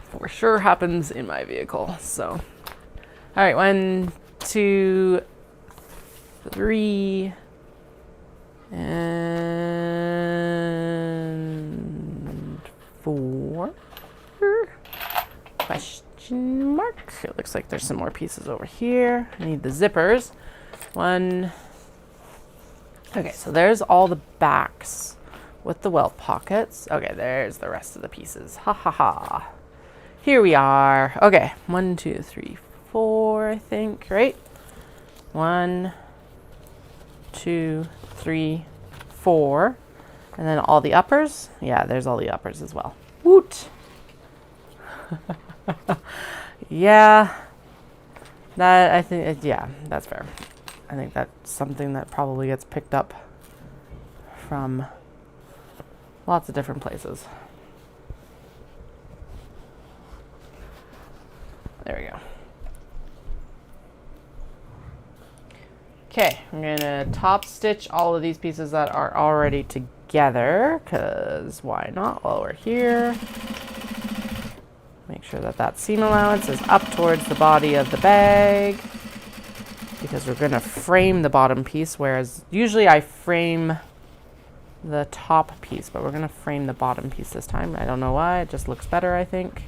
Speaker 1: for sure happens in my vehicle. So, all right, 1, 2, 3, and 4. Question mark. It looks like there's some more pieces over here. I need the zippers. 1. Okay, so there's all the backs with the welt pockets. Okay, there's the rest of the pieces. Ha ha ha. Here we are. Okay, 1, 2, 3, 4, I think, right? 1, 2, 3, 4. And then all the uppers. Yeah, there's all the uppers as well. Woot! Yeah. That, I think, yeah, that's fair. I think that's something that probably gets picked up from lots of different places. There we go. Okay, I'm gonna top stitch all of these pieces that are already together, because why not while we're here. Make sure that that seam allowance is up towards the body of the bag, because we're gonna frame the bottom piece, whereas usually I frame the top piece, but we're gonna frame the bottom piece this time. I don't know why, it just looks better, I think.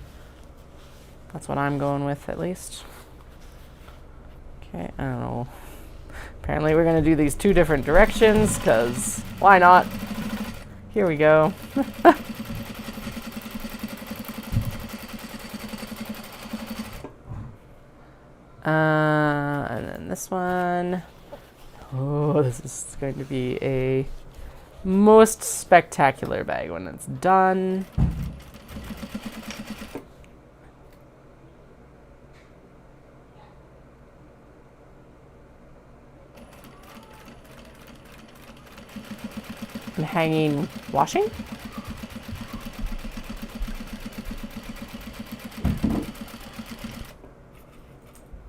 Speaker 1: That's what I'm going with, at least. Okay, I don't know. Apparently we're gonna do these 2 different directions, because why not? Here we go. And then this one. Oh, this is going to be a most spectacular bag when it's done. And hanging washing.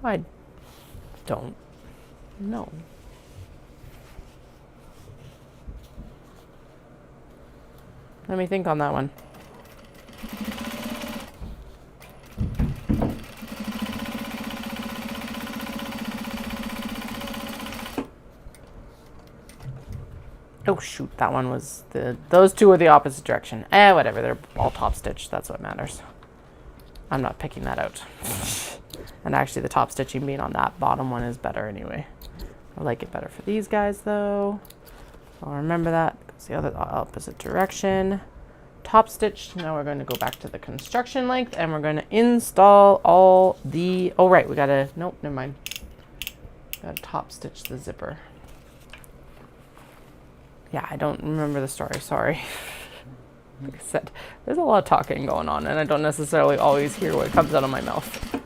Speaker 1: I don't know. Let me think on that one. Oh shoot, that one was those 2 are the opposite direction. Whatever, they're all top stitched, that's what matters. I'm not picking that out. And actually the top stitching being on that bottom one is better anyway. I like it better for these guys though. I'll remember that. It's the other opposite direction. Top stitched. Now we're going to go back to the construction length and we're going to install all the, oh right, we gotta, nope, never mind. Gotta top stitch the zipper. Yeah, I don't remember the story, sorry. Like I said, there's a lot of talking going on and I don't necessarily always hear what comes out of my mouth.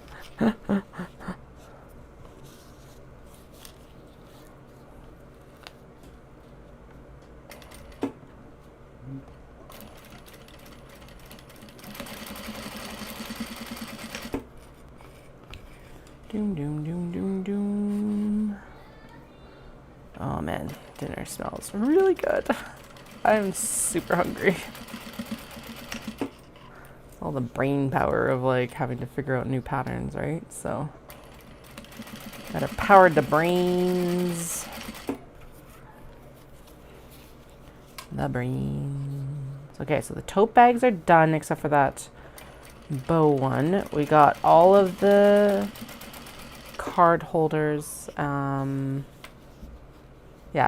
Speaker 1: Doom, doom, doom, doom, doom. Oh man, dinner smells really good. I'm super hungry. All the brain power of like having to figure out new patterns, right? So gotta power the brains. The brains. Okay, so the tote bags are done except for that bow one. We got all of the card holders. Yeah,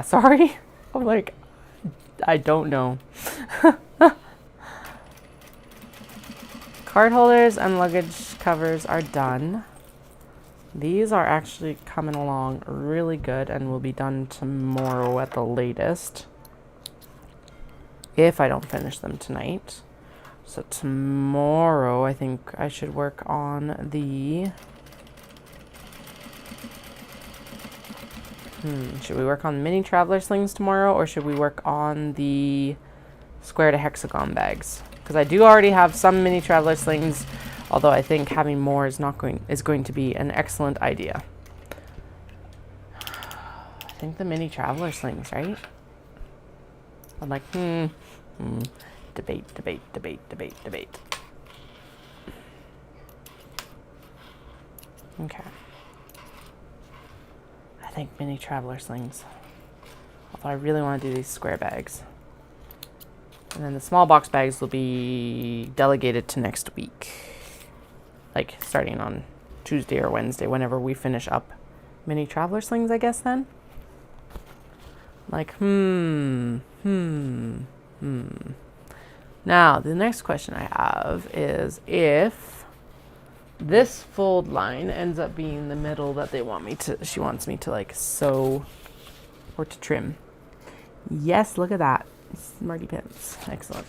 Speaker 1: sorry. I'm like, I don't know. Card holders and luggage covers are done. These are actually coming along really good and will be done tomorrow at the latest, if I don't finish them tonight. So tomorrow I think I should work on the... should we work on mini traveler slings tomorrow, or should we work on the square to hexagon bags? Because I do already have some mini traveler slings, although I think having more is going to be an excellent idea. I think the mini traveler slings, right? I'm like, debate. Okay. I think mini traveler slings. Although I really want to do these square bags. And then the small box bags will be delegated to next week. Like starting on Tuesday or Wednesday, whenever we finish up mini traveler slings, I guess then. Like, Now, the next question I have is if this fold line ends up being the middle that she wants me to like sew or to trim. Yes, look at that. Smarty pants. Excellent.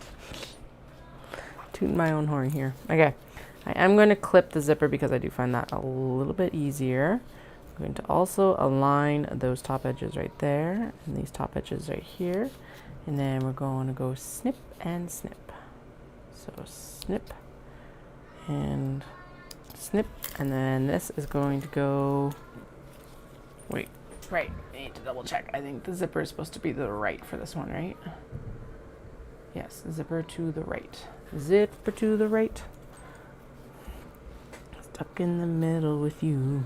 Speaker 1: Tooting my own horn here. Okay. I am going to clip the zipper because I do find that a little bit easier. I'm going to also align those top edges right there and these top edges right here. And then we're going to go snip and snip. So snip and snip. And then this is going to go... Wait. Right. I need to double check. I think the zipper is supposed to be the right for this one, right? Yes. Zipper to the right. Zipper to the right. Stuck in the middle with you.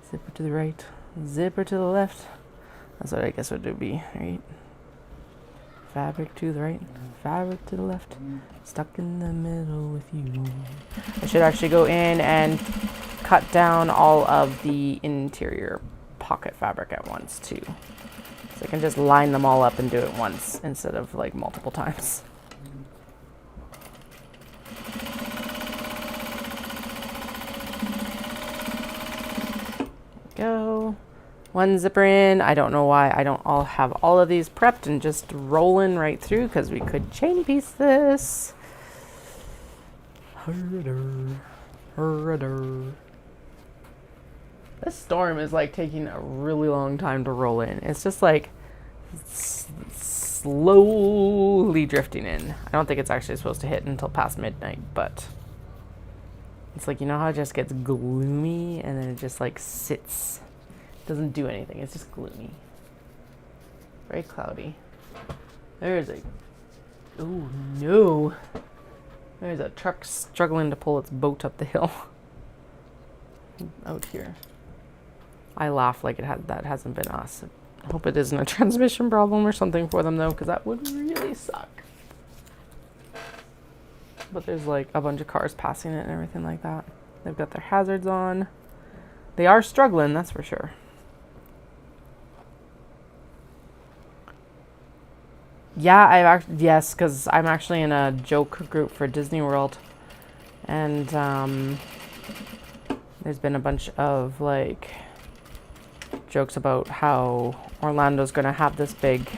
Speaker 1: Zipper to the right. Zipper to the left. That's what I guess it would be, right? Fabric to the right. Fabric to the left. Stuck in the middle with you. I should actually go in and cut down all of the interior pocket fabric at once too. So I can just line them all up and do it once instead of like multiple times. Go. One zipper in. I don't know why I don't all have all of these prepped and just rolling right through, because we could chain piece this. This storm is like taking a really long time to roll in. It's just like slowly drifting in. I don't think it's actually supposed to hit until past midnight, but it's like, you know how it just gets gloomy and then it just like sits. Doesn't do anything. It's just gloomy. Very cloudy. There's a... Oh no. There's a truck struggling to pull its boat up the hill. Out here. I laugh like that hasn't been us. I hope it isn't a transmission problem or something for them though, because that would really suck. But there's like a bunch of cars passing it and everything like that. They've got their hazards on. They are struggling, that's for sure. Yeah, yes, because I'm actually in a joke group for Disney World, and there's been a bunch of like jokes about how Orlando's gonna have this big,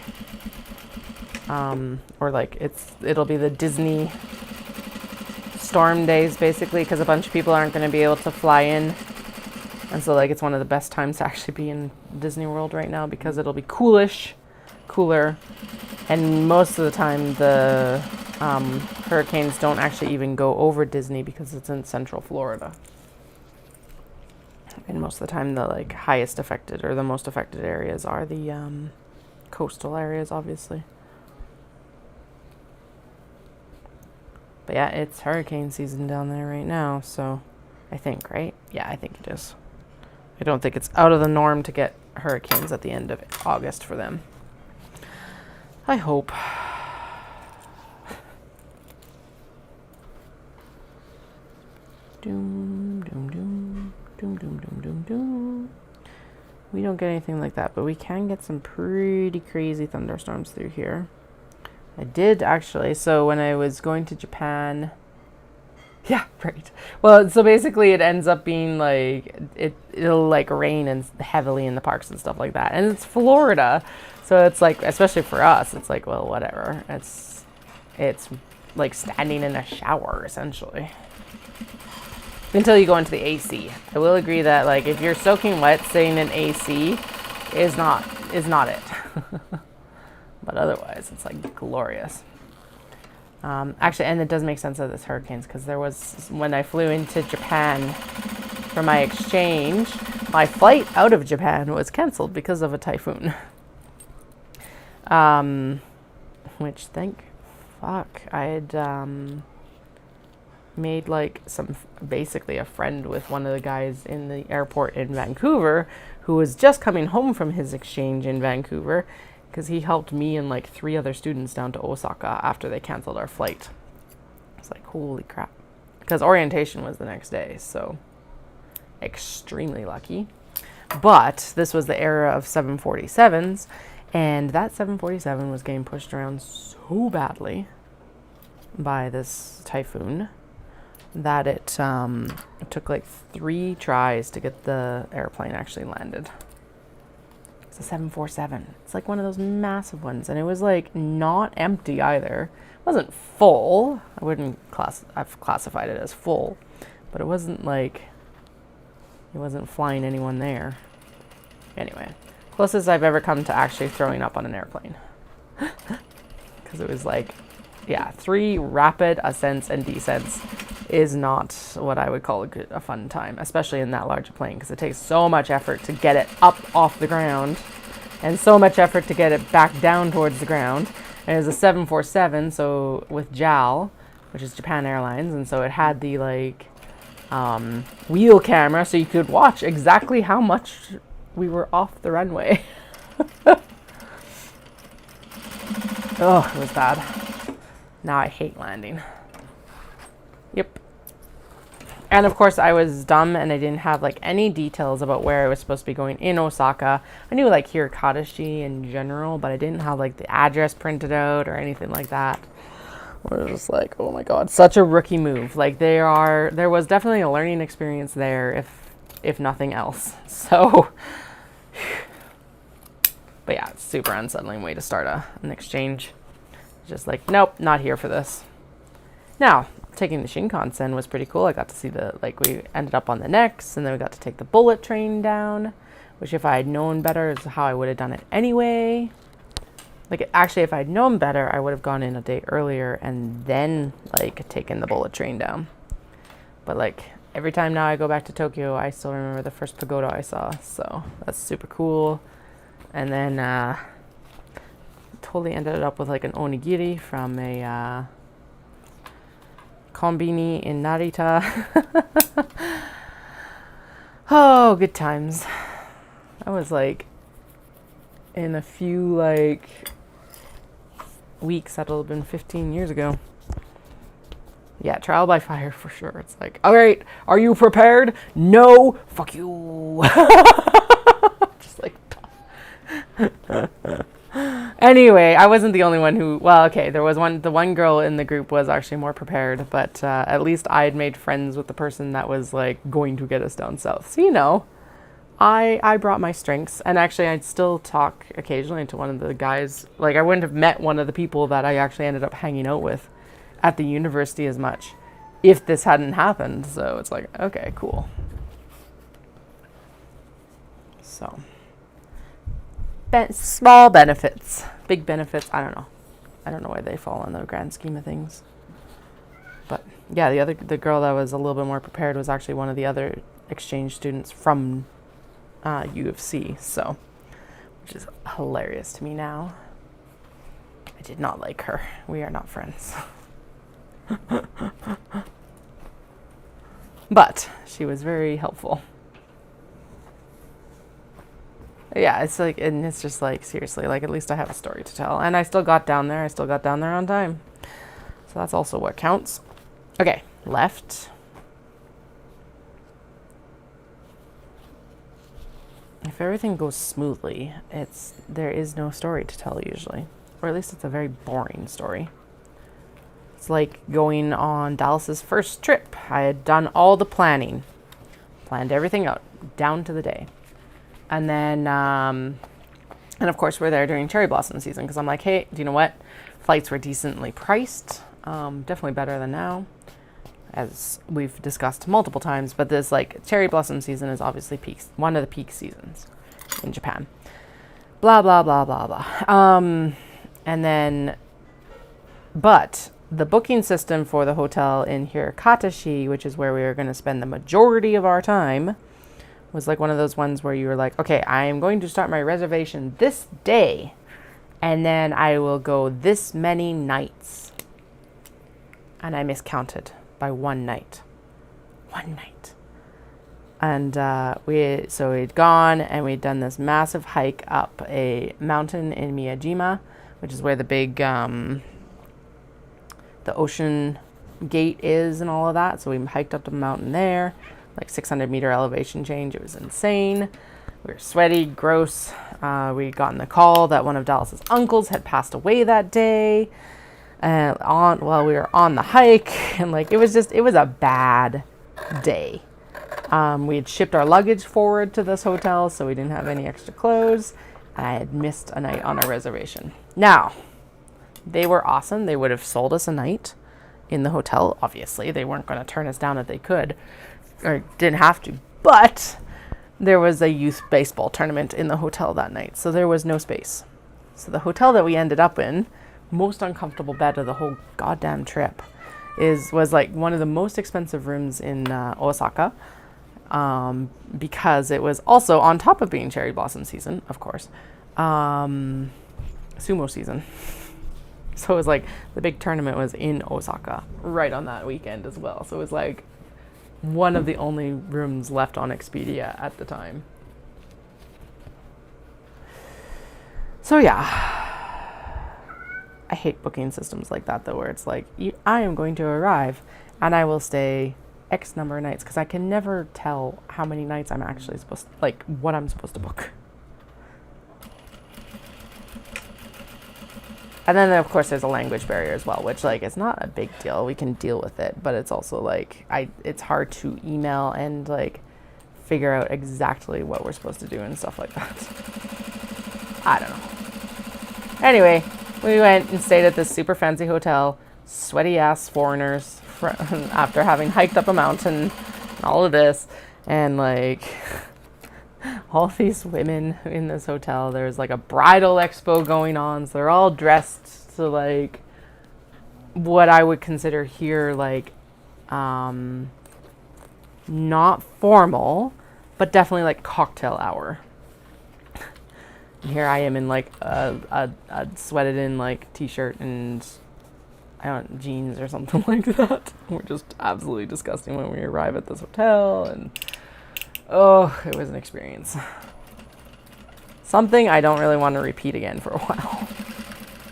Speaker 1: or like it'll be the Disney storm days basically, because a bunch of people aren't gonna be able to fly in, and so like it's one of the best times to actually be in Disney World right now, because it'll be cooler. And most of the time, the hurricanes don't actually even go over Disney because it's in Central Florida. And most of the time, the like highest affected or the most affected areas are the coastal areas, obviously. But yeah, it's hurricane season down there right now, so I think, right? Yeah, I think it is. I don't think it's out of the norm to get hurricanes at the end of August for them. I hope. Doom, doom, doom, doom, doom, doom, doom, doom. We don't get anything like that, but we can get some pretty crazy thunderstorms through here. I did actually. So when I was going to Japan, yeah, right. Well, so basically it ends up being like it'll like rain and heavily in the parks and stuff like that. And it's Florida. So it's like, especially for us, it's like, well, whatever. It's like standing in a shower essentially. Until you go into the AC. I will agree that like if you're soaking wet, staying in AC is not it. But otherwise, it's like glorious. Actually, and it does make sense that it's hurricanes, because there was, when I flew into Japan for my exchange, my flight out of Japan was canceled because of a typhoon. Which, thank fuck, I had made like basically a friend with one of the guys in the airport in Vancouver, who was just coming home from his exchange in Vancouver, because he helped me and like 3 other students down to Osaka after they canceled our flight. It's like, holy crap. Because orientation was the next day, so extremely lucky. But this was the era of 747s, and that 747 was getting pushed around so badly by this typhoon that it took like 3 tries to get the airplane actually landed. It's a 747. It's like one of those massive ones, and it was like not empty either. It wasn't full. I wouldn't I've classified it as full, but it wasn't like it wasn't flying anyone there. Anyway, closest I've ever come to actually throwing up on an airplane, because it was like, yeah, 3 rapid ascents and descents is not what I would call a fun time, especially in that large plane, because it takes so much effort to get it up off the ground and so much effort to get it back down towards the ground. And it was a 747, so with JAL, which is Japan Airlines, and so it had the like wheel camera, so you could watch exactly how much we were off the runway. Oh, it was bad. Now I hate landing. Yep. And of course I was dumb and I didn't have like any details about where I was supposed to be going in Osaka. I knew like Hirokatashi in general, but I didn't have like the address printed out or anything like that. I was just like, oh my god, such a rookie move. Like there was definitely a learning experience there, if nothing else. So, but yeah, it's super unsettling way to start an exchange. Just like, nope, not here for this. Now, taking the Shinkansen was pretty cool. I got to see we ended up on the next, and then we got to take the bullet train down, which if I had known better is how I would have done it anyway. Like, actually, if I'd known better, I would have gone in a day earlier and then, like, taken the bullet train down. But, like, every time now I go back to Tokyo, I still remember the first pagoda I saw, so that's super cool. And then, totally ended up with, like, an onigiri from a, Konbini in Narita. Oh, good times. I was like, in a few like weeks, that'll have been 15 years ago. Yeah, trial by fire for sure. It's like, all right, are you prepared? No, fuck you. Just like, anyway, I wasn't the only one who, well, okay, the one girl in the group was actually more prepared, but at least I had made friends with the person that was like going to get us down south. So, you know, I brought my strengths, and actually I'd still talk occasionally to one of the guys. Like, I wouldn't have met one of the people that I actually ended up hanging out with at the university as much if this hadn't happened. So it's like, okay, cool. So, small benefits, big benefits, I don't know. I don't know why they fall in the grand scheme of things. But yeah, the girl that was a little bit more prepared was actually one of the other exchange students from U of C, so, which is hilarious to me now. I did not like her. We are not friends. But she was very helpful. Yeah, it's like, and it's just like, seriously, like, at least I have a story to tell. And I still got down there. I still got down there on time. So that's also what counts. Okay, left. if everything goes smoothly, there is no story to tell usually, or at least it's a very boring story. It's like going on Dallas's first trip. I had done all the planning, planned everything out down to the day, and then and of course we're there during cherry blossom season because I'm like, hey, do you know what? Flights were decently priced, definitely better than now, as we've discussed multiple times. But this like cherry blossom season is obviously one of the peak seasons in Japan. Blah blah blah blah blah. And then, but the booking system for the hotel in Hirokatashi, which is where we were going to spend the majority of our time, was like one of those ones where you were like, okay, I am going to start my reservation this day, and then I will go this many nights. And I miscounted by one night. And we'd gone and we'd done this massive hike up a mountain in Miyajima, which is where the big the ocean gate is and all of that. So we hiked up the mountain there, like 600-meter elevation change. It was insane. We were sweaty, gross. We got the call that one of Dallas's uncles had passed away that day while we were on the hike. And like, it was a bad day. We had shipped our luggage forward to this hotel, so we didn't have any extra clothes. And I had missed a night on our reservation. Now, they were awesome. They would have sold us a night in the hotel. Obviously, they weren't going to turn us down if they could, or didn't have to. But there was a youth baseball tournament in the hotel that night, so there was no space. So the hotel that we ended up in, most uncomfortable bed of the whole goddamn trip, was like one of the most expensive rooms in Osaka, because it was also on top of being cherry blossom season, of course, sumo season. So it was like the big tournament was in Osaka right on that weekend as well. So it was like one of the only rooms left on Expedia at the time. So yeah, I hate booking systems like that though, where it's like, I am going to arrive and I will stay X number of nights, because I can never tell how many nights I'm actually supposed to, like what I'm supposed to book. And then, of course, there's a language barrier as well, which, like, it's not a big deal. We can deal with it. But it's also, like, it's hard to email and, like, figure out exactly what we're supposed to do and stuff like that. I don't know. Anyway, we went and stayed at this super fancy hotel, sweaty-ass foreigners, after having hiked up a mountain and all of this. And, like, all these women in this hotel, there's like a bridal expo going on, so they're all dressed to like what I would consider here like not formal, but definitely like cocktail hour. And here I am in like a sweated in like t-shirt and jeans or something like that. We're just absolutely disgusting when we arrive at this hotel, and oh, it was an experience. Something I don't really want to repeat again for a while.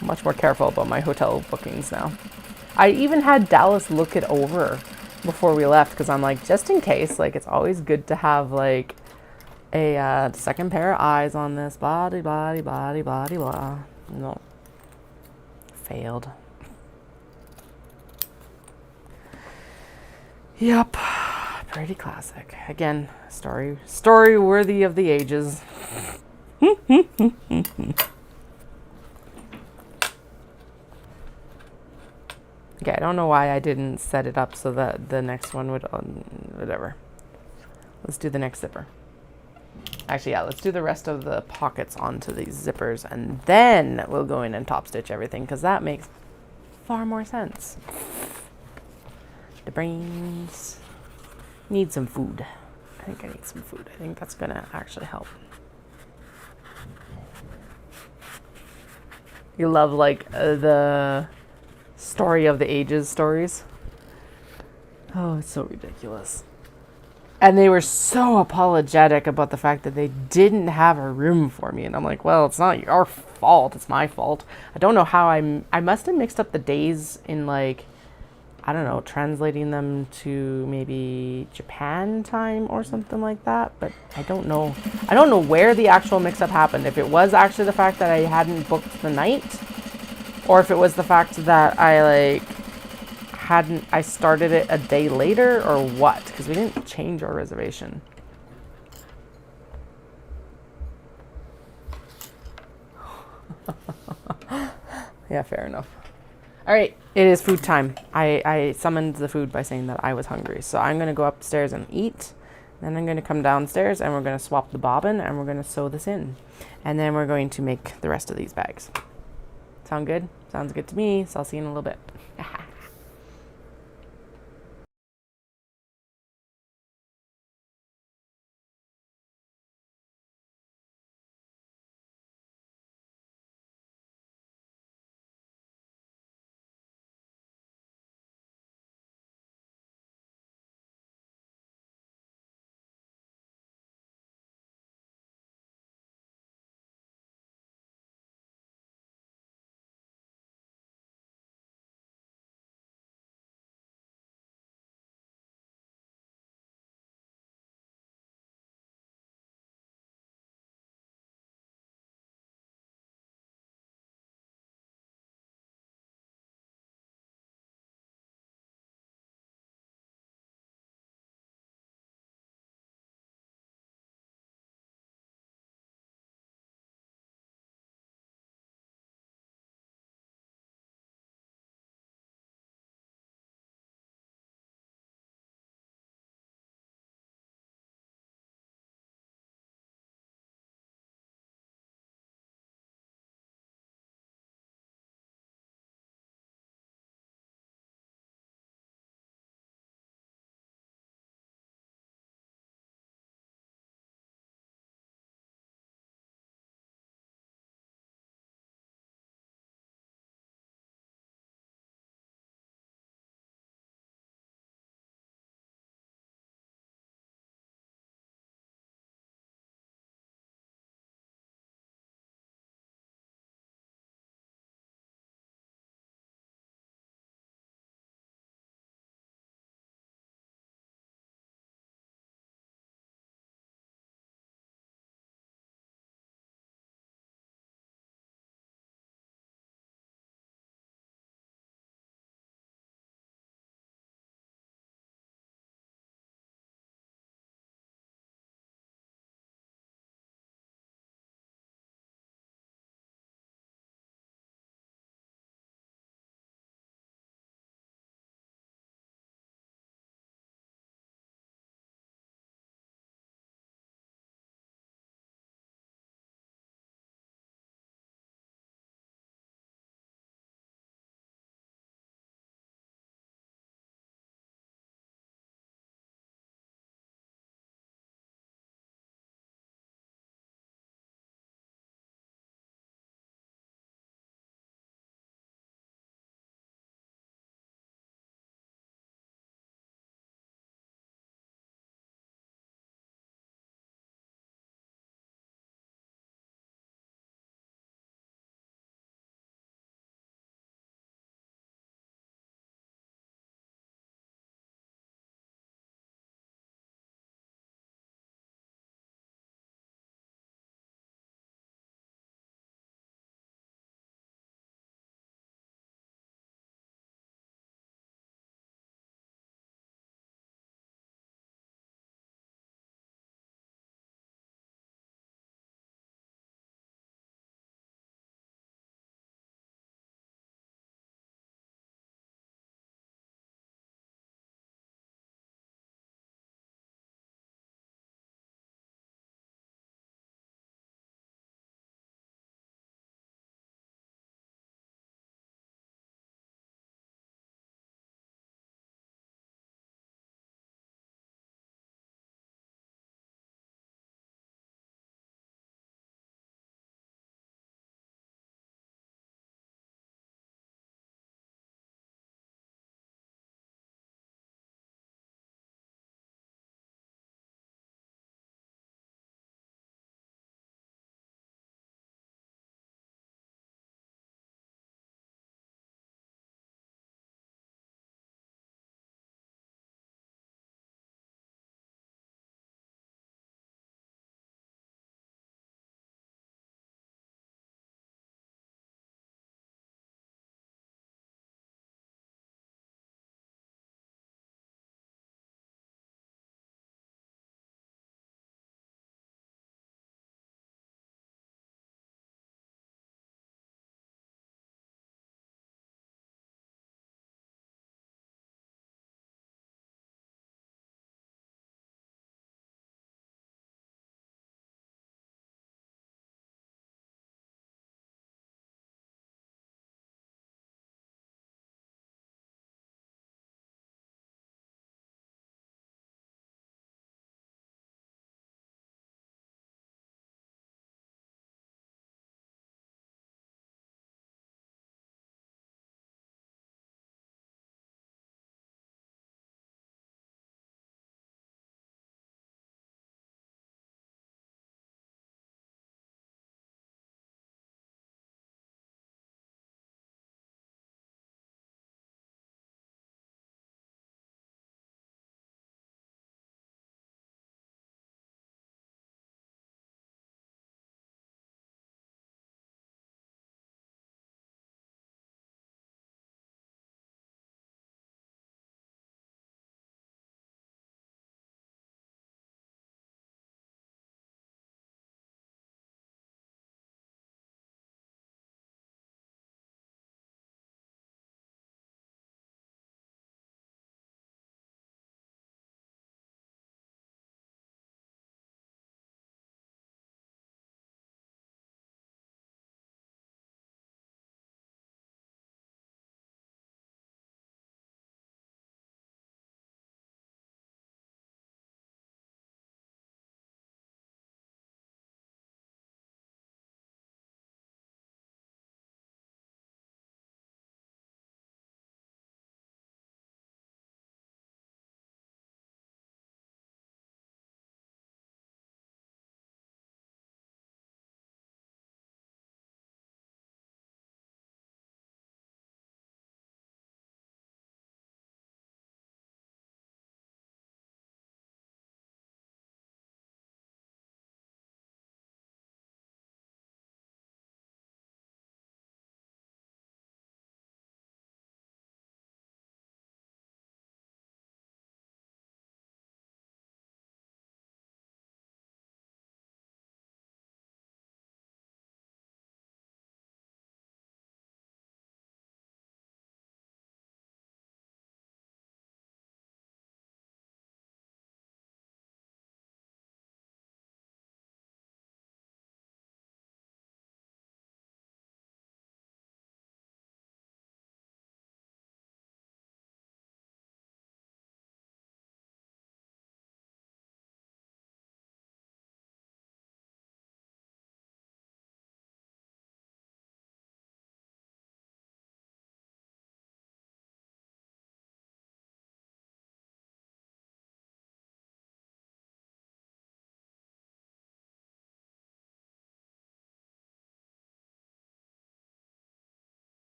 Speaker 1: I'm much more careful about my hotel bookings now. I even had Dallas look it over before we left, because I'm like, just in case, like, it's always good to have like a second pair of eyes on this. Blah, blah, blah, blah, blah, blah. No. Failed. Yep. Pretty classic. Again, story worthy of the ages. Okay, I don't know why I didn't set it up so that the next one would, whatever. Let's do the next zipper. Actually, yeah, let's do the rest of the pockets onto these zippers, and then we'll go in and top stitch everything, because that makes far more sense. The brains need some food. I think I need some food. I think that's gonna actually help. You love like the story of the ages stories. Oh, it's so ridiculous. And they were so apologetic about the fact that they didn't have a room for me. And I'm like, well, it's not your fault. It's my fault. I don't know how I must have mixed up the days in like I don't know, translating them to maybe Japan time or something like that. But I don't know. I don't know where the actual mix-up happened. If it was actually the fact that I hadn't booked the night, or if it was the fact that I started it a day later, or what? Because we didn't change our reservation. Yeah, fair enough. All right, it is food time. I summoned the food by saying that I was hungry. So I'm going to go upstairs and eat. Then I'm going to come downstairs and we're going to swap the bobbin and we're going to sew this in. And then we're going to make the rest of these bags. Sound good? Sounds good to me. So I'll see you in a little bit.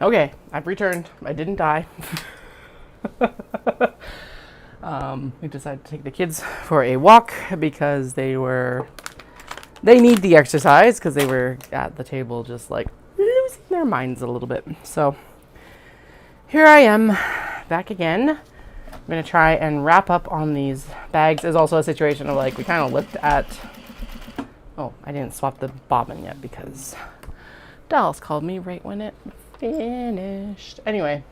Speaker 1: Okay, I've returned. I didn't die. We decided to take the kids for a walk because they need the exercise because they were at the table just like losing their minds a little bit. So here I am back again. I'm going to try and wrap up on these bags. There's also a situation of like, we kind of looked at, oh, I didn't swap the bobbin yet because Dallas called me right when it finished. Anyway,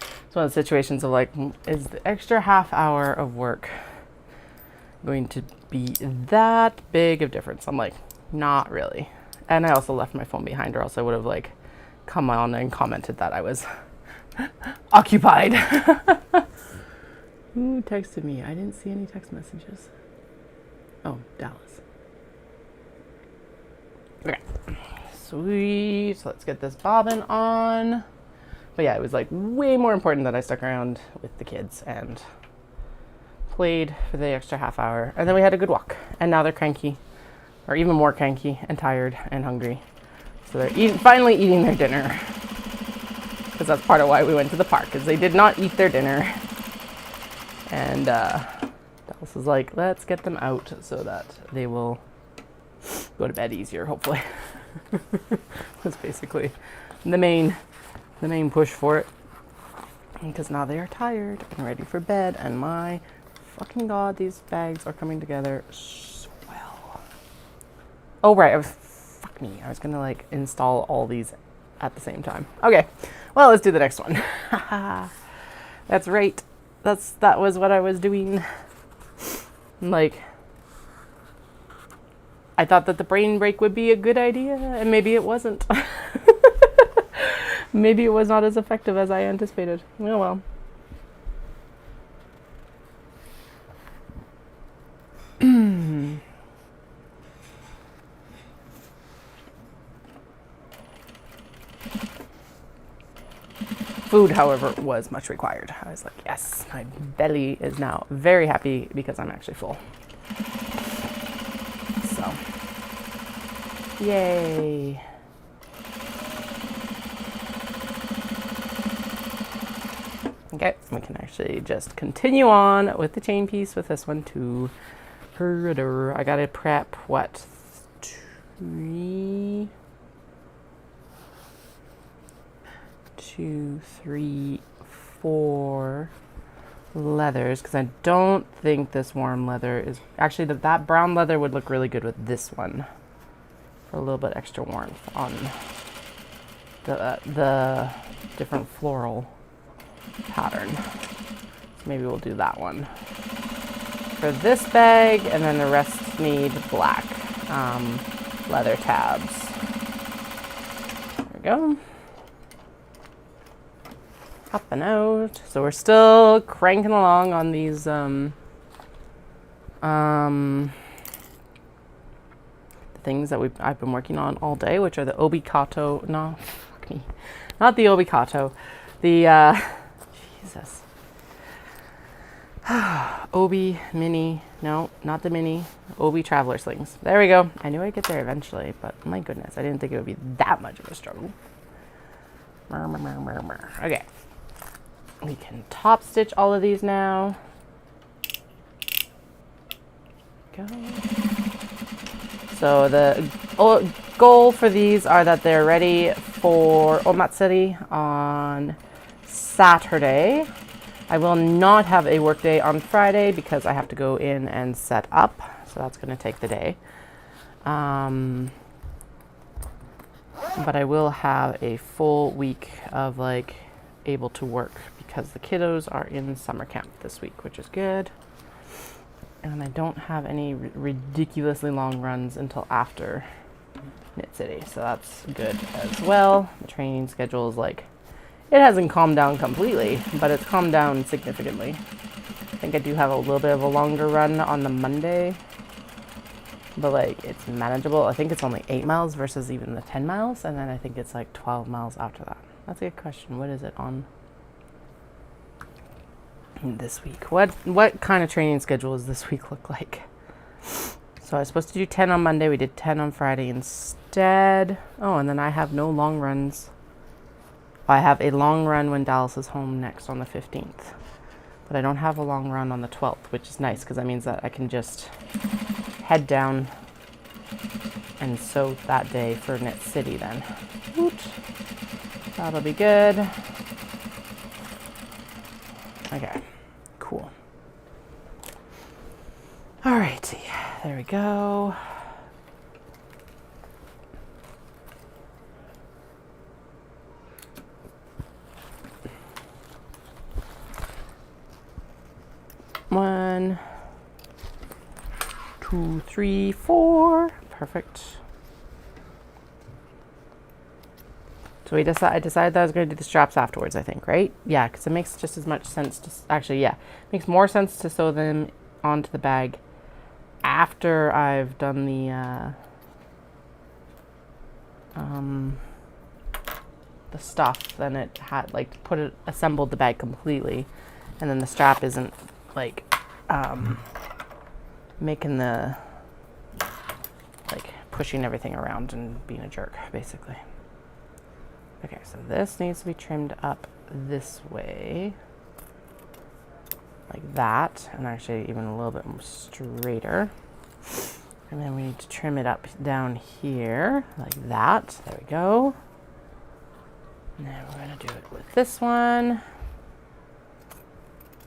Speaker 1: it's one of the situations of like, is the extra half hour of work going to be that big of difference? I'm like, not really. And I also left my phone behind, or else I would have like come on and commented that I was occupied. Who texted me? I didn't see any text messages. Oh, Dallas. Okay. Sweet. So let's get this bobbin on. But yeah, it was like way more important that I stuck around with the kids and played for the extra half hour. And then we had a good walk. And now they're cranky, or even more cranky and tired and hungry. So they're finally eating their dinner. Because that's part of why we went to the park, because they did not eat their dinner. And Dallas was like, let's get them out so that they will go to bed easier, hopefully. That's basically the main push for it. Because now they are tired and ready for bed. And my fucking God, these bags are coming together so well. Oh, right. Fuck me. I was going to like install all these at the same time. Okay. Well, let's do the next one. That's right. That was what I was doing. Like, I thought that the brain break would be a good idea, and maybe it wasn't. Maybe it was not as effective as I anticipated. Oh well. Food, however, was much required. I was like, yes, my belly is now very happy because I'm actually full. So, yay. Okay, we can actually just continue on with the chain piece with this one too. I gotta prep, what, 3, 2, 3, 4 leathers, because I don't think this warm leather is actually that brown leather would look really good with this one for a little bit extra warmth on the different floral pattern. So maybe we'll do that one for this bag, and then the rest need black leather tabs. There we go. Up and out. So we're still cranking along on these the things that I've been working on all day, which are the obikato. No, fuck me, not the obikato. The Jesus, Obi mini. No, not the mini. Obi traveler slings. There we go. I knew I'd get there eventually, but my goodness, I didn't think it would be that much of a struggle. Okay. We can top stitch all of these now. Go. So the goal for these are that they're ready for Omatsuri on Saturday. I will not have a work day on Friday because I have to go in and set up. So that's going to take the day. But I will have a full week of like able to work because the kiddos are in summer camp this week, which is good. And I don't have any ridiculously long runs until after Knit City, so that's good as well. The training schedule is like, it hasn't calmed down completely, but it's calmed down significantly. I think I do have a little bit of a longer run on the Monday, but like it's manageable. I think it's only 8 miles versus even the 10 miles, and then I think it's like 12 miles after that. That's a good question. What is it on this week? What kind of training schedule does this week look like? So I was supposed to do 10 on Monday. We did 10 on Friday instead. Oh, and then I have no long runs I have a long run when Dallas is home next on the 15th. But I don't have a long run on the 12th, which is nice because that means that I can just head down and sew that day for Knit City then. Oops. That'll be good. Okay, cool. Alrighty, there we go. One, 2, 3, 4. Perfect. So I decided that I was going to do the straps afterwards, I think, right? Yeah, because it makes just as much sense to, actually, yeah, it makes more sense to sew them onto the bag after I've done the stuff than it had, like, assembled the bag completely, and then the strap isn't, like, making the, like, pushing everything around and being a jerk, basically. Okay, so this needs to be trimmed up this way, like that, and actually even a little bit more straighter. And then we need to trim it up down here, like that. There we go. And then we're gonna do it with this one,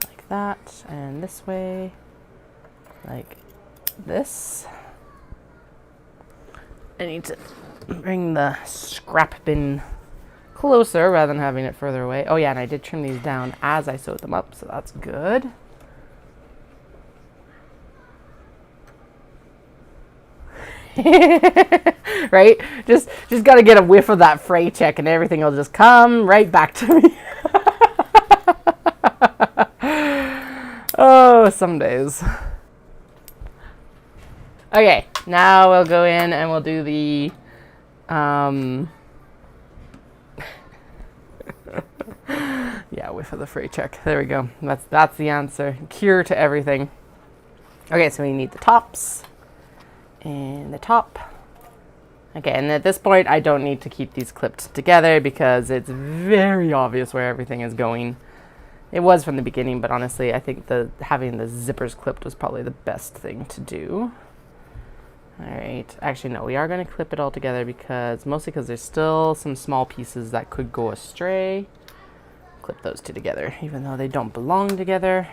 Speaker 1: like that, and this way, like this. I need to bring the scrap bin closer rather than having it further away. Oh yeah, and I did trim these down as I sewed them up, so that's good. Right? Just got to get a whiff of that fray check and everything will just come right back to me. Oh, some days. Okay, now we'll go in and we'll do the yeah, whiff of the fray check. There we go. That's the answer. Cure to everything. Okay, so we need the tops and the top. Okay, and at this point I don't need to keep these clipped together because it's very obvious where everything is going. It was from the beginning, but honestly I think having the zippers clipped was probably the best thing to do. Alright, actually no, we are going to clip it all together mostly because there's still some small pieces that could go astray. Clip those two together, even though they don't belong together.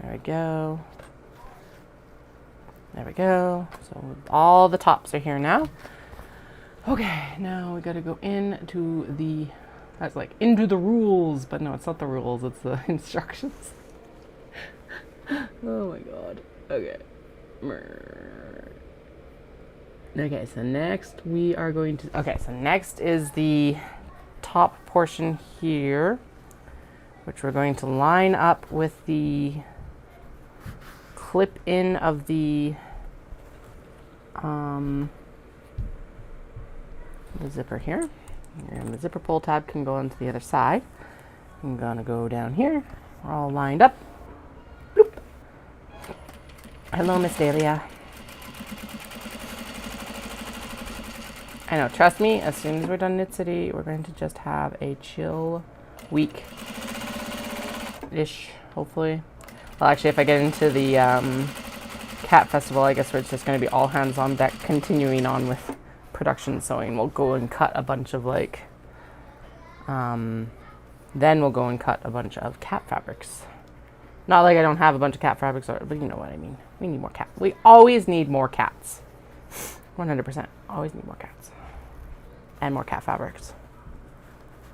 Speaker 1: There we go. There we go. So all the tops are here now. Okay, now we got to go into that's like into the rules, but no, it's not the rules, it's the instructions. Oh my god. Okay. Okay, so next we are going to, so next is the top portion here, which we're going to line up with the clip in of the zipper here. And the zipper pull tab can go onto the other side. I'm gonna go down here. We're all lined up. Bloop. Hello, Miss Dahlia. I know, trust me, as soon as we're done Knit City, we're going to just have a chill week-ish, hopefully. Well, actually, if I get into the Cat Festival, I guess it's just going to be all hands on deck, continuing on with production sewing. We'll go and cut a bunch of, like, then we'll go and cut a bunch of cat fabrics. Not like I don't have a bunch of cat fabrics, but you know what I mean. We need more cats. We always need more cats. 100%. Always need more cats. And more cat fabrics.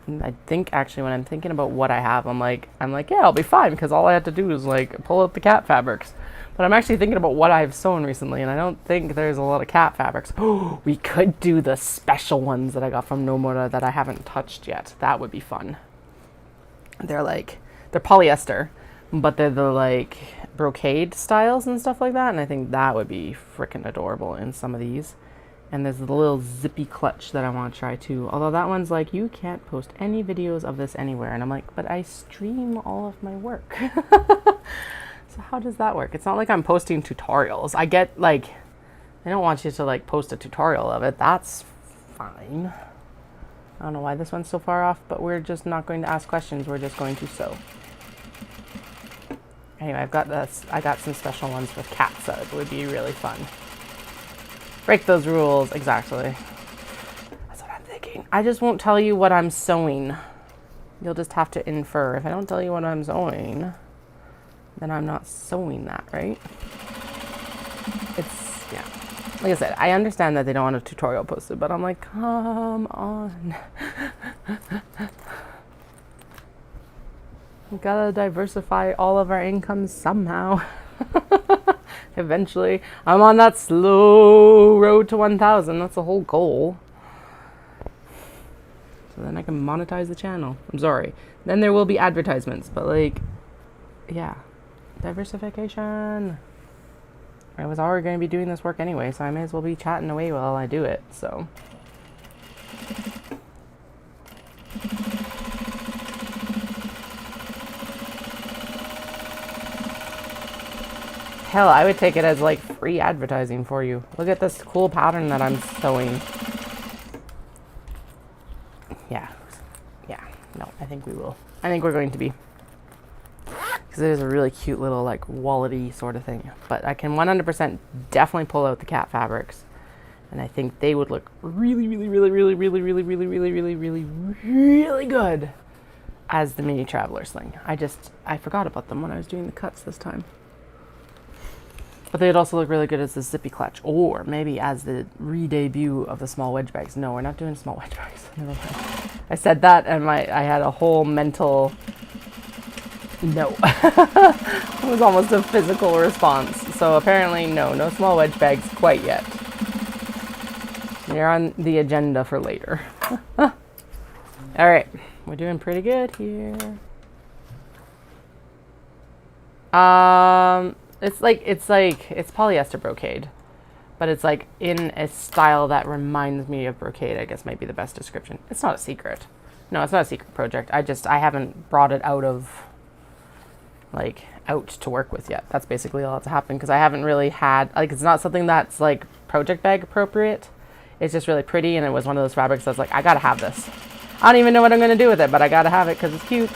Speaker 1: And I think actually when I'm thinking about what I have, I'm like, yeah, I'll be fine because all I have to do is like pull out the cat fabrics. But I'm actually thinking about what I've sewn recently, and I don't think there's a lot of cat fabrics. Oh, we could do the special ones that I got from Nomura that I haven't touched yet. That would be fun. They're polyester, but they're the like brocade styles and stuff like that, and I think that would be freaking adorable in some of these. And there's the little zippy clutch that I want to try too, although that one's like, you can't post any videos of this anywhere, and I'm like, but I stream all of my work. So how does that work? It's not like I'm posting tutorials. I get like, I don't want you to like post a tutorial of it. That's fine. I don't know why this one's so far off, but we're just not going to ask questions. We're just going to sew. Anyway, I got some special ones with cats that would be really fun. Break those rules. Exactly. That's what I'm thinking. I just won't tell you what I'm sewing. You'll just have to infer. If I don't tell you what I'm sewing, then I'm not sewing that, right? It's, yeah. Like I said, I understand that they don't want a tutorial posted, but I'm like, come on. We gotta diversify all of our incomes somehow. Eventually, I'm on that slow road to 1,000. That's the whole goal. So then I can monetize the channel. I'm sorry. Then there will be advertisements, but like, yeah, diversification. I was already going to be doing this work anyway, so I may as well be chatting away while I do it, so. Hell, I would take it as like free advertising for you. Look at this cool pattern that I'm sewing. Yeah. Yeah. No, I think we will. I think we're going to be. Because it is a really cute little like wallety sort of thing. But I can 100% definitely pull out the cat fabrics. And I think they would look really, really, really, really, really, really, really, really, really, really, really good as the mini traveler sling. I forgot about them when I was doing the cuts this time. But they'd also look really good as the zippy clutch, or maybe as the re-debut of the small wedge bags. No, we're not doing small wedge bags. I said that, and I had a whole mental no. It was almost a physical response. So apparently, no small wedge bags quite yet. They're on the agenda for later. All right, we're doing pretty good here. It's polyester brocade, but it's like in a style that reminds me of brocade, I guess might be the best description. It's not a secret. No, it's not a secret project. I haven't brought it out to work with yet. That's basically all that's happened, because I haven't really had, like, it's not something that's like project bag appropriate. It's just really pretty, and it was one of those fabrics that's like, I gotta have this. I don't even know what I'm gonna do with it, but I gotta have it because it's cute.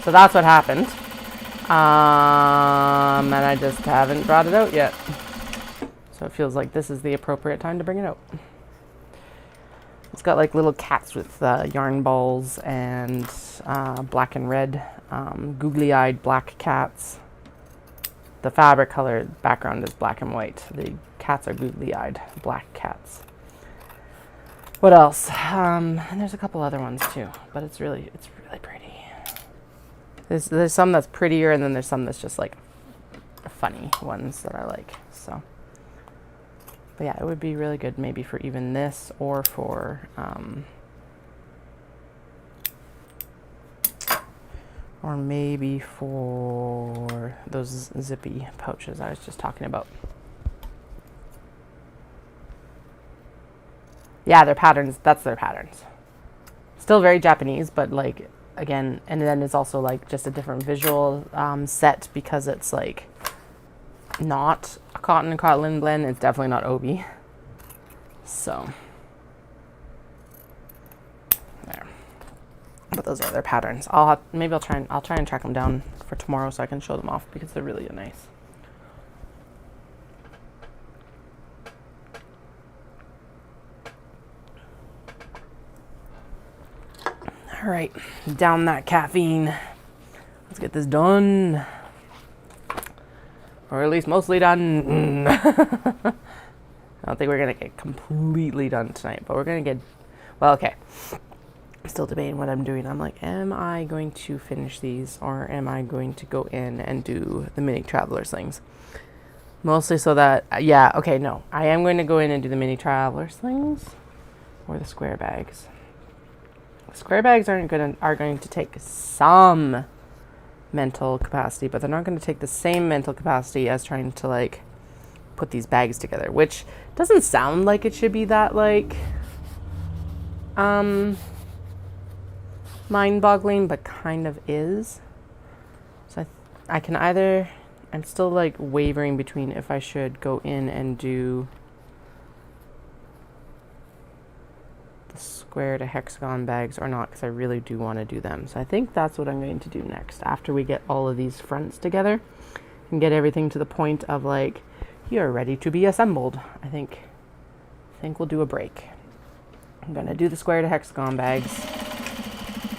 Speaker 1: So that's what happened. And I just haven't brought it out yet. So it feels like this is the appropriate time to bring it out. It's got like little cats with yarn balls and black and red, googly-eyed black cats. The fabric color background is black and white. The cats are googly-eyed black cats. What else? And there's a couple other ones too, but it's really pretty. There's some that's prettier, and then there's some that's just like funny ones that I like. So, but yeah, it would be really good maybe for even this, or for or maybe for those zippy pouches I was just talking about. Yeah, their patterns. That's their patterns. Still very Japanese, but like. Again, and then it's also like just a different visual set, because it's like not a cotton and cotton blend. It's definitely not obi. So there. But those are their patterns. I'll try and track them down for tomorrow so I can show them off, because they're really nice. All right, down that caffeine. Let's get this done. Or at least mostly done. I don't think we're going to get completely done tonight, but we're going to get, well, okay. I'm still debating what I'm doing. I'm like, am I going to finish these, or am I going to go in and do the mini traveler slings? Mostly so that, yeah, okay, no. I am going to go in and do the mini traveler slings, or the square bags. Square bags are going to take some mental capacity, but they're not going to take the same mental capacity as trying to like put these bags together, which doesn't sound like it should be that like mind-boggling, but kind of is. So I can either, I'm still like wavering between if I should go in and do the square to hexagon bags or not, because I really do want to do them. So I think that's what I'm going to do next after we get all of these fronts together and get everything to the point of like, you're ready to be assembled. I think we'll do a break. I'm going to do the square to hexagon bags.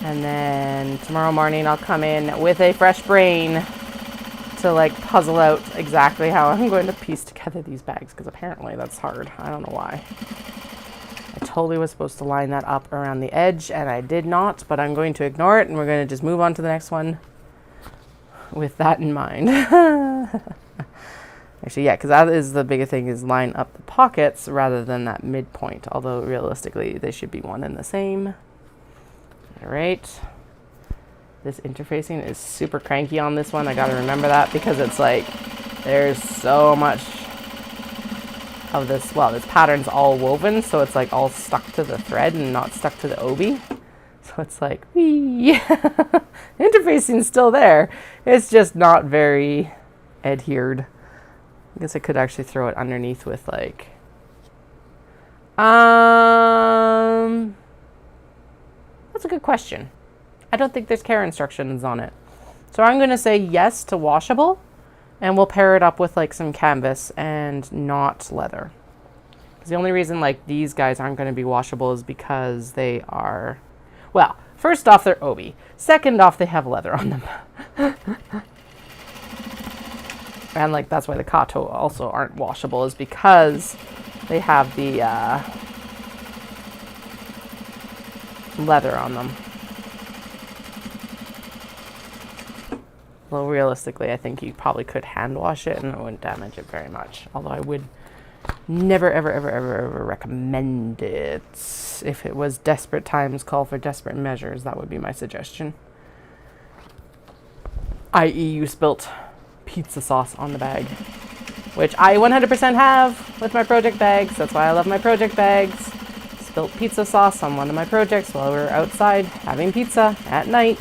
Speaker 1: And then tomorrow morning I'll come in with a fresh brain to like puzzle out exactly how I'm going to piece together these bags, because apparently that's hard. I don't know why. I totally was supposed to line that up around the edge and I did not, but I'm going to ignore it and we're going to just move on to the next one with that in mind. Actually, yeah, because that is the bigger thing, is line up the pockets rather than that midpoint, although realistically they should be one and the same. All right. This interfacing is super cranky on this one. I got to remember that, because it's like there's so much of this. Well, this pattern's all woven, so it's like all stuck to the thread and not stuck to the obi. So it's like, wee. Interfacing's still there. It's just not very adhered. I guess I could actually throw it underneath with like, that's a good question. I don't think there's care instructions on it. So I'm going to say yes to washable, and we'll pair it up with like some canvas and not leather. Because the only reason like these guys aren't going to be washable is because they are, well, first off, they're obi. Second off, they have leather on them. And like that's why the kato also aren't washable, is because they have the leather on them. Well, realistically, I think you probably could hand wash it and it wouldn't damage it very much. Although I would never, ever, ever, ever, ever recommend it. If it was desperate times call for desperate measures, that would be my suggestion. I.e. you spilt pizza sauce on the bag, which I 100% have with my project bags. That's why I love my project bags. Spilt pizza sauce on one of my projects while we were outside having pizza at night.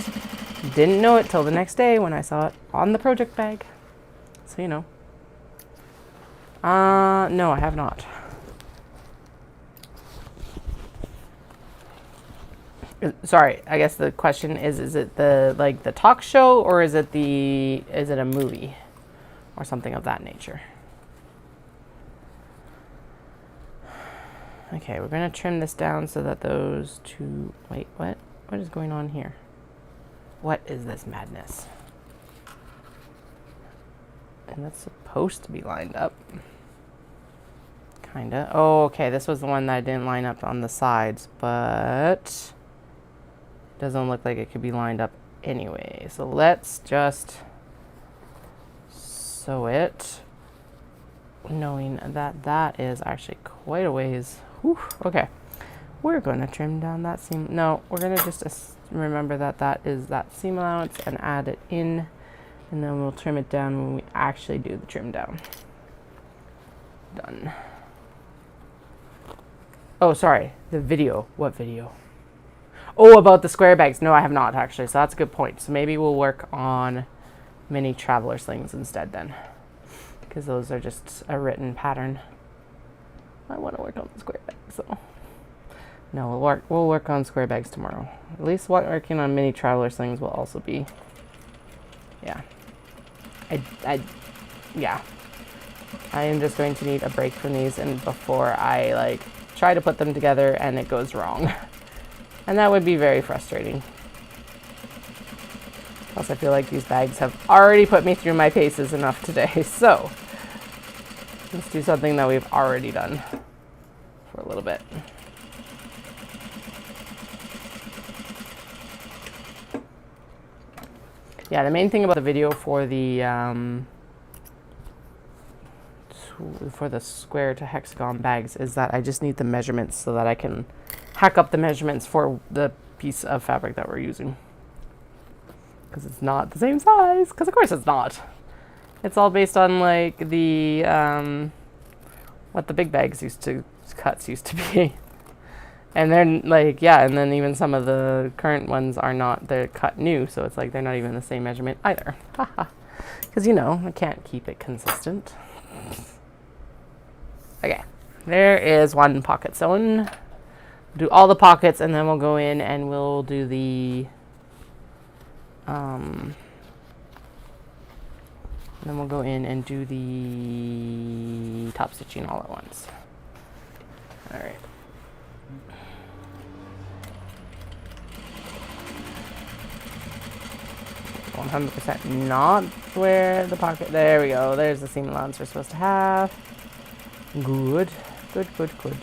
Speaker 1: Didn't know it till the next day when I saw it on the project bag. So, you know. No, I have not. Sorry, I guess the question is it the, like, the talk show, or is it a movie or something of that nature? Okay, we're going to trim this down so that those two, wait, what? What is going on here? What is this madness? And that's supposed to be lined up. Kinda. Oh, okay, this was the one that I didn't line up on the sides, but it doesn't look like it could be lined up anyway. So let's just sew it, knowing that that is actually quite a ways. Whew, okay. We're going to trim down that seam. No, we're going to just remember that that is that seam allowance and add it in, and then we'll trim it down when we actually do the trim down. Done. Oh, sorry, the video. What video? Oh, about the square bags. No, I have not actually, so that's a good point. So maybe we'll work on mini traveler slings instead then, because those are just a written pattern. I want to work on the square bags, so. No, we'll work on square bags tomorrow. At least working on mini traveler slings will also be, yeah. Yeah. I am just going to need a break from these, and before I like try to put them together and it goes wrong. And that would be very frustrating. Plus I feel like these bags have already put me through my paces enough today. So let's do something that we've already done for a little bit. Yeah, the main thing about the video for the square to hexagon bags is that I just need the measurements so that I can hack up the measurements for the piece of fabric that we're using. Because it's not the same size, because of course it's not. It's all based on like the, what the big bags cuts used to be. And then like, yeah, and then even some of the current ones are not, they're cut new, so it's like they're not even the same measurement either. Because, you know, I can't keep it consistent. Okay, there is one pocket sewn. do all the pockets, and then we'll go in and we'll do the then we'll go in and do the top stitching all at once. All right. %, not where the pocket. There we go. There's the seam allowance we're supposed to have. Good, good, good, good.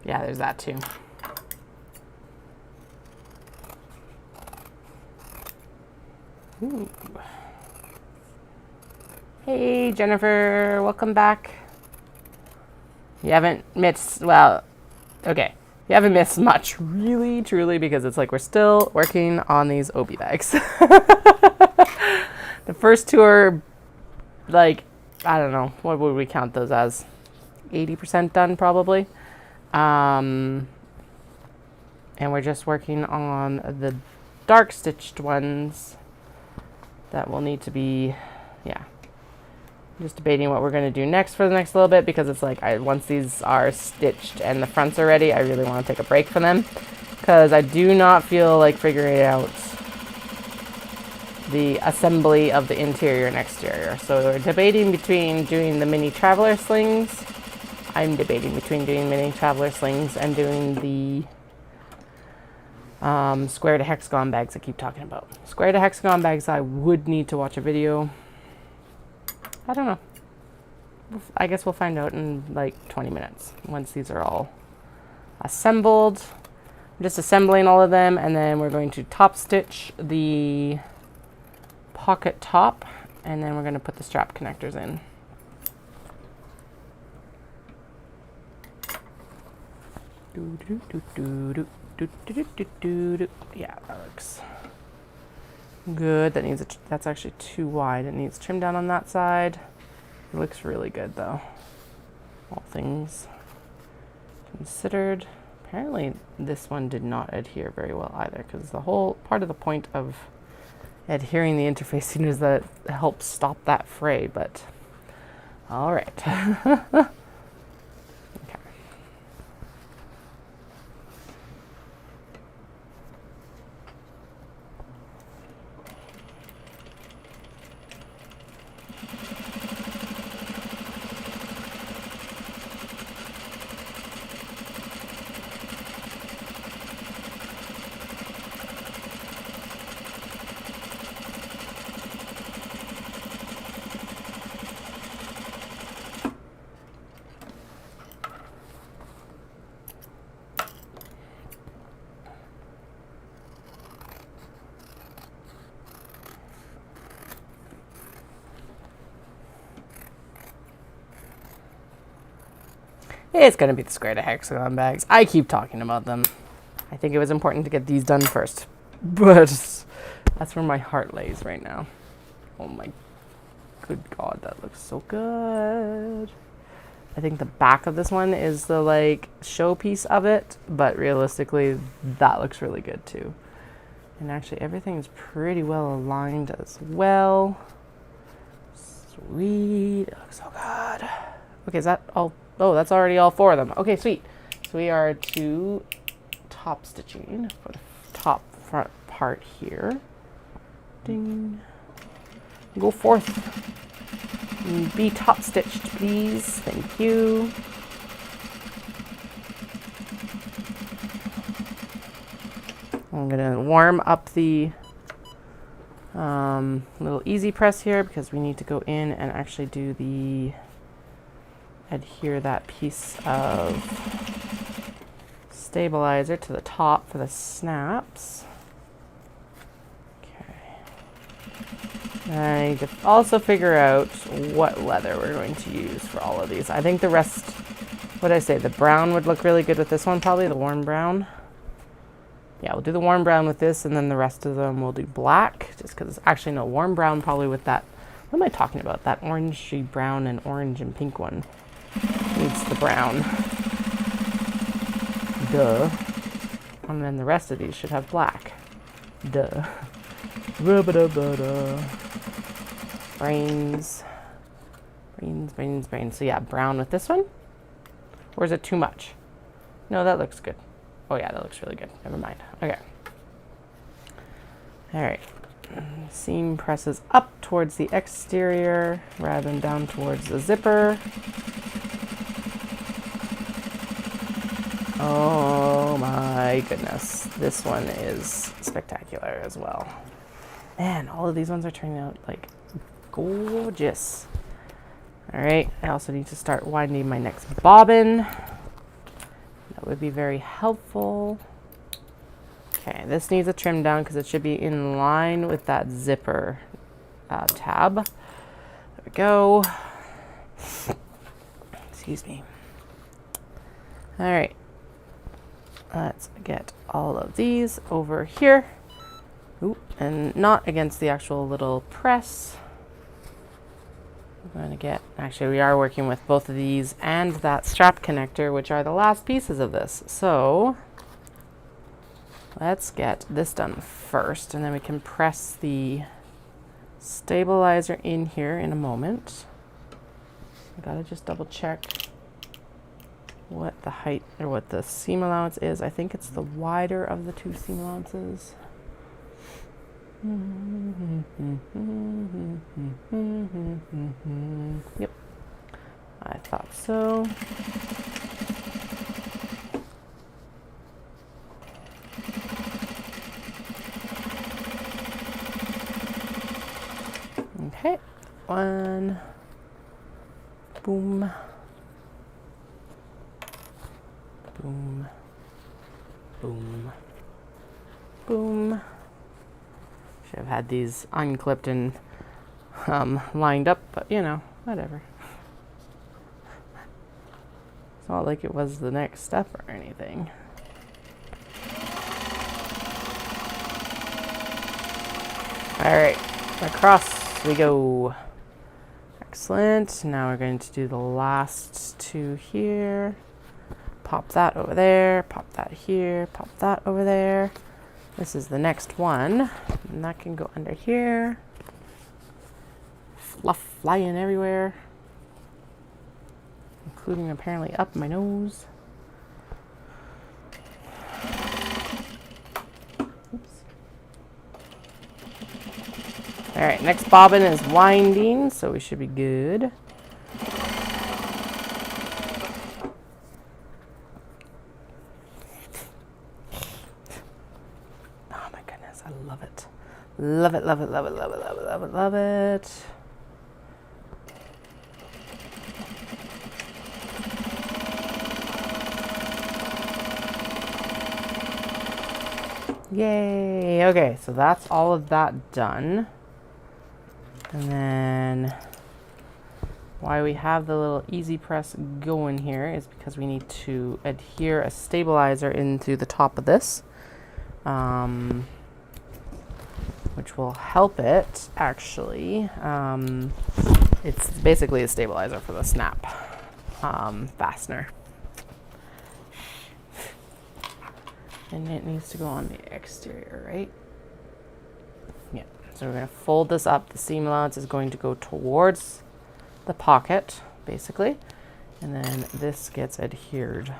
Speaker 1: Yeah, there's that too. Ooh. Hey, Jennifer, welcome back. You haven't missed, well, okay. You haven't missed much, really, truly, because it's like we're still working on these Obi bags. The first two are, like, I don't know, what would we count those as? 80% done, probably. And we're just working on the dark stitched ones that will need to be, yeah. Just debating what we're going to do next for the next little bit, because it's like once these are stitched and the fronts are ready, I really want to take a break from them, because I do not feel like figuring out the assembly of the interior and exterior. So we're debating between doing the mini traveler slings. I'm debating between doing mini traveler slings and doing the square to hexagon bags I keep talking about. Square to hexagon bags, I would need to watch a video. I don't know. I guess we'll find out in like 20 minutes once these are all assembled. I'm just assembling all of them, and then we're going to top stitch the pocket top, and then we're going to put the strap connectors in. Yeah, that looks good. That needs that's actually too wide. It needs trim down on that side. It looks really good though. All things considered. Apparently this one did not adhere very well either, because the whole part of the point of adhering the interfacing is that it helps stop that fray, but all right. It's going to be the square to hexagon bags. I keep talking about them. I think it was important to get these done first. But that's where my heart lays right now. Oh my good God, that looks so good. I think the back of this one is the like showpiece of it, but realistically that looks really good too. And actually everything is pretty well aligned as well. Sweet, it looks so good. Okay, is that all? Oh, that's already all 4 of them. Okay, sweet. So we are to top stitching for the top front part here. Ding. Go forth. Be top stitched, please. Thank you. I'm gonna warm up the little easy press here, because we need to go in and actually do the adhere that piece of stabilizer to the top for the snaps. Okay. I need to also figure out what leather we're going to use for all of these. I think the rest, what did I say, the brown would look really good with this one, probably the warm brown. Yeah, we'll do the warm brown with this, and then the rest of them we'll do black, just because, actually no, warm brown probably with that, what am I talking about? That orangey brown and orange and pink one needs the brown. Duh. And then the rest of these should have black. Duh. Rubba-da-ba-da. Brains. Brains, brains, brains. So yeah, brown with this one. Or is it too much? No, that looks good. Oh yeah, that looks really good. Never mind. Okay. All right. Seam presses up towards the exterior rather than down towards the zipper. Oh my goodness. This one is spectacular as well. Man, all of these ones are turning out like gorgeous. All right, I also need to start winding my next bobbin. That would be very helpful. Okay, this needs a trim down because it should be in line with that zipper tab. There we go. Excuse me. All right, let's get all of these over here. Ooh, and not against the actual little press. We're going to get, actually we are working with both of these and that strap connector, which are the last pieces of this. So let's get this done first, and then we can press the stabilizer in here in a moment. I gotta just double check what the height or what the seam allowance is. I think it's the wider of the two seam allowances. Yep, I thought so. Okay, one, boom, boom, boom, boom. Should have had these unclipped and lined up, but you know, whatever. It's not like it was the next step or anything. All right, across we go. Excellent. Now we're going to do the last two here. Pop that over there, pop that here, pop that over there. This is the next one, and that can go under here. Fluff flying everywhere, including apparently up my nose. Oops. All right, next bobbin is winding, so we should be good. Love it. Love it, love it, love it, love it, love it, love it, love it. Yay. Okay, so that's all of that done. And then why we have the little easy press going here is because we need to adhere a stabilizer into the top of this. Which will help it, actually. It's basically a stabilizer for the snap fastener. And it needs to go on the exterior, right? Yeah, so we're gonna fold this up. The seam allowance is going to go towards the pocket, basically. And then this gets adhered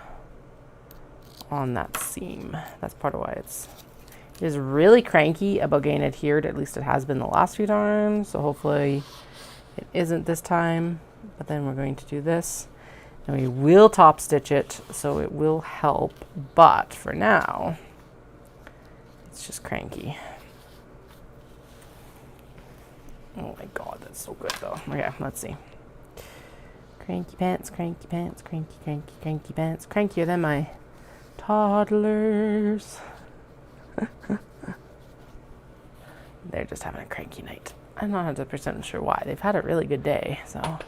Speaker 1: on that seam. That's part of why it is really cranky about getting adhered. At least it has been the last few times, so hopefully it isn't this time. But then we're going to do this, and we will top stitch it, so it will help. But for now, it's just cranky. Oh my god, that's so good though. Okay, let's see. Cranky pants, cranky pants, cranky, cranky, cranky pants. Crankier than my toddlers. They're just having a cranky night. I'm not 100% sure why. They've had a really good day, so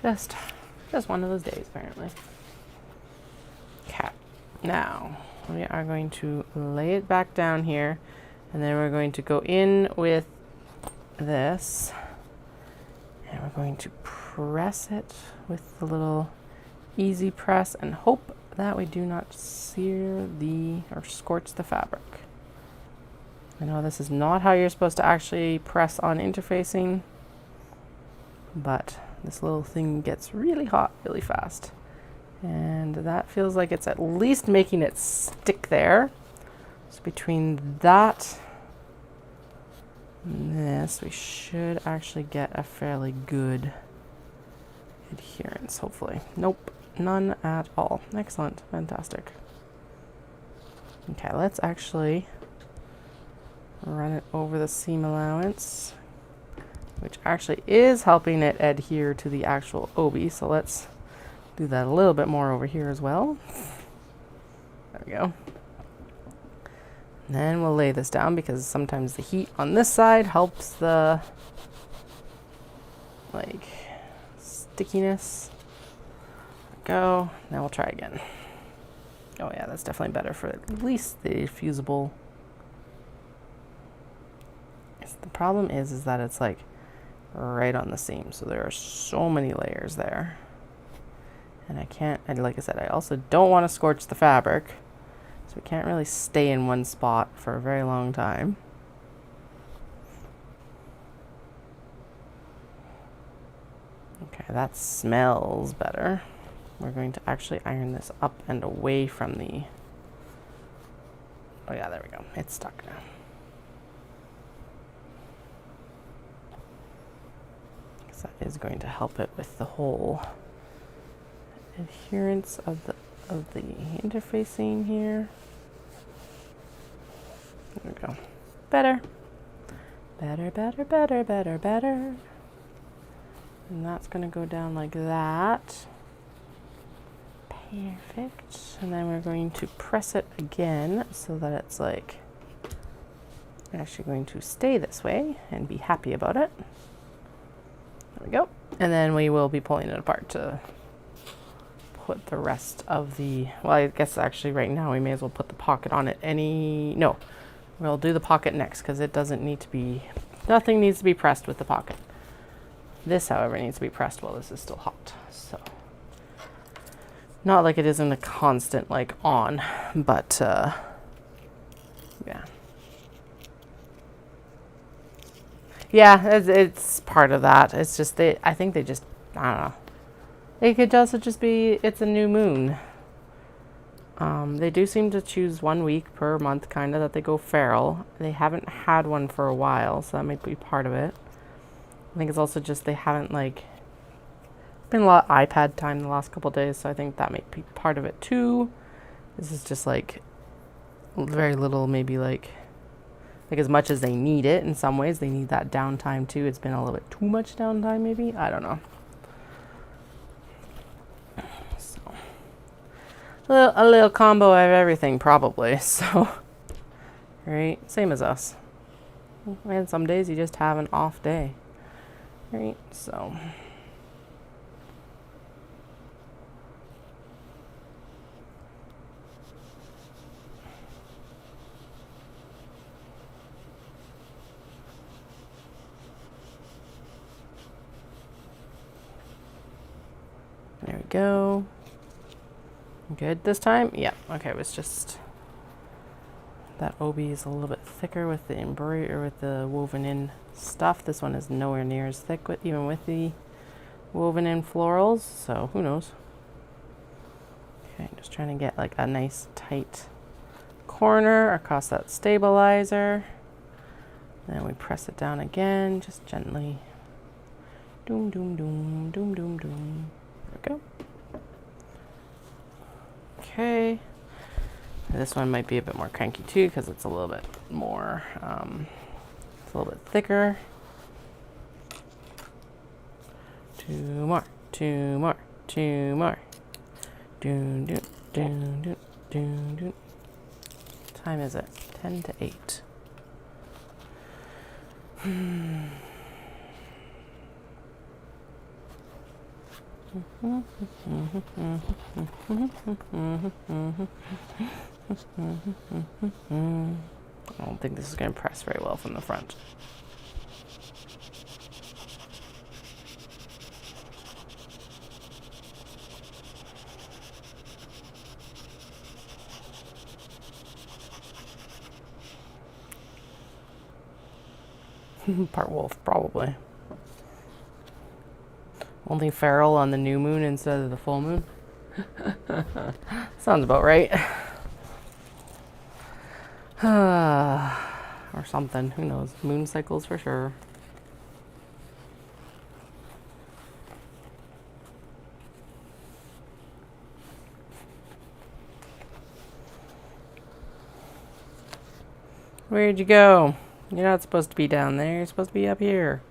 Speaker 1: just one of those days apparently. Okay, now we are going to lay it back down here, and then we're going to go in with this, and we're going to press it with the little easy press and hope that we do not sear or scorch the fabric. I know this is not how you're supposed to actually press on interfacing, but this little thing gets really hot really fast. And that feels like it's at least making it stick there. So between that and this, we should actually get a fairly good adherence, hopefully. Nope, none at all. Excellent, fantastic. Okay, let's actually run it over the seam allowance, which actually is helping it adhere to the actual obi. So let's do that a little bit more over here as well. There we go. And then we'll lay this down because sometimes the heat on this side helps the stickiness. There we go. Now we'll try again. Oh yeah, that's definitely better for at least the fusible. The problem is that it's like right on the seam, so there are so many layers there. And I can't, and like I said, I also don't want to scorch the fabric, so we can't really stay in one spot for a very long time. Okay, that smells better. We're going to actually iron this up and away from the, oh yeah, there we go. It's stuck now. Because that is going to help it with the whole adherence of the interfacing here. There we go. Better. Better, better, better, better, better. And that's going to go down like that. Perfect. And then we're going to press it again so that it's like actually going to stay this way and be happy about it. There we go. And then we will be pulling it apart to put the rest of the, well, I guess actually right now we may as well put the pocket on it. No, we'll do the pocket next because it doesn't need to be, nothing needs to be pressed with the pocket. This, however, needs to be pressed while this is still hot. So, not like it isn't a constant like on, but yeah. Yeah, it's part of that. It's just, I think they just, I don't know. It could also just be, it's a new moon. They do seem to choose 1 week per month, kind of, that they go feral. They haven't had one for a while, so that might be part of it. I think it's also just they haven't, been a lot of iPad time the last couple of days, so I think that might be part of it too. This is just, very little, maybe, as much as they need it in some ways, they need that downtime too. It's been a little bit too much downtime, maybe? I don't know. A little combo of everything, probably. So, right? Same as us. And some days you just have an off day. Right? So. There we go. Good this time? Yeah. Okay, it was just that obi is a little bit thicker with the embroidery, or with the woven in stuff. This one is nowhere near as thick even with the woven in florals, so who knows. Okay, just trying to get a nice tight corner across that stabilizer. Then we press it down again, just gently. Doom, doom, doom, doom, doom, doom. There we go. Okay, this one might be a bit more cranky too because it's a little bit more, it's a little bit thicker. Two more. Doon, doon, doon, doon, doon, doon. What time is it? 10 to 8. I don't think this is going to press very well from the front. Part wolf, probably. Only feral on the new moon instead of the full moon. Sounds about right. Or something. Who knows? Moon cycles for sure. Where'd you go? You're not supposed to be down there. You're supposed to be up here.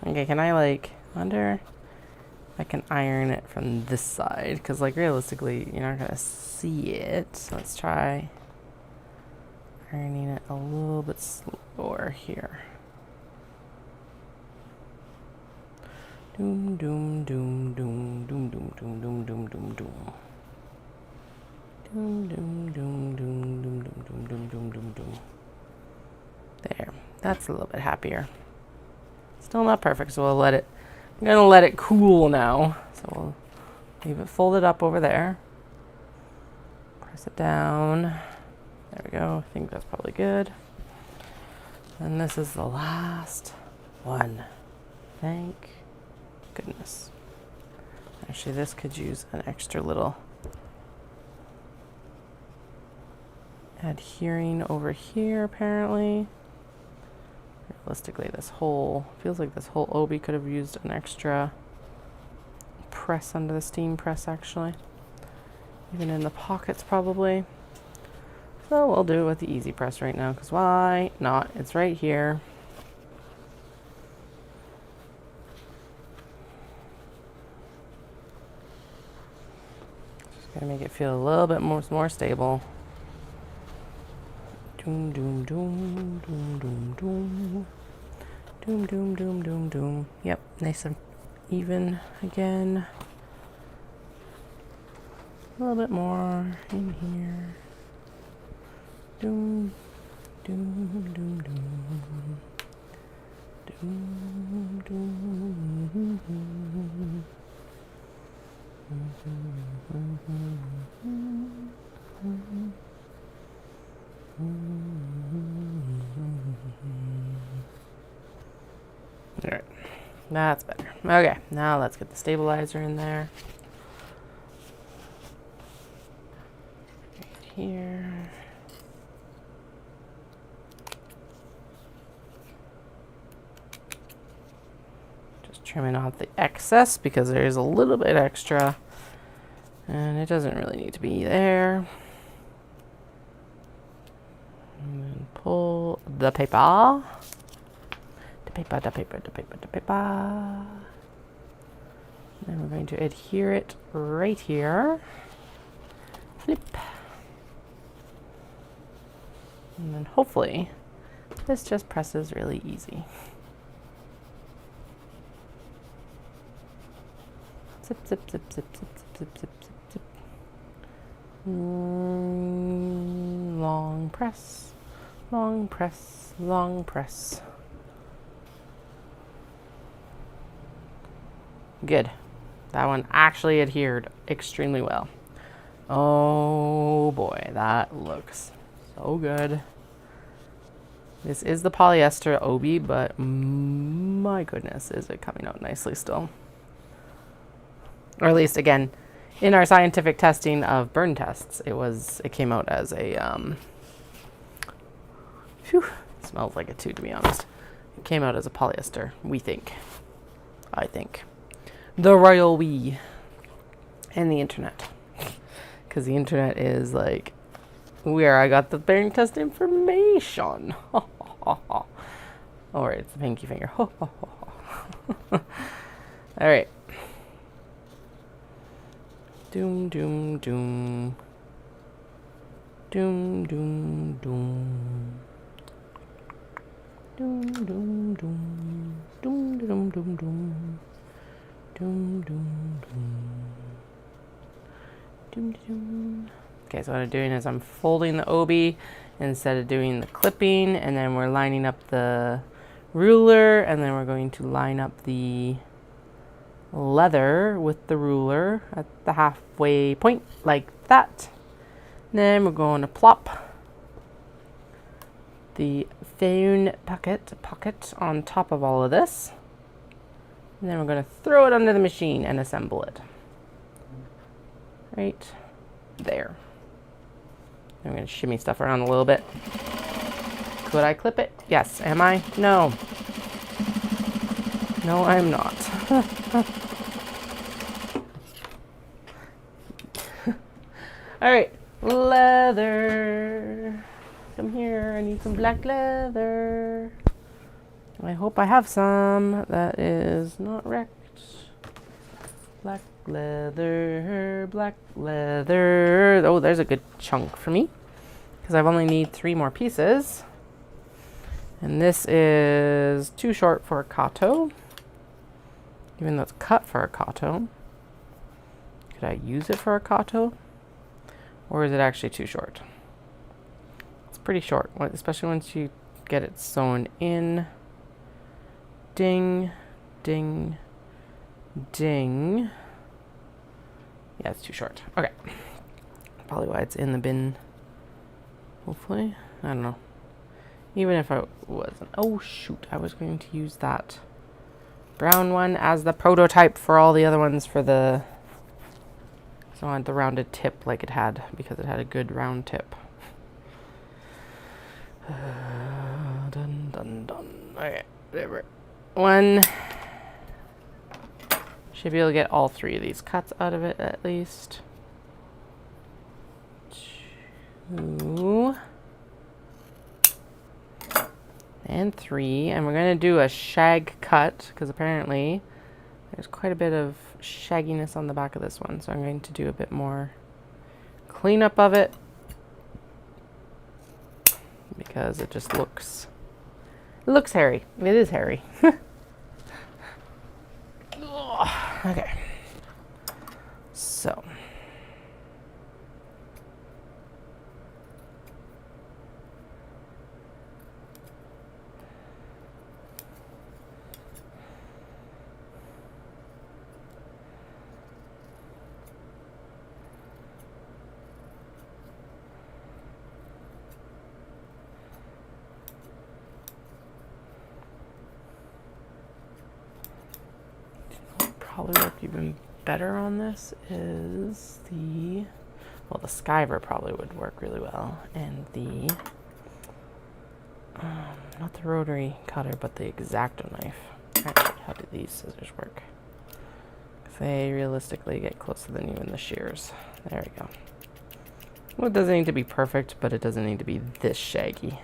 Speaker 1: Okay, can I, like, wonder if I can iron it from this side? Because, like, realistically, you're not going to see it. So let's try ironing it a little bit slower here. Doom, doom, doom, doom, doom, doom, doom, doom, doom, doom, doom. Doom, doom, doom, doom, doom, doom, doom, doom, doom, doom, doom. There. That's a little bit happier. Still not perfect, so we'll let it... I'm going to let it cool now. So we'll leave it folded up over there. Press it down. There we go. I think that's probably good. And this is the last one. Thank goodness. Actually, this could use an extra little adhering over here, apparently. Realistically, this whole, feels like this whole obi could have used an extra press under the steam press, actually. Even in the pockets, probably. So we'll do it with the easy press right now, because why not? It's right here. Just gonna make it feel a little bit more stable. Doom, doom, doom, doom, doom, doom. Doom, doom, doom, doom, doom. Yep, nice and even again. A little bit more in here. Doom, doom, doom, doom. Doom, doom, doom. Alright, that's better. Okay, now let's get the stabilizer in there. Right here. Just trimming off the excess because there's a little bit extra and it doesn't really need to be there. And then pull the paper. The paper. Then we're going to adhere it right here. Flip. And then hopefully this just presses really easy. Zip, zip, zip, zip, zip, zip, zip, zip, zip. Long press, long press, long press. Good. That one actually adhered extremely well. Oh boy, that looks so good. This is the polyester obi, but my goodness, is it coming out nicely still. Or at least, again, in our scientific testing of burn tests, it came out as a, phew, smells like it too, to be honest. It came out as a polyester, we think. I think. The royal we. And the internet. Because the internet is like where I got the burn test information. Alright, it's the pinky finger. Alright. Doom, doom, doom. Doom, doom, doom. Doom, doom, doom. Doom, doom, doom, doom. Doom, doom, doom. Doom, doom. Okay, so what I'm doing is I'm folding the obi instead of doing the clipping, and then we're lining up the ruler, and then we're going to line up the leather with the ruler at the halfway point, like that. Then we're going to plop the phone pocket on top of all of this. And then we're going to throw it under the machine and assemble it. Right there. I'm going to shimmy stuff around a little bit. Could I clip it? Yes. Am I? No. No, I'm not. All right. Leather. Come here. I need some black leather. I hope I have some. That is not wrecked. Black leather. Black leather. Oh, there's a good chunk for me. Because I've only need 3 more pieces. And this is too short for a kato. Even though it's cut for a kato. Could I use it for a kato? Or is it actually too short? It's pretty short, especially once you get it sewn in. Ding, ding, ding. Yeah, it's too short. Okay. Probably why it's in the bin. Hopefully. I don't know. Even if I wasn't. Oh, shoot. I was going to use that brown one as the prototype for all the other ones for the... So I want the rounded tip like it had, because it had a good round tip. Dun, dun, dun. Okay, whatever. One. Should be able to get all 3 of these cuts out of it at least. 2. And 3. And we're going to do a shag cut, because apparently there's quite a bit of shagginess on the back of this one. So I'm going to do a bit more cleanup of it, because it just looks hairy. It is hairy. Okay. So. Probably work even better on this is the, well, the skiver probably would work really well, and the not the rotary cutter, but the X-Acto knife. Actually, how do these scissors work? Because they realistically get closer than even the shears. There we go. Well, it doesn't need to be perfect, but it doesn't need to be this shaggy.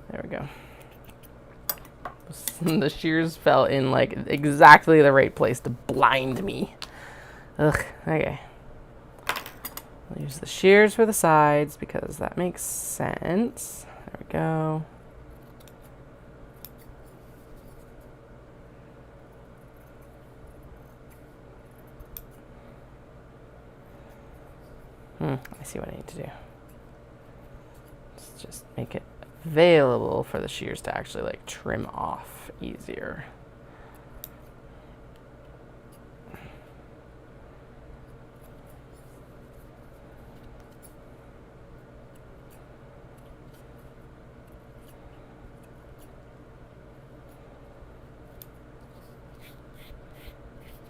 Speaker 1: There we go. The shears fell in like exactly the right place to blind me. Ugh, okay. I'll use the shears for the sides because that makes sense. There we go. I see what I need to do. Let's just make it available for the shears to actually like trim off easier.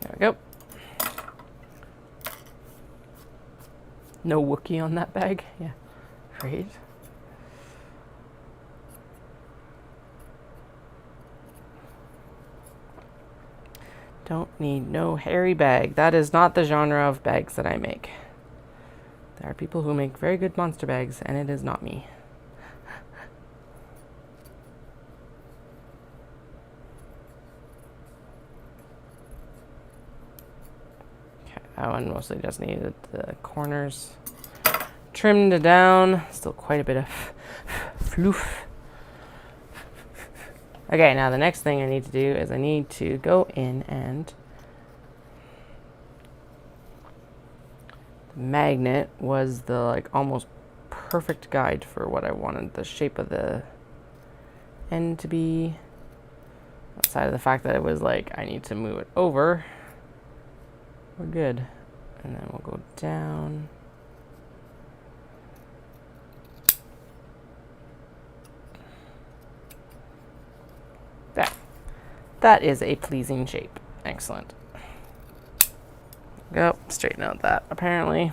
Speaker 1: There we go. No Wookiee on that bag. Yeah, great. Don't need no hairy bag. That is not the genre of bags that I make. There are people who make very good monster bags, and it is not me. Okay, that one mostly just needed the corners trimmed down. Still quite a bit of floof. Okay, now the next thing I need to do is I need to go in and the magnet was the like almost perfect guide for what I wanted the shape of the end to be. Outside of the fact that it was like I need to move it over. We're good. And then we'll go down. That is a pleasing shape. Excellent. Go, straighten out that, apparently.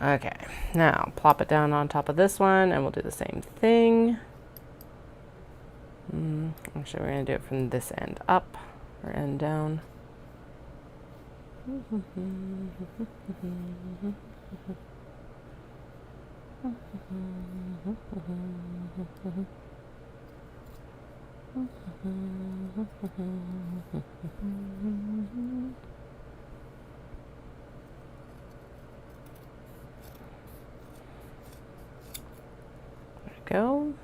Speaker 1: Okay, now plop it down on top of this one, and we'll do the same thing. Actually, we're going to do it from this end up, or end down. There we go.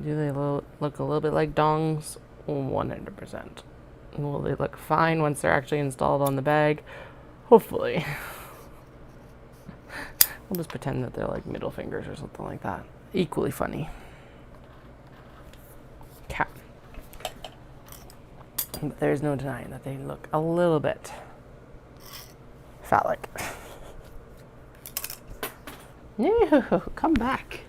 Speaker 1: Do they look a little bit like dongs? 100%. Will they look fine once they're actually installed on the bag? Hopefully. We'll just pretend that they're like middle fingers or something like that. Equally funny. Okay. But there's no denying that they look a little bit phallic. No, come back.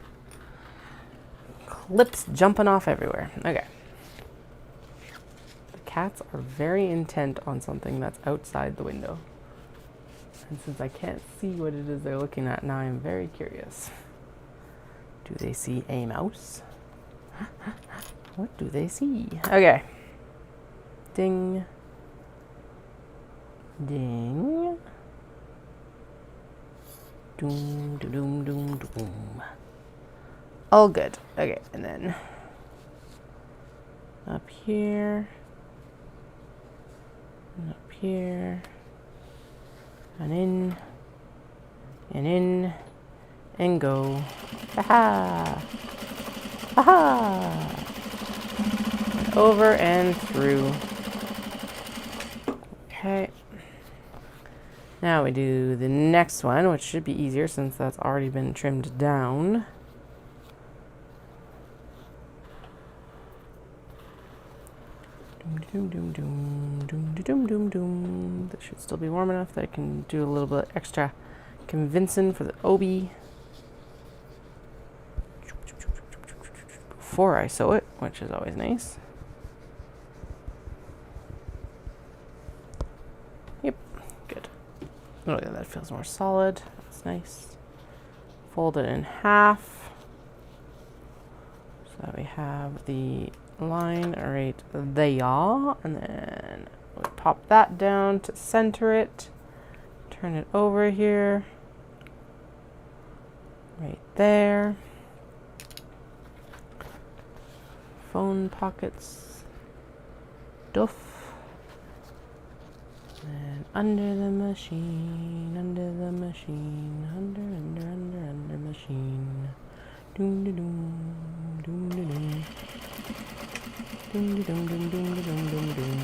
Speaker 1: Clips jumping off everywhere. Okay. The cats are very intent on something that's outside the window. And since I can't see what it is they're looking at now, I'm very curious. Do they see a mouse? What do they see? Okay. Ding. Ding. Doom, doom, doom, doom. All good. Okay, and then up here, and up here, and in, and go. Ha-ha! Ha-ha! And over and through. Okay. Now we do the next one, which should be easier since that's already been trimmed down. Doom, doom, doom, doom, doom, doom, doom. That should still be warm enough that I can do a little bit extra convincing for the obi before I sew it, which is always nice. Yep, good. Oh yeah, that feels more solid. That's nice. Fold it in half so that we have the line right there, and then we pop that down to center it, turn it over here, right there. Phone pockets, duff, and under the machine, under the machine, under machine, doom doom doom doom doom doom. Dum, dum, dum, dum, dum, dum, dum.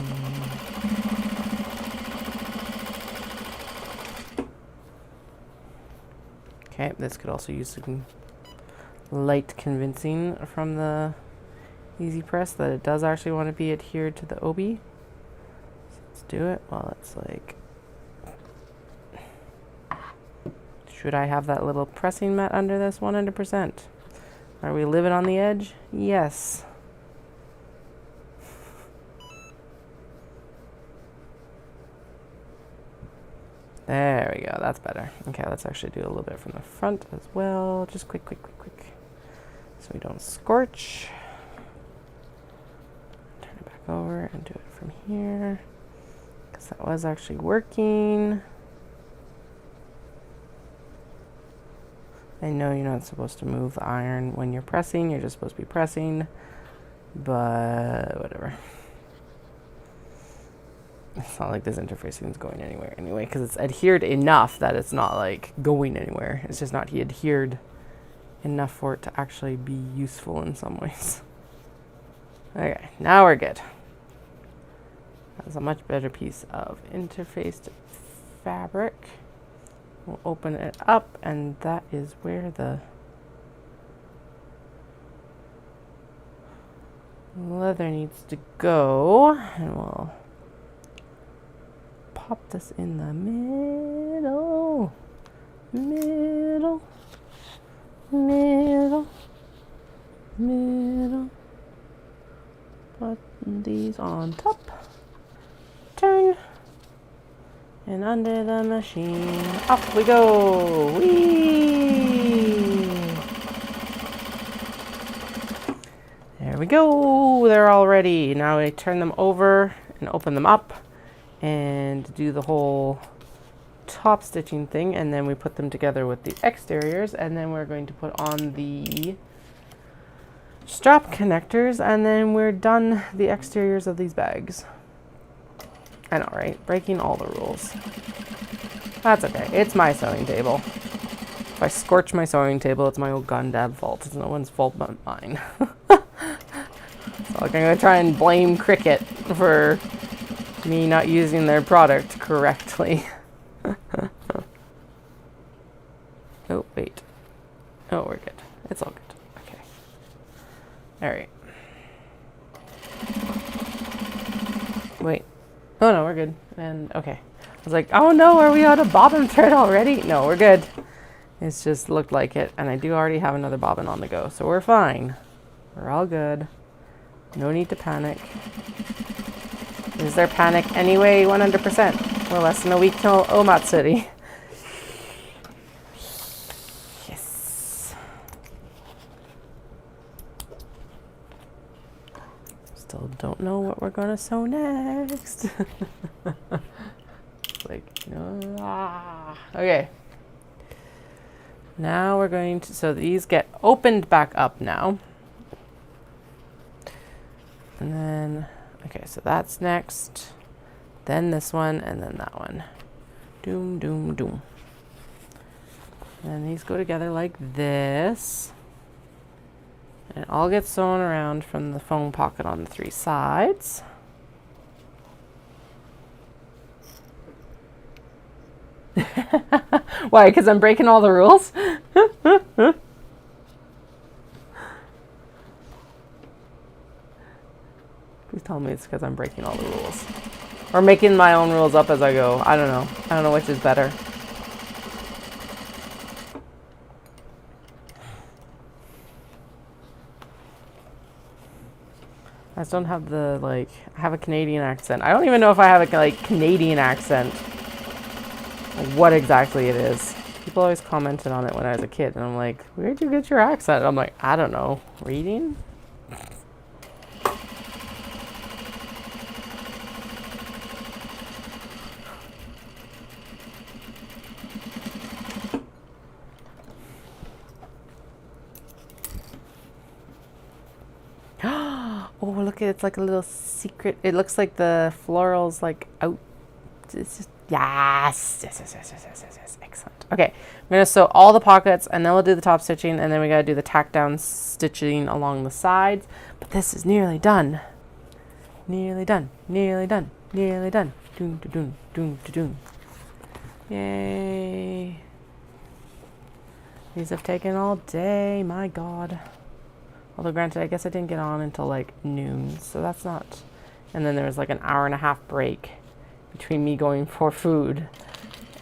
Speaker 1: Okay, this could also use some light convincing from the Easy Press that it does actually want to be adhered to the obi. So let's do it while it's like... Should I have that little pressing mat under this? 100%. Are we living on the edge? Yes. There we go, that's better. Okay, let's actually do a little bit from the front as well. Just quick. So we don't scorch. Turn it back over and do it from here. Because that was actually working. I know you're not supposed to move the iron when you're pressing. You're just supposed to be pressing. But whatever. It's not like this interfacing is going anywhere anyway, because it's adhered enough that it's not like going anywhere. It's just not adhered enough for it to actually be useful in some ways. Okay, now we're good. That's a much better piece of interfaced fabric. We'll open it up, and that is where the leather needs to go. And we'll pop this in the middle, middle, middle, middle. Put these on top. Turn. And under the machine, off we go. Whee! There we go. They're all ready. Now I turn them over and open them up and do the whole top stitching thing, and then we put them together with the exteriors, and then we're going to put on the strap connectors, and then we're done the exteriors of these bags. I know, right? Breaking all the rules. That's okay. It's my sewing table. If I scorch my sewing table, it's my old granddad's fault. It's no one's fault but mine. So I'm going to try and blame Cricket for me not using their product correctly. Oh, wait. Oh, we're good. It's all good. Okay. All right. Wait. Oh no, we're good. And okay. I was like, oh no, are we out of bobbin thread already? No, we're good. It's just looked like it. And I do already have another bobbin on the go. So we're fine. We're all good. No need to panic. Is there panic anyway? 100%. We're less than a week till Omatsuri. Yes. Still don't know what we're gonna sew next. Okay. Now we're going to, so these get opened back up now. And then, okay, so that's next. Then this one, and then that one. Doom, doom, doom. And these go together like this. And it all gets sewn around from the foam pocket on the 3 sides. Why? Because I'm breaking all the rules? Please tell me it's because I'm breaking all the rules. Or making my own rules up as I go. I don't know. I don't know which is better. I just don't have the, like, I have a Canadian accent. I don't even know if I have a, like, Canadian accent. What exactly it is. People always commented on it when I was a kid, and I'm like, where'd you get your accent? I'm like, I don't know. Reading? Oh, look, it's like a little secret. It looks like the florals like out. It's just, yes. Excellent. Okay, I'm gonna sew all the pockets, and then we'll do the top stitching, and then we gotta do the tack down stitching along the sides. But this is nearly done. Nearly done. Nearly done. Nearly done. Doom, doom, doom, doom. Yay! These have taken all day. My God. Although granted, I guess I didn't get on until like noon, so that's not. And then there was like an hour-and-a-half break between me going for food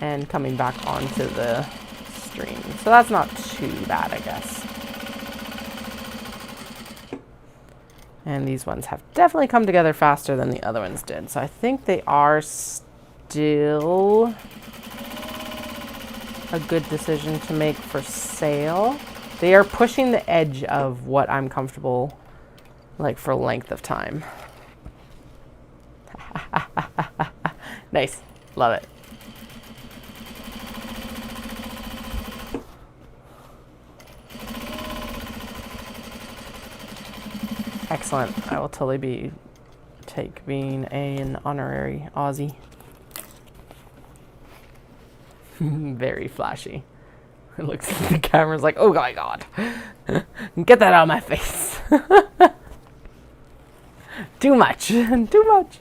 Speaker 1: and coming back onto the stream. So that's not too bad, I guess. And these ones have definitely come together faster than the other ones did. So I think they are still a good decision to make for sale. They are pushing the edge of what I'm comfortable, like, for length of time. Nice. Love it. Excellent. I will totally take being an honorary Aussie. Very flashy. It looks at the camera's like, oh my god. Get that out of my face. Too much. Too much.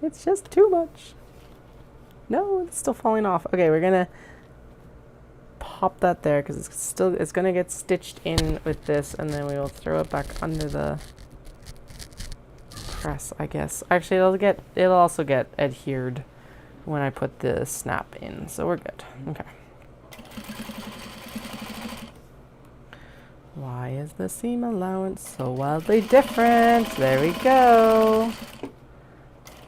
Speaker 1: It's just too much. No, it's still falling off. Okay, we're gonna pop that there because it's gonna get stitched in with this, and then we will throw it back under the press, I guess. Actually, it'll also get adhered when I put the snap in, so we're good. Okay. Why is the seam allowance so wildly different? There we go.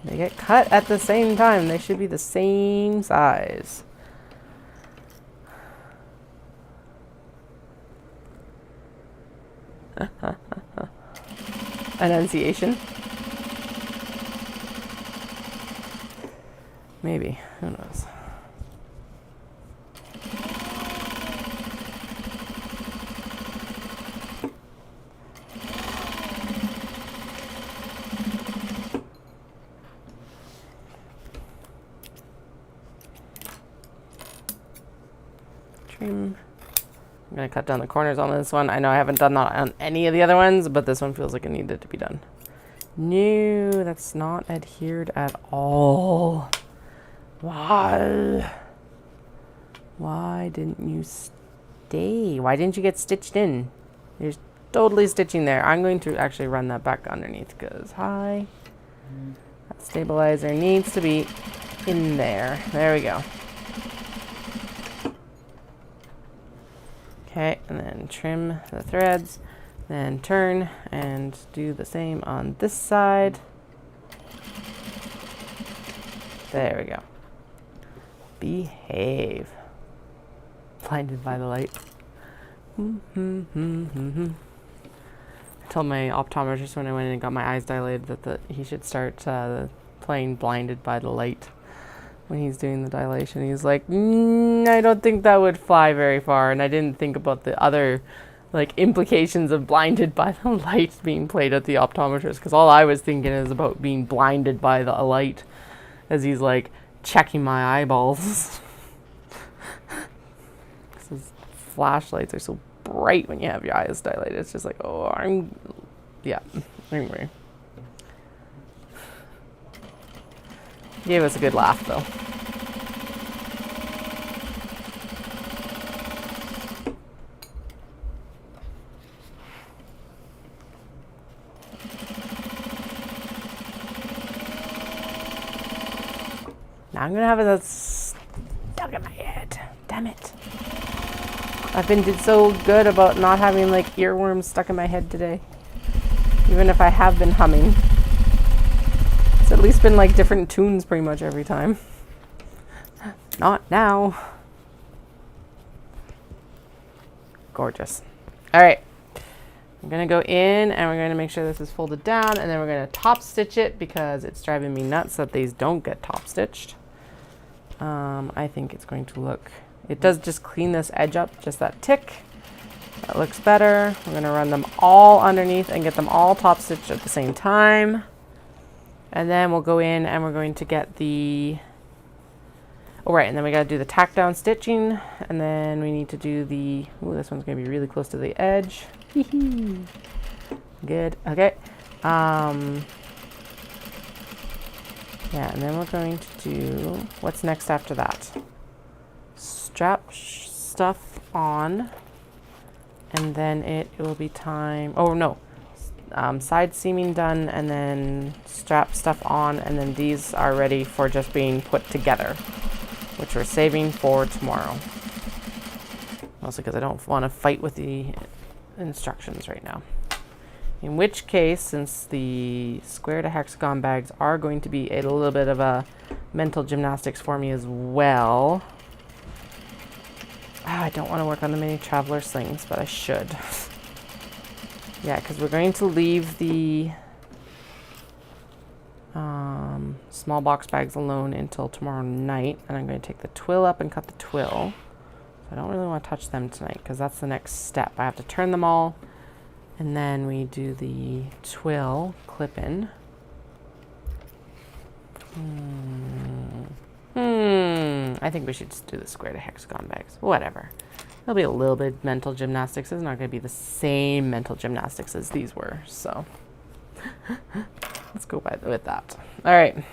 Speaker 1: They get cut at the same time. They should be the same size. Enunciation? Maybe. Who knows? Trim. I'm going to cut down the corners on this one. I know I haven't done that on any of the other ones, but this one feels like it needed to be done. No, that's not adhered at all. Why? Why didn't you stay? Why didn't you get stitched in? There's totally stitching there. I'm going to actually run that back underneath because that stabilizer needs to be in there. There we go. Okay, and then trim the threads, then turn and do the same on this side. There we go. Behave. Blinded by the light. I told my optometrist when I went in and got my eyes dilated that he should start playing Blinded by the Light when he's doing the dilation. He's like, I don't think that would fly very far. And I didn't think about the other implications of blinded by the light being played at the optometrist, because all I was thinking is about being blinded by the light as he's checking my eyeballs. Because his flashlights are so bright when you have your eyes dilated. It's just yeah. Anyway. Gave us a good laugh, though. Now I'm gonna have it stuck in my head. Damn it. I've been so good about not having earworms stuck in my head today. Even if I have been humming. It's at least been different tunes pretty much every time. Not now. Gorgeous. All right. I'm going to go in and we're going to make sure this is folded down, and then we're going to top stitch it because it's driving me nuts that these don't get top stitched. I think it's going to look, it does just clean this edge up just that tick. That looks better. We're going to run them all underneath and get them all top stitched at the same time. And then we'll go in and we're going to get the, and then we got to do the tack down stitching, and then we need to do the, this one's going to be really close to the edge. Good. Okay. Yeah, and then we're going to do, what's next after that? Strap stuff on, and then it will be time, side seaming done, and then strap stuff on, and then these are ready for just being put together, which we're saving for tomorrow. Mostly because I don't want to fight with the instructions right now. In which case, since the square to hexagon bags are going to be a little bit of a mental gymnastics for me as well. I don't want to work on the mini traveler slings, but I should. Yeah, because we're going to leave the small box bags alone until tomorrow night, and I'm going to take the twill up and cut the twill. So I don't really want to touch them tonight because that's the next step. I have to turn them all, and then we do the twill clip in. I think we should just do the square to hexagon bags. Whatever. There'll be a little bit of mental gymnastics. It's not going to be the same mental gymnastics as these were, so let's go with that. All right.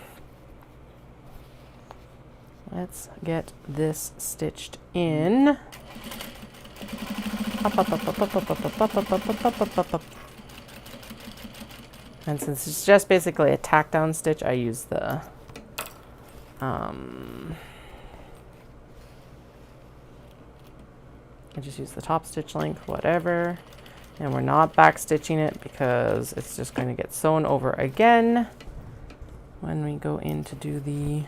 Speaker 1: Let's get this stitched in. And since it's just basically a tack down stitch, I use the I just use the top stitch length, whatever. And we're not back stitching it because it's just going to get sewn over again when we go in to do the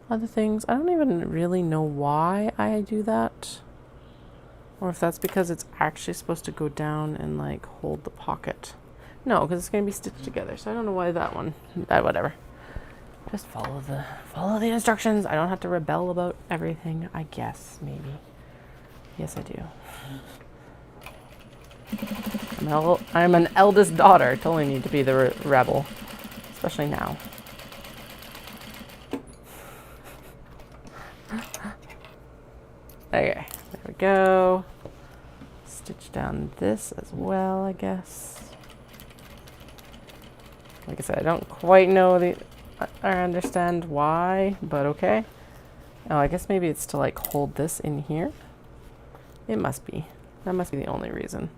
Speaker 1: other things. I don't even really know why I do that. Or if that's because it's actually supposed to go down and like hold the pocket. No, because it's going to be stitched together. So I don't know why that one, whatever. Just follow the instructions. I don't have to rebel about everything, I guess, maybe. Yes, I do. I'm an eldest daughter. Totally need to be the rebel, especially now. Okay, there we go. Stitch down this as well, I guess. Like I said, I don't quite know or understand why, but okay. Oh, I guess maybe it's to like hold this in here. It must be. That must be the only reason.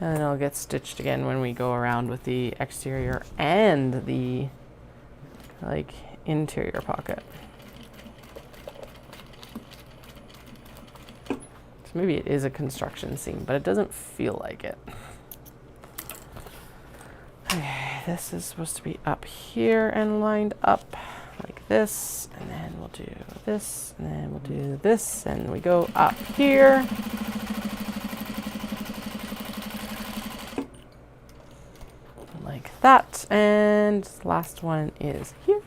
Speaker 1: And then it'll get stitched again when we go around with the exterior and the like interior pocket. So maybe it is a construction seam, but it doesn't feel like it. Okay, this is supposed to be up here and lined up like this, and then we'll do this, and then we'll do this, and we go up here. Like that, and last one is here.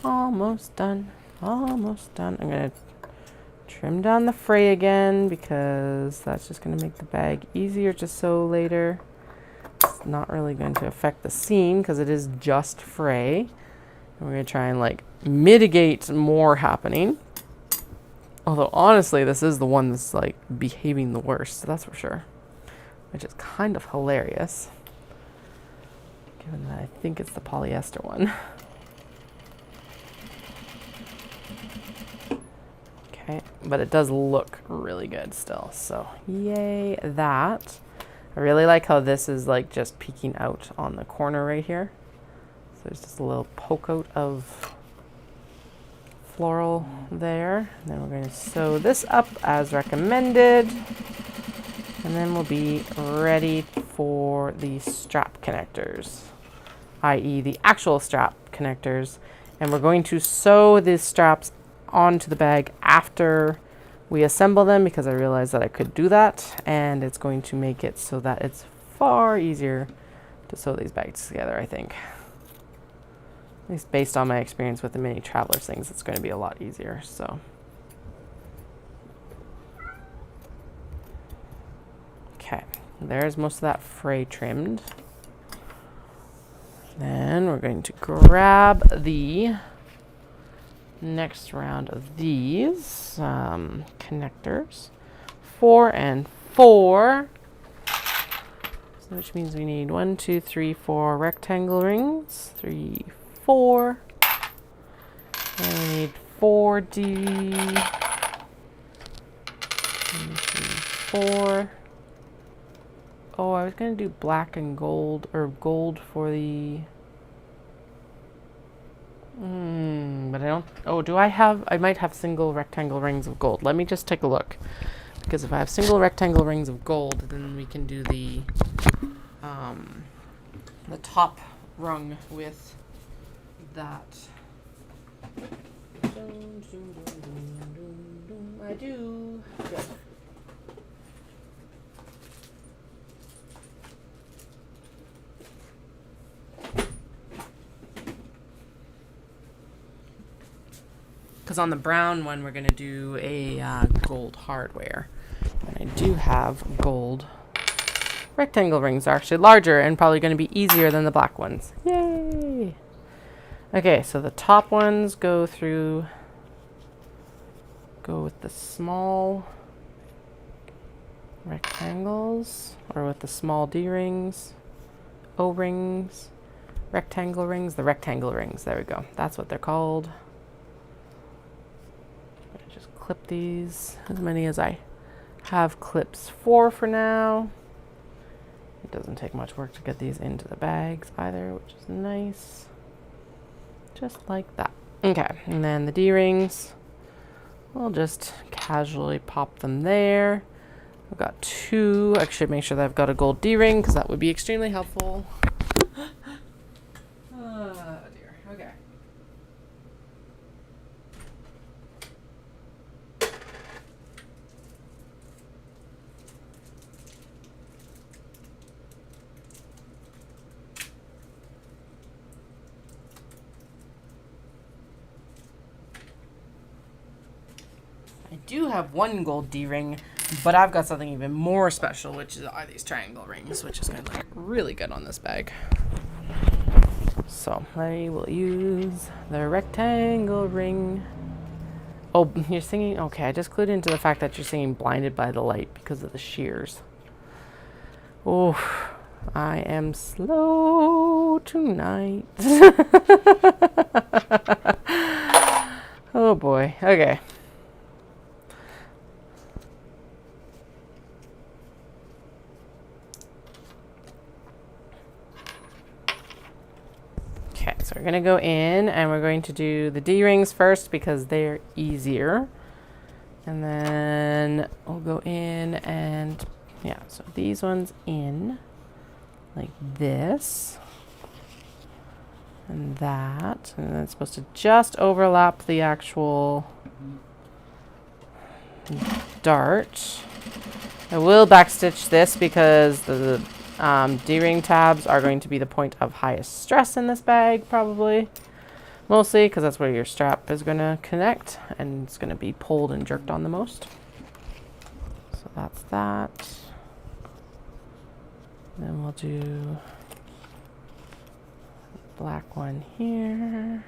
Speaker 1: Almost done, almost done. I'm gonna trim down the fray again because that's just gonna make the bag easier to sew later. It's not really going to affect the seam because it is just fray. And we're going to try and like mitigate more happening. Although honestly, this is the one that's like behaving the worst, so that's for sure. Which is kind of hilarious. Given that I think it's the polyester one. Okay, but it does look really good still, so yay that. I really like how this is like just peeking out on the corner right here. So there's just a little poke out of floral there. And then we're going to sew this up as recommended. And then we'll be ready for the strap connectors, i.e. the actual strap connectors. And we're going to sew these straps onto the bag after we assemble them because I realized that I could do that, and it's going to make it so that it's far easier to sew these bags together, I think. At least based on my experience with the mini travelers things, it's going to be a lot easier, so. Okay, there's most of that fray trimmed. Then we're going to grab the next round of these connectors, 4 and 4, so which means we need 1, 2, 3, 4 rectangle rings, 3, 4, and we need 4D, 1, 2, 4. Oh, I was gonna do black and gold, or gold for the but I don't. Oh, do I have? I might have single rectangle rings of gold. Let me just take a look. Because if I have single rectangle rings of gold, then we can do the top rung with that. I do. Good. Because on the brown one, we're going to do a gold hardware. And I do have gold rectangle rings. Are actually larger and probably going to be easier than the black ones. Yay! Okay, so the top ones go through go with the small rectangles, or with the small D-rings, O-rings, rectangle rings, the rectangle rings. There we go. That's what they're called. Just clip these, as many as I have clips for now. It doesn't take much work to get these into the bags either, which is nice. Just like that. Okay, and then the D-rings, we'll just casually pop them there. I've got 2. I should make sure that I've got a gold D-ring because that would be extremely helpful. Oh dear. Okay. I do have 1 gold D-ring, but I've got something even more special, which are these triangle rings, which is going to look really good on this bag. So I will use the rectangle ring. Oh, you're singing? Okay, I just clued into the fact that you're singing Blinded by the Light because of the shears. Oh, I am slow tonight. Oh boy, okay. Okay, so we're going to go in and we're going to do the D-rings first because they're easier. And then we'll go in and, yeah, so these ones in like this and that. And then it's supposed to just overlap the actual dart. I will backstitch this because the D-ring tabs are going to be the point of highest stress in this bag, probably. Mostly because that's where your strap is going to connect and it's going to be pulled and jerked on the most. So that's that. Then we'll do black one here.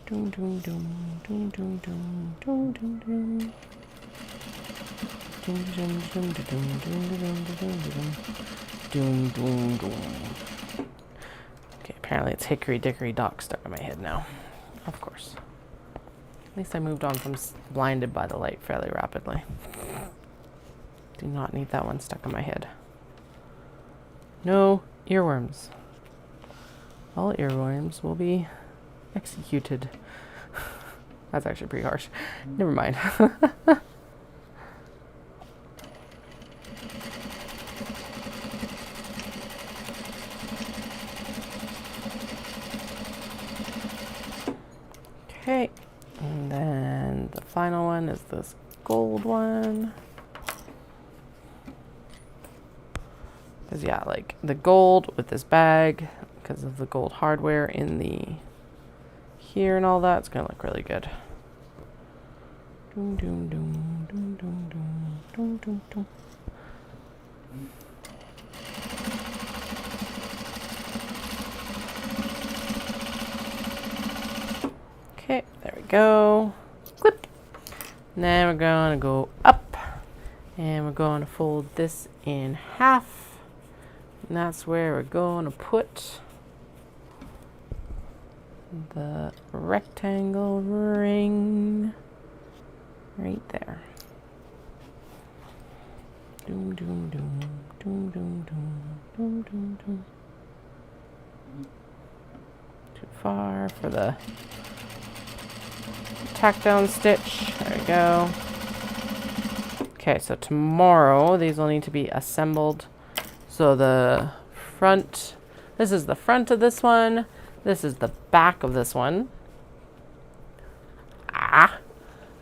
Speaker 1: Doom, doom, doom, doom, doom, doom, doom, doom, doom. Doom, doom, doom, doom, doom, doom, doom, doom, doom, doom. Okay, apparently it's Hickory Dickory Dock stuck in my head now. Of course. At least I moved on from Blinded by the Light fairly rapidly. Do not need that one stuck in my head. No earworms. All earworms will be executed. That's actually pretty harsh. Never mind. Okay, and then the final one is this gold one. Because yeah, like the gold with this bag, because of the gold hardware in the here and all that, it's gonna look really good. Doom, doom, doom, doom, doom, doom, doom, doom, doom. Okay, there we go. Clip. And then we're going to go up and we're going to fold this in half. And that's where we're going to put the rectangle ring right there. Doom, doom, doom, doom, doom, doom, doom, doom, doom. Too far for the tack down stitch. There we go. Okay, so tomorrow these will need to be assembled. So the front, this is the front of this one. This is the back of this one.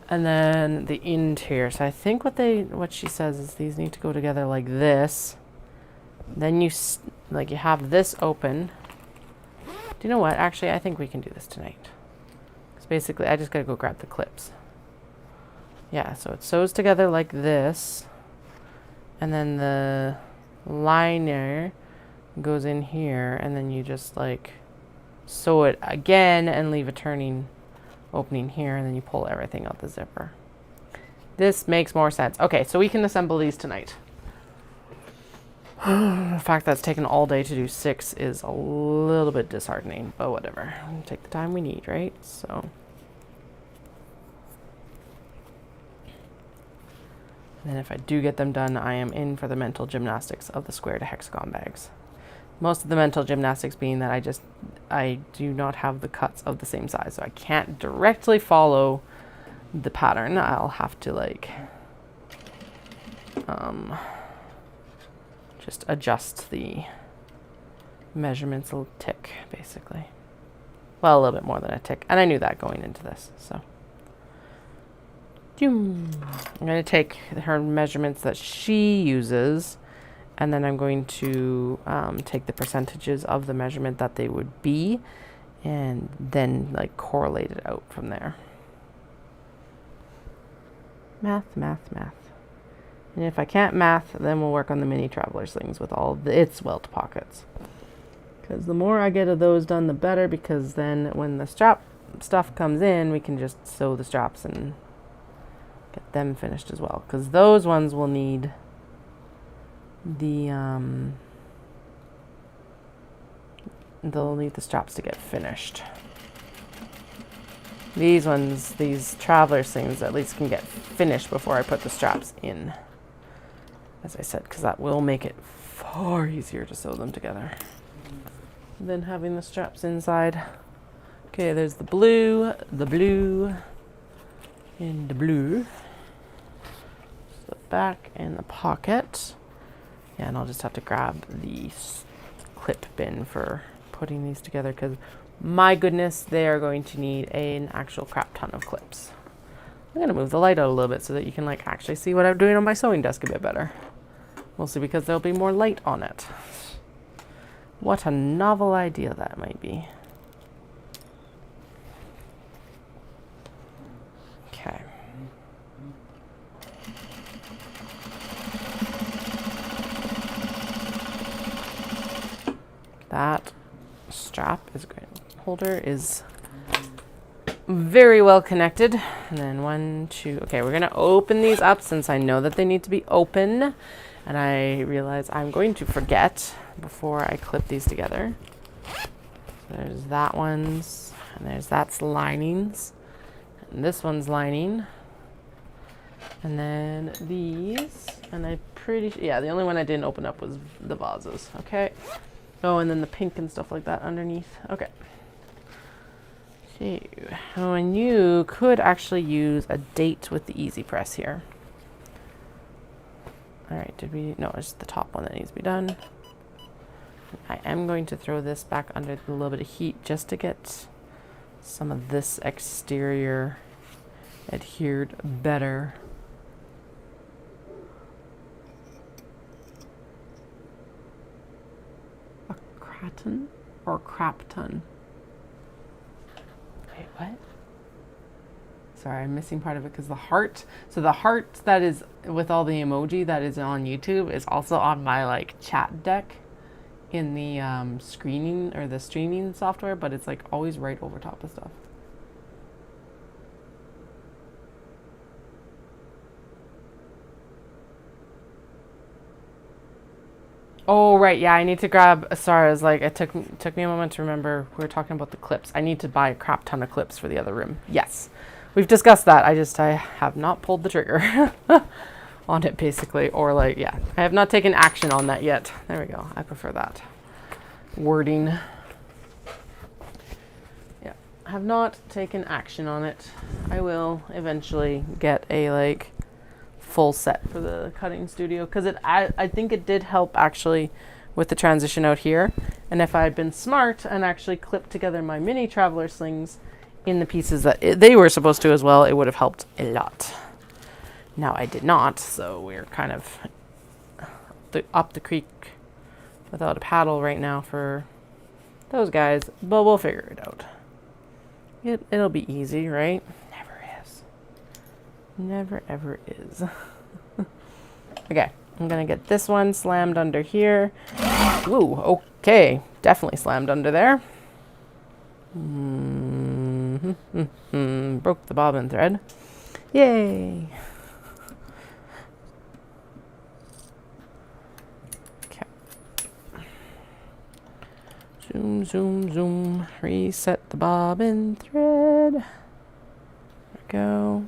Speaker 1: And then the interior. So I think what she says is these need to go together like this. Then you have this open. Do you know what? Actually, I think we can do this tonight. Because basically, I just gotta go grab the clips. Yeah, so it sews together like this. And then the liner goes in here. And then you just like sew it again and leave a turning opening here, and then you pull everything out the zipper. This makes more sense. Okay, so we can assemble these tonight. The fact that it's taken all day to do 6 is a little bit disheartening, but whatever. We'll take the time we need, right? So. And then if I do get them done, I am in for the mental gymnastics of the square to hexagon bags. Most of the mental gymnastics being that I do not have the cuts of the same size, so I can't directly follow the pattern. I'll have to like just adjust the measurements a tick, basically. Well, a little bit more than a tick, and I knew that going into this, so. I'm going to take her measurements that she uses, and then I'm going to take the percentages of the measurement that they would be, and then like correlate it out from there. Math, math, math. And if I can't math, then we'll work on the mini traveler slings with all its welt pockets. Because the more I get of those done, the better, because then when the strap stuff comes in, we can just sew the straps and get them finished as well. Because those ones will need the, they'll need the straps to get finished. These ones, these traveler slings, at least can get finished before I put the straps in. As I said, because that will make it far easier to sew them together than having the straps inside. Okay, there's the blue, and the blue. So the back and the pocket. Yeah, and I'll just have to grab the clip bin for putting these together, because my goodness, they are going to need an actual crap ton of clips. I'm going to move the light out a little bit so that you can like actually see what I'm doing on my sewing desk a bit better. Mostly because there'll be more light on it. What a novel idea that might be. Okay. That strap is great. Holder is very well connected. And then 1, 2. Okay, we're going to open these up since I know that they need to be open. And I realize I'm going to forget before I clip these together. So there's that one's, and there's that's linings. And this one's lining. And then these, and I yeah, the only one I didn't open up was the vases. Okay. Oh, and then the pink and stuff like that underneath. Okay. So, and you could actually use a date with the easy press here. All right, no, it's the top one that needs to be done. I am going to throw this back under a little bit of heat just to get some of this exterior adhered better. A craton or crapton? Wait, what? Sorry, I'm missing part of it because the heart. So the heart that is with all the emoji that is on YouTube is also on my like chat deck in the screening or the streaming software, but it's like always right over top of stuff. Oh, right. Yeah, I need to grab, sorry, I was like, it took me a moment to remember we were talking about the clips. I need to buy a crap ton of clips for the other room. Yes. We've discussed that. I have not pulled the trigger on it, basically. Or like, yeah, I have not taken action on that yet. There we go. I prefer that wording. Yeah, I have not taken action on it. I will eventually get a like full set for the cutting studio, because I think it did help actually with the transition out here. And if I had been smart and actually clipped together my mini traveler slings in the pieces that they were supposed to as well, it would have helped a lot. Now I did not, so we're kind of up the creek without a paddle right now for those guys, but we'll figure it out. It'll be easy, right? Never is. Never ever is. Okay, I'm gonna get this one slammed under here. Ooh, okay, definitely slammed under there. Broke the bobbin thread. Yay! Okay. Zoom, zoom, zoom. Reset the bobbin thread. There we go.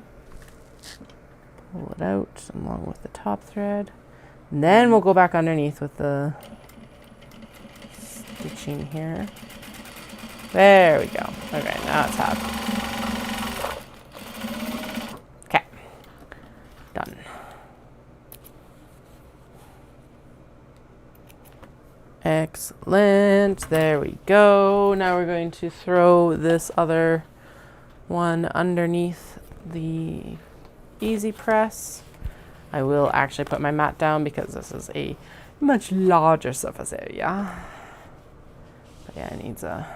Speaker 1: Pull it out along with the top thread. And then we'll go back underneath with the stitching here. There we go. Okay, now it's half. Okay. Done. Excellent. There we go. Now we're going to throw this other one underneath the easy press. I will actually put my mat down because this is a much larger surface area. But yeah, it needs a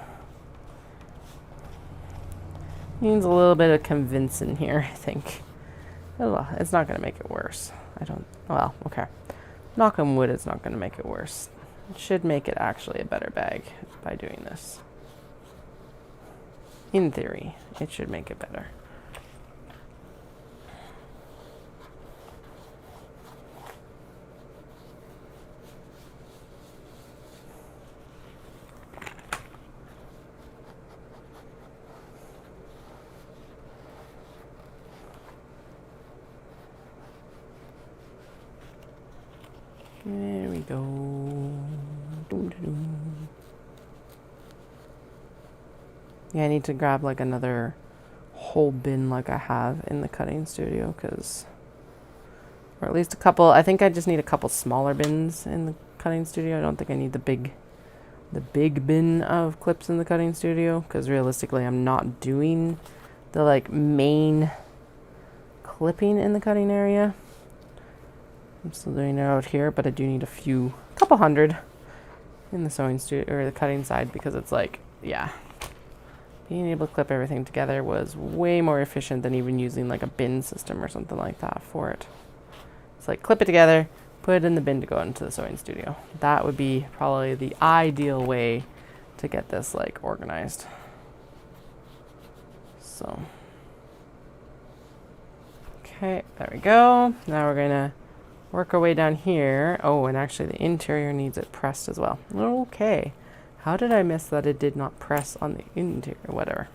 Speaker 1: little bit of convincing here, I think. Oh, it's not going to make it worse. Well, okay. Knock on wood, it's not going to make it worse. It should make it actually a better bag by doing this. In theory, it should make it better. There we go. Yeah, I need to grab like another whole bin like I have in the cutting studio, or at least a couple. I think I just need a couple smaller bins in the cutting studio. I don't think I need the big bin of clips in the cutting studio, because realistically I'm not doing the like main clipping in the cutting area. I'm still doing it out here, but I do need a couple hundred in the sewing studio or the cutting side, because it's like, yeah, being able to clip everything together was way more efficient than even using like a bin system or something like that for it. It's like clip it together, put it in the bin to go into the sewing studio. That would be probably the ideal way to get this like organized. So, okay, there we go. Now we're gonna work our way down here. Oh, and actually the interior needs it pressed as well. Okay. How did I miss that it did not press on the interior? Whatever.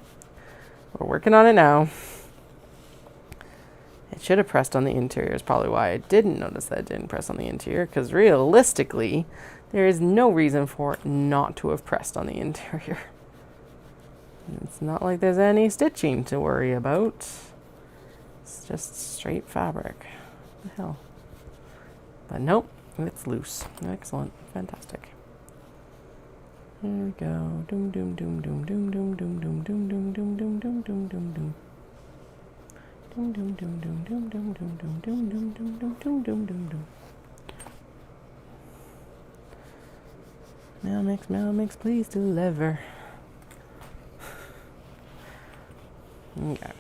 Speaker 1: We're working on it now. It should have pressed on the interior is probably why I didn't notice that it didn't press on the interior, because realistically, there is no reason for it not to have pressed on the interior. It's not like there's any stitching to worry about. It's just straight fabric. What the hell? But nope, it's loose. Excellent. Fantastic. There we go. Doom doom doom doom doom doom doom doom doom doom doom doom doom doom doom doom. Doom doom doom doom doom doom doom doom doom doom doom doom doom doom doom doom. Mail mix, please deliver. Okay.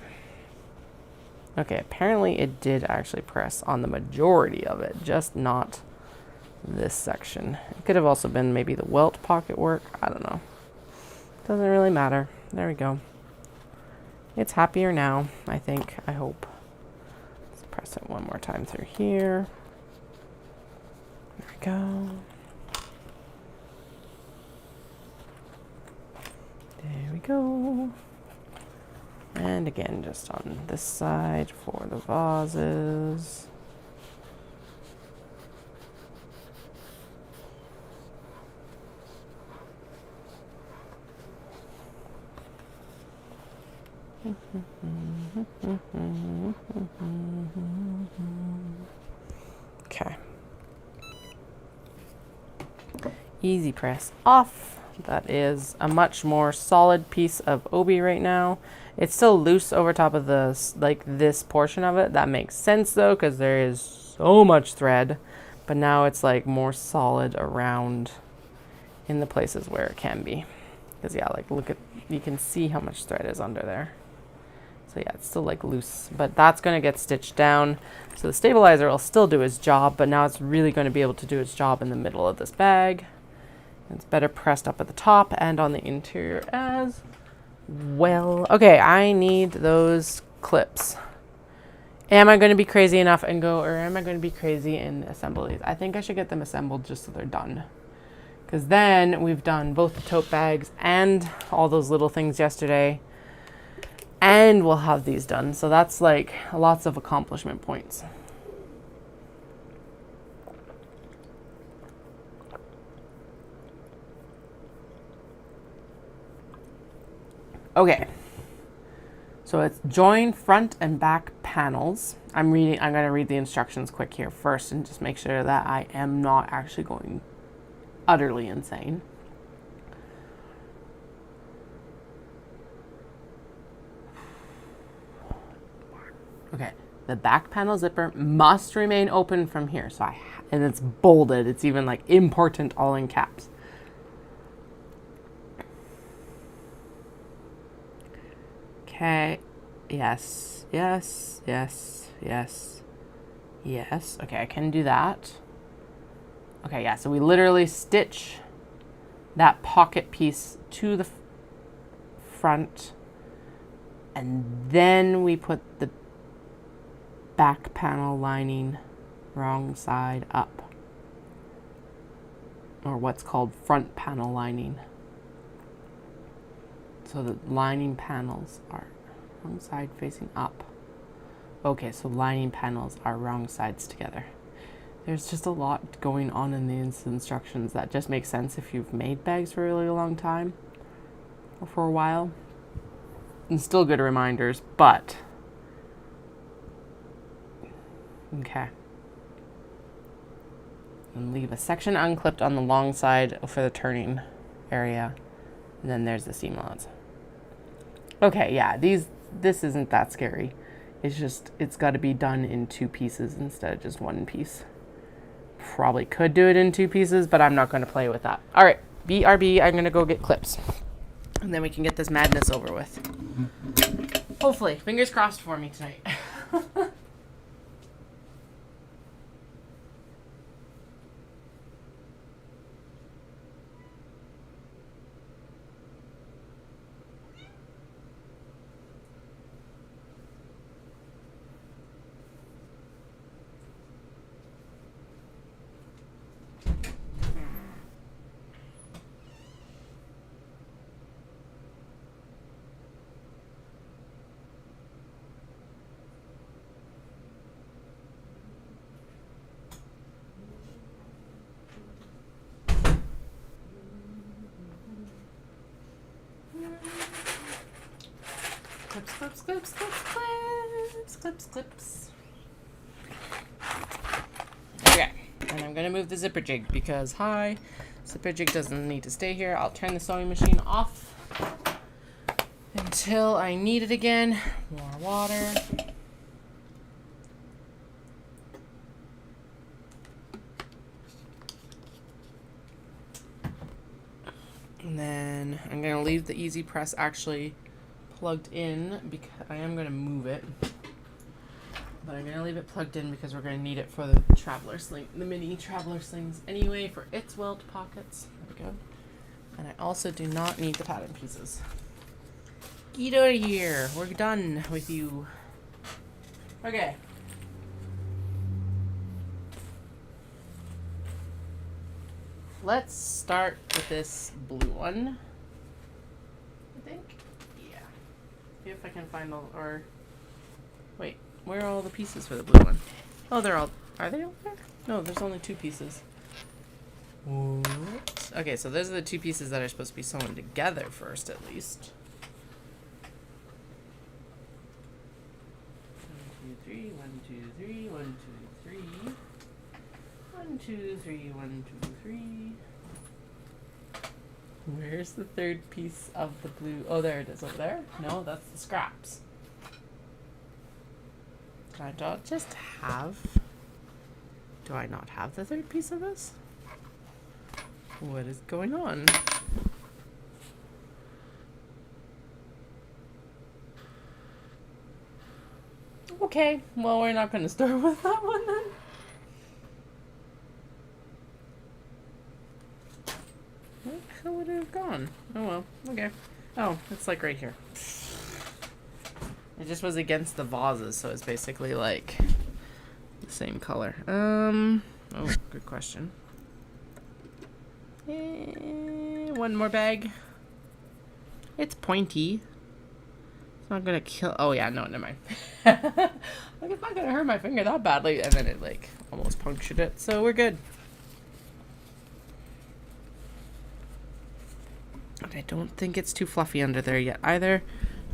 Speaker 1: Okay, apparently it did actually press on the majority of it, just not this section. It could have also been maybe the welt pocket work. I don't know. Doesn't really matter. There we go. It's happier now, I think. I hope. Let's press it one more time through here. There we go. There we go. And again, just on this side for the vases. Okay. Easy press off. That is a much more solid piece of obi right now. It's still loose over top of this, like this portion of it. That makes sense though, because there is so much thread, but now it's like more solid around in the places where it can be. Because yeah, like look at, you can see how much thread is under there. So yeah, it's still like loose, but that's going to get stitched down. So the stabilizer will still do its job, but now it's really going to be able to do its job in the middle of this bag. It's better pressed up at the top and on the interior as Well, okay, I need those clips. Am I going to be crazy enough and go, or am I going to be crazy and assemble these? I think I should get them assembled just so they're done. Because then we've done both the tote bags and all those little things yesterday. And we'll have these done. So that's like lots of accomplishment points. Okay. So it's join front and back panels. I'm going to read the instructions quick here first and just make sure that I am not actually going utterly insane. Okay, the back panel zipper must remain open from here. And it's bolded. It's even like important all in caps. Okay, yes. Okay, I can do that. Okay, yeah, so we literally stitch that pocket piece to the front, and then we put the back panel lining wrong side up, or what's called front panel lining. So the lining panels are wrong side facing up. Okay, so lining panels are wrong sides together. There's just a lot going on in these instructions that just makes sense if you've made bags for a really long time or for a while. And still good reminders, but okay. And leave a section unclipped on the long side for the turning area. And then there's the seam allowance. Okay, yeah, this isn't that scary. It's just, it's got to be done in 2 pieces instead of just 1 piece. Probably could do it in 2 pieces, but I'm not going to play with that. All right, BRB, I'm going to go get clips. And then we can get this madness over with. Hopefully. Fingers crossed for me tonight. Clips. Okay, and I'm gonna move the zipper jig because zipper jig doesn't need to stay here. I'll turn the sewing machine off until I need it again. More water. And then I'm gonna leave the easy press actually plugged in because I am going to move it, but I'm going to leave it plugged in because we're going to need it for the traveler sling, the mini traveler slings anyway, for its welt pockets. There we go. And I also do not need the pattern pieces. Get out of here. We're done with you. Okay. Let's start with this blue one. I think. See if I can find all, or wait, where are all the pieces for the blue one? Oh, are they over there? No, there's only 2 pieces. What? Okay, so those are the 2 pieces that are supposed to be sewn together first, at least. 1, 2, 3, 1, 2, 3, 1, 2, 3. 1, 2, 3, 1, 2, 3. Where's the 3rd piece of the blue? Oh, there it is over there. No, that's the scraps. Can I not just have... Do I not have the 3rd piece of this? What is going on? Okay, well, we're not going to start with that one then. How would it have gone? Oh well, okay. Oh, it's like right here. It just was against the vases, so it's basically like the same color. Oh, good question. One more bag. It's pointy. It's not gonna kill. Oh yeah, no, never mind. Like, it's not gonna hurt my finger that badly, and then it like almost punctured it. So we're good. I don't think it's too fluffy under there yet either.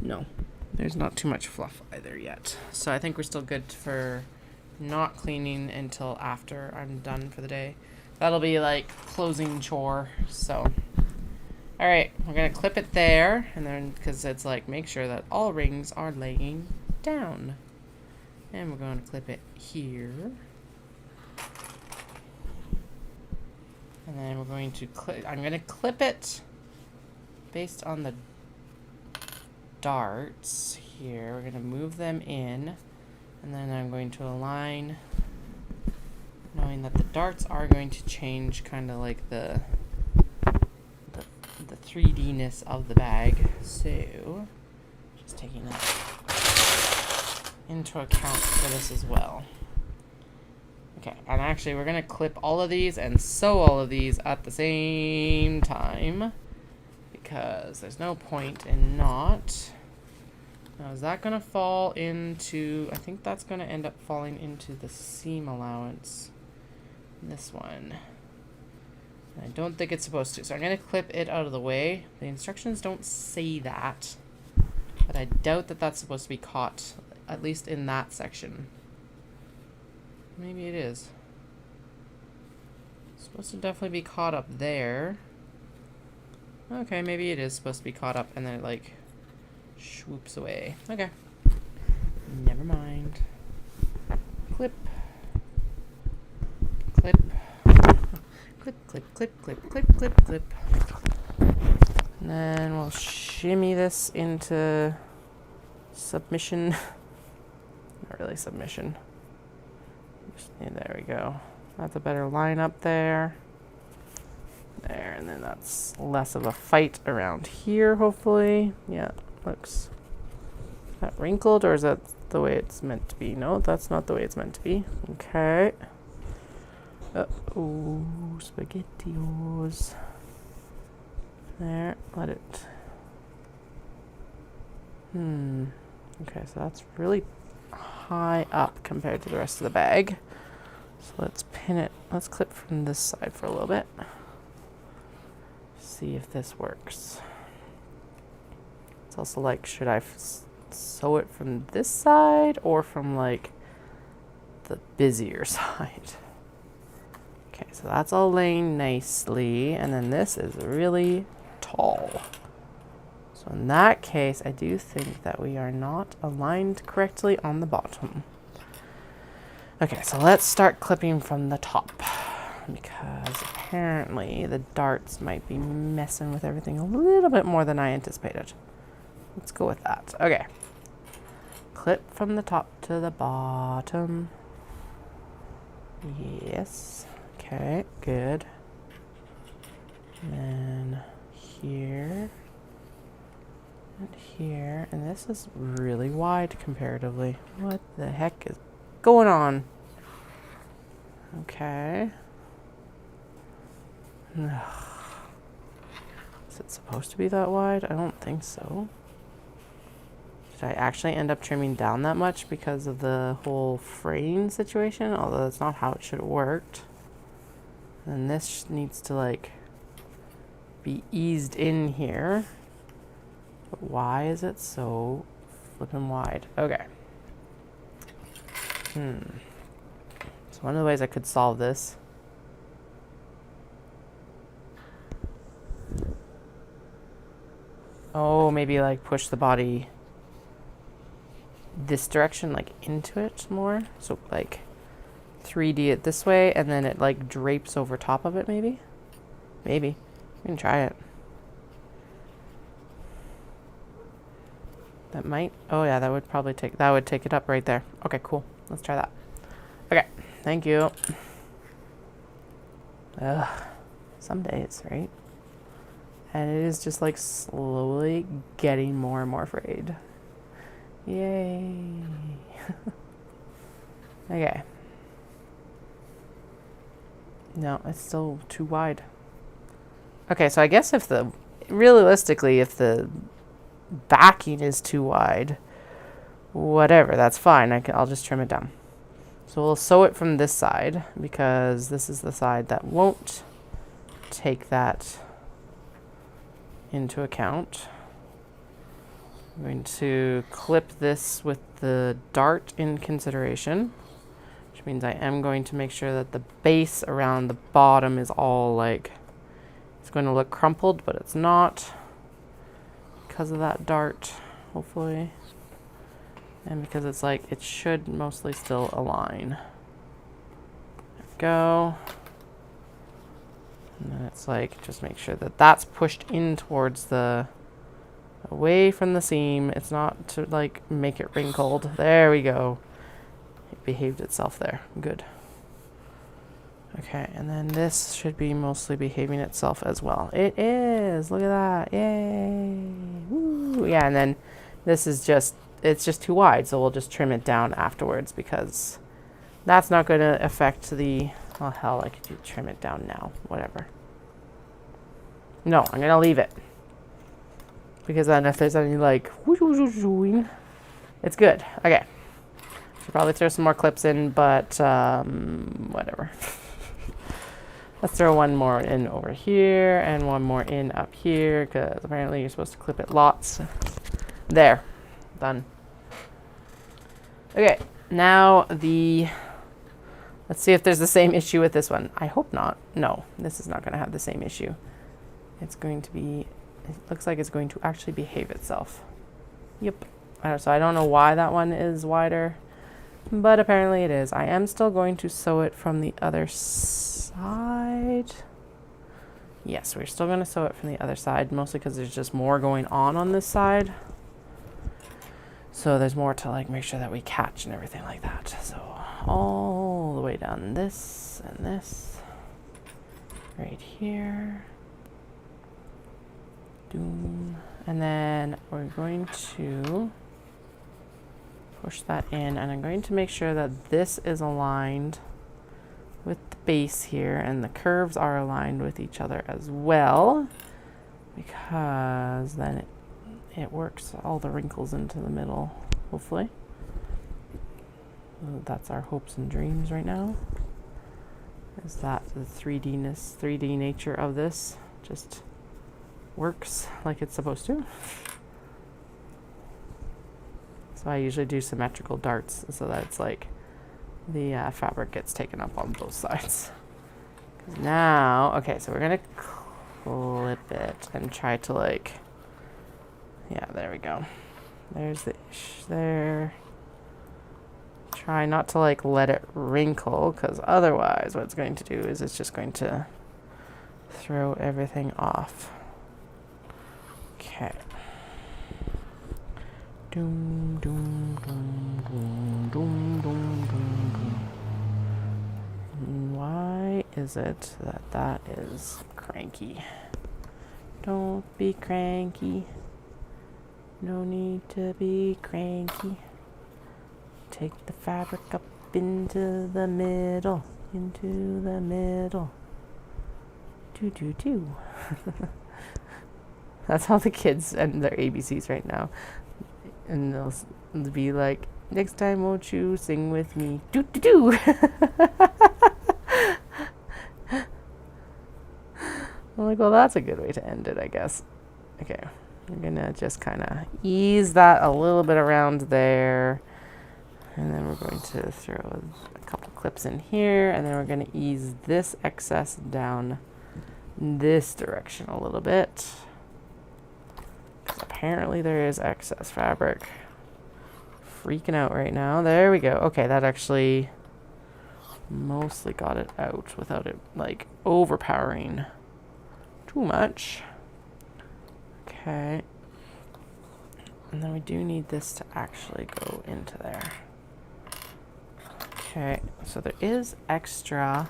Speaker 1: No, there's not too much fluff either yet. So I think we're still good for not cleaning until after I'm done for the day. That'll be like closing chore. So, all right, we're gonna clip it there, and then because it's like make sure that all rings are laying down, and we're going to clip it here, and then we're going to clip. I'm gonna clip it based on the darts here. We're gonna move them in, and then I'm going to align, knowing that the darts are going to change kind of like the 3D-ness of the bag. So just taking that into account for this as well. Okay, and actually we're gonna clip all of these and sew all of these at the same time, because there's no point in not. Now, is that going to fall into... I think that's going to end up falling into the seam allowance. This one. I don't think it's supposed to. So I'm going to clip it out of the way. The instructions don't say that. But I doubt that that's supposed to be caught. At least in that section. Maybe it is. It's supposed to definitely be caught up there. Okay, maybe it is supposed to be caught up and then it like swoops away. Okay. Never mind. Clip. Clip. Clip, clip, clip, clip, clip, clip, clip. And then we'll shimmy this into submission. Not really submission. Yeah, there we go. That's a better line up there. There, and then that's less of a fight around here, hopefully. Yeah, looks... Is that wrinkled, or is that the way it's meant to be? No, that's not the way it's meant to be. Okay. Uh-oh, SpaghettiOs. There, let it... Okay, so that's really high up compared to the rest of the bag. So let's pin it. Let's clip from this side for a little bit. See if this works. It's also like, should I sew it from this side or from like the busier side? Okay, so that's all laying nicely, and then this is really tall. So in that case, I do think that we are not aligned correctly on the bottom. Okay, so let's start clipping from the top, because apparently the darts might be messing with everything a little bit more than I anticipated. Let's go with that. Okay. Clip from the top to the bottom. Yes. Okay, good. And then here. And here. And this is really wide comparatively. What the heck is going on? Okay. Is it supposed to be that wide? I don't think so. Did I actually end up trimming down that much because of the whole fraying situation? Although that's not how it should have worked. And this needs to like be eased in here. But why is it so flippin' wide? Okay. So one of the ways I could solve this maybe like push the body this direction, like into it more. So like 3D it this way, and then it like drapes over top of it, maybe? Maybe. We can try it. That might, oh yeah, that would probably take it up right there. Okay, cool. Let's try that. Okay, thank you. Ugh, some days, right? And it is just like slowly getting more and more frayed. Yay. Okay. No, it's still too wide. Okay, so I guess realistically, if the backing is too wide, whatever, that's fine. I'll just trim it down. So we'll sew it from this side because this is the side that won't take that into account. I'm going to clip this with the dart in consideration, which means I am going to make sure that the base around the bottom is all like, it's going to look crumpled, but it's not because of that dart, hopefully. And because it's like, it should mostly still align. There we go. And then it's like, just make sure that that's pushed in towards away from the seam. It's not to like make it wrinkled. There we go. It behaved itself there. Good. Okay, and then this should be mostly behaving itself as well. It is. Look at that. Yay. Woo. Yeah, and then this is just, it's just too wide, so we'll just trim it down afterwards because that's not going to affect the, well, hell, I could trim it down now. Whatever. No, I'm going to leave it. Because then if there's any like, it's good. Okay. Should probably throw some more clips in, but whatever. Let's throw one more in over here and one more in up here because apparently you're supposed to clip it lots. There. Done. Okay. Now let's see if there's the same issue with this one. I hope not. No, this is not going to have the same issue. It's going to be, it looks like it's going to actually behave itself. Yep. So I don't know why that one is wider, but apparently it is. I am still going to sew it from the other side. Yes, we're still going to sew it from the other side, mostly because there's just more going on this side. So there's more to like make sure that we catch and everything like that. So all the way down this and this, right here. Doom. And then we're going to push that in, and I'm going to make sure that this is aligned with the base here and the curves are aligned with each other as well, because then it works all the wrinkles into the middle, hopefully. That's our hopes and dreams right now, is that the 3D nature of this just works like it's supposed to. So I usually do symmetrical darts so that it's like the fabric gets taken up on both sides. Now, okay, so we're gonna clip it and try to like, yeah, there we go. There's the ish there. Try not to like let it wrinkle, because otherwise what it's going to do is it's just going to throw everything off. Okay. Doom, doom, doom, doom, doom, doom, doom, doom. Why is it that is cranky? Don't be cranky. No need to be cranky. Take the fabric up into the middle. Into the middle. Do, do, do. That's how the kids end their ABCs right now. And they'll be like, next time won't you sing with me? Do, do, do. I'm like, well, that's a good way to end it, I guess. Okay, I'm gonna just kind of ease that a little bit around there. And then we're going to throw a couple clips in here. And then we're going to ease this excess down this direction a little bit. Apparently there is excess fabric. Freaking out right now. There we go. Okay, that actually mostly got it out without it like overpowering too much. Okay. And then we do need this to actually go into there. Okay, so there is extra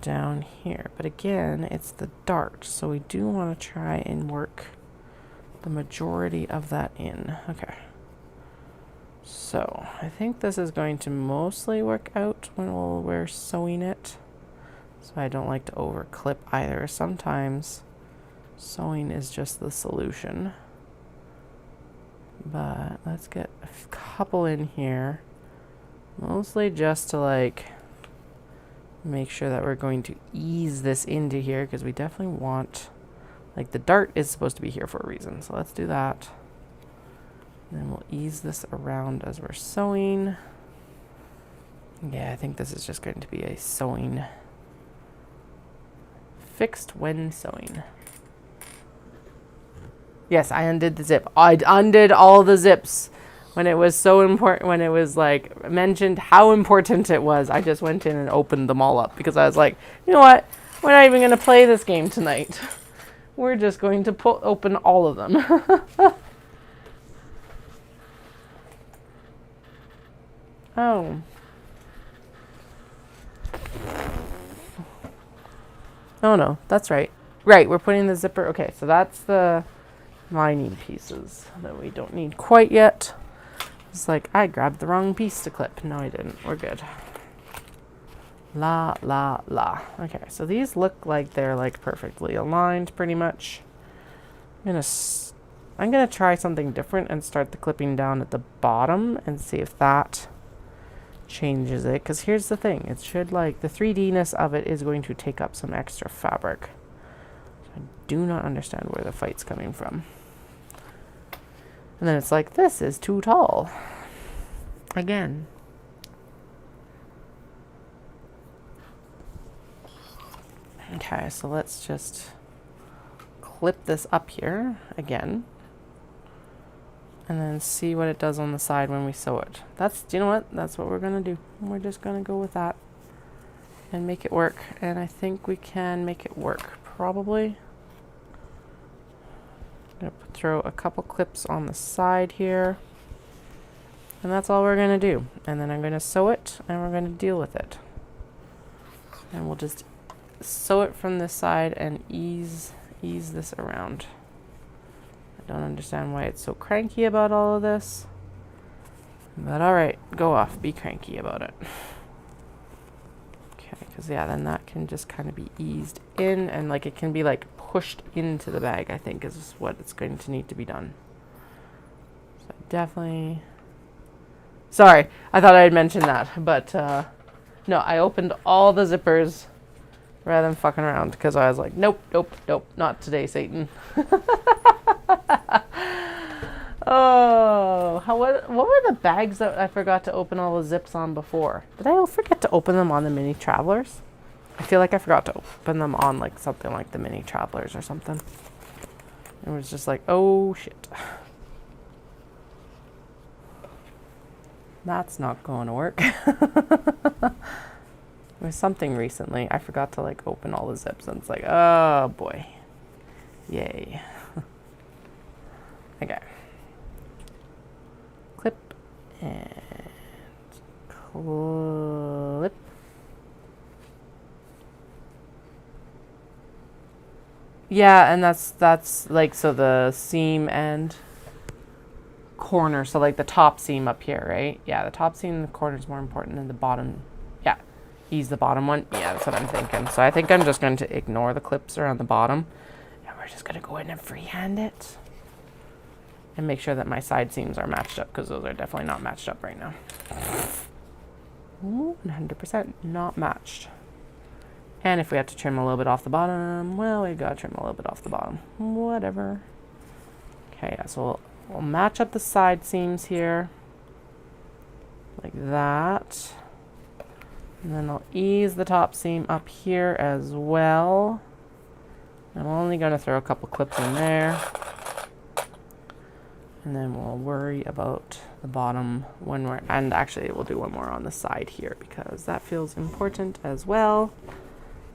Speaker 1: down here. But again, it's the dart, so we do want to try and work the majority of that in. Okay. So I think this is going to mostly work out when we're sewing it. So I don't like to over clip either. Sometimes sewing is just the solution. But let's get a couple in here. Mostly just to like make sure that we're going to ease this into here, because we definitely want, like, the dart is supposed to be here for a reason. So let's do that. And then we'll ease this around as we're sewing. Yeah, I think this is just going to be a sewing. Fixed when sewing. Yes, I undid the zip. I undid all the zips when it was so important, when it was like mentioned how important it was. I just went in and opened them all up because I was like, you know what? We're not even going to play this game tonight. We're just going to open all of them. Oh. Oh no, that's right. Right, we're putting the zipper. Okay, so that's the lining pieces that we don't need quite yet. It's like, I grabbed the wrong piece to clip. No, I didn't. We're good. La, la, la. Okay, so these look like they're like perfectly aligned pretty much. I'm gonna try something different and start the clipping down at the bottom and see if that changes it. Because here's the thing. It should, like, the 3D-ness of it is going to take up some extra fabric. I do not understand where the fight's coming from. And then it's like, this is too tall. Again. Okay, so let's just clip this up here again. And then see what it does on the side when we sew it. Do you know what? That's what we're going to do. We're just going to go with that and make it work. And I think we can make it work, probably. I'm going to throw a couple clips on the side here. And that's all we're going to do. And then I'm going to sew it and we're going to deal with it. And we'll just sew it from this side and ease this around. I don't understand why it's so cranky about all of this. But alright, go off. Be cranky about it. Okay, because yeah, then that can just kind of be eased in, and like it can be like pushed into the bag, I think is what it's going to need to be done. So definitely... Sorry, I thought I had mentioned that, but no, I opened all the zippers rather than fucking around, because I was like, nope, nope, nope, not today, Satan. Oh, what were the bags that I forgot to open all the zips on before? Did I forget to open them on the mini travelers? I feel like I forgot to open them on like something like the mini travelers or something. It was just like, oh shit. That's not going to work. There was something recently. I forgot to like open all the zips and it's like, oh boy. Yay. Okay. Clip and clip. Yeah, and that's like, so the seam and corner, so like the top seam up here, right? Yeah, the top seam and the corner is more important than the bottom. Yeah, ease the bottom one. Yeah, that's what I'm thinking. So I think I'm just going to ignore the clips around the bottom. And we're just going to go in and freehand it. And make sure that my side seams are matched up, because those are definitely not matched up right now. 100% not matched. And if we have to trim a little bit off the bottom, well, we've got to trim a little bit off the bottom. Whatever. Okay, yeah, so we'll match up the side seams here. Like that. And then I'll ease the top seam up here as well. I'm only going to throw a couple clips in there. And then we'll worry about the bottom when we're, and actually we'll do one more on the side here because that feels important as well.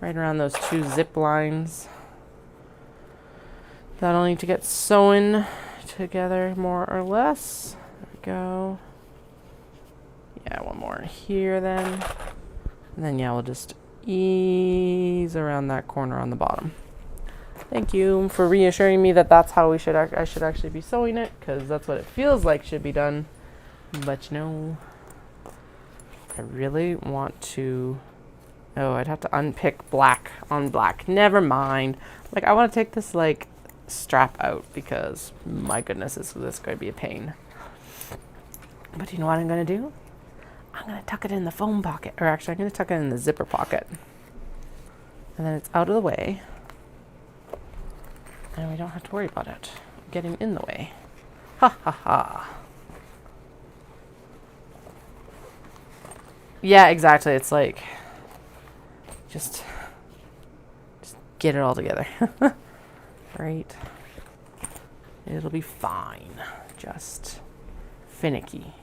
Speaker 1: Right around those two zip lines. That'll need to get sewn together more or less. There we go. Yeah, one more here then. And then yeah, we'll just ease around that corner on the bottom. Thank you for reassuring me that that's how I should actually be sewing it, because that's what it feels like should be done. But no, I really want to. Oh, I'd have to unpick black on black. Never mind. Like, I want to take this like strap out because my goodness, is this going to be a pain. But you know what I'm going to do? I'm going to tuck it in the foam pocket, or actually I'm going to tuck it in the zipper pocket, and then it's out of the way. And we don't have to worry about it getting in the way. Ha ha ha. Yeah, exactly. It's like, just get it all together. Right? It'll be fine. Just finicky.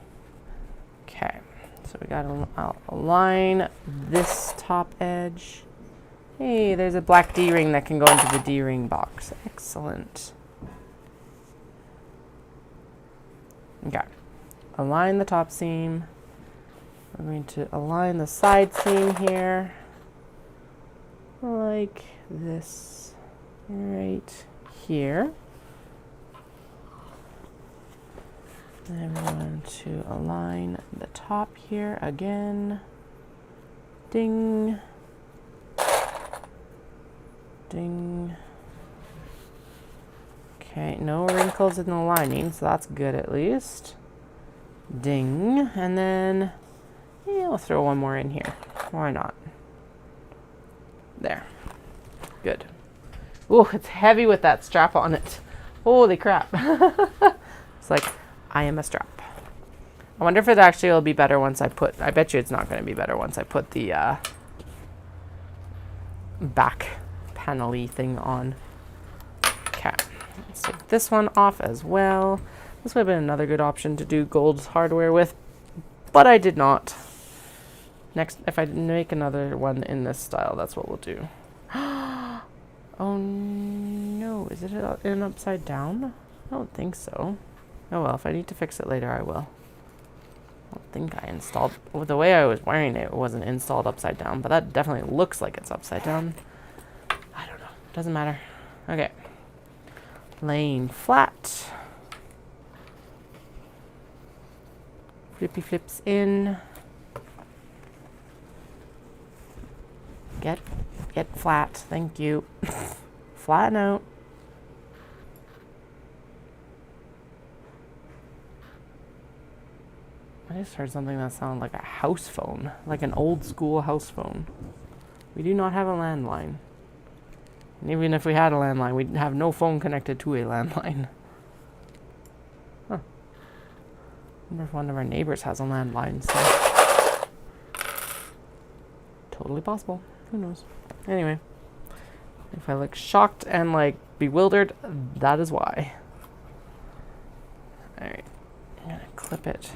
Speaker 1: Okay. So we gotta align this top edge. Hey, there's a black D-ring that can go into the D-ring box. Excellent. Okay. Align the top seam. We're going to align the side seam here. Like this. Right here. Then we're going to align the top here again. Ding. Ding. Okay, no wrinkles in the lining, so that's good at least. Ding. And then, yeah, we'll throw one more in here. Why not? There. Good. Ooh, it's heavy with that strap on it. Holy crap. It's like, I am a strap. I wonder if it actually will be better once I bet you it's not going to be better once I put the back panel-y thing on. Okay, let's take this one off as well. This would have been another good option to do gold hardware with, but I did not. Next, if I make another one in this style, that's what we'll do. Oh no, is it an upside down? I don't think so. Oh well, if I need to fix it later, I will. I don't think I installed, well, the way I was wearing it, it wasn't installed upside down, but that definitely looks like it's upside down. I don't know, doesn't matter. Okay, laying flat. Flippy flips in. Get flat, thank you. Flatten out. I just heard something that sounded like a house phone, like an old school house phone. We do not have a landline. And even if we had a landline, we'd have no phone connected to a landline. Huh. I wonder if one of our neighbors has a landline, so. Totally possible. Who knows? Anyway. If I look shocked and like bewildered, that is why. Alright. I'm gonna clip it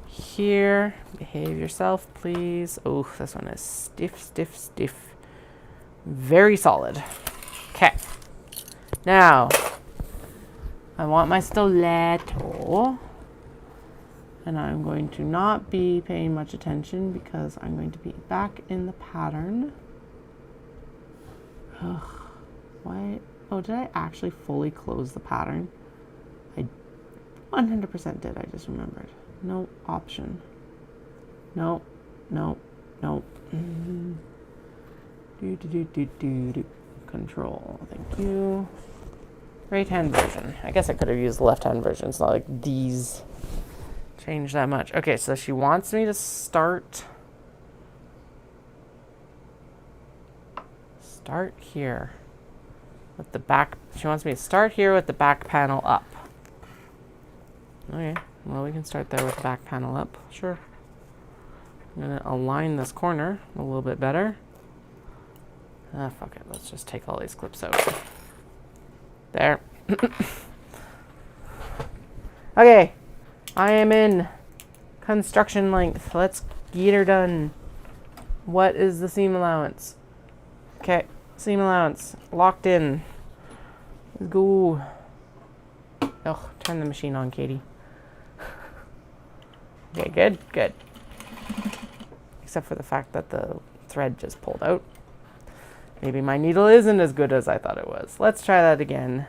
Speaker 1: here. Behave yourself, please. Oh, this one is stiff, stiff, stiff. Very solid. Okay. Now, I want my stiletto. And I'm going to not be paying much attention because I'm going to be back in the pattern. Ugh. Why? Oh, did I actually fully close the pattern? I 100% did. I just remembered. No option. No. No. No. Do. Control. Thank you. Right hand version. I guess I could have used the left hand version. It's not like these change that much. Okay, so she wants me to start here with the back. She wants me to start here with the back panel up. Okay, well, we can start there with the back panel up. Sure. I'm gonna align this corner a little bit better. Ah, fuck it. Let's just take all these clips out. There. Okay. I am in construction length. Let's get her done. What is the seam allowance? Okay. Seam allowance. Locked in. Let's go. Oh, turn the machine on, Katie. Okay, good. Good. Except for the fact that the thread just pulled out. Maybe my needle isn't as good as I thought it was. Let's try that again.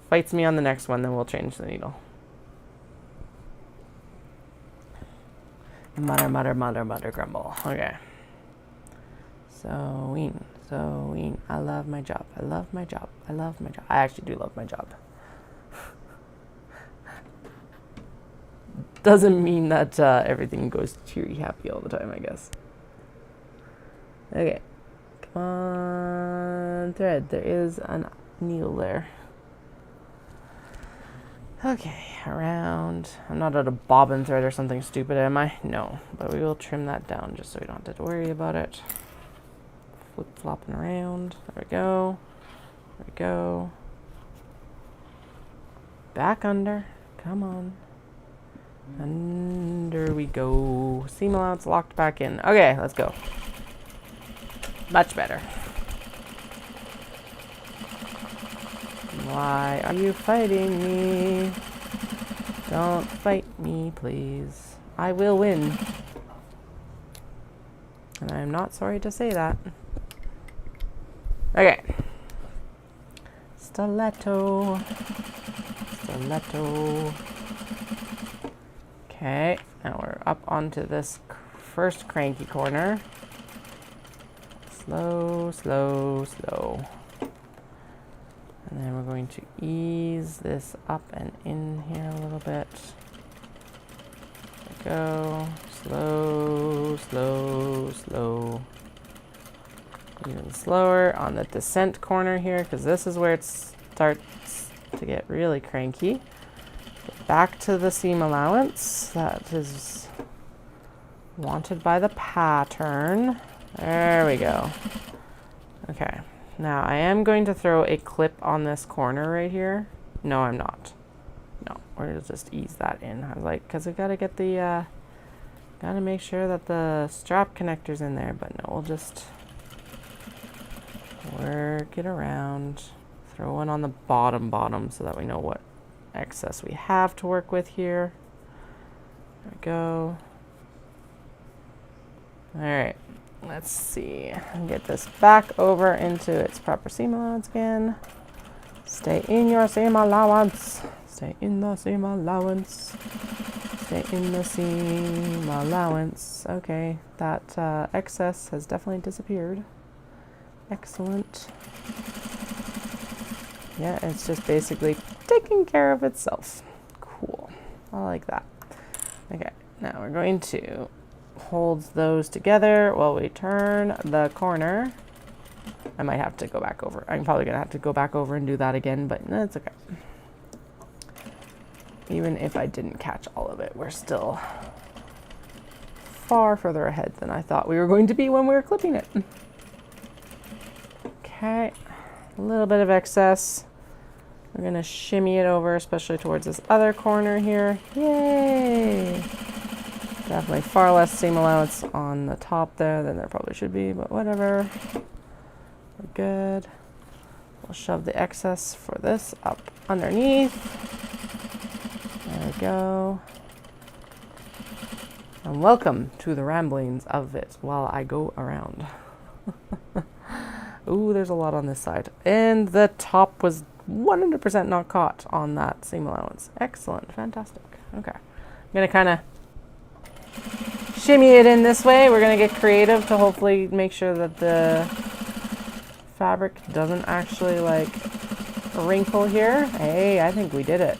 Speaker 1: Fights me on the next one, then we'll change the needle. Mutter, mutter, mutter, mutter, grumble. Okay. Sewing. I love my job. I love my job. I love my job. I actually do love my job. Doesn't mean that everything goes cheery happy all the time, I guess. Okay. Come on, thread. There is a needle there. Okay, around. I'm not out of bobbin thread or something stupid, am I? No, but we will trim that down just so we don't have to worry about it. Flip-flopping around. There we go. There we go. Back under. Come on. Under we go. Seam allowance locked back in. Okay, let's go. Much better. Why are you fighting me? Don't fight me, please. I will win. And I'm not sorry to say that. Okay. Stiletto. Stiletto. Okay, now we're up onto this first cranky corner. Slow, slow, slow. And then we're going to ease this up and in here a little bit. There we go. Slow, slow, slow. Even slower on the descent corner here, because this is where it starts to get really cranky. Get back to the seam allowance that is wanted by the pattern. There we go. Okay. Now, I am going to throw a clip on this corner right here. No, I'm not. No, we're going to just ease that in. I was like, because we got to get the, got to make sure that the strap connector's in there. But no, we'll just work it around. Throw one on the bottom so that we know what excess we have to work with here. There we go. All right. Let's see, get this back over into its proper seam allowance again. Stay in your seam allowance. Stay in the seam allowance. Stay in the seam allowance. Okay, that excess has definitely disappeared. Excellent. Yeah, it's just basically taking care of itself. Cool. I like that. Okay, now we're going to hold those together while we turn the corner. I might have to go back over. I'm probably gonna have to go back over and do that again, but that's okay. Even if I didn't catch all of it, we're still far further ahead than I thought we were going to be when we were clipping it. Okay, a little bit of excess. We're gonna shimmy it over, especially towards this other corner here. Yay! Definitely far less seam allowance on the top there than there probably should be, but whatever. We're good. We'll shove the excess for this up underneath. There we go. And welcome to the ramblings of it while I go around. Ooh, there's a lot on this side. And the top was 100% not caught on that seam allowance. Excellent, fantastic. Okay, I'm gonna kind of shimmy it in this way. We're gonna get creative to hopefully make sure that the fabric doesn't actually like wrinkle here. Hey, I think we did it.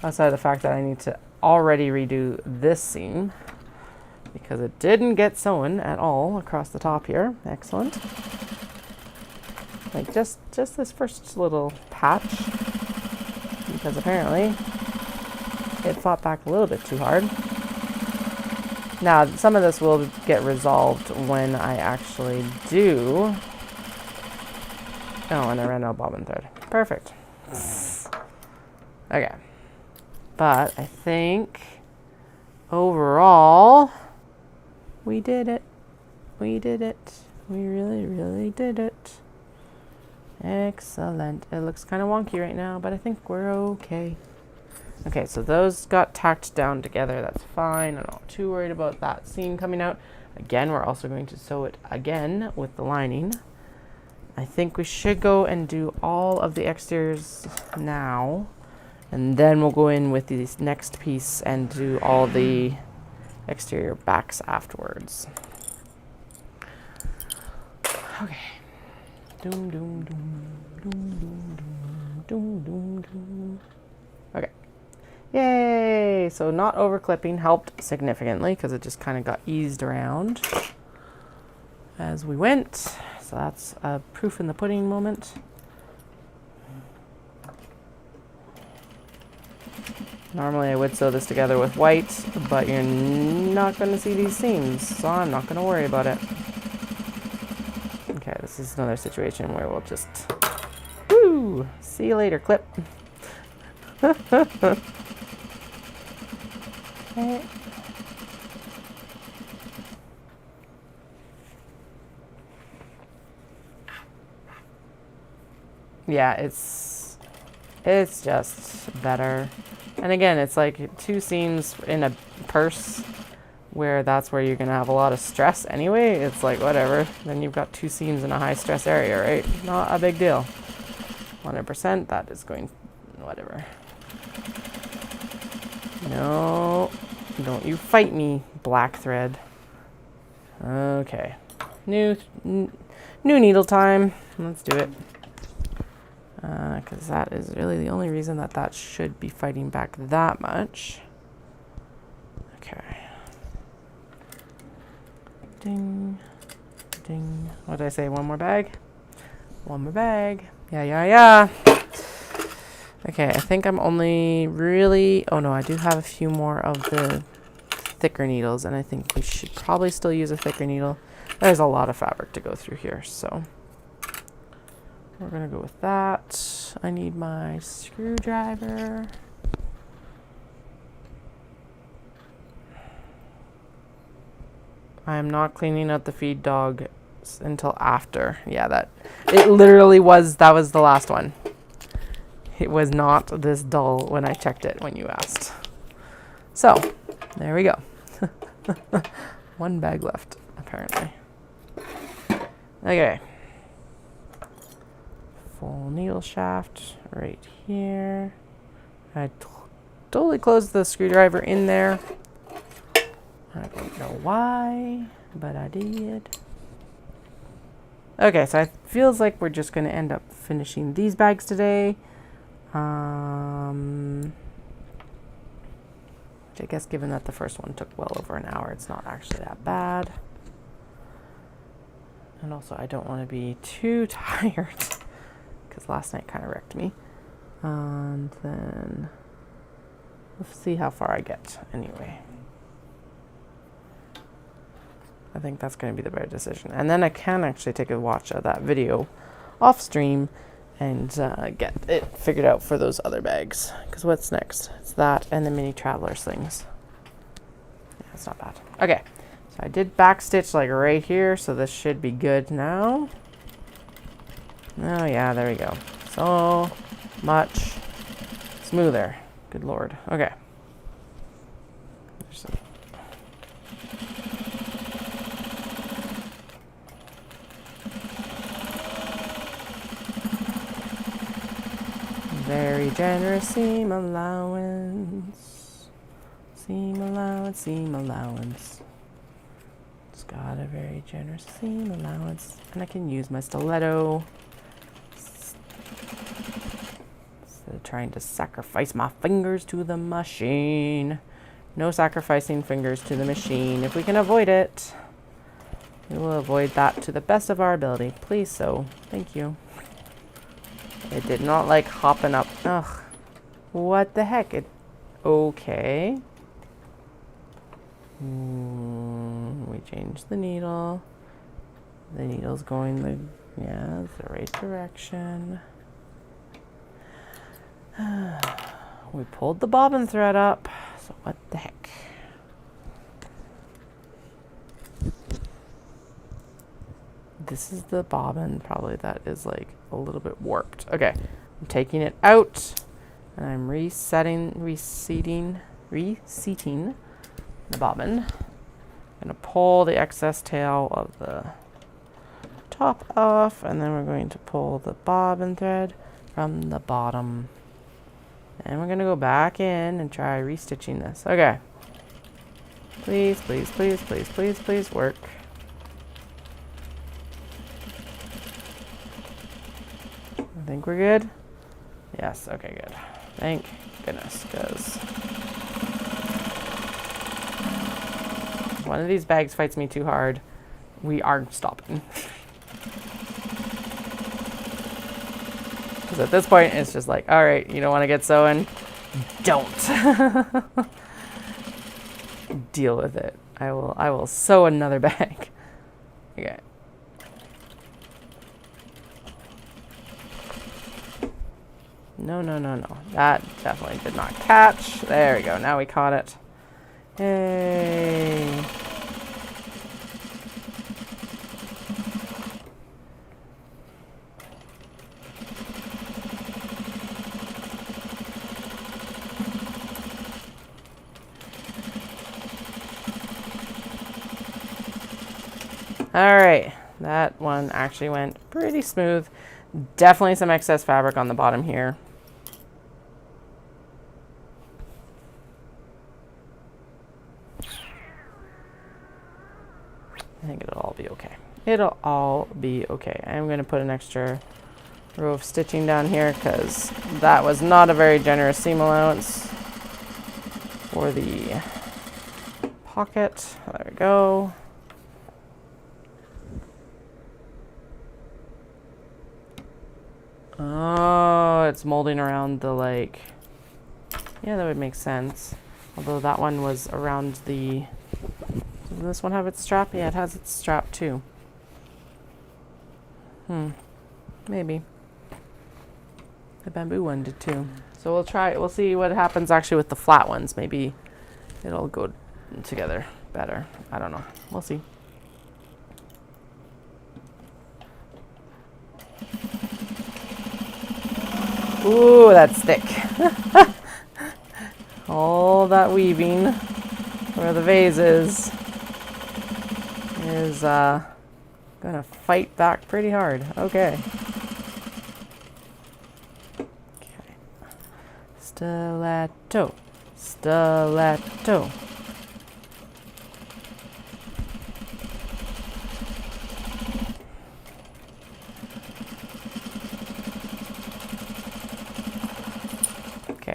Speaker 1: Outside of the fact that I need to already redo this seam because it didn't get sewn at all across the top here. Excellent. Like just this first little patch, because apparently it fought back a little bit too hard. Now, some of this will get resolved when I actually do. Oh, and I ran out of bobbin thread. Perfect. Okay. But I think overall, we did it. We did it. We really, really did it. Excellent. It looks kind of wonky right now, but I think we're okay. Okay, so those got tacked down together. That's fine. I'm not too worried about that seam coming out. Again, we're also going to sew it again with the lining. I think we should go and do all of the exteriors now, and then we'll go in with the next piece and do all the exterior backs afterwards. Okay. Doom, doom, doom, doom, doom, doom, doom, doom. Okay. Yay! So not over clipping helped significantly because it just kind of got eased around as we went. So that's a proof in the pudding moment. Normally I would sew this together with white, but you're not going to see these seams, so I'm not going to worry about it. Okay, this is another situation where we'll just, woo, see you later, clip. Okay. Yeah, it's just better. And again, it's like 2 seams in a purse where that's where you're going to have a lot of stress anyway. It's like, whatever. Then you've got 2 seams in a high stress area, right? Not a big deal. 100%, that is going, whatever. No, don't you fight me, black thread. Okay. New needle time. Let's do it. Because that is really the only reason that should be fighting back that much. Okay. Ding, ding. What did I say? One more bag? One more bag. Yeah, yeah, yeah. Okay, I think I'm only really... Oh no, I do have a few more of the thicker needles, and I think we should probably still use a thicker needle. There's a lot of fabric to go through here, so... We're going to go with that. I need my screwdriver. I'm not cleaning out the feed dog until after. Yeah, it literally was, that was the last one. It was not this dull when I checked it when you asked. So, there we go. 1 bag left, apparently. Okay. Full needle shaft right here. I totally closed the screwdriver in there. I don't know why, but I did. Okay, so it feels like we're just going to end up finishing these bags today. Which I guess given that the first one took well over an hour, it's not actually that bad. And also I don't want to be too tired because last night kind of wrecked me. And then let's see how far I get anyway. I think that's going to be the better decision. And then I can actually take a watch of that video off stream and get it figured out for those other bags. Because what's next? It's that and the mini travelers things. Yeah, it's not bad. Okay, so I did back stitch like right here, so this should be good now. Oh yeah, there we go. So much smoother. Good Lord. Okay. There's some. Very generous seam allowance. Seam allowance, seam allowance. It's got a very generous seam allowance. And I can use my stiletto. Instead of trying to sacrifice my fingers to the machine. No sacrificing fingers to the machine. If we can avoid it, we will avoid that to the best of our ability. Please so. Thank you. It did not like hopping up. Ugh. What the heck? Okay. We changed the needle. The needle's going the right direction. We pulled the bobbin thread up. So what the heck? This is the bobbin probably that is like a little bit warped. Okay, I'm taking it out. And I'm reseating the bobbin. I'm going to pull the excess tail of the top off, and then we're going to pull the bobbin thread from the bottom. And we're going to go back in and try restitching this. Okay. Please, please, please, please, please, please work. I think we're good. Yes, okay, good. Thank goodness, because one of these bags fights me too hard. We are stopping. Because at this point, it's just like, all right, you don't want to get sewing? Don't. Deal with it. I will sew another bag. Okay. No, no, no, no. That definitely did not catch. There we go. Now we caught it. Yay. All right, that one actually went pretty smooth. Definitely some excess fabric on the bottom here. I think it'll all be okay. It'll all be okay. I'm going to put an extra row of stitching down here because that was not a very generous seam allowance for the pocket. There we go. Oh, it's molding around the, like, yeah, that would make sense. Although that one was around the, doesn't this one have its strap? Yeah, it has its strap too. Maybe. The bamboo one did too. So we'll see what happens actually with the flat ones. Maybe it'll go together better. I don't know. We'll see. Ooh, that's thick. All that weaving for the vases is gonna fight back pretty hard. Okay. Okay. Stiletto. Stiletto.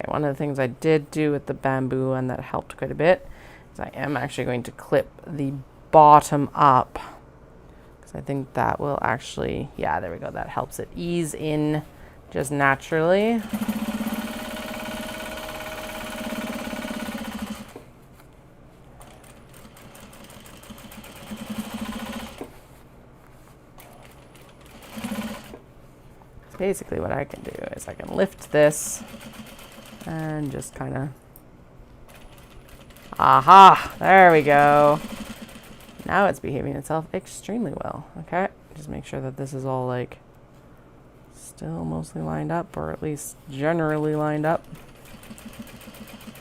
Speaker 1: One of the things I did do with the bamboo and that helped quite a bit is I am actually going to clip the bottom up because I think that will actually, yeah, there we go. That helps it ease in just naturally. So basically what I can do is I can lift this and just kind of, aha, there we go. Now it's behaving itself extremely well. Okay, just make sure that this is all like still mostly lined up, or at least generally lined up.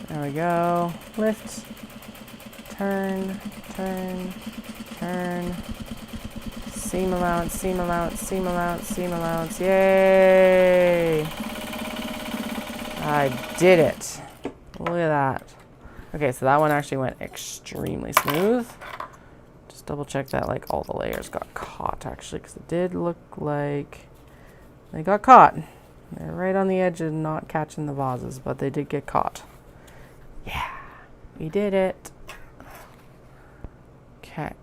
Speaker 1: There we go. Lift, turn, turn, turn. Seam allowance, seam allowance, seam allowance, seam allowance. Yay! I did it. Look at that. Okay, so that one actually went extremely smooth. Just double check that like all the layers got caught actually, because it did look like they got caught. They're right on the edge of not catching the vases, but they did get caught. Yeah, we did it. Okay.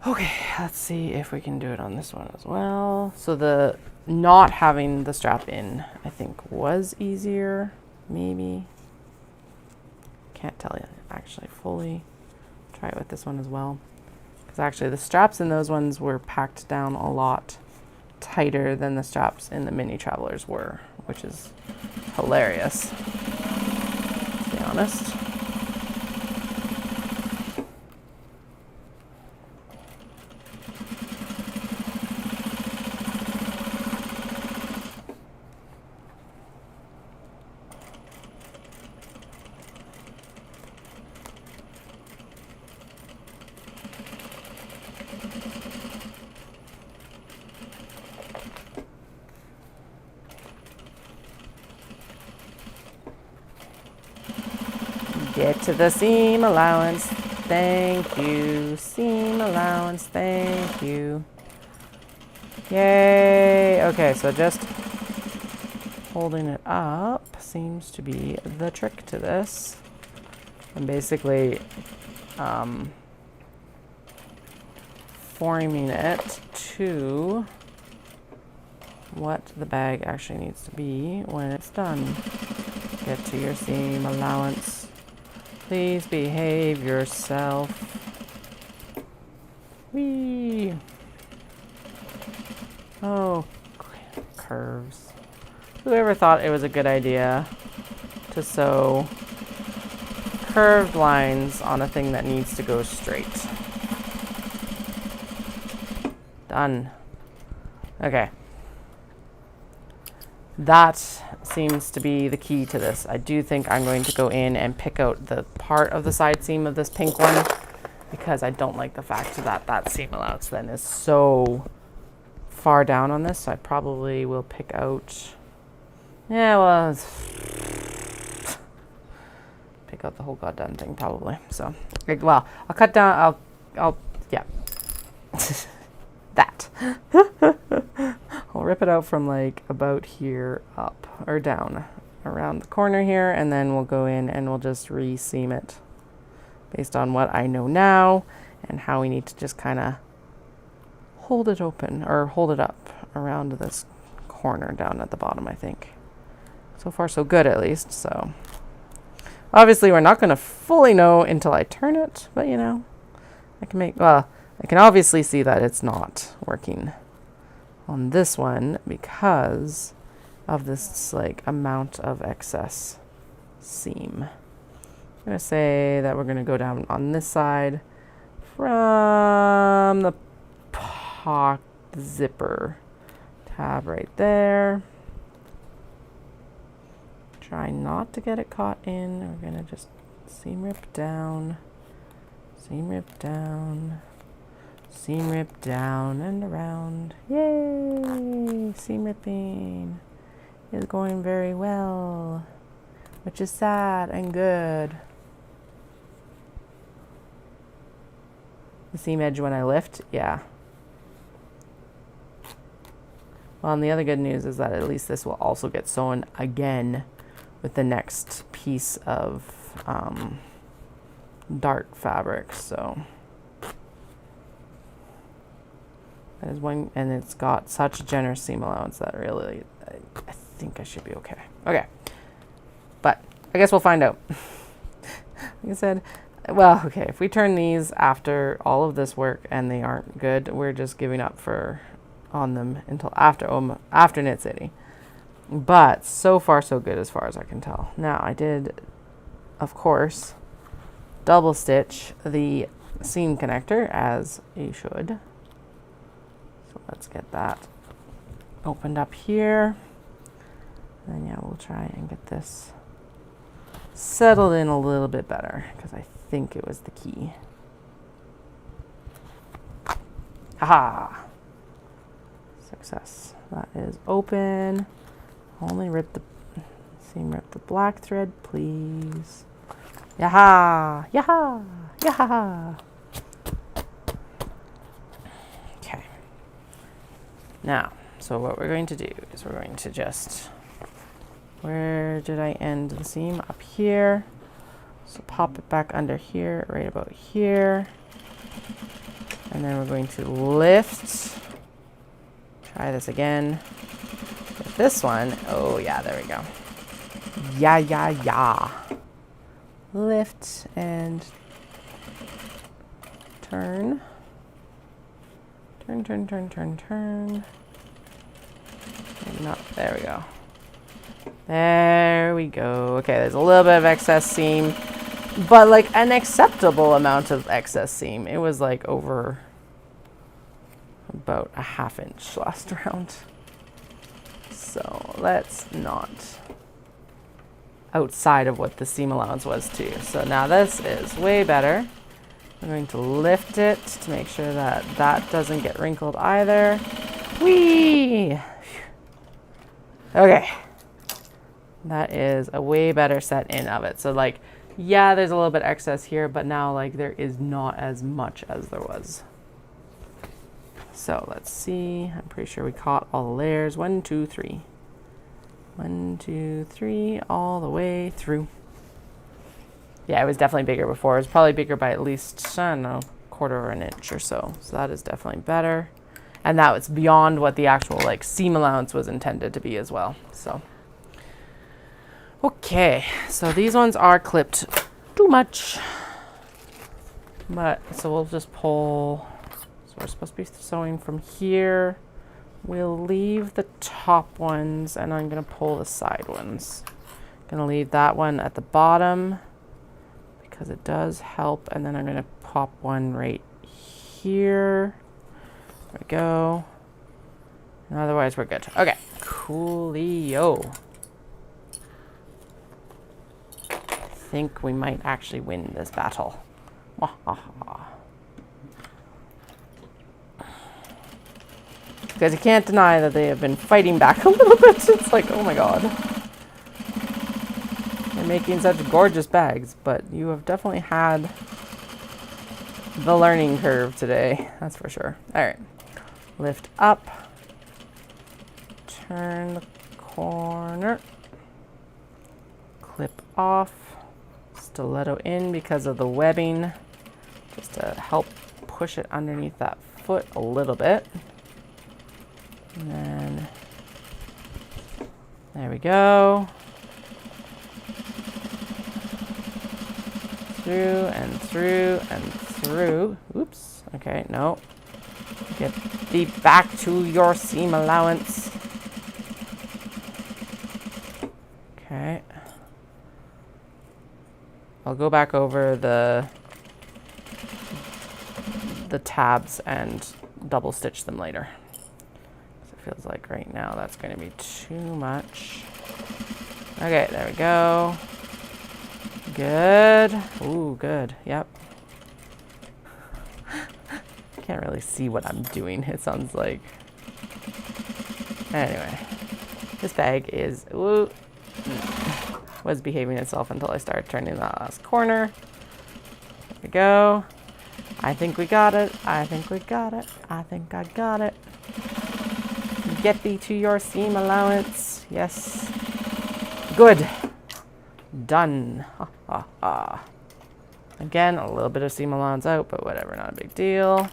Speaker 1: Okay, let's see if we can do it on this one as well. So the not having the strap in, I think, was easier, maybe. Can't tell you actually fully. Try it with this one as well. Because actually the straps in those ones were packed down a lot tighter than the straps in the mini travelers were, which is hilarious, to be honest. Get to the seam allowance. Thank you. Seam allowance. Thank you. Yay. Okay, so just holding it up seems to be the trick to this. And basically forming it to what the bag actually needs to be when it's done. Get to your seam allowance. Please behave yourself. Whee! Oh, curves. Whoever thought it was a good idea to sew curved lines on a thing that needs to go straight? Done. Okay. That seems to be the key to this. I do think I'm going to go in and pick out the part of the side seam of this pink one because I don't like the fact that that seam allowance then is so far down on this. So I probably will pick out, yeah, well, pick out the whole goddamn thing probably. So, well, I'll cut down, yeah. That. I'll rip it out from like about here up or down around the corner here, and then we'll go in and we'll just re-seam it based on what I know now and how we need to just kind of hold it open or hold it up around this corner down at the bottom, I think. So far so good at least. So obviously we're not going to fully know until I turn it, but you know, I can obviously see that it's not working on this one because of this like amount of excess seam. I'm going to say that we're going to go down on this side from the zipper tab right there. Try not to get it caught in. We're going to just seam rip down, seam rip down, seam rip down and around. Yay! Seam ripping is going very well, which is sad and good. The seam edge when I lift, yeah. Well, and the other good news is that at least this will also get sewn again with the next piece of dark fabric. So that is one, and it's got such a generous seam allowance that really, I think I should be okay. Okay, but I guess we'll find out. Like I said, well, okay, if we turn these after all of this work and they aren't good, we're just giving up on them until after Knit City. But so far so good as far as I can tell. Now I did, of course, double stitch the seam connector as you should. So let's get that opened up here. And yeah, we'll try and get this settled in a little bit better because I think it was the key. Haha! Success. That is open. Only rip the seam rip the black thread, please. Yaha! Yaha! Yaha! Okay. Now, so what we're going to do is we're going to just, where did I end the seam? Up here. So pop it back under here, right about here. And then we're going to lift. Try this again. With this one, oh yeah, there we go. Yeah, yeah, yeah. Lift and turn. Turn, turn, turn, turn, turn. Maybe not, there we go. There we go. Okay, there's a little bit of excess seam, but like an acceptable amount of excess seam. It was like over about a ½ inch last round. So let's not outside of what the seam allowance was too. So now this is way better. I'm going to lift it to make sure that that doesn't get wrinkled either. Whee! Okay. That is a way better set in of it. So like Yeah, there's a little bit excess here, but now like there is not as much as there was. So let's see. I'm pretty sure we caught all the layers. 1, 2, 3. 1, 2, 3, all the way through. Yeah, it was definitely bigger before. It was probably bigger by at least, I don't know, quarter of an inch or so. So that is definitely better. And that was beyond what the actual like seam allowance was intended to be as well. So, okay. So these ones are clipped too much. But, so we'll just pull. So we're supposed to be sewing from here. We'll leave the top ones and I'm gonna pull the side ones. Gonna leave that one at the bottom because it does help, and then I'm gonna pop one right here. There we go. And otherwise we're good. Okay, coolio. I think we might actually win this battle. Because you can't deny that they have been fighting back a little bit. It's like, oh my god. They're making such gorgeous bags, but you have definitely had the learning curve today. That's for sure. Alright. Lift up. Turn the corner. Clip off. Stiletto in because of the webbing. Just to help push it underneath that foot a little bit. And then, there we go. Through and through and through. Oops. Okay, no. Get thee back to your seam allowance. Okay. I'll go back over the tabs and double stitch them later. Feels like right now that's going to be too much. Okay, there we go. Good. Ooh, good. Yep. Can't really see what I'm doing. It sounds like... Anyway. This bag is... Ooh, was behaving itself until I started turning that last corner. There we go. I think we got it. I think we got it. I think I got it. Get thee to your seam allowance. Yes. Good. Done. Ha, ha, ha. Again, a little bit of seam allowance out, but whatever, not a big deal.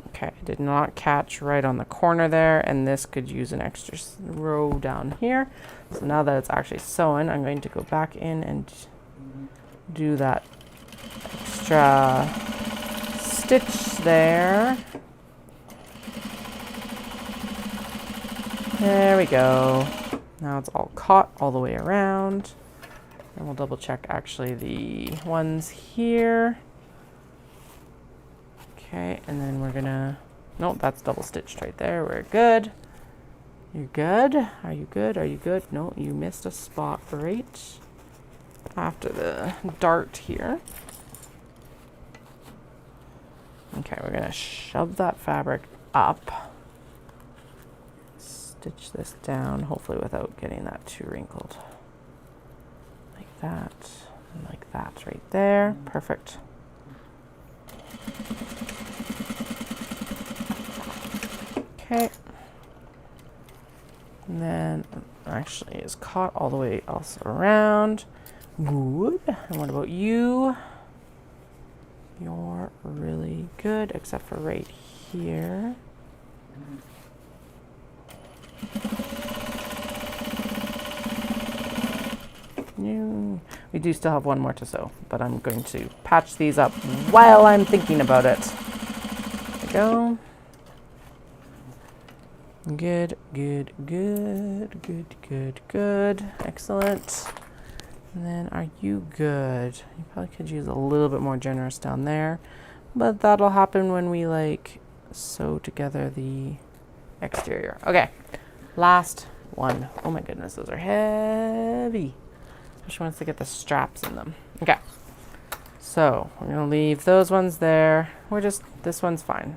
Speaker 1: Okay, did not catch right on the corner there, and this could use an extra row down here. So now that it's actually sewn, I'm going to go back in and do that extra stitch there. There we go. Now it's all caught all the way around. And we'll double check actually the ones here. Okay, and then we're gonna, nope, that's double stitched right there. We're good. You're good? Are you good? Are you good? No, you missed a spot right after the dart here. Okay, we're gonna shove that fabric up. Stitch this down, hopefully without getting that too wrinkled. Like that, and like that right there. Perfect. Okay. And then actually is caught all the way also around. Good. And what about you? You're really good, except for right here. We do still have one more to sew, but I'm going to patch these up while I'm thinking about it. There we go. Good, good, good, good, good, good. Excellent. And then are you good? You probably could use a little bit more generous down there, but that'll happen when we like sew together the exterior. Okay, last one. Oh my goodness, those are heavy. Just wants to get the straps in them. Okay, so we're gonna leave those ones there. This one's fine,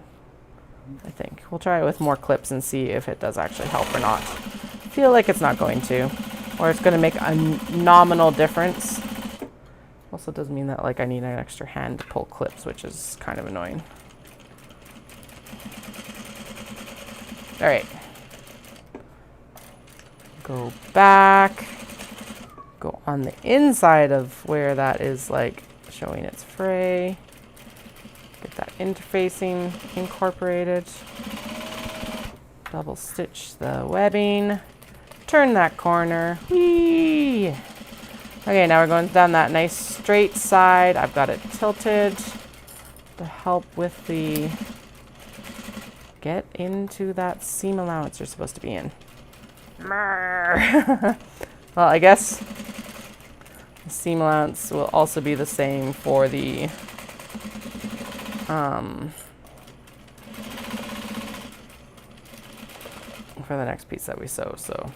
Speaker 1: I think. We'll try it with more clips and see if it does actually help or not. I feel like it's not going to. or it's going to make a nominal difference. Also does mean that like I need an extra hand to pull clips, which is kind of annoying. All right. Go back. Go on the inside of where that is like showing its fray. Get that interfacing incorporated. Double stitch the webbing. Turn that corner. Whee! Okay, now we're going down that nice straight side. I've got it tilted to help with the get into that seam allowance you're supposed to be in. Well, I guess the seam allowance will also be the same for the next piece that we sew. So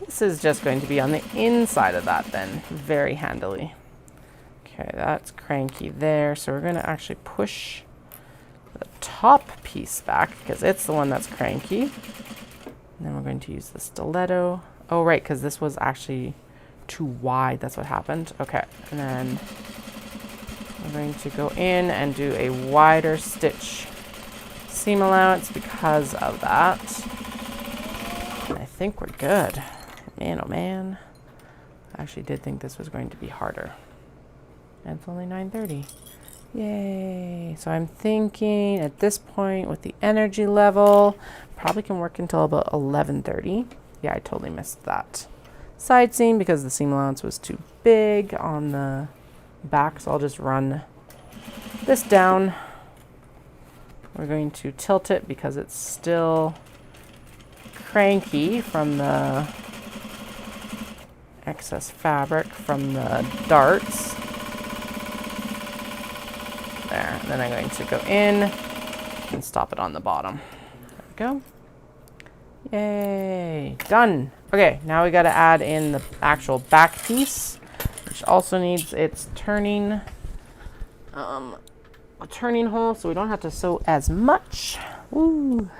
Speaker 1: this is just going to be on the inside of that then, very handily. Okay, that's cranky there. So we're going to actually push the top piece back because it's the one that's cranky. And then we're going to use the stiletto. Oh, right, because this was actually too wide. That's what happened. Okay, and then we're going to go in and do a wider stitch seam allowance because of that. And I think we're good. Man, oh man. I actually did think this was going to be harder. And it's only 9:30. Yay. So I'm thinking at this point with the energy level, probably can work until about 11:30. Yeah, I totally missed that side seam because the seam allowance was too big on the back. So I'll just run this down. We're going to tilt it because it's still cranky from the excess fabric from the darts. There, and then I'm going to go in and stop it on the bottom. There we go. Yay, done. Okay, now we got to add in the actual back piece, which also needs its turning, a turning hole, so we don't have to sew as much. Woo!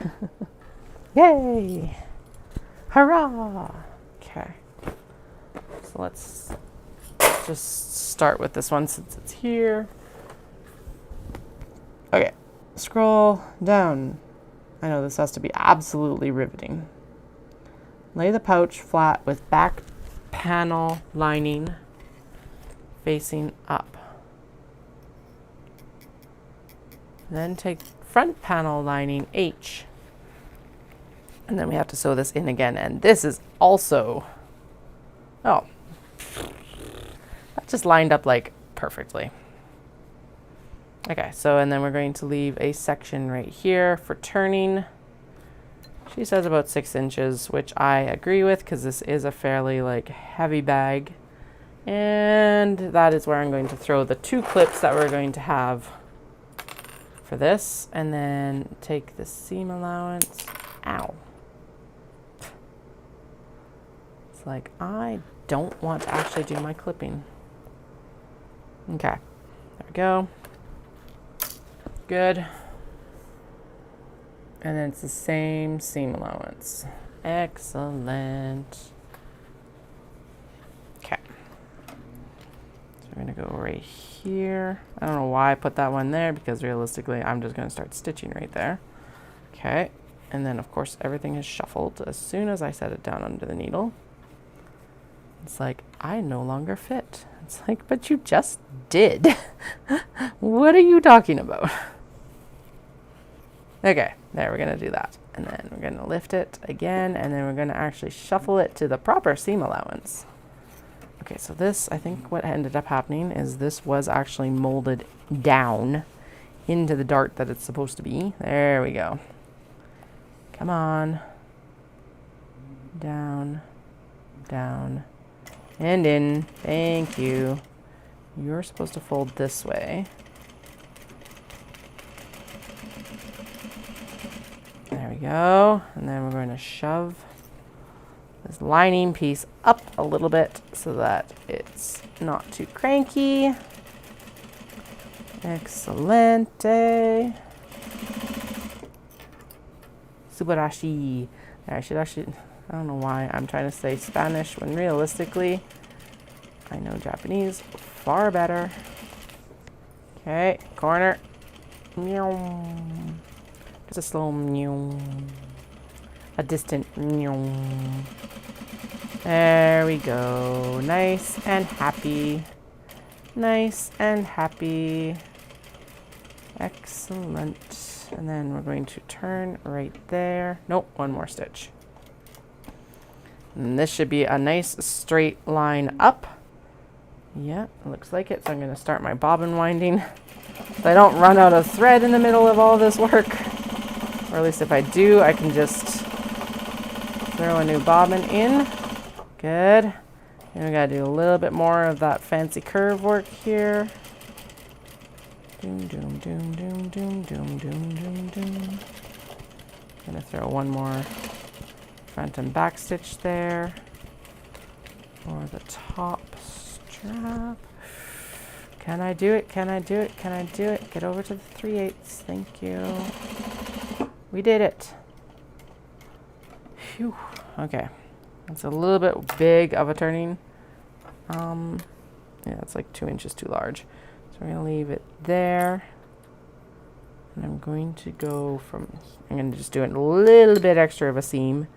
Speaker 1: Yay! Hurrah! Okay, so let's just start with this one since it's here. Okay, scroll down. I know this has to be absolutely riveting. Lay the pouch flat with back panel lining facing up. Then take front panel lining H. And then we have to sew this in again. And this is also, oh, that just lined up like perfectly. Okay, so and then we're going to leave a section right here for turning. She says about 6 inches, which I agree with because this is a fairly like heavy bag. And that is where I'm going to throw the 2 clips that we're going to have for this. And then take the seam allowance. Ow. It's like I don't want to actually do my clipping. Okay, there we go. Good. And then it's the same seam allowance. Excellent. Okay. So we're going to go right here. I don't know why I put that one there because realistically I'm just going to start stitching right there. Okay. And then of course everything is shuffled as soon as I set it down under the needle. It's like, I no longer fit. It's like, but you just did. What are you talking about? Okay, there, we're going to do that. And then we're going to lift it again, and then we're going to actually shuffle it to the proper seam allowance. Okay, so this, I think what ended up happening is this was actually molded down into the dart that it's supposed to be. There we go. Come on. Down, down, and in. Thank you. You're supposed to fold this way. There we go. And then we're going to shove this lining piece up a little bit so that it's not too cranky. Excellente. Subarashi. I should actually, I don't know why I'm trying to say Spanish when realistically I know Japanese far better. Okay, corner. Meow. Just a slow meow. A distant meow. There we go. Nice and happy. Nice and happy. Excellent. And then we're going to turn right there. Nope, one more stitch. And this should be a nice straight line up. Yeah, it looks like it. So I'm going to start my bobbin winding. So I don't run out of thread in the middle of all this work. Or at least if I do, I can just throw a new bobbin in. Good. And we gotta do a little bit more of that fancy curve work here. Doom, doom, doom, doom, doom, doom, doom, doom, doom. Gonna throw one more front and back stitch there for the top strap. Can I do it? Can I do it? Can I do it? Get over to the 3/8. Thank you. We did it. Phew. Okay. It's a little bit big of a turning. Yeah, it's like 2 inches too large. So we're gonna leave it there. And I'm going to go from, I'm gonna just do it a little bit extra of a seam.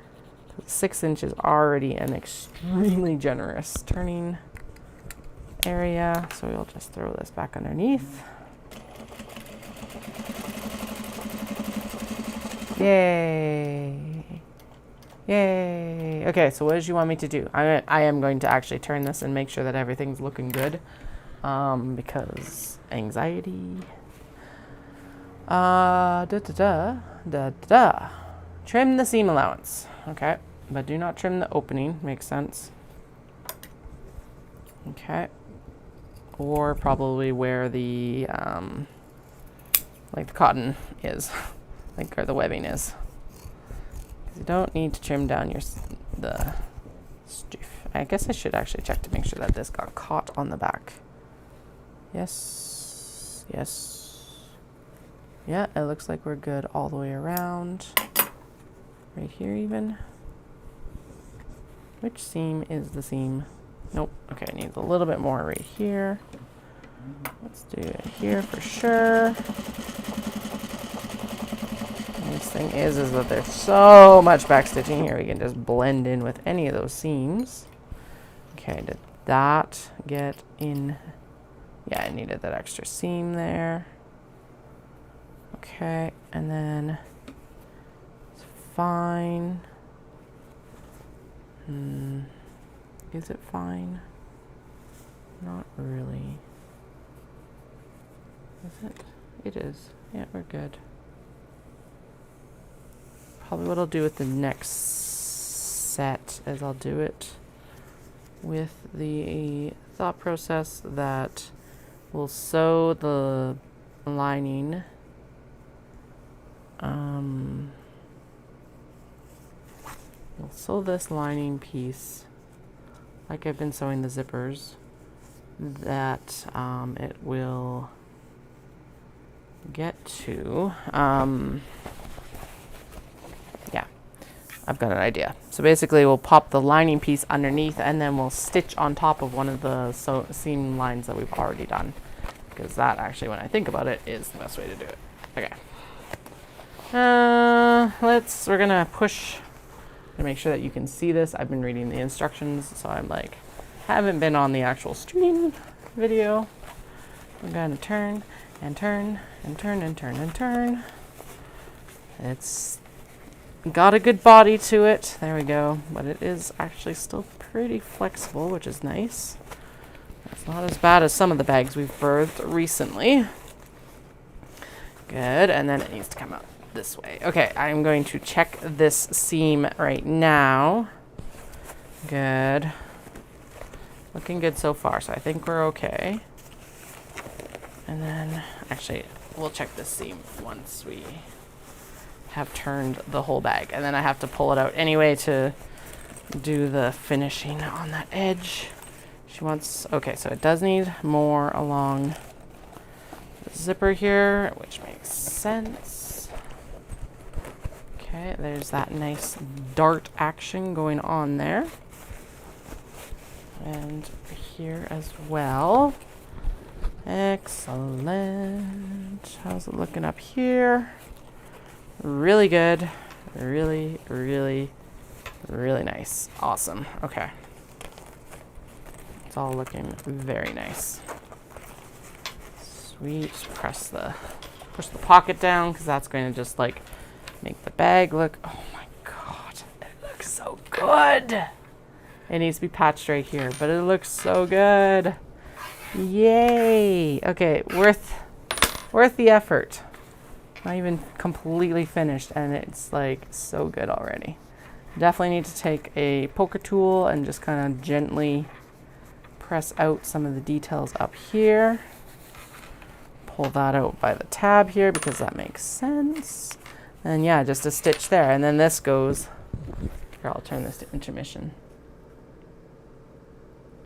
Speaker 1: 6 inches already an extremely generous turning area. So we'll just throw this back underneath. Yay. Yay. Okay, so what did you want me to do? I am going to actually turn this and make sure that everything's looking good. Because anxiety. Trim the seam allowance. Okay, but do not trim the opening. Makes sense. Okay. Or probably where the, like the cotton is. Like where the webbing is. You don't need to trim down the stuff. I guess I should actually check to make sure that this got caught on the back. Yes. Yes. Yeah, it looks like we're good all the way around. Right here even. Which seam is the seam? Nope. Okay, I need a little bit more right here. Let's do it here for sure. Nice thing is that there's so much backstitching here. We can just blend in with any of those seams. Okay, did that get in? Yeah, I needed that extra seam there. Okay, and then it's fine. Is it fine? Not really. Is it? It is. Yeah, we're good. Probably what I'll do with the next set is I'll do it with the thought process that we'll sew the lining we'll sew this lining piece like I've been sewing the zippers, that it will get to yeah, I've got an idea. So basically we'll pop the lining piece underneath and then we'll stitch on top of one of the seam lines that we've already done, because that actually, when I think about it, is the best way to do it. Okay. We're gonna push to make sure that you can see this. I've been reading the instructions, so I'm like, haven't been on the actual stream video. We're gonna turn and turn and turn and turn and turn. It's got a good body to it. There we go. But it is actually still pretty flexible, which is nice. It's not as bad as some of the bags we've birthed recently. Good. And then it needs to come out this way. Okay, I'm going to check this seam right now. Good. Looking good so far, so I think we're okay. And then, actually, we'll check this seam once we have turned the whole bag. And then I have to pull it out anyway to do the finishing on that edge. She wants, okay, so it does need more along the zipper here, which makes sense. Okay, there's that nice dart action going on there. And here as well. Excellent. How's it looking up here? Really good. Really, really, really nice. Awesome. Okay. It's all looking very nice. Sweet. Push the pocket down because that's going to just like make the bag look, oh my god, it looks so good. It needs to be patched right here, but it looks so good. Yay. Okay, worth the effort. Not even completely finished and it's like so good already. Definitely need to take a poker tool and just kind of gently press out some of the details up here. Pull that out by the tab here because that makes sense. And yeah, just a stitch there. And then this goes, here, I'll turn this to intermission.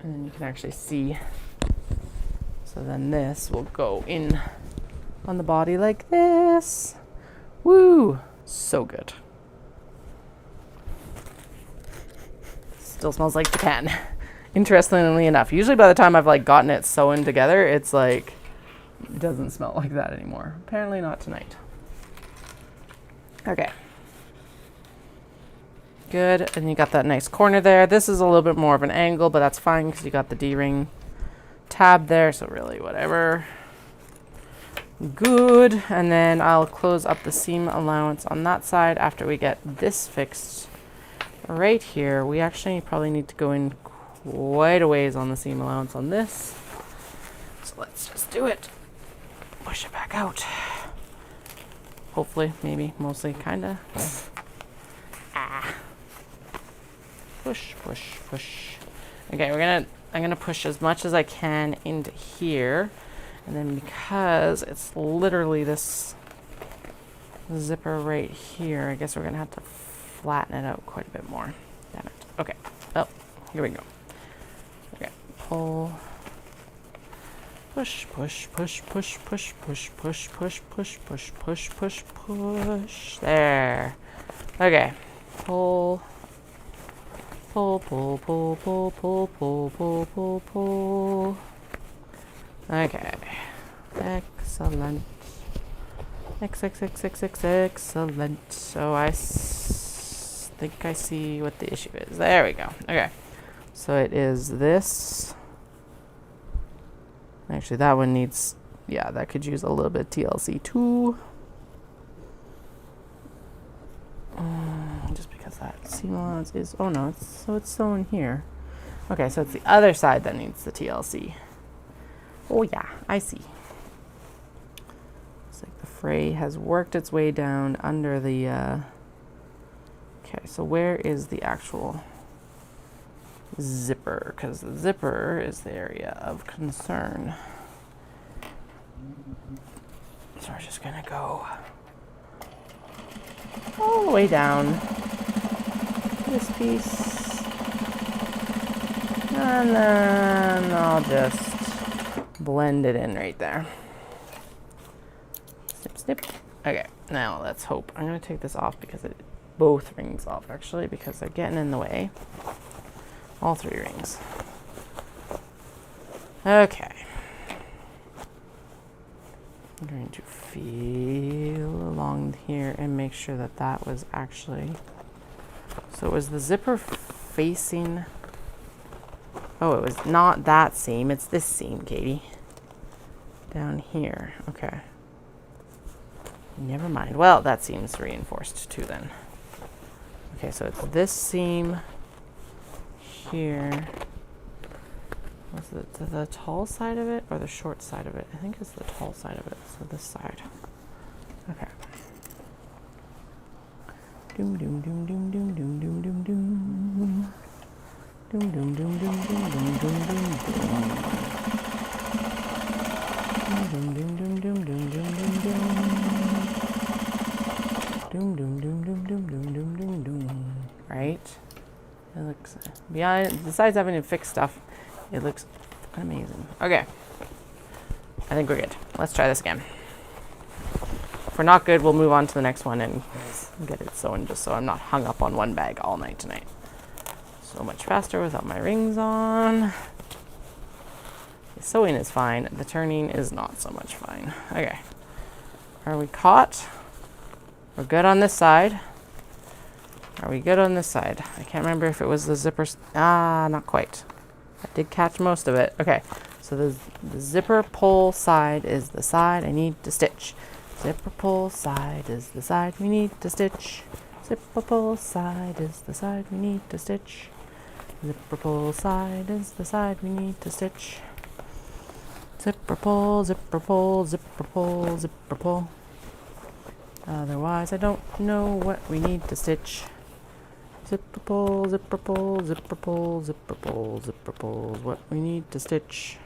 Speaker 1: And then you can actually see. So then this will go in on the body like this. Woo, so good. Still smells like pecan. Interestingly enough, usually by the time I've like gotten it sewn together, it's like, it doesn't smell like that anymore. Apparently not tonight. Okay. Good, and you got that nice corner there. This is a little bit more of an angle, but that's fine because you got the D-ring tab there, so really whatever. Good, and then I'll close up the seam allowance on that side after we get this fixed right here. We actually probably need to go in quite a ways on the seam allowance on this. So let's just do it. Push it back out. Hopefully, maybe, mostly, kinda. Push, push, push. Okay, I'm gonna push as much as I can into here. And then because it's literally this zipper right here, I guess we're gonna have to flatten it out quite a bit more. Damn it. Okay. Oh, here we go. Okay. Pull. Push, push, push, push, push, push, push, push, push, push, push, push, push. There. Okay. Pull. Pull, pull, pull, pull, pull, pull, pull, pull, pull. Okay. Excellent. Excellent. So I think I see what the issue is. There we go. Okay. So it is this. Actually, that one needs, yeah, that could use a little bit of TLC too. Just because that seam allowance is, oh no, it's sewn here. Okay, so it's the other side that needs the TLC. Oh yeah, I see. It's like the fray has worked its way down under the, okay, so where is the actual zipper? Because the zipper is the area of concern. So we're just gonna go all the way down this piece, and then I'll just blend it in right there. Snip, snip. Okay, now let's hope. I'm gonna take this off because it, both rings off actually, because they're getting in the way. All three rings. Okay. I'm going to feel along here and make sure that that was actually, so was the zipper facing, oh, it was not that seam, it's this seam, Katie. Down here, okay. Never mind. Well, that seems reinforced too then. Okay, so it's this seam here. Was it the tall side of it or the short side of it? I think it's the tall side of it, so this side. Okay. Doom doom doom doom doom doom doom doom doom. Doom doom doom doom doom doom doom doom doom. Doom doom doom doom doom doom doom doom. Doom doom doom doom doom doom doom doom doom. Right? It looks, beyond, besides having to fix stuff, it looks amazing. Okay. I think we're good. Let's try this again. if we're not good, we'll move on to the next one and get it sewn, just so I'm not hung up on one bag all night tonight. So much faster without my rings on. The sewing is fine. The turning is not so much fine. Okay. Are we caught? We're good on this side. Are we good on this side? I can't remember if it was the zipper. Not quite. I did catch most of it. Okay. So the zipper pull side is the side I need to stitch. Zipper pull side is the side we need to stitch. Zipper pull side is the side we need to stitch. Zipper pull side is the side we need to stitch. Zipper pull, zipper pull, zipper pull, zipper pull. Otherwise, I don't know what we need to stitch. Zipper pull, zipper pull, zipper pull, zipper pull, zipper pull is what we need to stitch.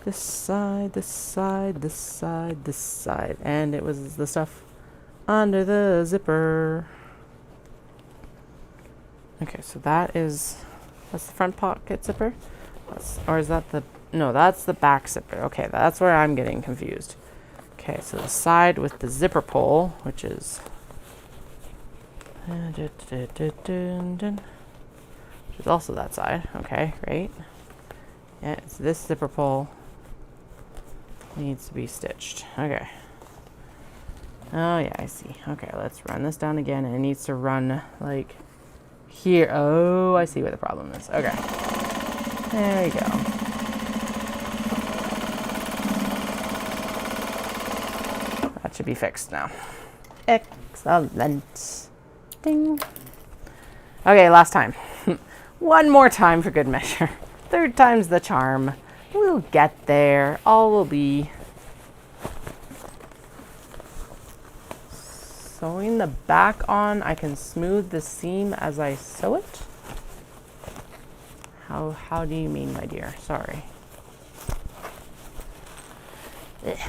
Speaker 1: This side, this side, this side, this side. And it was the stuff under the zipper. Okay, so that's the front pocket zipper? Or is that no, that's the back zipper. Okay, that's where I'm getting confused. Okay, so the side with the zipper pull, which is also that side. Okay, great. Yeah, it's this zipper pull needs to be stitched. Okay. Oh yeah, I see. Okay, let's run this down again, and it needs to run like here. Oh, I see where the problem is. Okay. There you go. That should be fixed now. Excellent. Ding. Okay, last time. One more time for good measure. Third time's the charm. We'll get there. All will be. Sewing the back on, I can smooth the seam as I sew it. How do you mean, my dear? Sorry. Yeah.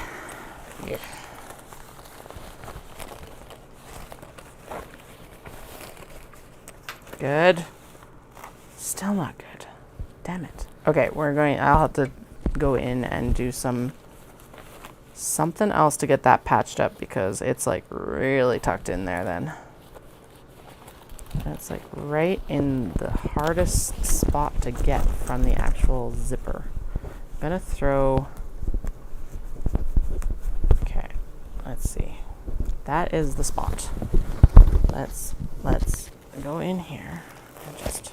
Speaker 1: Good. Still not good. Damn it. Okay, I'll have to go in and do something else to get that patched up, because it's like really tucked in there then. That's like right in the hardest spot to get from the actual zipper. I'm gonna throw, okay, let's see. That is the spot. Let's go in here and just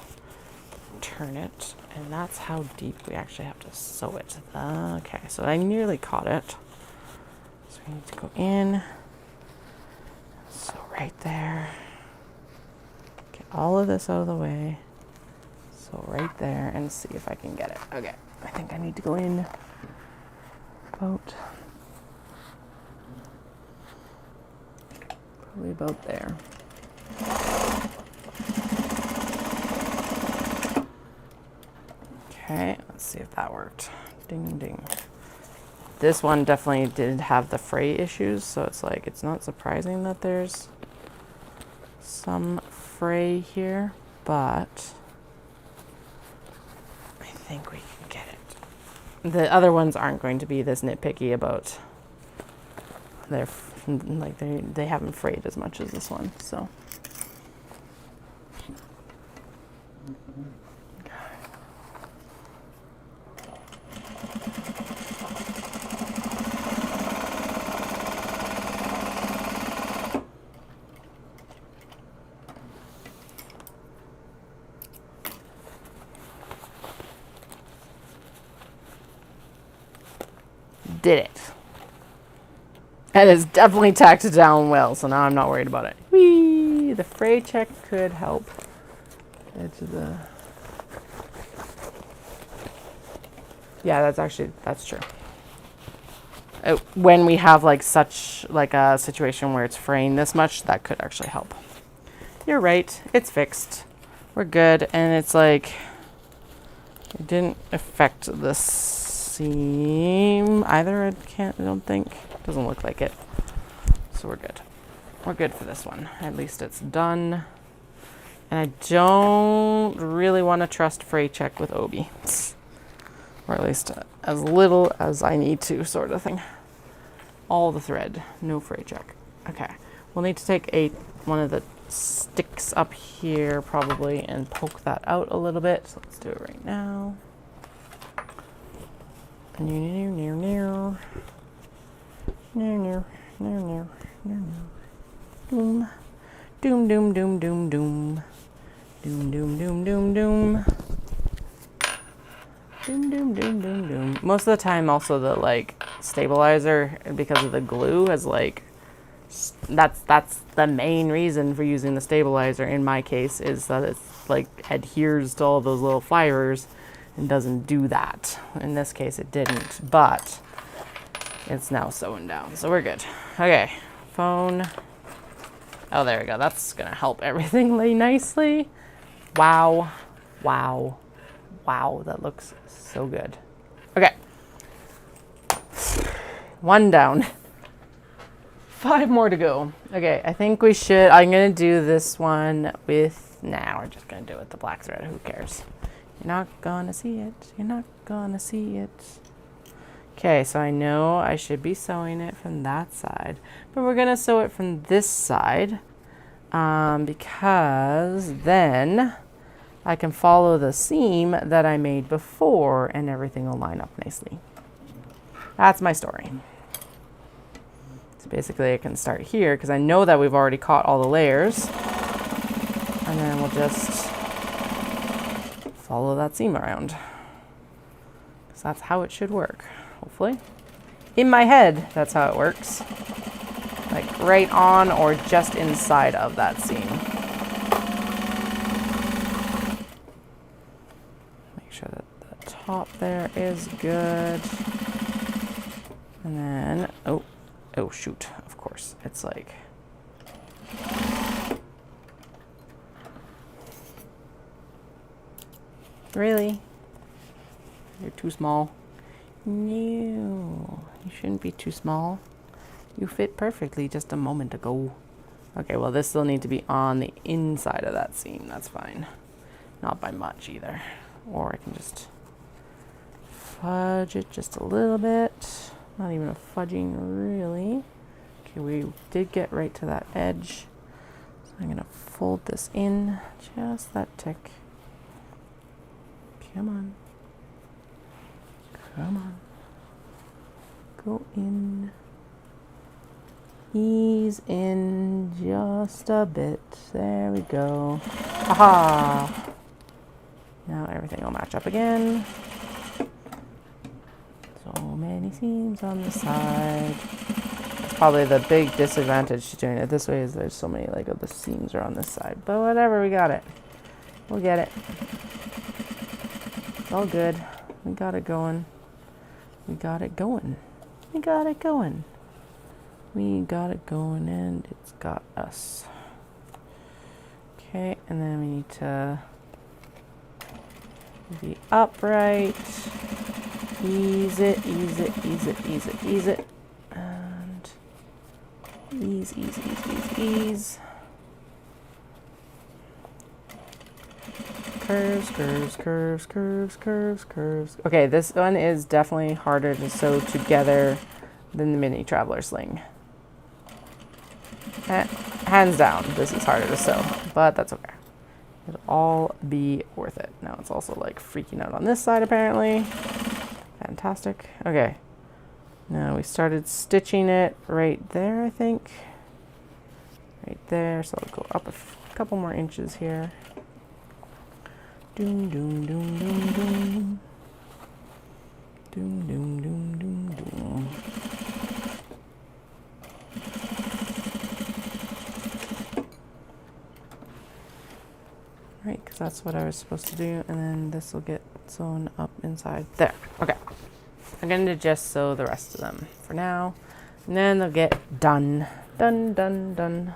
Speaker 1: turn it, and that's how deep we actually have to sew it. Okay, so I nearly caught it. So we need to go in, so right there. Get all of this out of the way. So right there, and see if I can get it. Okay, I think I need to go in about, probably about there. Okay, let's see if that worked. Ding, ding. This one definitely did have the fray issues, so it's like, it's not surprising that there's some fray here, but I think we can get it. The other ones aren't going to be this nitpicky about they haven't frayed as much as this one, so. Did it. And it's definitely tacked it down well, so now I'm not worried about it. Whee! The fray check could help. Edge of the... Yeah, that's true. When we have like such like a situation where it's fraying this much, that could actually help. You're right, it's fixed. We're good, and it's like, it didn't affect the seam either. I don't think. Doesn't look like it. So we're good. We're good for this one. At least it's done. And I don't really want to trust fray check with Obi. Or at least as little as I need to, sort of thing. all the thread. No fray check. Okay. We'll need to take one of the sticks up here probably and poke that out a little bit. So let's do it right now. Doom. Doom, doom, doom, doom, doom. Doom, doom, doom, doom, doom. Doom, doom, doom, doom, doom. Most of the time also the like stabilizer, because of the glue, is like, that's the main reason for using the stabilizer in my case, is that it's like adheres to all those little fibers and doesn't do that. In this case it didn't, but it's now sewn down, so we're good. Okay, phone. Oh, there we go. That's gonna help everything lay nicely. Wow, wow, wow, that looks so good. Okay, 1 down. 5 more to go. Okay, I think we should, I'm gonna do this one with, we're just gonna do it with the black thread, who cares? You're not gonna see it, you're not gonna see it. Okay, so I know I should be sewing it from that side, but we're gonna sew it from this side, because then I can follow the seam that I made before and everything will line up nicely. That's my story. So basically I can start here because I know that we've already caught all the layers, and then we'll just follow that seam around. So that's how it should work, hopefully. In my head, that's how it works. Like right on or just inside of that seam. Make sure that the top there is good. And then, oh shoot, of course. It's like, really? You're too small. No, you shouldn't be too small. You fit perfectly just a moment ago. Okay, well this still needs to be on the inside of that seam. That's fine. Not by much either. Or I can just fudge it just a little bit. Not even a fudging really. Okay, we did get right to that edge. So I'm gonna fold this in just that tick. Come on. Come on. Go in. Ease in just a bit. There we go. Haha. Now everything will match up again. So many seams on the side. That's probably the big disadvantage to doing it this way, is there's so many like of the seams are on this side. But whatever, we got it. We'll get it. It's all good. We got it going. We got it going. We got it going. We got it going and it's got us. Okay, and then we need to be upright. Ease it, ease it, ease it, ease it, ease it. And ease, ease, ease, ease, ease. Curves, curves, curves, curves, curves, curves. Okay, this one is definitely harder to sew together than the mini traveler sling. Hands down, this is harder to sew, but that's okay. It'll all be worth it. Now it's also like freaking out on this side apparently. Fantastic. Okay. Now we started stitching it right there, I think. Right there, so I'll go up a couple more inches here. Doom, doom, doom, doom, doom. Doom, doom, doom, doom, doom. Right, because that's what I was supposed to do, and then this will get sewn up inside there. Okay, I'm going to just sew the rest of them for now, and then they'll get done. Done, done, done.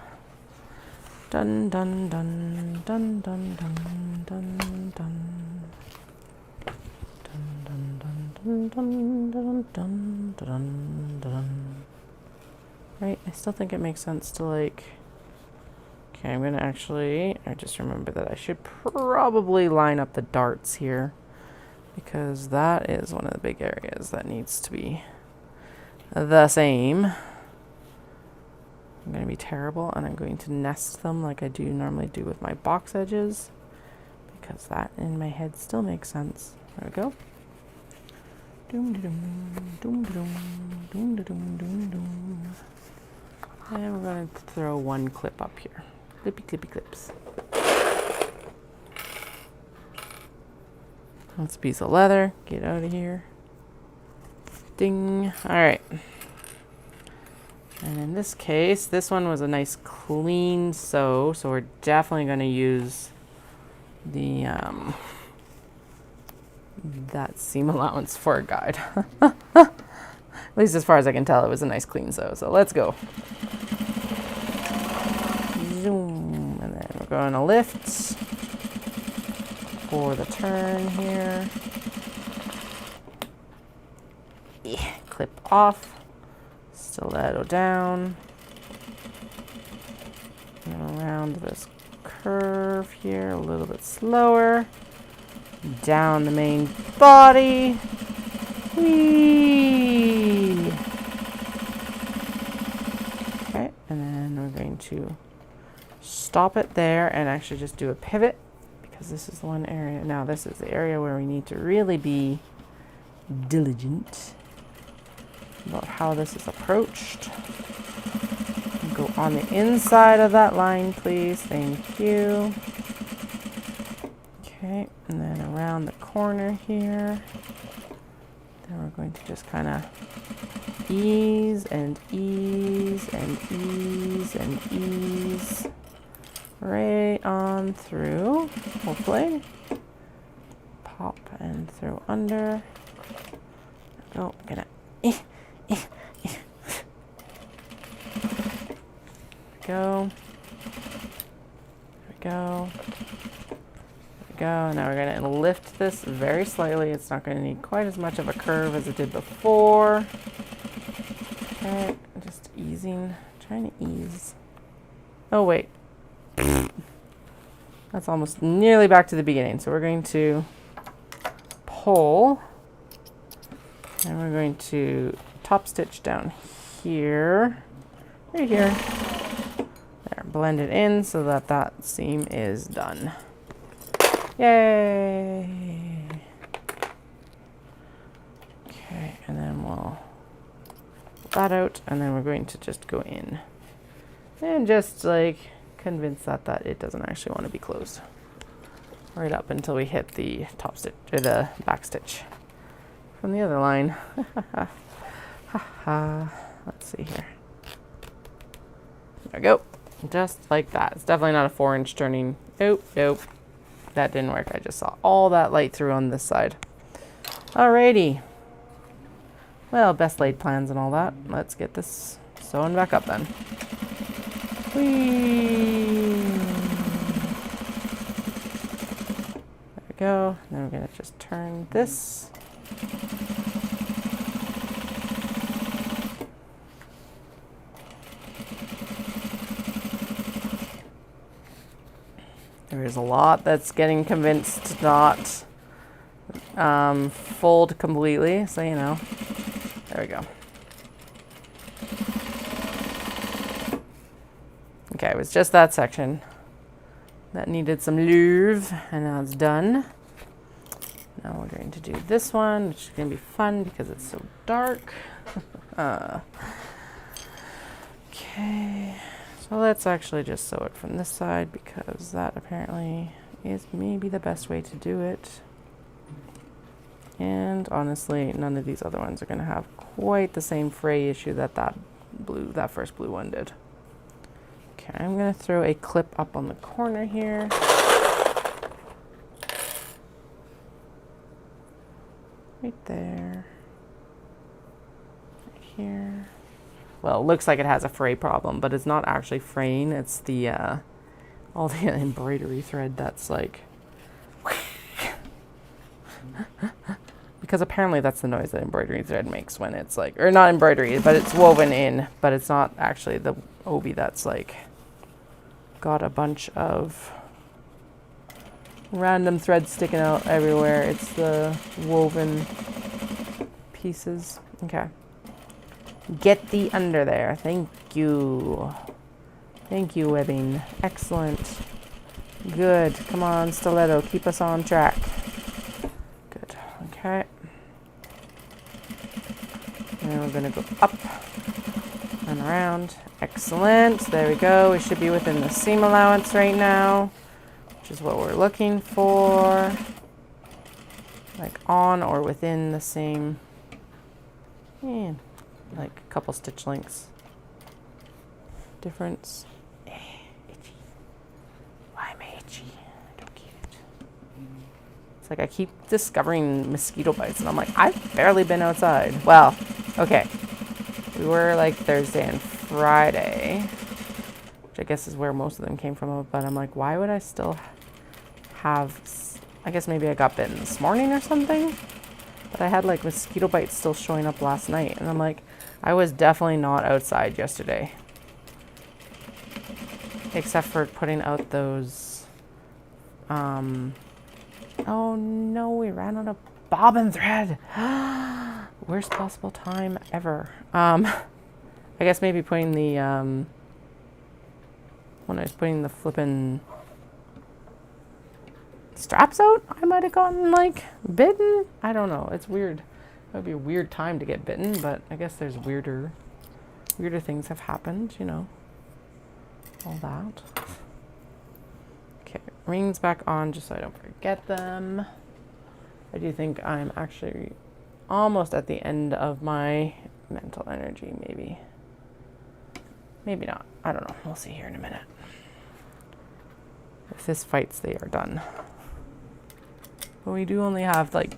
Speaker 1: Dun dun dun dun dun dun dun dun. Dun dun dun dun dun dun dun dun. Right, I still think it makes sense to like. Okay, I'm gonna actually. I just remember that I should probably line up the darts here, because that is one of the big areas that needs to be the same. I'm going to be terrible, and I'm going to nest them like I do normally do with my box edges, because that in my head still makes sense. There we go. And we're going to throw one clip up here. Clippy, clippy clips. That's a piece of leather. Get out of here. Ding. All right. And in this case, this one was a nice clean sew, so we're definitely going to use the that seam allowance for a guide. At least as far as I can tell, it was a nice clean sew. So let's go. Zoom. And then we're going to lift for the turn here. Yeah. Clip off. Stiletto down. And around this curve here a little bit slower. Down the main body. Whee! Okay, and then we're going to stop it there and actually just do a pivot, because this is the one area. Now this is the area where we need to really be diligent about how this is approached. Go on the inside of that line, please. Thank you. Okay, and then around the corner here. Then we're going to just kind of ease and ease and ease and ease right on through, hopefully. Pop and throw under. Oh, gonna. Go. There we go. Go. Now we're going to lift this very slightly. It's not going to need quite as much of a curve as it did before. Okay, just easing, trying to ease. Oh, wait. That's almost nearly back to the beginning. So we're going to pull, and we're going to top stitch down here, right here. There, blend it in so that that seam is done. Yay! Okay, and then we'll pull that out, and then we're going to just go in and just like convince that it doesn't actually want to be closed right up until we hit the top stitch or the back stitch from the other line. Let's see here. There we go. Just like that. It's definitely not a 4-inch turning. Nope. That didn't work. I just saw all that light through on this side. Alrighty. Well, best laid plans and all that. Let's get this sewn back up then. Whee! There we go. Then we're going to just turn this. There is a lot that's getting convinced to not fold completely, so you know. There we go. Okay, it was just that section that needed some lube, and now it's done. Now we're going to do this one, which is going to be fun because it's so dark. Okay. So let's actually just sew it from this side, because that apparently is maybe the best way to do it. And honestly, none of these other ones are going to have quite the same fray issue that that first blue one did. Okay, I'm going to throw a clip up on the corner here. Right there. Right here. Well, it looks like it has a fray problem, but it's not actually fraying. It's the all the embroidery thread that's like, because apparently that's the noise that embroidery thread makes when it's like, or not embroidery, but it's woven in, but it's not actually the obi that's like got a bunch of random threads sticking out everywhere. It's the woven pieces. Okay. Get thee under there. Thank you. Thank you, webbing. Excellent. Good. Come on, stiletto. Keep us on track. Good. Okay. And we're going to go up and around. Excellent. There we go. We should be within the seam allowance right now, which is what we're looking for. Like on or within the same, like a couple stitch lengths difference. Itchy. Why am I itchy? I don't get it. It's like I keep discovering mosquito bites and I'm like, I've barely been outside. Well, okay. We were like Thursday and Friday, which I guess is where most of them came from, but I'm like, why would I still have, I guess maybe I got bitten this morning or something, but I had like mosquito bites still showing up last night, and I'm like, I was definitely not outside yesterday, except for putting out those, oh no, we ran out of bobbin thread. Worst possible time ever. I guess maybe putting the, when I was putting the flippin' straps out, I might have gotten like bitten. I don't know. It's weird. It would be a weird time to get bitten, but I guess there's weirder things have happened, you know, all that. Okay, rings back on just so I don't forget them. I do think I'm actually almost at the end of my mental energy, maybe. Maybe not. I don't know. We'll see here in a minute. If this fights, they are done. But we do only have like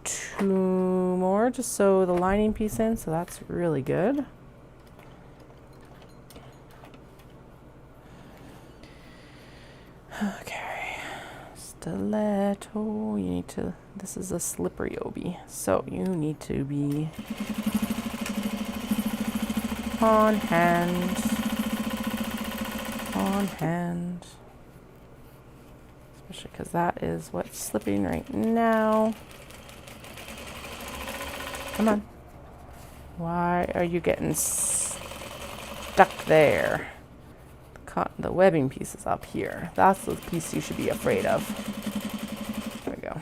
Speaker 1: 2 more to sew the lining piece in, so that's really good. Okay. Stiletto. You need to, this is a slippery obi, so you need to be on hand. On hand. Especially because that is what's slipping right now. Come on. Why are you getting stuck there? The webbing piece is up here. That's the piece you should be afraid of. There we go.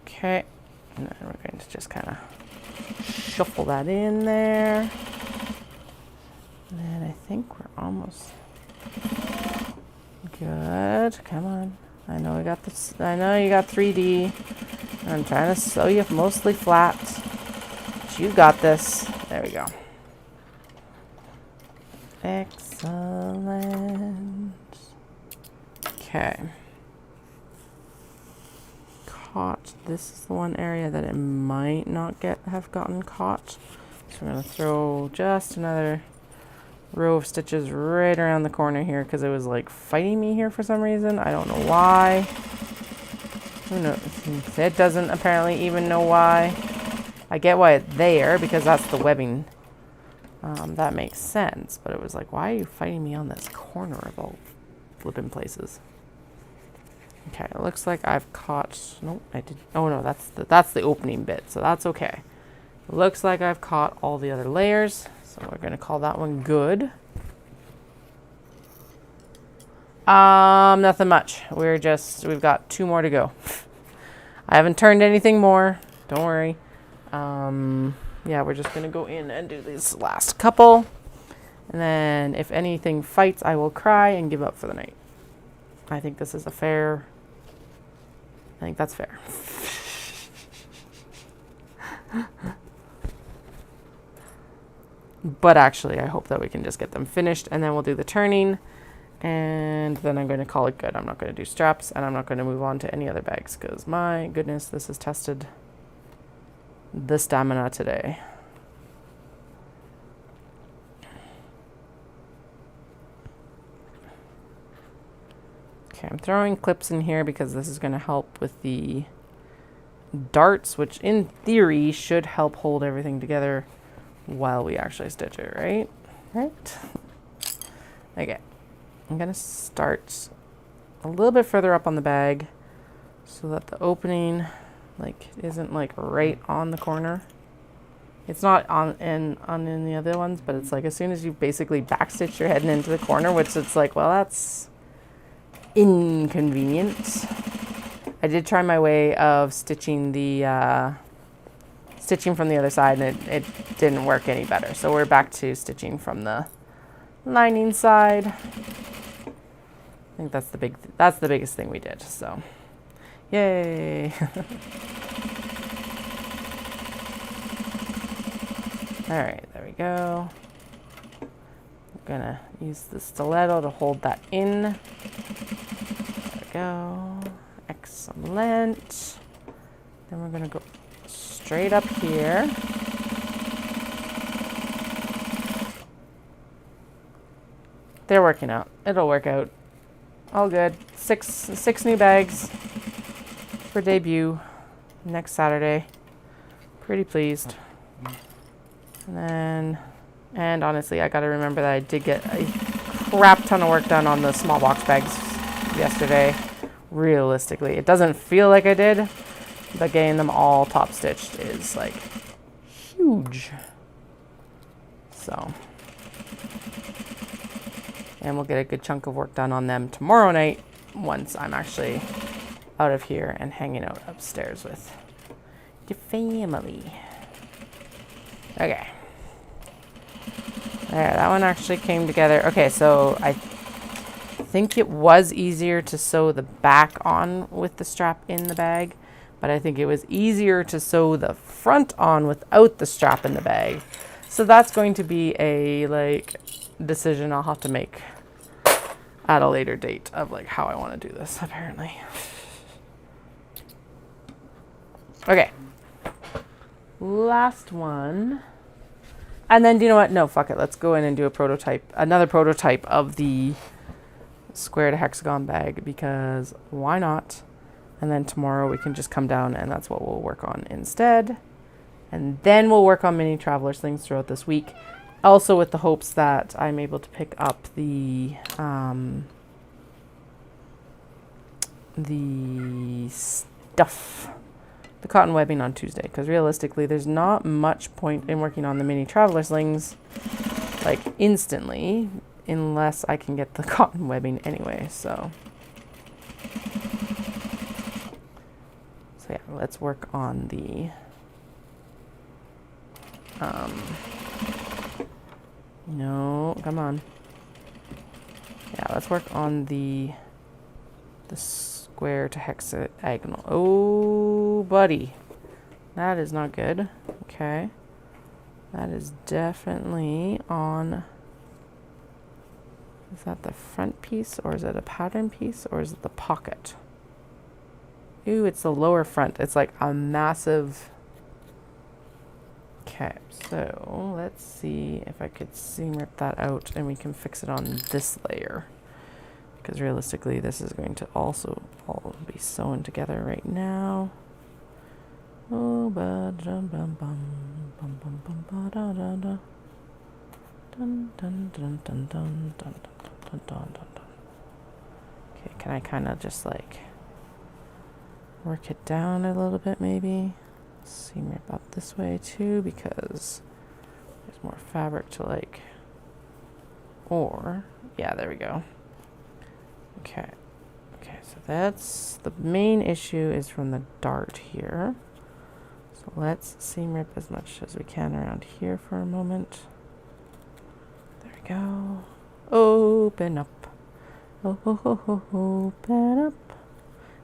Speaker 1: Okay. And then we're going to just kind of shuffle that in there. And then I think we're almost good. Come on. I know we got this. I know you got 3D. I'm trying to sew you mostly flat. But you got this. There we go. Excellent. Okay. Caught. This is the one area that it might not have gotten caught. So we're going to throw just another row of stitches right around the corner here because it was like fighting me here for some reason. I don't know why. Who knows? It doesn't apparently even know why. I get why it's there because that's the webbing. That makes sense. But it was like, why are you fighting me on this corner of all flipping places? Okay, it looks like I've caught. Nope, I did. Oh no, that's the opening bit, so that's okay. It looks like I've caught all the other layers, so we're gonna call that one good. Nothing much. We've got 2 more to go. I haven't turned anything more. Don't worry. Yeah, we're just gonna go in and do these last couple, and then if anything fights, I will cry and give up for the night. I think this is a fair. I think that's fair. But actually, I hope that we can just get them finished, and then we'll do the turning, and then I'm going to call it good. I'm not going to do straps, and I'm not going to move on to any other bags, because my goodness, this has tested the stamina today. Okay, I'm throwing clips in here because this is going to help with the darts, which in theory should help hold everything together while we actually stitch it, right? Right? Okay. I'm going to start a little bit further up on the bag so that the opening Like, isn't like right on the corner. It's not on in the other ones, but it's like as soon as you basically backstitch, you're heading into the corner, which it's like, well, that's inconvenient. I did try my way of stitching the stitching from the other side, and it didn't work any better. So we're back to stitching from the lining side. I think that's the biggest thing we did. So, yay! All right, there we go. I'm gonna use the stiletto to hold that in. There we go. Excellent. Then we're gonna go straight up here. They're working out. It'll work out. All good. Six new bags for debut next Saturday. Pretty pleased. And honestly, I gotta remember that I did get a crap ton of work done on the small box bags yesterday. Realistically, it doesn't feel like I did, but getting them all top stitched is like huge. So, and we'll get a good chunk of work done on them tomorrow night once I'm actually out of here and hanging out upstairs with the family. Okay. There, that one actually came together. Okay, so I think it was easier to sew the back on with the strap in the bag, but I think it was easier to sew the front on without the strap in the bag. So that's going to be a like decision I'll have to make at a later date of like how I want to do this, apparently. Okay. Last one. And then, do you know what? No, fuck it. Let's go in and do a prototype, another prototype of the square to hexagon bag, because why not? And then tomorrow we can just come down and that's what we'll work on instead. And then we'll work on mini traveler slings throughout this week. Also with the hopes that I'm able to pick up the stuff, the cotton webbing on Tuesday, because realistically there's not much point in working on the mini traveler slings like instantly unless I can get the cotton webbing anyway. So yeah, let's work on the no, come on. Yeah, let's work on the square to hexagonal. Oh, buddy. That is not good. Okay. That is definitely on... Is that the front piece, or is it a pattern piece, or is it the pocket? Ooh, it's the lower front. It's like a massive... Okay, so let's see if I could seam rip that out and we can fix it on this layer. Because realistically, this is going to also all be sewn together right now. Oh, ba dum bum bum bum bum bum ba da da da. Dun dun dun dun dun dun dun dun dun dun. Okay, can I kind of just like work it down a little bit maybe? Seam rip up this way too, because there's more fabric to like, or yeah, there we go. Okay, so that's the main issue is from the dart here. So let's seam rip as much as we can around here for a moment. There we go. Open up. Open up.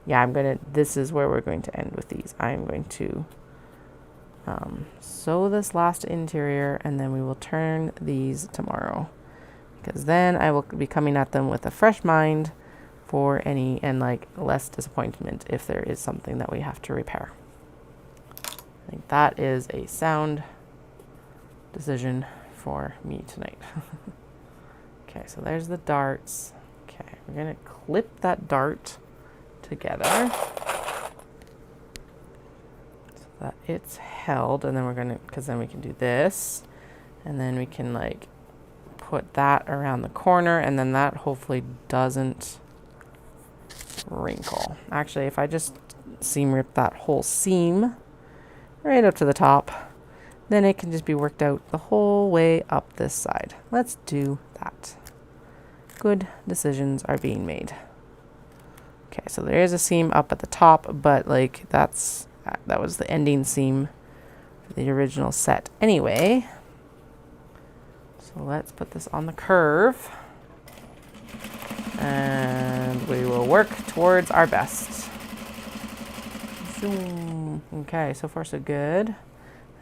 Speaker 1: Yeah, this is where we're going to end with these. I'm going to sew this last interior, and then we will turn these tomorrow, because then I will be coming at them with a fresh mind for any, and like less disappointment if there is something that we have to repair. I think that is a sound decision for me tonight. Okay, so there's the darts. Okay, we're gonna clip that dart together so that it's held, and then we're gonna, because then we can do this, and then we can like put that around the corner, and then that hopefully doesn't wrinkle. Actually, if I just seam rip that whole seam right up to the top. Then it can just be worked out the whole way up this side. Let's do that. Good decisions are being made. Okay, so there is a seam up at the top, but like that was the ending seam for the original set anyway. So let's put this on the curve. And we will work towards our best. Zoom. Okay, so far so good.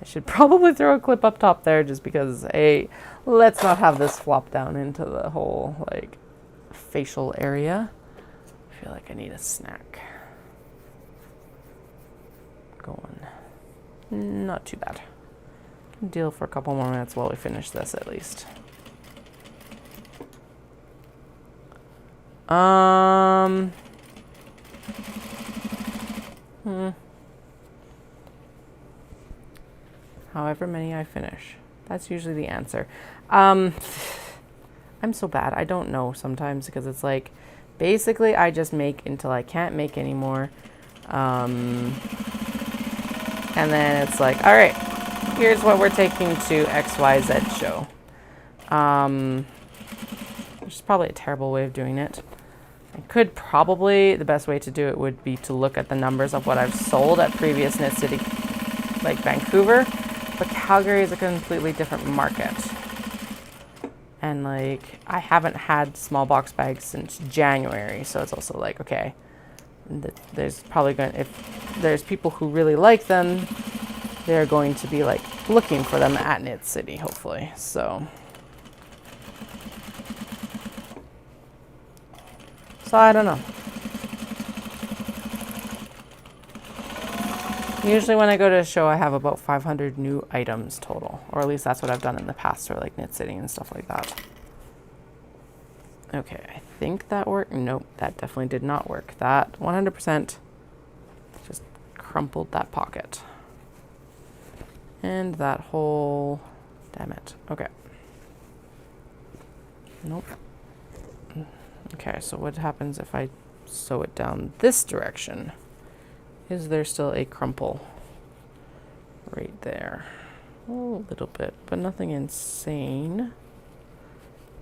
Speaker 1: I should probably throw a clip up top there just because, hey, let's not have this flop down into the whole, like, facial area. I feel like I need a snack. Going. Not too bad. Can deal for a couple more minutes while we finish this at least. However many I finish. That's usually the answer. I'm so bad. I don't know sometimes because it's like, basically I just make until I can't make anymore. And then it's like, all right, here's what we're taking to XYZ show. Which is probably a terrible way of doing it. I could probably, the best way to do it would be to look at the numbers of what I've sold at previous Knit City, like Vancouver, but Calgary is a completely different market. And like, I haven't had small box bags since January, so it's also like, okay, there's probably going to, if there's people who really like them, they're going to be like looking for them at Knit City, hopefully, so. So I don't know. Usually when I go to a show, I have about 500 new items total, or at least that's what I've done in the past for like Knit City and stuff like that. Okay, I think that worked. Nope, that definitely did not work. That 100% just crumpled that pocket. And that whole, damn it. Okay. Nope. Okay, so what happens if I sew it down this direction? Is there still a crumple right there? Oh, a little bit, but nothing insane.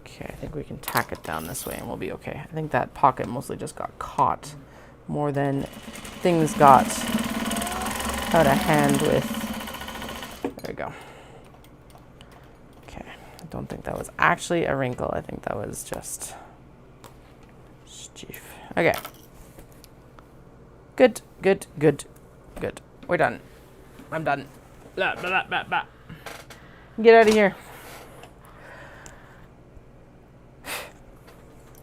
Speaker 1: Okay, I think we can tack it down this way and we'll be okay. I think that pocket mostly just got caught more than things got out of hand with. There we go. Okay, I don't think that was actually a wrinkle. I think that was just stiff. Okay. Good, good, good, good. We're done. I'm done. Blah, blah, blah, blah. Get out of here.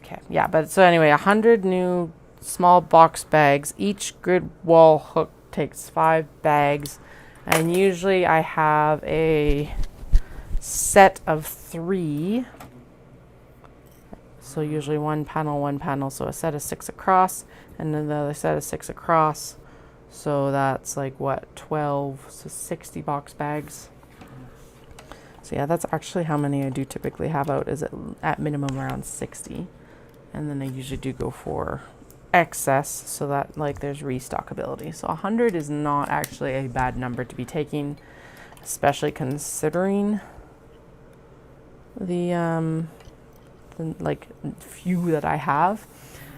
Speaker 1: Okay, yeah, but so anyway, 100 new small box bags. Each grid wall hook takes 5 bags. And usually I have a set of 3. So usually one panel, so a set of 6 across, and then the other set of 6 across. So that's like what, 12, so 60 box bags. So yeah, that's actually how many I do typically have out, is at minimum around 60. And then I usually do go for excess so that like there's restockability. So 100 is not actually a bad number to be taking, especially considering the like few that I have.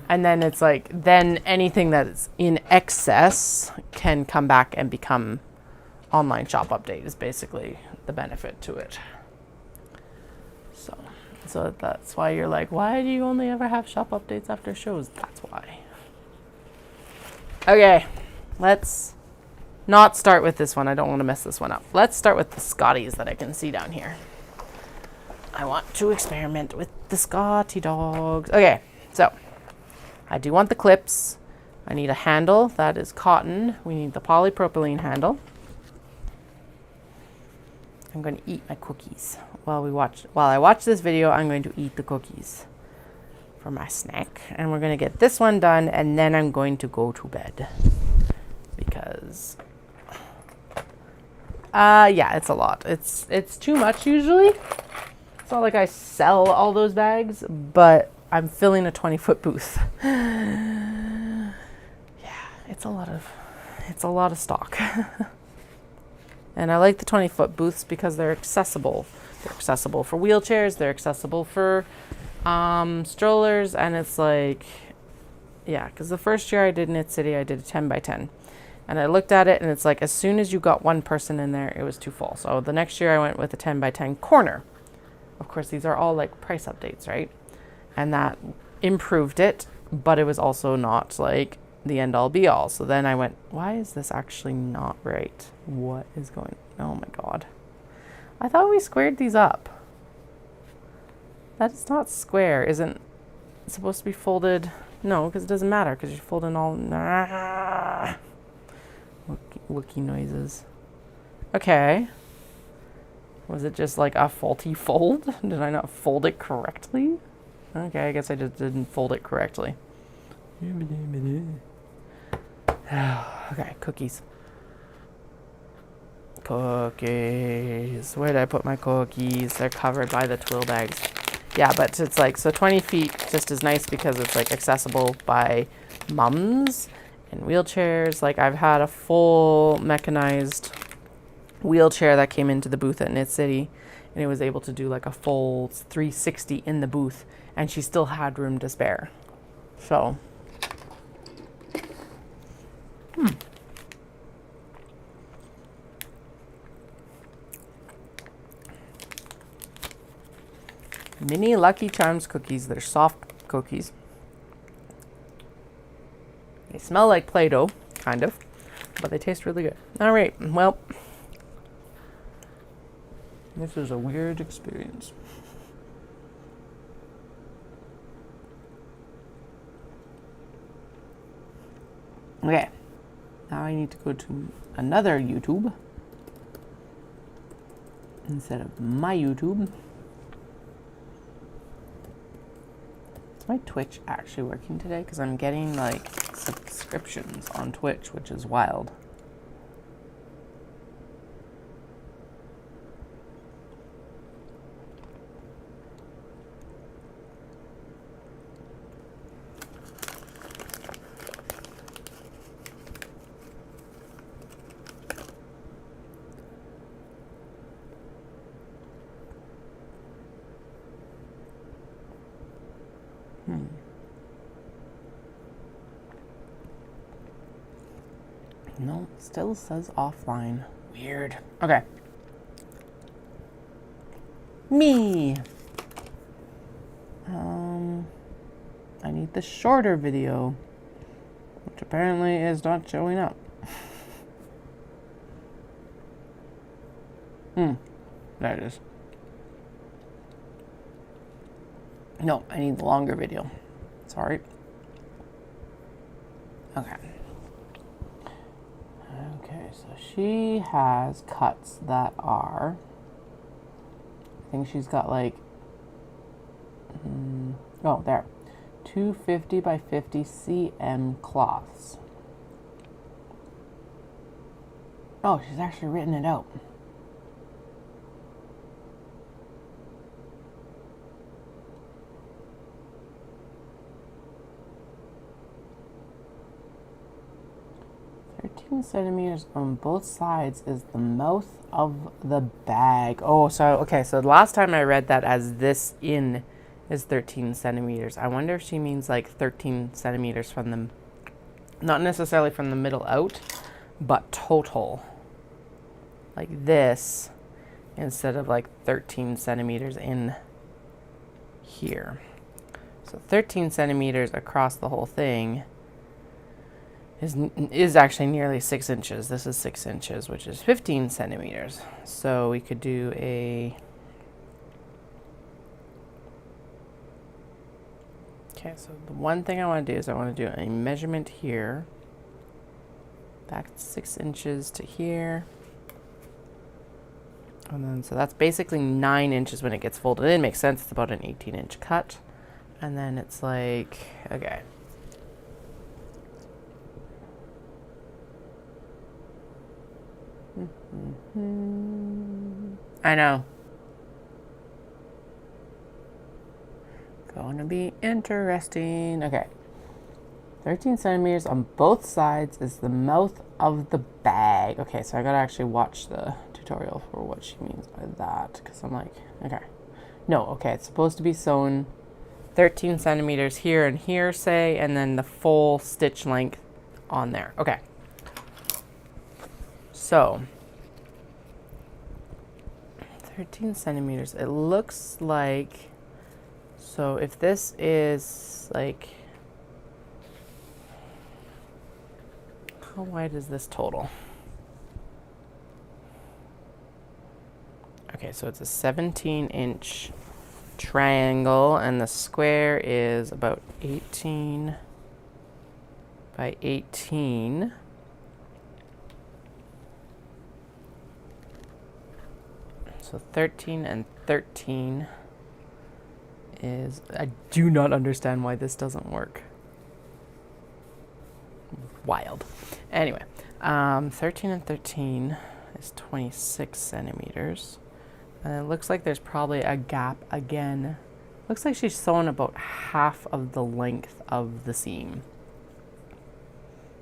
Speaker 1: And then it's like, then anything that's in excess can come back and become online shop update is basically the benefit to it. So that's why you're like, why do you only ever have shop updates after shows? That's why. Okay, let's not start with this one. I don't want to mess this one up. Let's start with the Scotties that I can see down here. I want to experiment with the Scotty dogs. Okay, so I do want the clips. I need a handle that is cotton. We need the polypropylene handle. I'm going to eat my cookies while I watch this video. I'm going to eat the cookies for my snack, and we're going to get this one done, and then I'm going to go to bed because yeah, it's a lot. It's too much usually. It's not like I sell all those bags, but I'm filling a 20-foot booth. Yeah, it's a lot of it's a lot of stock. And I like the 20-foot booths because they're accessible. They're accessible for wheelchairs, they're accessible for strollers, and it's like, yeah, because the first year I did Knit City, I did a 10 by 10. And I looked at it and it's like, as soon as you got one person in there, it was too full. So the next year I went with a 10 by 10 corner. Of course, these are all like price updates, right? And that improved it, but it was also not like the end all be all. So then I went, why is this actually not right? What is going, oh my God. I thought we squared these up. That is not square. Isn't it supposed to be folded? No, because it doesn't matter because you're folding all, Wookie noises. Okay. Was it just like a faulty fold? Did I not fold it correctly? Okay, I guess I just didn't fold it correctly. Okay, cookies. Cookies. Where did I put my cookies? They're covered by the twill bags. Yeah, but it's like, so 20 feet just is nice because it's like accessible by mums and wheelchairs. Like I've had a full mechanized wheelchair that came into the booth at Knit City, and it was able to do like a full 360 in the booth, and she still had room to spare. So, mini Lucky Charms cookies. They're soft cookies. They smell like Play-Doh, kind of, but they taste really good. All right, well, this is a weird experience. Okay, now I need to go to another YouTube instead of my YouTube. Is my Twitch actually working today? Because I'm getting like subscriptions on Twitch, which is wild. No, still says offline. Weird. Okay. Me. I need the shorter video, which apparently is not showing up. There it is. No, I need the longer video. Sorry. Okay. Okay, so she has cuts that are, I think she's got like, oh, there, 250 by 50 cm cloths. Oh, she's actually written it out. Centimeters on both sides is the mouth of the bag. Oh, so okay, so the last time I read that as this in is 13 centimeters. I wonder if she means like 13 centimeters from the, not necessarily from the middle out, but total. Like this, instead of like 13 centimeters in here. So 13 centimeters across the whole thing is actually nearly 6 inches. This is 6 inches, which is 15 centimeters. So we could do a, okay, so the one thing I want to do is I want to do a measurement here. Back 6 inches to here. And then, so that's basically 9 inches when it gets folded in. Makes sense, it's about an 18-inch cut. And then it's like, okay. I know. Gonna be interesting. Okay. 13 centimeters on both sides is the mouth of the bag. Okay, so I gotta actually watch the tutorial for what she means by that, because I'm like, okay. No, okay, it's supposed to be sewn 13 centimeters here and here, say, and then the full stitch length on there. Okay. So, 13 centimeters. It looks like, so if this is like, how wide is this total? Okay, so it's a 17-inch triangle, and the square is about 18 by 18. So 13 and 13 is, I do not understand why this doesn't work. Wild. Anyway, 13 and 13 is 26 centimeters. And it looks like there's probably a gap again. Looks like she's sewn about half of the length of the seam.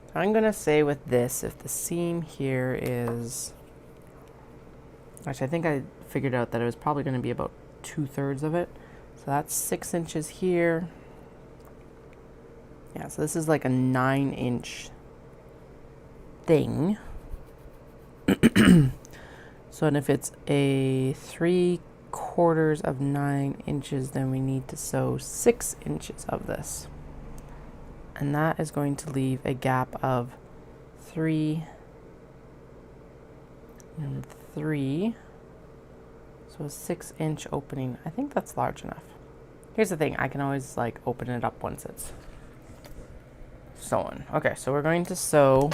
Speaker 1: So I'm gonna say with this, if the seam here is, actually I think I figured out that it was probably gonna be about 2/3 of it. So that's 6 inches here. Yeah, so this is like a 9-inch thing. So, and if it's a 3/4 of 9 inches, then we need to sew 6 inches of this. And that is going to leave a gap of 3 and 3. So a 6-inch opening. I think that's large enough. Here's the thing, I can always like open it up once it's sewn. Okay, so we're going to sew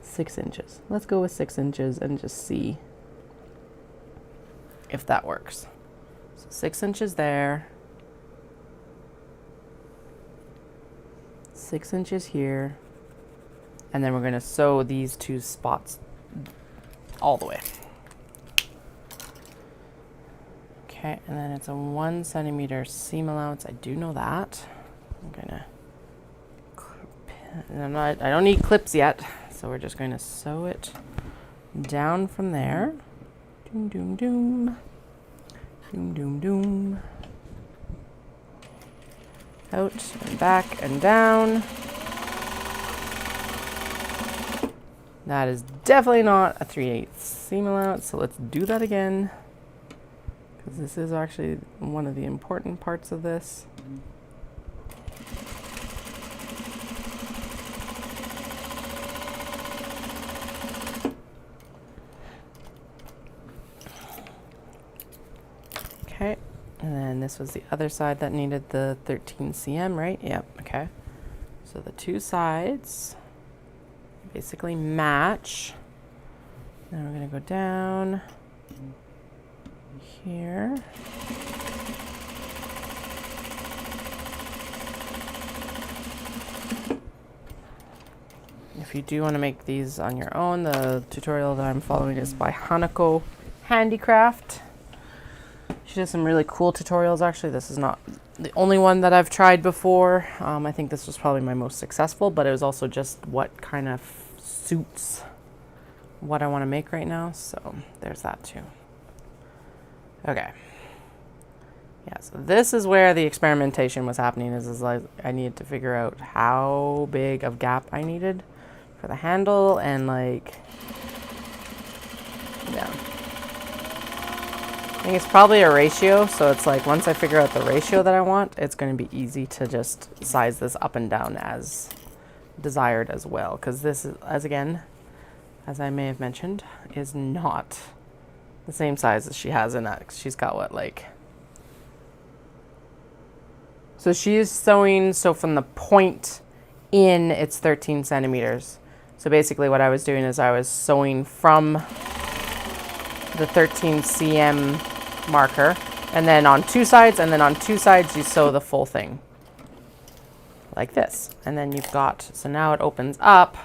Speaker 1: 6 inches. Let's go with 6 inches and just see if that works. So 6 inches there. 6 inches here. And then we're going to sew these two spots all the way. Okay, and then it's a 1 centimeter seam allowance. I do know that. I'm gonna, and I don't need clips yet, so we're just going to sew it down from there. Doom, doom, doom. Doom, doom, doom. Out and back and down. That is definitely not a 3/8 seam allowance, so let's do that again, because this is actually one of the important parts of this. Okay, and then this was the other side that needed the 13 cm, right? Yep, okay. So the two sides basically match. Then we're going to go down here. If you do want to make these on your own, the tutorial that I'm following is by Hanako Handicraft. She does some really cool tutorials, actually. This is not the only one that I've tried before. I think this was probably my most successful, but it was also just what kind of suits what I want to make right now. So there's that too. Okay. Yeah, so this is where the experimentation was happening, is like I needed to figure out how big of gap I needed for the handle, and like, yeah. I think it's probably a ratio, so it's like once I figure out the ratio that I want, it's going to be easy to just size this up and down as desired as well, because this is, as I may have mentioned, is not the same size as she has in that. She's got what, like, so she's sewing, so from the point in, it's 13 centimeters. So basically what I was doing is I was sewing from the 13 cm marker, and then on two sides, and then on two sides you sew the full thing like this, and then you've got, so now it opens up,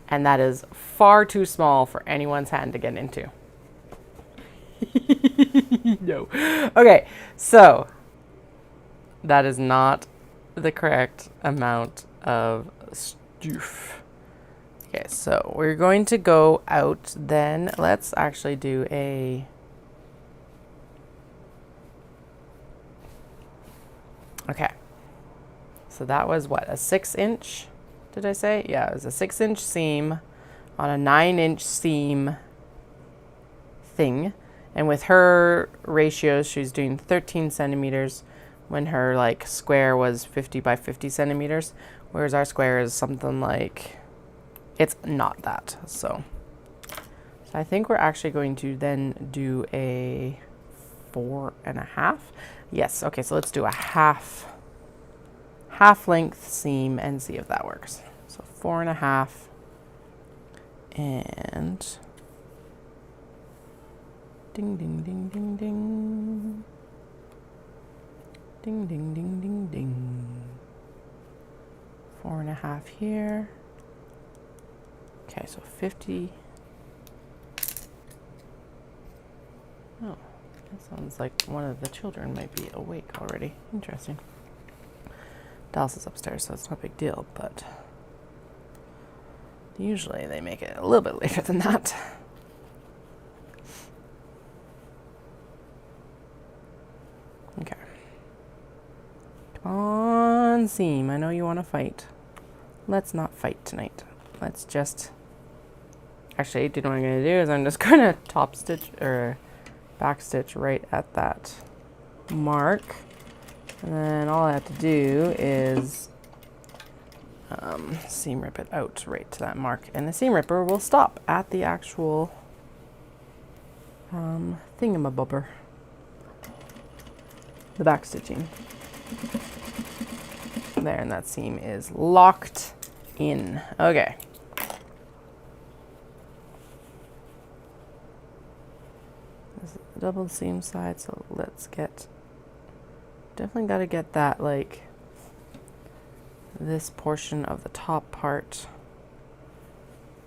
Speaker 1: and that is far too small for anyone's hand to get into. No. Okay, so that is not the correct amount of stuff. Okay, so we're going to go out then. Let's actually do a... Okay. So that was what, a 6-inch, did I say? Yeah, it was a 6-inch seam on a 9-inch seam thing. And with her ratios, she's doing 13 centimeters when her like square was 50 by 50 centimeters, whereas our square is something like, it's not that. So I think we're actually going to then do a 4.5. Yes, okay, so let's do a half length seam and see if that works. So 4.5 and ding, ding, ding, ding, ding. Ding, ding, ding, ding, ding. 4.5 here. Okay, so 50. Oh, that sounds like one of the children might be awake already. Interesting. Dallas is upstairs, so it's not a big deal, but usually they make it a little bit later than that. Okay. Come on, seam. I know you want to fight. Let's not fight tonight. Let's just... Actually, what I'm going to do is I'm just going to top stitch or back stitch right at that mark. And then all I have to do is seam rip it out right to that mark. And the seam ripper will stop at the actual thingamabobber. The back stitching. There, and that seam is locked in. Okay. This is the double seam side, so let's get... Definitely got to get that, like, this portion of the top part.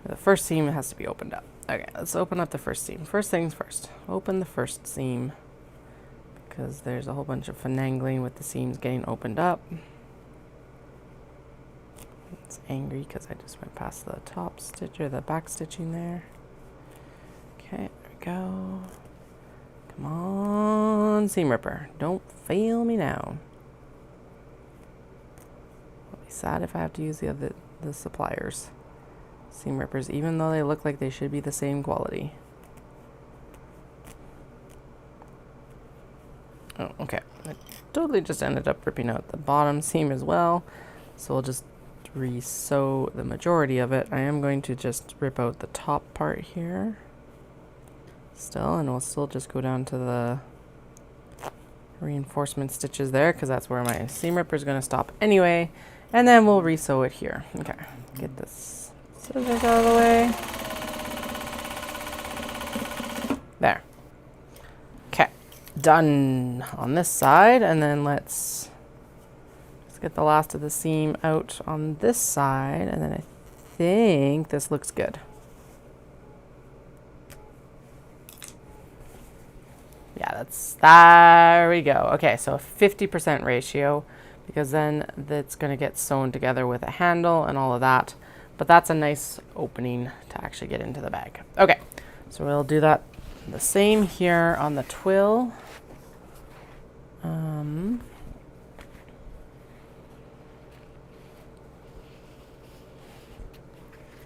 Speaker 1: The first seam has to be opened up. Okay, let's open up the first seam. First things first. Open the first seam, because there's a whole bunch of finagling with the seams getting opened up. It's angry because I just went past the top stitch or the back stitching there. Okay, there we go. Come on, seam ripper. Don't fail me now. I'll be sad if I have to use the suppliers' seam rippers, even though they look like they should be the same quality. Oh, okay. I totally just ended up ripping out the bottom seam as well. So we'll just re-sew the majority of it. I am going to just rip out the top part here still, and we'll still just go down to the reinforcement stitches there, because that's where my seam ripper is going to stop anyway, and then we'll re-sew it here. Okay, get this scissors out of the way. There. Okay, done on this side, and then let's get the last of the seam out on this side, and then I think this looks good. Yeah, there we go. Okay, so a 50% ratio, because then that's going to get sewn together with a handle and all of that. But that's a nice opening to actually get into the bag. Okay, so we'll do that the same here on the twill.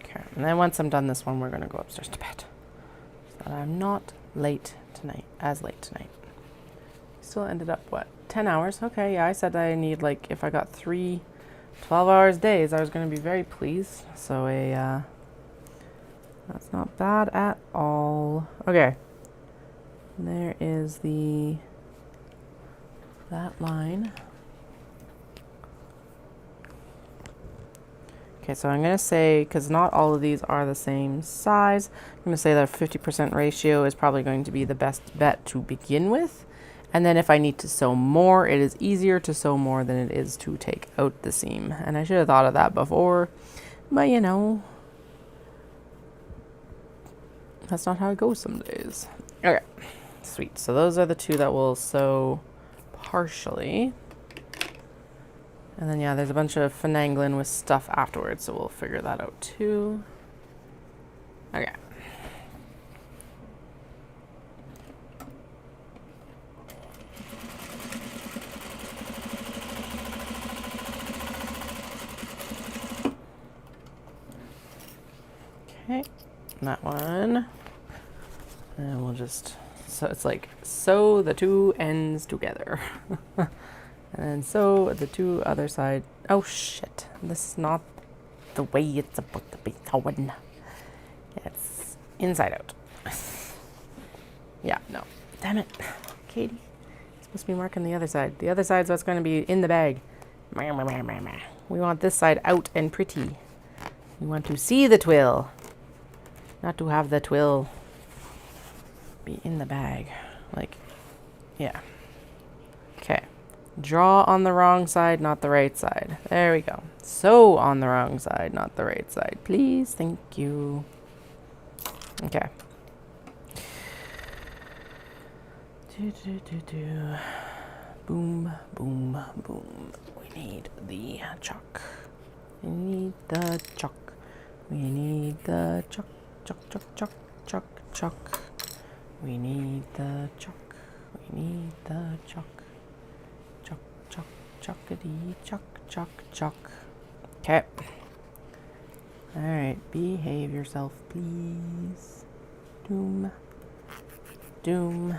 Speaker 1: Okay, and then once I'm done this one, we're going to go upstairs to bed, so that I'm not late tonight, Still ended up, what, 10 hours? Okay, yeah, I said I need, like, if I got 3 12-hour days, I was going to be very pleased. So that's not bad at all. Okay, there is that line. Okay, so I'm going to say, because not all of these are the same size, I'm going to say that a 50% ratio is probably going to be the best bet to begin with. And then if I need to sew more, it is easier to sew more than it is to take out the seam. And I should have thought of that before, but you know, that's not how it goes some days. Okay, sweet. So those are the two that we'll sew partially. And then, yeah, there's a bunch of finagling with stuff afterwards, so we'll figure that out too. Okay. Okay, that one. And we'll just, so it's like, sew the two ends together. And then sew the two other side. Oh shit, this is not the way it's supposed to be sewn. It's inside out. Yeah, no. Damn it, Katie. It's supposed to be marking the other side. The other side's what's going to be in the bag. We want this side out and pretty. We want to see the twill. Not to have the twill be in the bag. Like, yeah. Okay. Draw on the wrong side, not the right side. There we go. Sew on the wrong side, not the right side. Please, thank you. Okay. Boom, boom, boom. We need the chalk. We need the chalk. We need the chalk. Chalk, chalk, chalk, chalk, chalk. We need the chalk. We need the chalk. Chalk, chalk, chalkity, chalk, chalk, chalk. Okay. Alright, behave yourself, please. Doom. Doom.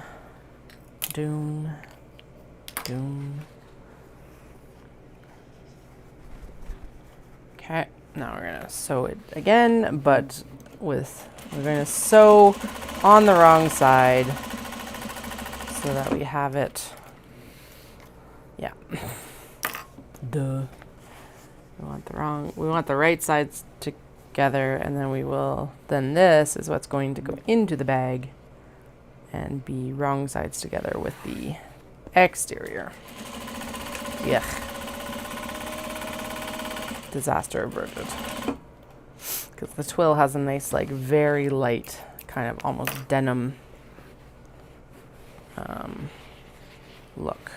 Speaker 1: Doom. Doom. Okay, now we're gonna sew it again, but we're gonna sew on the wrong side so that we have it. Yeah. Duh. We want the right sides together, and then this is what's going to go into the bag and be wrong sides together with the exterior. Yeah. Disaster averted. Because the twill has a nice, like, very light, kind of almost denim look.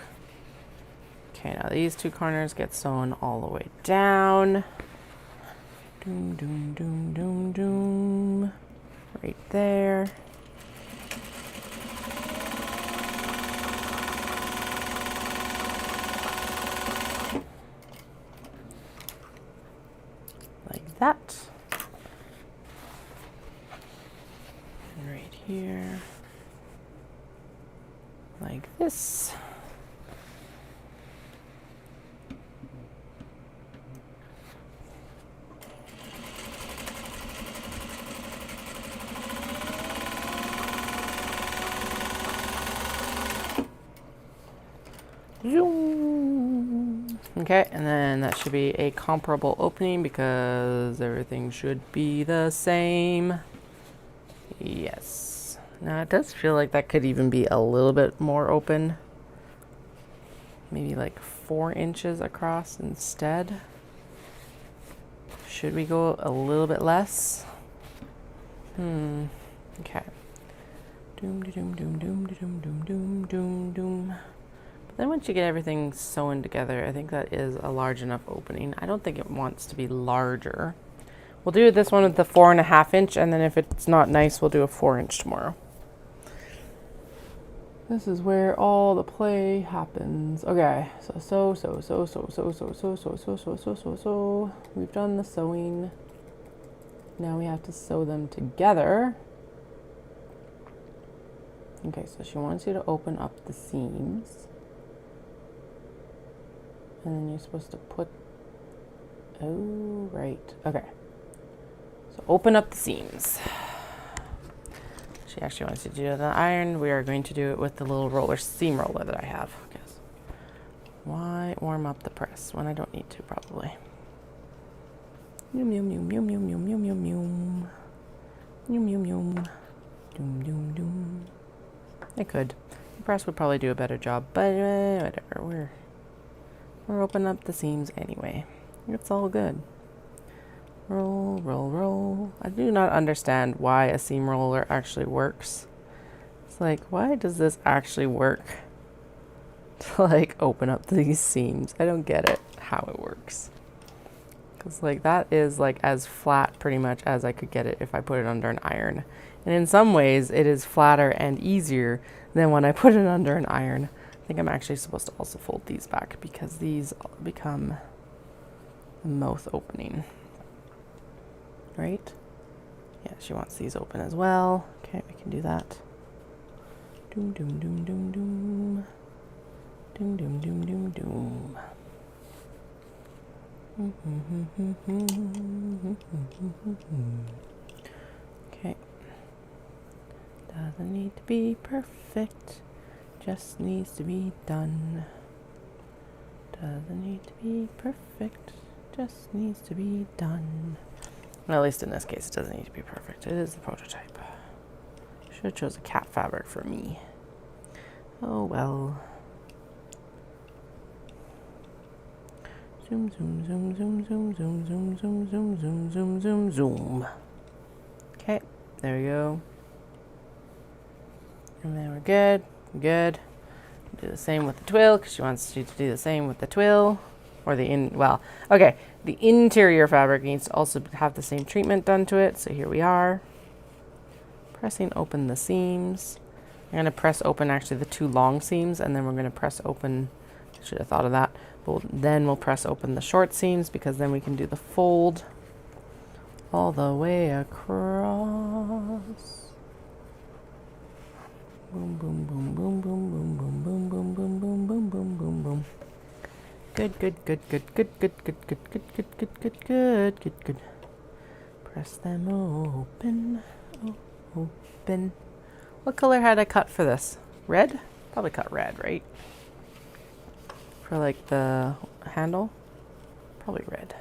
Speaker 1: Okay, now these two corners get sewn all the way down. Doom, doom, doom, doom, doom. Right there. Like that. And right here. Like this. Okay, and then that should be a comparable opening because everything should be the same. Yes. Now it does feel like that could even be a little bit more open. Maybe like 4 inches across instead. Should we go a little bit less? Okay. Doom, doom, doom, doom, doom, doom, doom, doom, doom. Then once you get everything sewn together, I think that is a large enough opening. I don't think it wants to be larger. We'll do this one with the 4.5 inch, and then if it's not nice, we'll do a 4 inch tomorrow. This is where all the play happens. Okay, so. We've done the sewing. Now we have to sew them together. Okay, so she wants you to open up the seams. And then you're supposed to put, oh, right. Okay. So open up the seams. She actually wants you to do the iron. We are going to do it with the little seam roller that I have. Okay. Why warm up the press when I don't need to, probably. Yum, yum, yum, yum, yum, yum, yum, yum, yum. Yum, yum, yum. Doom, doom, doom. I could. The press would probably do a better job, but whatever. We're opening up the seams anyway. It's all good. Roll, roll, roll. I do not understand why a seam roller actually works. It's like, why does this actually work? to like open up these seams. I don't get it, how it works. Because like that is like as flat pretty much as I could get it if I put it under an iron. And in some ways it is flatter and easier than when I put it under an iron. I think I'm actually supposed to also fold these back because these become the mouth opening. Right? Yeah, she wants these open as well. Okay, we can do that. Doom, doom, doom, doom, doom. Doom, doom, doom, doom, doom. Okay. Doesn't need to be perfect. Just needs to be done. Doesn't need to be perfect. Just needs to be done. Well, at least in this case, it doesn't need to be perfect. It is the prototype. Should have chose a cat fabric for me. Oh well. Zoom, zoom, zoom, zoom, zoom, zoom, zoom, zoom, zoom, zoom, zoom, zoom, zoom. Okay, there we go. And then we're good. Good. Do the same with the twill because she wants you to do the same with the twill. Or the okay. The interior fabric needs to also have the same treatment done to it. So here we are. Pressing open the seams. I'm going to press open actually the two long seams, and then we're going to press open, I should have thought of that, but then we'll press open the short seams because then we can do the fold all the way across. Boom, boom, boom, boom, boom, boom, boom, boom, boom, boom, boom, boom, boom, boom, boom. Good, good, good, good, good, good, good, good, good, good, good, good, good, good, good. Press them open, open. What color had I cut for this? Red? Probably cut red, right? For like the handle? Probably red.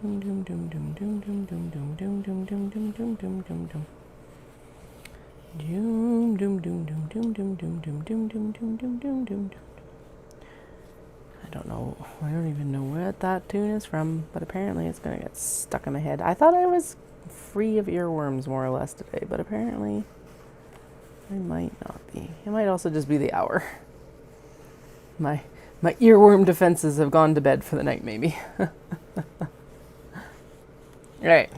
Speaker 1: Doom doom doom doom doom doom doom doom doom doom doom doom doom doom doom doom. Doom doom doom doom doom doom doom doom doom doom doom doom doom doom. I don't know. I don't even know where that tune is from, but apparently it's gonna get stuck in my head. I thought I was free of earworms more or less today, but apparently I might not be. It might also just be the hour. My earworm defenses have gone to bed for the night, maybe. Right.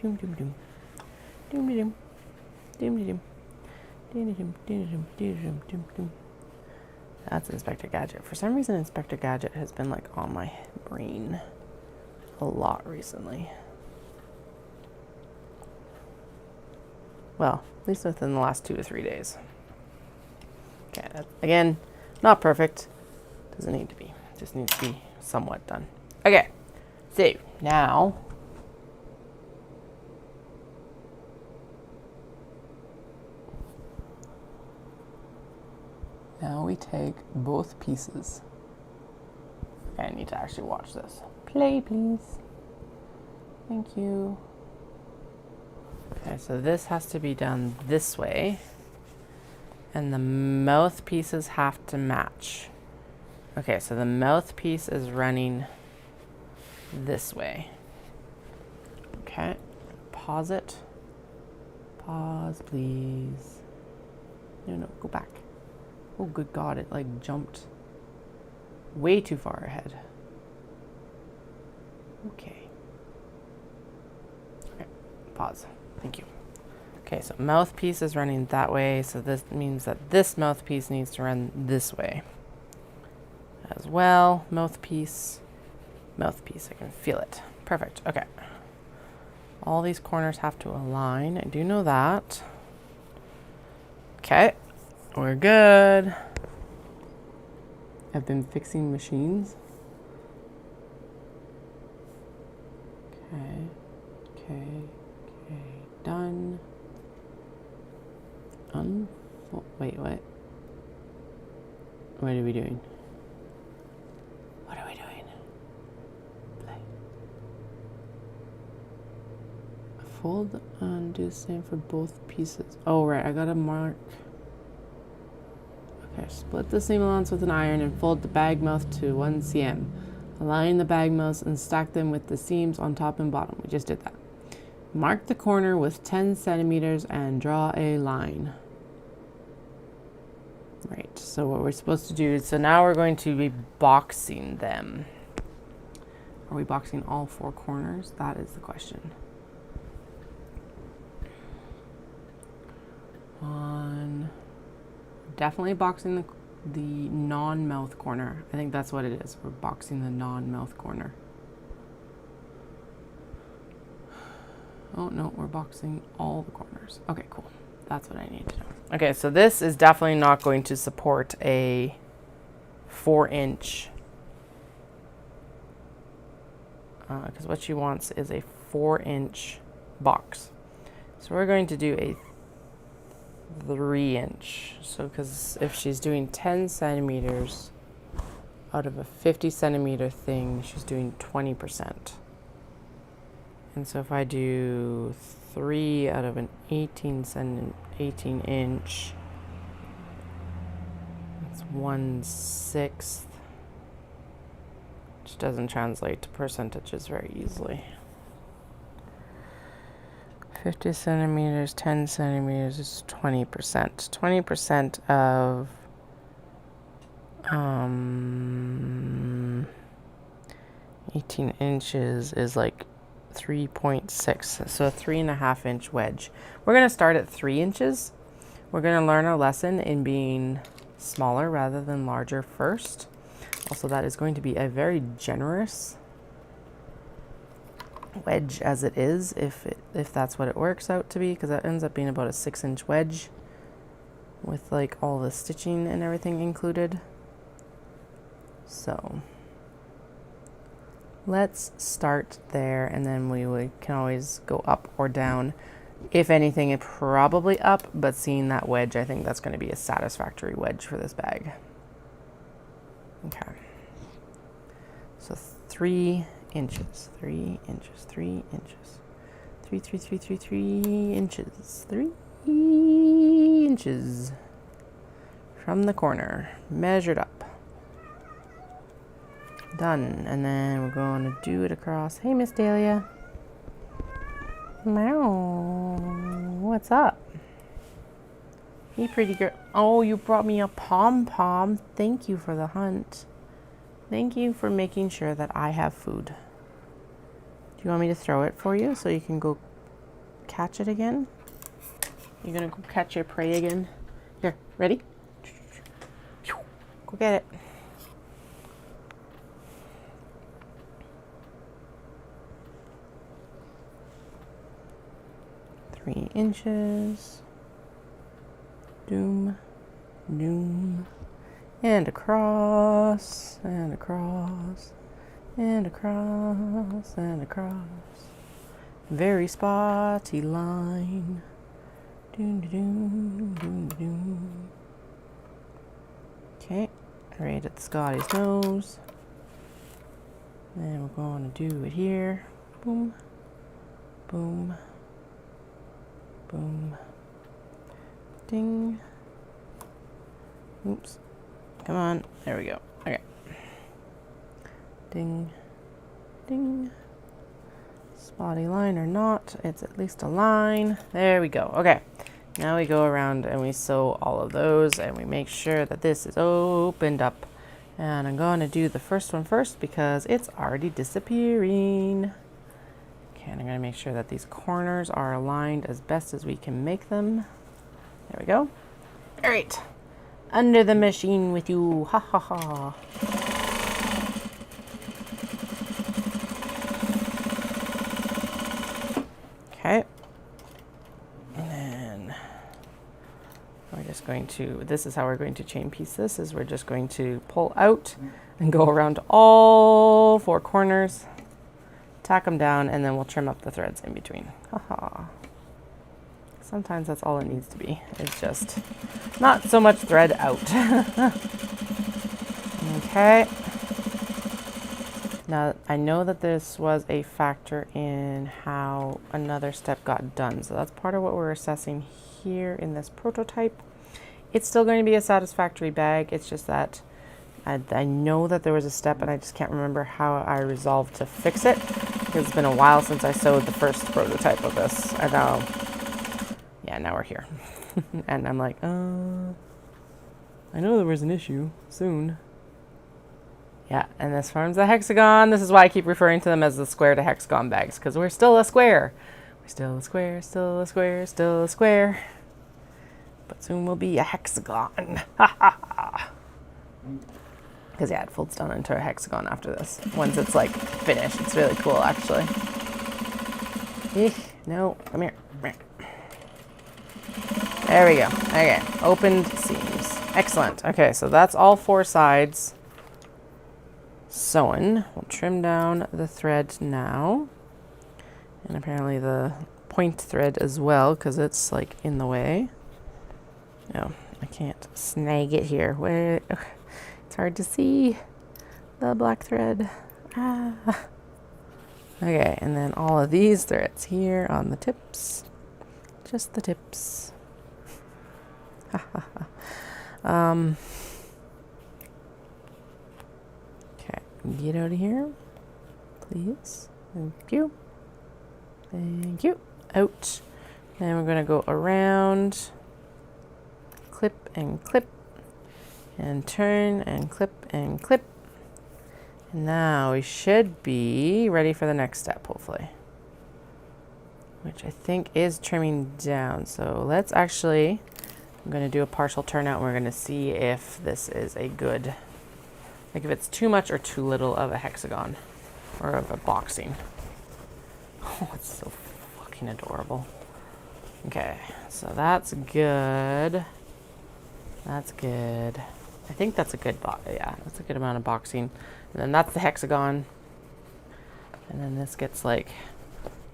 Speaker 1: Doom doom doom. Doom doom. Doom doom. Doom doom doom doom doom doom. That's Inspector Gadget. For some reason, Inspector Gadget has been like on my brain a lot recently. Well, at least within the last 2 to 3 days. Okay, again, not perfect. Doesn't need to be. Just needs to be somewhat done. Okay, so now we take both pieces. Okay, I need to actually watch this. Play, please. Thank you. Okay, so this has to be done this way. And the mouthpieces have to match. Okay, so the mouthpiece is running this way. Okay, pause it. Pause, please. No, go back. Oh, good God, it like jumped way too far ahead. Okay. Okay, pause. Thank you. Okay, so mouthpiece is running that way, so this means that this mouthpiece needs to run this way as well. Mouthpiece, I can feel it. Perfect, okay. All these corners have to align. I do know that. Okay, we're good. I've been fixing machines. Okay, done. Wait, what? What are we doing? What are we doing? Play. Fold and do the same for both pieces. Oh, right, I gotta mark. Okay, split the seam allowance with an iron and fold the bag mouth to 1 cm. Align the bag mounts and stack them with the seams on top and bottom. We just did that. Mark the corner with 10 centimeters and draw a line. Right, so what we're supposed to do is, so now we're going to be boxing them. Are we boxing all 4 corners? That is the question. Definitely boxing the non-mouth corner. I think that's what it is. We're boxing the non-mouth corner. Oh no, we're boxing all the corners. Okay, cool. That's what I need to know. Okay, so this is definitely not going to support a 4-inch, because what she wants is a 4-inch box. So we're going to do a 3-inch. So because if she's doing 10 centimeters out of a 50 centimeter thing, she's doing 20%. And so if I do 3 out of an 18 inch, that's 1/6, which doesn't translate to percentages very easily. 50 centimeters, 10 centimeters is 20%. 20% of 18 inches is like 3.6, so a 3.5 inch wedge. We're going to start at 3 inches. We're going to learn our lesson in being smaller rather than larger first. Also, that is going to be a very generous wedge as it is, if that's what it works out to be, because that ends up being about a 6-inch wedge with like all the stitching and everything included. So let's start there, and then we can always go up or down. If anything, it probably up, but seeing that wedge, I think that's going to be a satisfactory wedge for this bag. Okay, so 3 inches, 3 inches, 3 inches, 3 inches, 3 inches from the corner, measured up. Done. And then we're going to do it across. Hey, Miss Dahlia. Meow. What's up? Hey, pretty girl. Oh, you brought me a pom-pom. Thank you for the hunt. Thank you for making sure that I have food. Do you want me to throw it for you so you can go catch it again? You're going to go catch your prey again? Here, ready? Go get it. Three inches, doom, doom, and across, and across, and across, and across. Very spotty line. Doom, doom, doom, doom. Okay, right at the Scotty's nose. Then we're going to do it here. Boom, boom. Boom. Ding. Oops. Come on. There we go. Okay. Ding. Ding. Spotty line or not, it's at least a line. There we go. Okay. Now we go around and we sew all of those and we make sure that this is opened up. And I'm going to do the first one first because it's already disappearing. And I'm going to make sure that these corners are aligned as best as we can make them. There we go. All right. Under the machine with you. Ha ha ha. Okay. And then we're just going to, this is how we're going to chain piece this, is we're just going to pull out and go around all 4 corners. Tack them down, and then we'll trim up the threads in between. Haha. Sometimes that's all it needs to be. It's just not so much thread out. Okay. Now, I know that this was a factor in how another step got done. So that's part of what we're assessing here in this prototype. It's still going to be a satisfactory bag. It's just that I know that there was a step and I just can't remember how I resolved to fix it. It's been a while since I sewed the first prototype of this. And now, yeah, now we're here. And I'm like, I know there was an issue soon. Yeah, and this forms a hexagon. This is why I keep referring to them as the square to hexagon bags, because we're still a square. We're still a square, still a square, still a square. But soon we'll be a hexagon. Ha ha ha. Because yeah, it folds down into a hexagon after this. Once it's like finished, it's really cool actually. Eek, no, come here. There we go. Okay, opened seams. Excellent. Okay, so that's all 4 sides sewn. We'll trim down the thread now. And apparently the point thread as well, because it's like in the way. No, I can't snag it here. Wait, it's hard to see the black thread. Okay, and then all of these threads here on the tips. Just the tips. Okay, get out of here, please. Thank you. Thank you. Out. And we're gonna go around, clip and clip, and turn and clip and clip. And now we should be ready for the next step, hopefully. Which I think is trimming down. So let's actually, I'm going to do a partial turnout and we're going to see if this is a good, like if it's too much or too little of a hexagon or of a boxing. Oh, it's so fucking adorable. Okay, so that's good. That's good. I think that's a good, yeah, that's a good amount of boxing. And then that's the hexagon. And then this gets like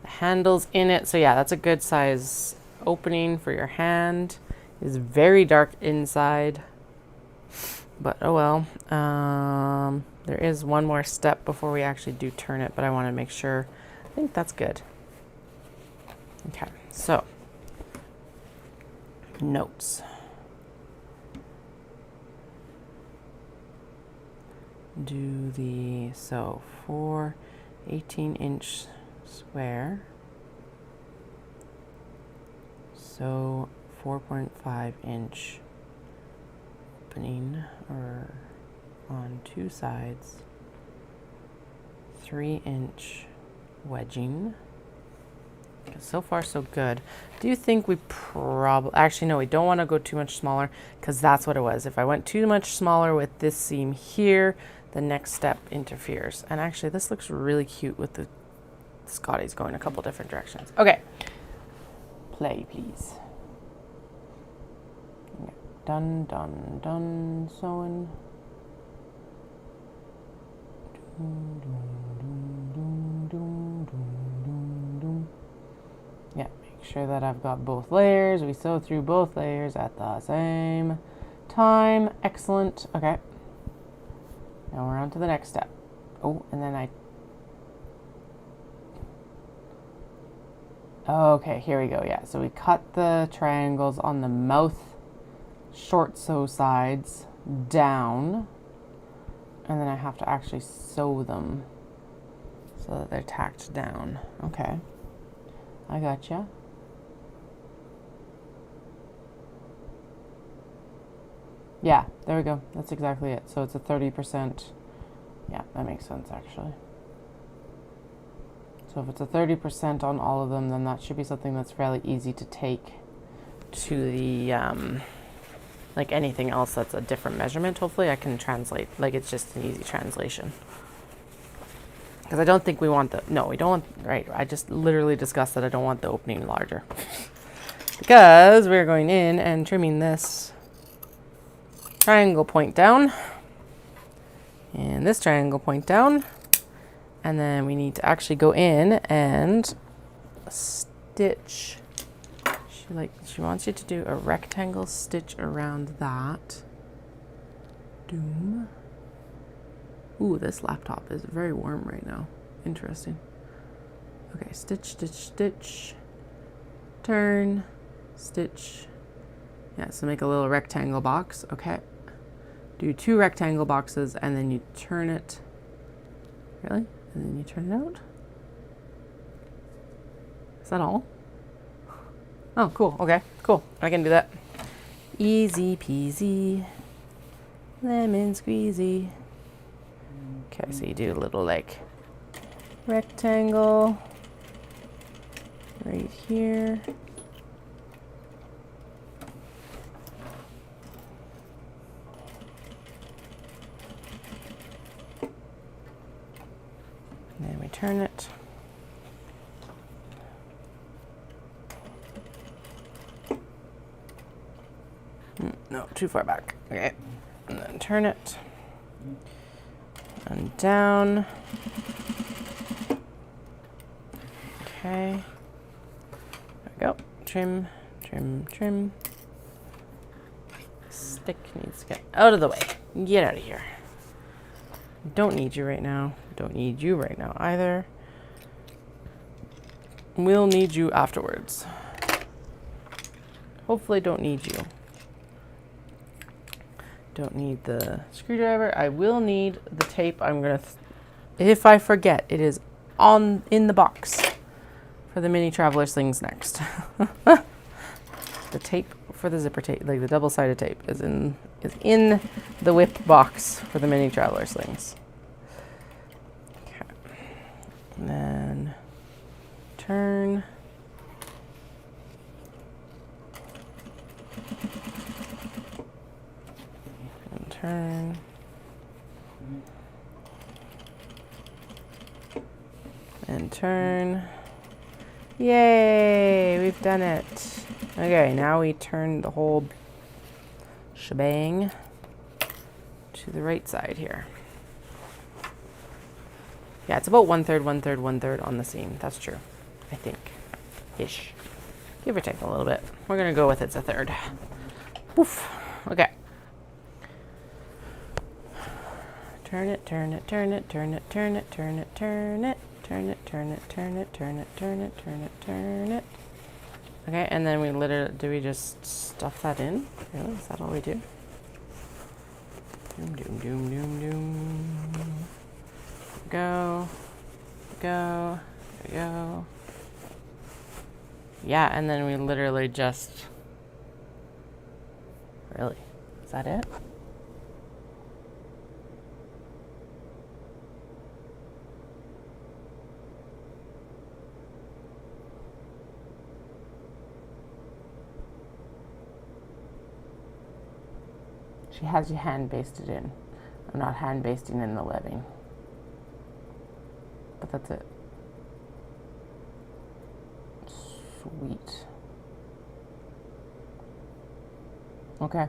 Speaker 1: the handles in it. So yeah, that's a good size opening for your hand. It's very dark inside, but oh well. There is one more step before we actually do turn it, but I want to make sure. I think that's good. Okay, so notes. Do the, so for 18-inch square, so 4.5-inch opening or on 2 sides, 3-inch wedging. So far so good. Do you think we probably, actually no, we don't want to go too much smaller, because that's what it was. If I went too much smaller with this seam here, the next step interferes. And actually this looks really cute with the Scotties going a couple different directions. Okay, play please. Yeah. Done, done, done, sewing. Dun, dun, dun, dun, dun, dun. Yeah, make sure that I've got both layers. We sew through both layers at the same time. Excellent. Okay. Now we're on to the next step. Oh, and then okay, here we go. Yeah, so we cut the triangles on the mouth short sew sides down, and then I have to actually sew them so that they're tacked down. Okay, I gotcha. Yeah, there we go. That's exactly it. So it's a 30%. Yeah, that makes sense actually. So if it's a 30% on all of them, then that should be something that's fairly easy to take to the, like anything else that's a different measurement. Hopefully I can translate, like it's just an easy translation. Because I don't think we want the, no, we don't want, right, I just literally discussed that I don't want the opening larger. Because we're going in and trimming this triangle point down. And this triangle point down. And then we need to actually go in and stitch. She wants you to do a rectangle stitch around that. Doom. Ooh, this laptop is very warm right now. Interesting. Okay, stitch, stitch, stitch. Turn, stitch. Yeah, so make a little rectangle box. Okay. do 2 rectangle boxes, and then you turn it. Really? And then you turn it out? Is that all? Oh, cool. Okay, cool. I can do that. Easy peasy. Lemon squeezy. Okay, so you do a little like rectangle right here. And then we turn it. No, too far back. Okay. And then turn it. And down. Okay. There we go. Trim, trim, trim. Stick needs to get out of the way. Get out of here. Don't need you right now. Don't need you right now either. We'll need you afterwards. Hopefully don't need you. Don't need the screwdriver. I will need the tape. I'm gonna, if I forget, it is in the box for the mini traveler slings next. The tape for the zipper tape, like the double-sided tape, is in the whip box for the mini traveler slings. Okay, and then turn. Turn. And turn. Yay, we've done it. Okay, now we turn the whole shebang to the right side here. Yeah, it's about 1/3, 1/3, 1/3 on the seam. That's true, I think. Ish. Give or take a little bit. We're gonna go with it's 1/3. Woof. Okay. Turn it, turn it, turn it, turn it, turn it, turn it, turn it, turn it, turn it, turn it, turn it, turn it, turn it, turn it. Okay, and then we literally, do we just stuff that in? Really? Is that all we do? Doom, doom, doom, doom, doom. Go. Go. Go. Yeah, and then we literally just, really? Is that it? She has you hand basted in. I'm not hand basting in the webbing. But that's it. Sweet. Okay.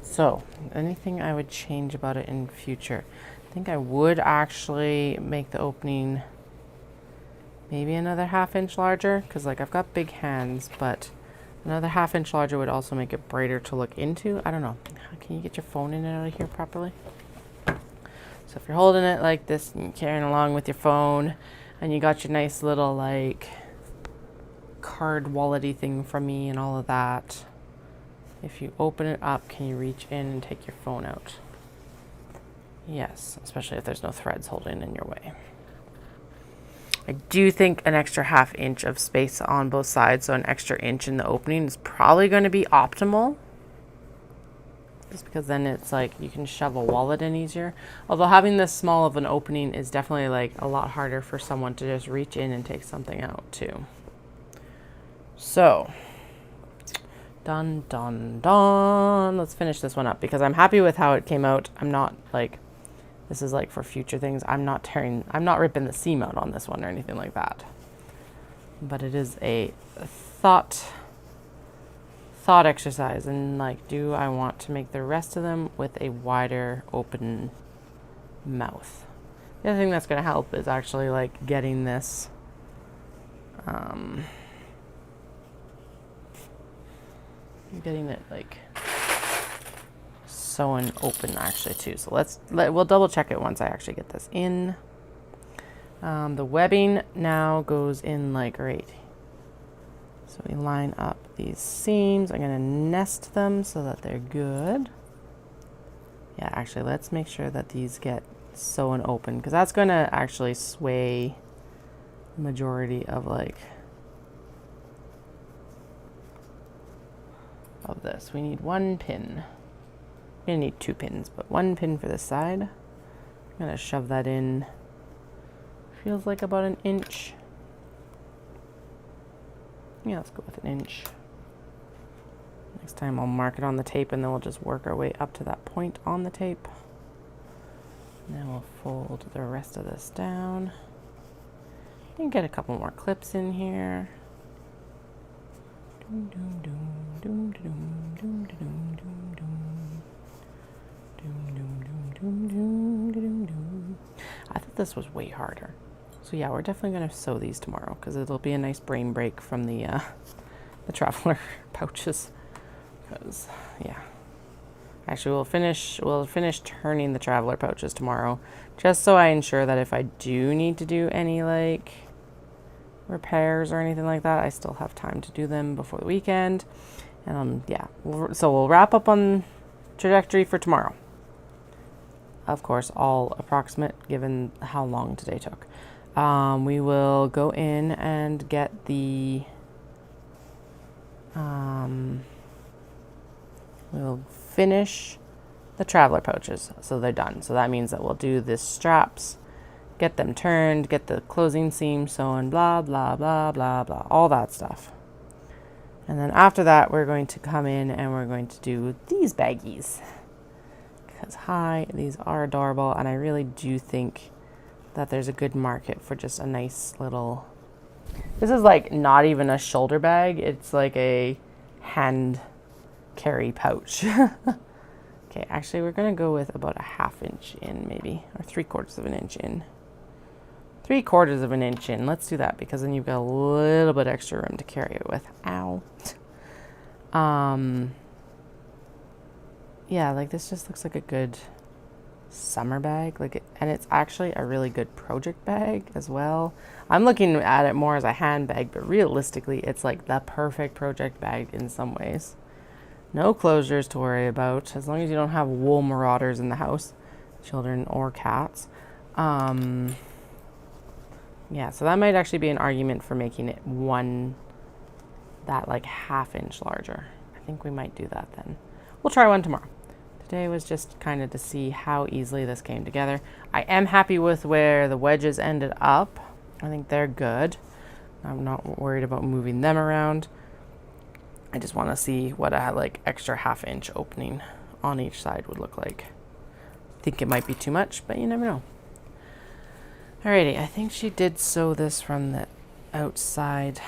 Speaker 1: So, anything I would change about it in future? I think I would actually make the opening maybe another 1/2 inch larger, because like I've got big hands, but another 1/2 inch larger would also make it brighter to look into. I don't know. Can you get your phone in and out of here properly? So if you're holding it like this and you're carrying along with your phone and you got your nice little like card wallety thing from me and all of that, if you open it up, can you reach in and take your phone out? Yes, especially if there's no threads holding in your way. I do think an extra 1/2 inch of space on both sides, so an extra inch in the opening is probably going to be optimal. Just because then it's like you can shove a wallet in easier. Although having this small of an opening is definitely like a lot harder for someone to just reach in and take something out too. So, dun dun dun. Let's finish this one up because I'm happy with how it came out. I'm not like, this is like for future things. I'm not ripping the seam out on this one or anything like that. But it is a thought exercise, and like, do I want to make the rest of them with a wider open mouth? The other thing that's going to help is actually like getting this getting it like sewn open actually too. So we'll double check it once I actually get this in. The webbing now goes in like right So we line up these seams. I'm going to nest them so that they're good. Yeah, actually, let's make sure that these get sewn open, because that's going to actually sway the majority of of this. We need 1 pin. We need 2 pins, but 1 pin for this side. I'm going to shove that in. Feels like about 1 inch. Yeah, let's go with 1 inch. Next time I'll mark it on the tape, and then we'll just work our way up to that point on the tape. And then we'll fold the rest of this down. And get a couple more clips in here. I thought this was way harder. So yeah, we're definitely going to sew these tomorrow, because it'll be a nice brain break from the traveler pouches. Because yeah, actually we'll finish turning the traveler pouches tomorrow, just so I ensure that if I do need to do any repairs or anything like that, I still have time to do them before the weekend. And yeah, so we'll wrap up on trajectory for tomorrow. Of course, all approximate given how long today took. We will go in and get the we'll finish the traveler pouches so they're done. So that means that we'll do the straps, get them turned, get the closing seam sewn, blah blah blah blah blah, all that stuff. And then after that, we're going to come in and we're going to do these baggies, because these are adorable, and I really do think that there's a good market for just a nice little, this is like not even a shoulder bag, it's like a hand carry pouch. Okay, actually we're gonna go with about a 1/2 inch in, maybe, or 3/4 of an inch in. 3/4 of an inch in, let's do that, because then you've got a little bit extra room to carry it with. Ow. Yeah, like this just looks like a good summer bag, and it's actually a really good project bag as well. I'm looking at it more as a handbag, but realistically it's like the perfect project bag in some ways. No closures to worry about, as long as you don't have wool marauders in the house, children or cats. Yeah, so that might actually be an argument for making it that 1/2 inch larger. I think we might do that then. We'll try one tomorrow. Today was just kind of to see how easily this came together. I am happy with where the wedges ended up. I think they're good. I'm not worried about moving them around. I just want to see what a extra 1/2 inch opening on each side would look like. I think it might be too much, but you never know. Alrighty, I think she did sew this from the outside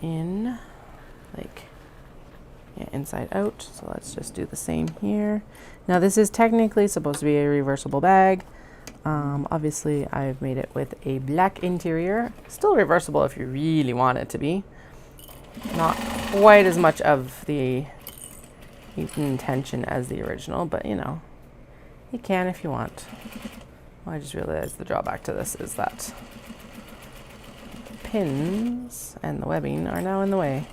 Speaker 1: in, inside out. So let's just do the same here. Now this is technically supposed to be a reversible bag. Obviously I've made it with a black interior. Still reversible if you really want it to be. Not quite as much of the intention as the original, but you can if you want. Well, I just realized the drawback to this is that the pins and the webbing are now in the way.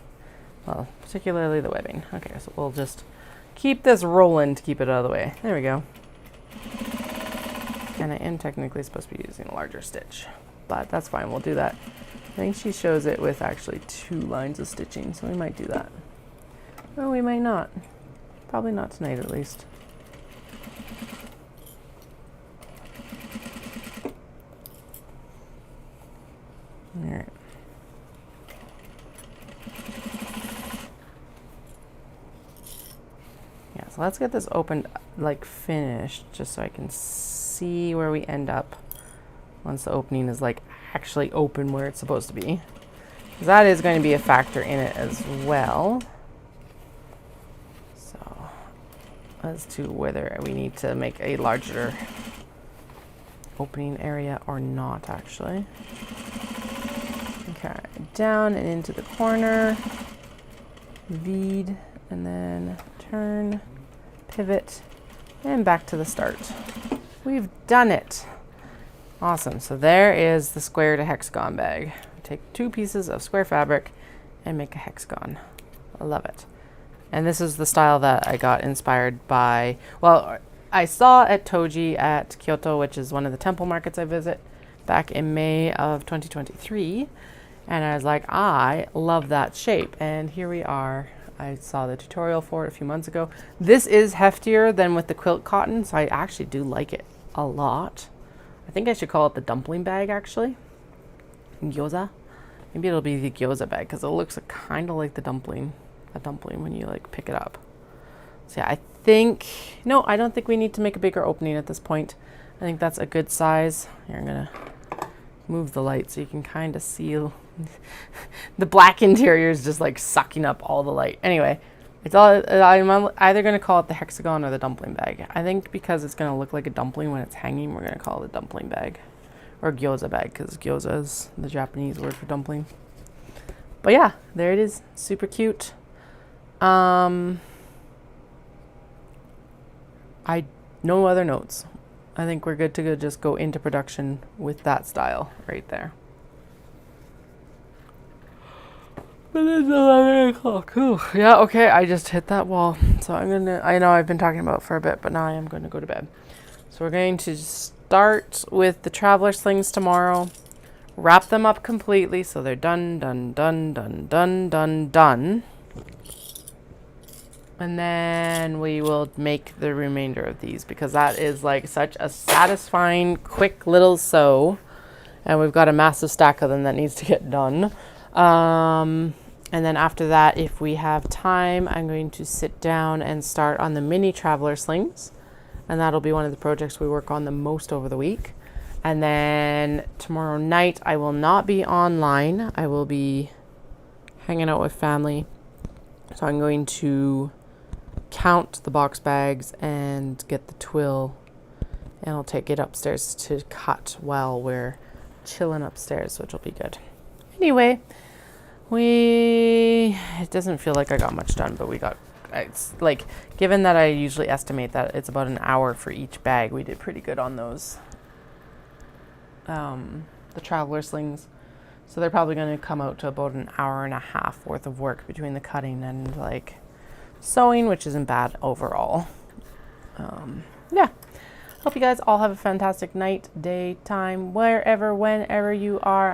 Speaker 1: Well, particularly the webbing. Okay, so we'll just keep this rolling to keep it out of the way. There we go. And I am technically supposed to be using a larger stitch, but that's fine, we'll do that. I think she shows it with actually 2 lines of stitching, so we might do that. Or we might not. Probably not tonight, at least. All right. Yeah, so let's get this opened, finished, just so I can see where we end up once the opening is actually open where it's supposed to be. Because that is going to be a factor in it as well. So, as to whether we need to make a larger opening area or not, actually. Okay, down and into the corner, bead, and then turn, pivot, and back to the start. We've done it. Awesome, so there is the square to hexagon bag. Take 2 pieces of square fabric and make a hexagon. I love it. And this is the style that I got inspired by, well, I saw at Toji at Kyoto, which is one of the temple markets I visit, back in May of 2023. And I was like, I love that shape. And here we are. I saw the tutorial for it a few months ago. This is heftier than with the quilt cotton, so I actually do like it a lot. I think I should call it the dumpling bag, actually. Gyoza. Maybe it'll be the gyoza bag because it looks kind of like the dumpling. A dumpling when you like pick it up. So yeah, no, I don't think we need to make a bigger opening at this point. I think that's a good size. Here, I'm gonna move the light so you can kind of see the black interior is just like sucking up all the light. Anyway, I'm either gonna call it the hexagon or the dumpling bag. I think because it's gonna look like a dumpling when it's hanging, we're gonna call it a dumpling bag or gyoza bag because gyoza is the Japanese word for dumpling. But yeah, there it is. Super cute. No other notes. I think we're good to just go into production with that style right there. But it's 11 o'clock. Ooh, yeah, okay, I just hit that wall. So I know I've been talking about it for a bit, but now I am going to go to bed. So we're going to start with the traveler slings tomorrow. Wrap them up completely so they're done. And then we will make the remainder of these because that is like such a satisfying, quick little sew. And we've got a massive stack of them that needs to get done. And then after that, if we have time, I'm going to sit down and start on the mini traveler slings. And that'll be one of the projects we work on the most over the week. And then tomorrow night, I will not be online. I will be hanging out with family. So I'm going to count the box bags and get the twill, and I'll take it upstairs to cut while we're chilling upstairs, which will be good. Anyway, it doesn't feel like I got much done, but it's like, given that I usually estimate that it's about an hour for each bag, we did pretty good on those, the traveler slings. So they're probably going to come out to about an hour and a half worth of work between the cutting and like sewing, which isn't bad overall. Yeah. Hope you guys all have a fantastic night, day, time, wherever, whenever you are.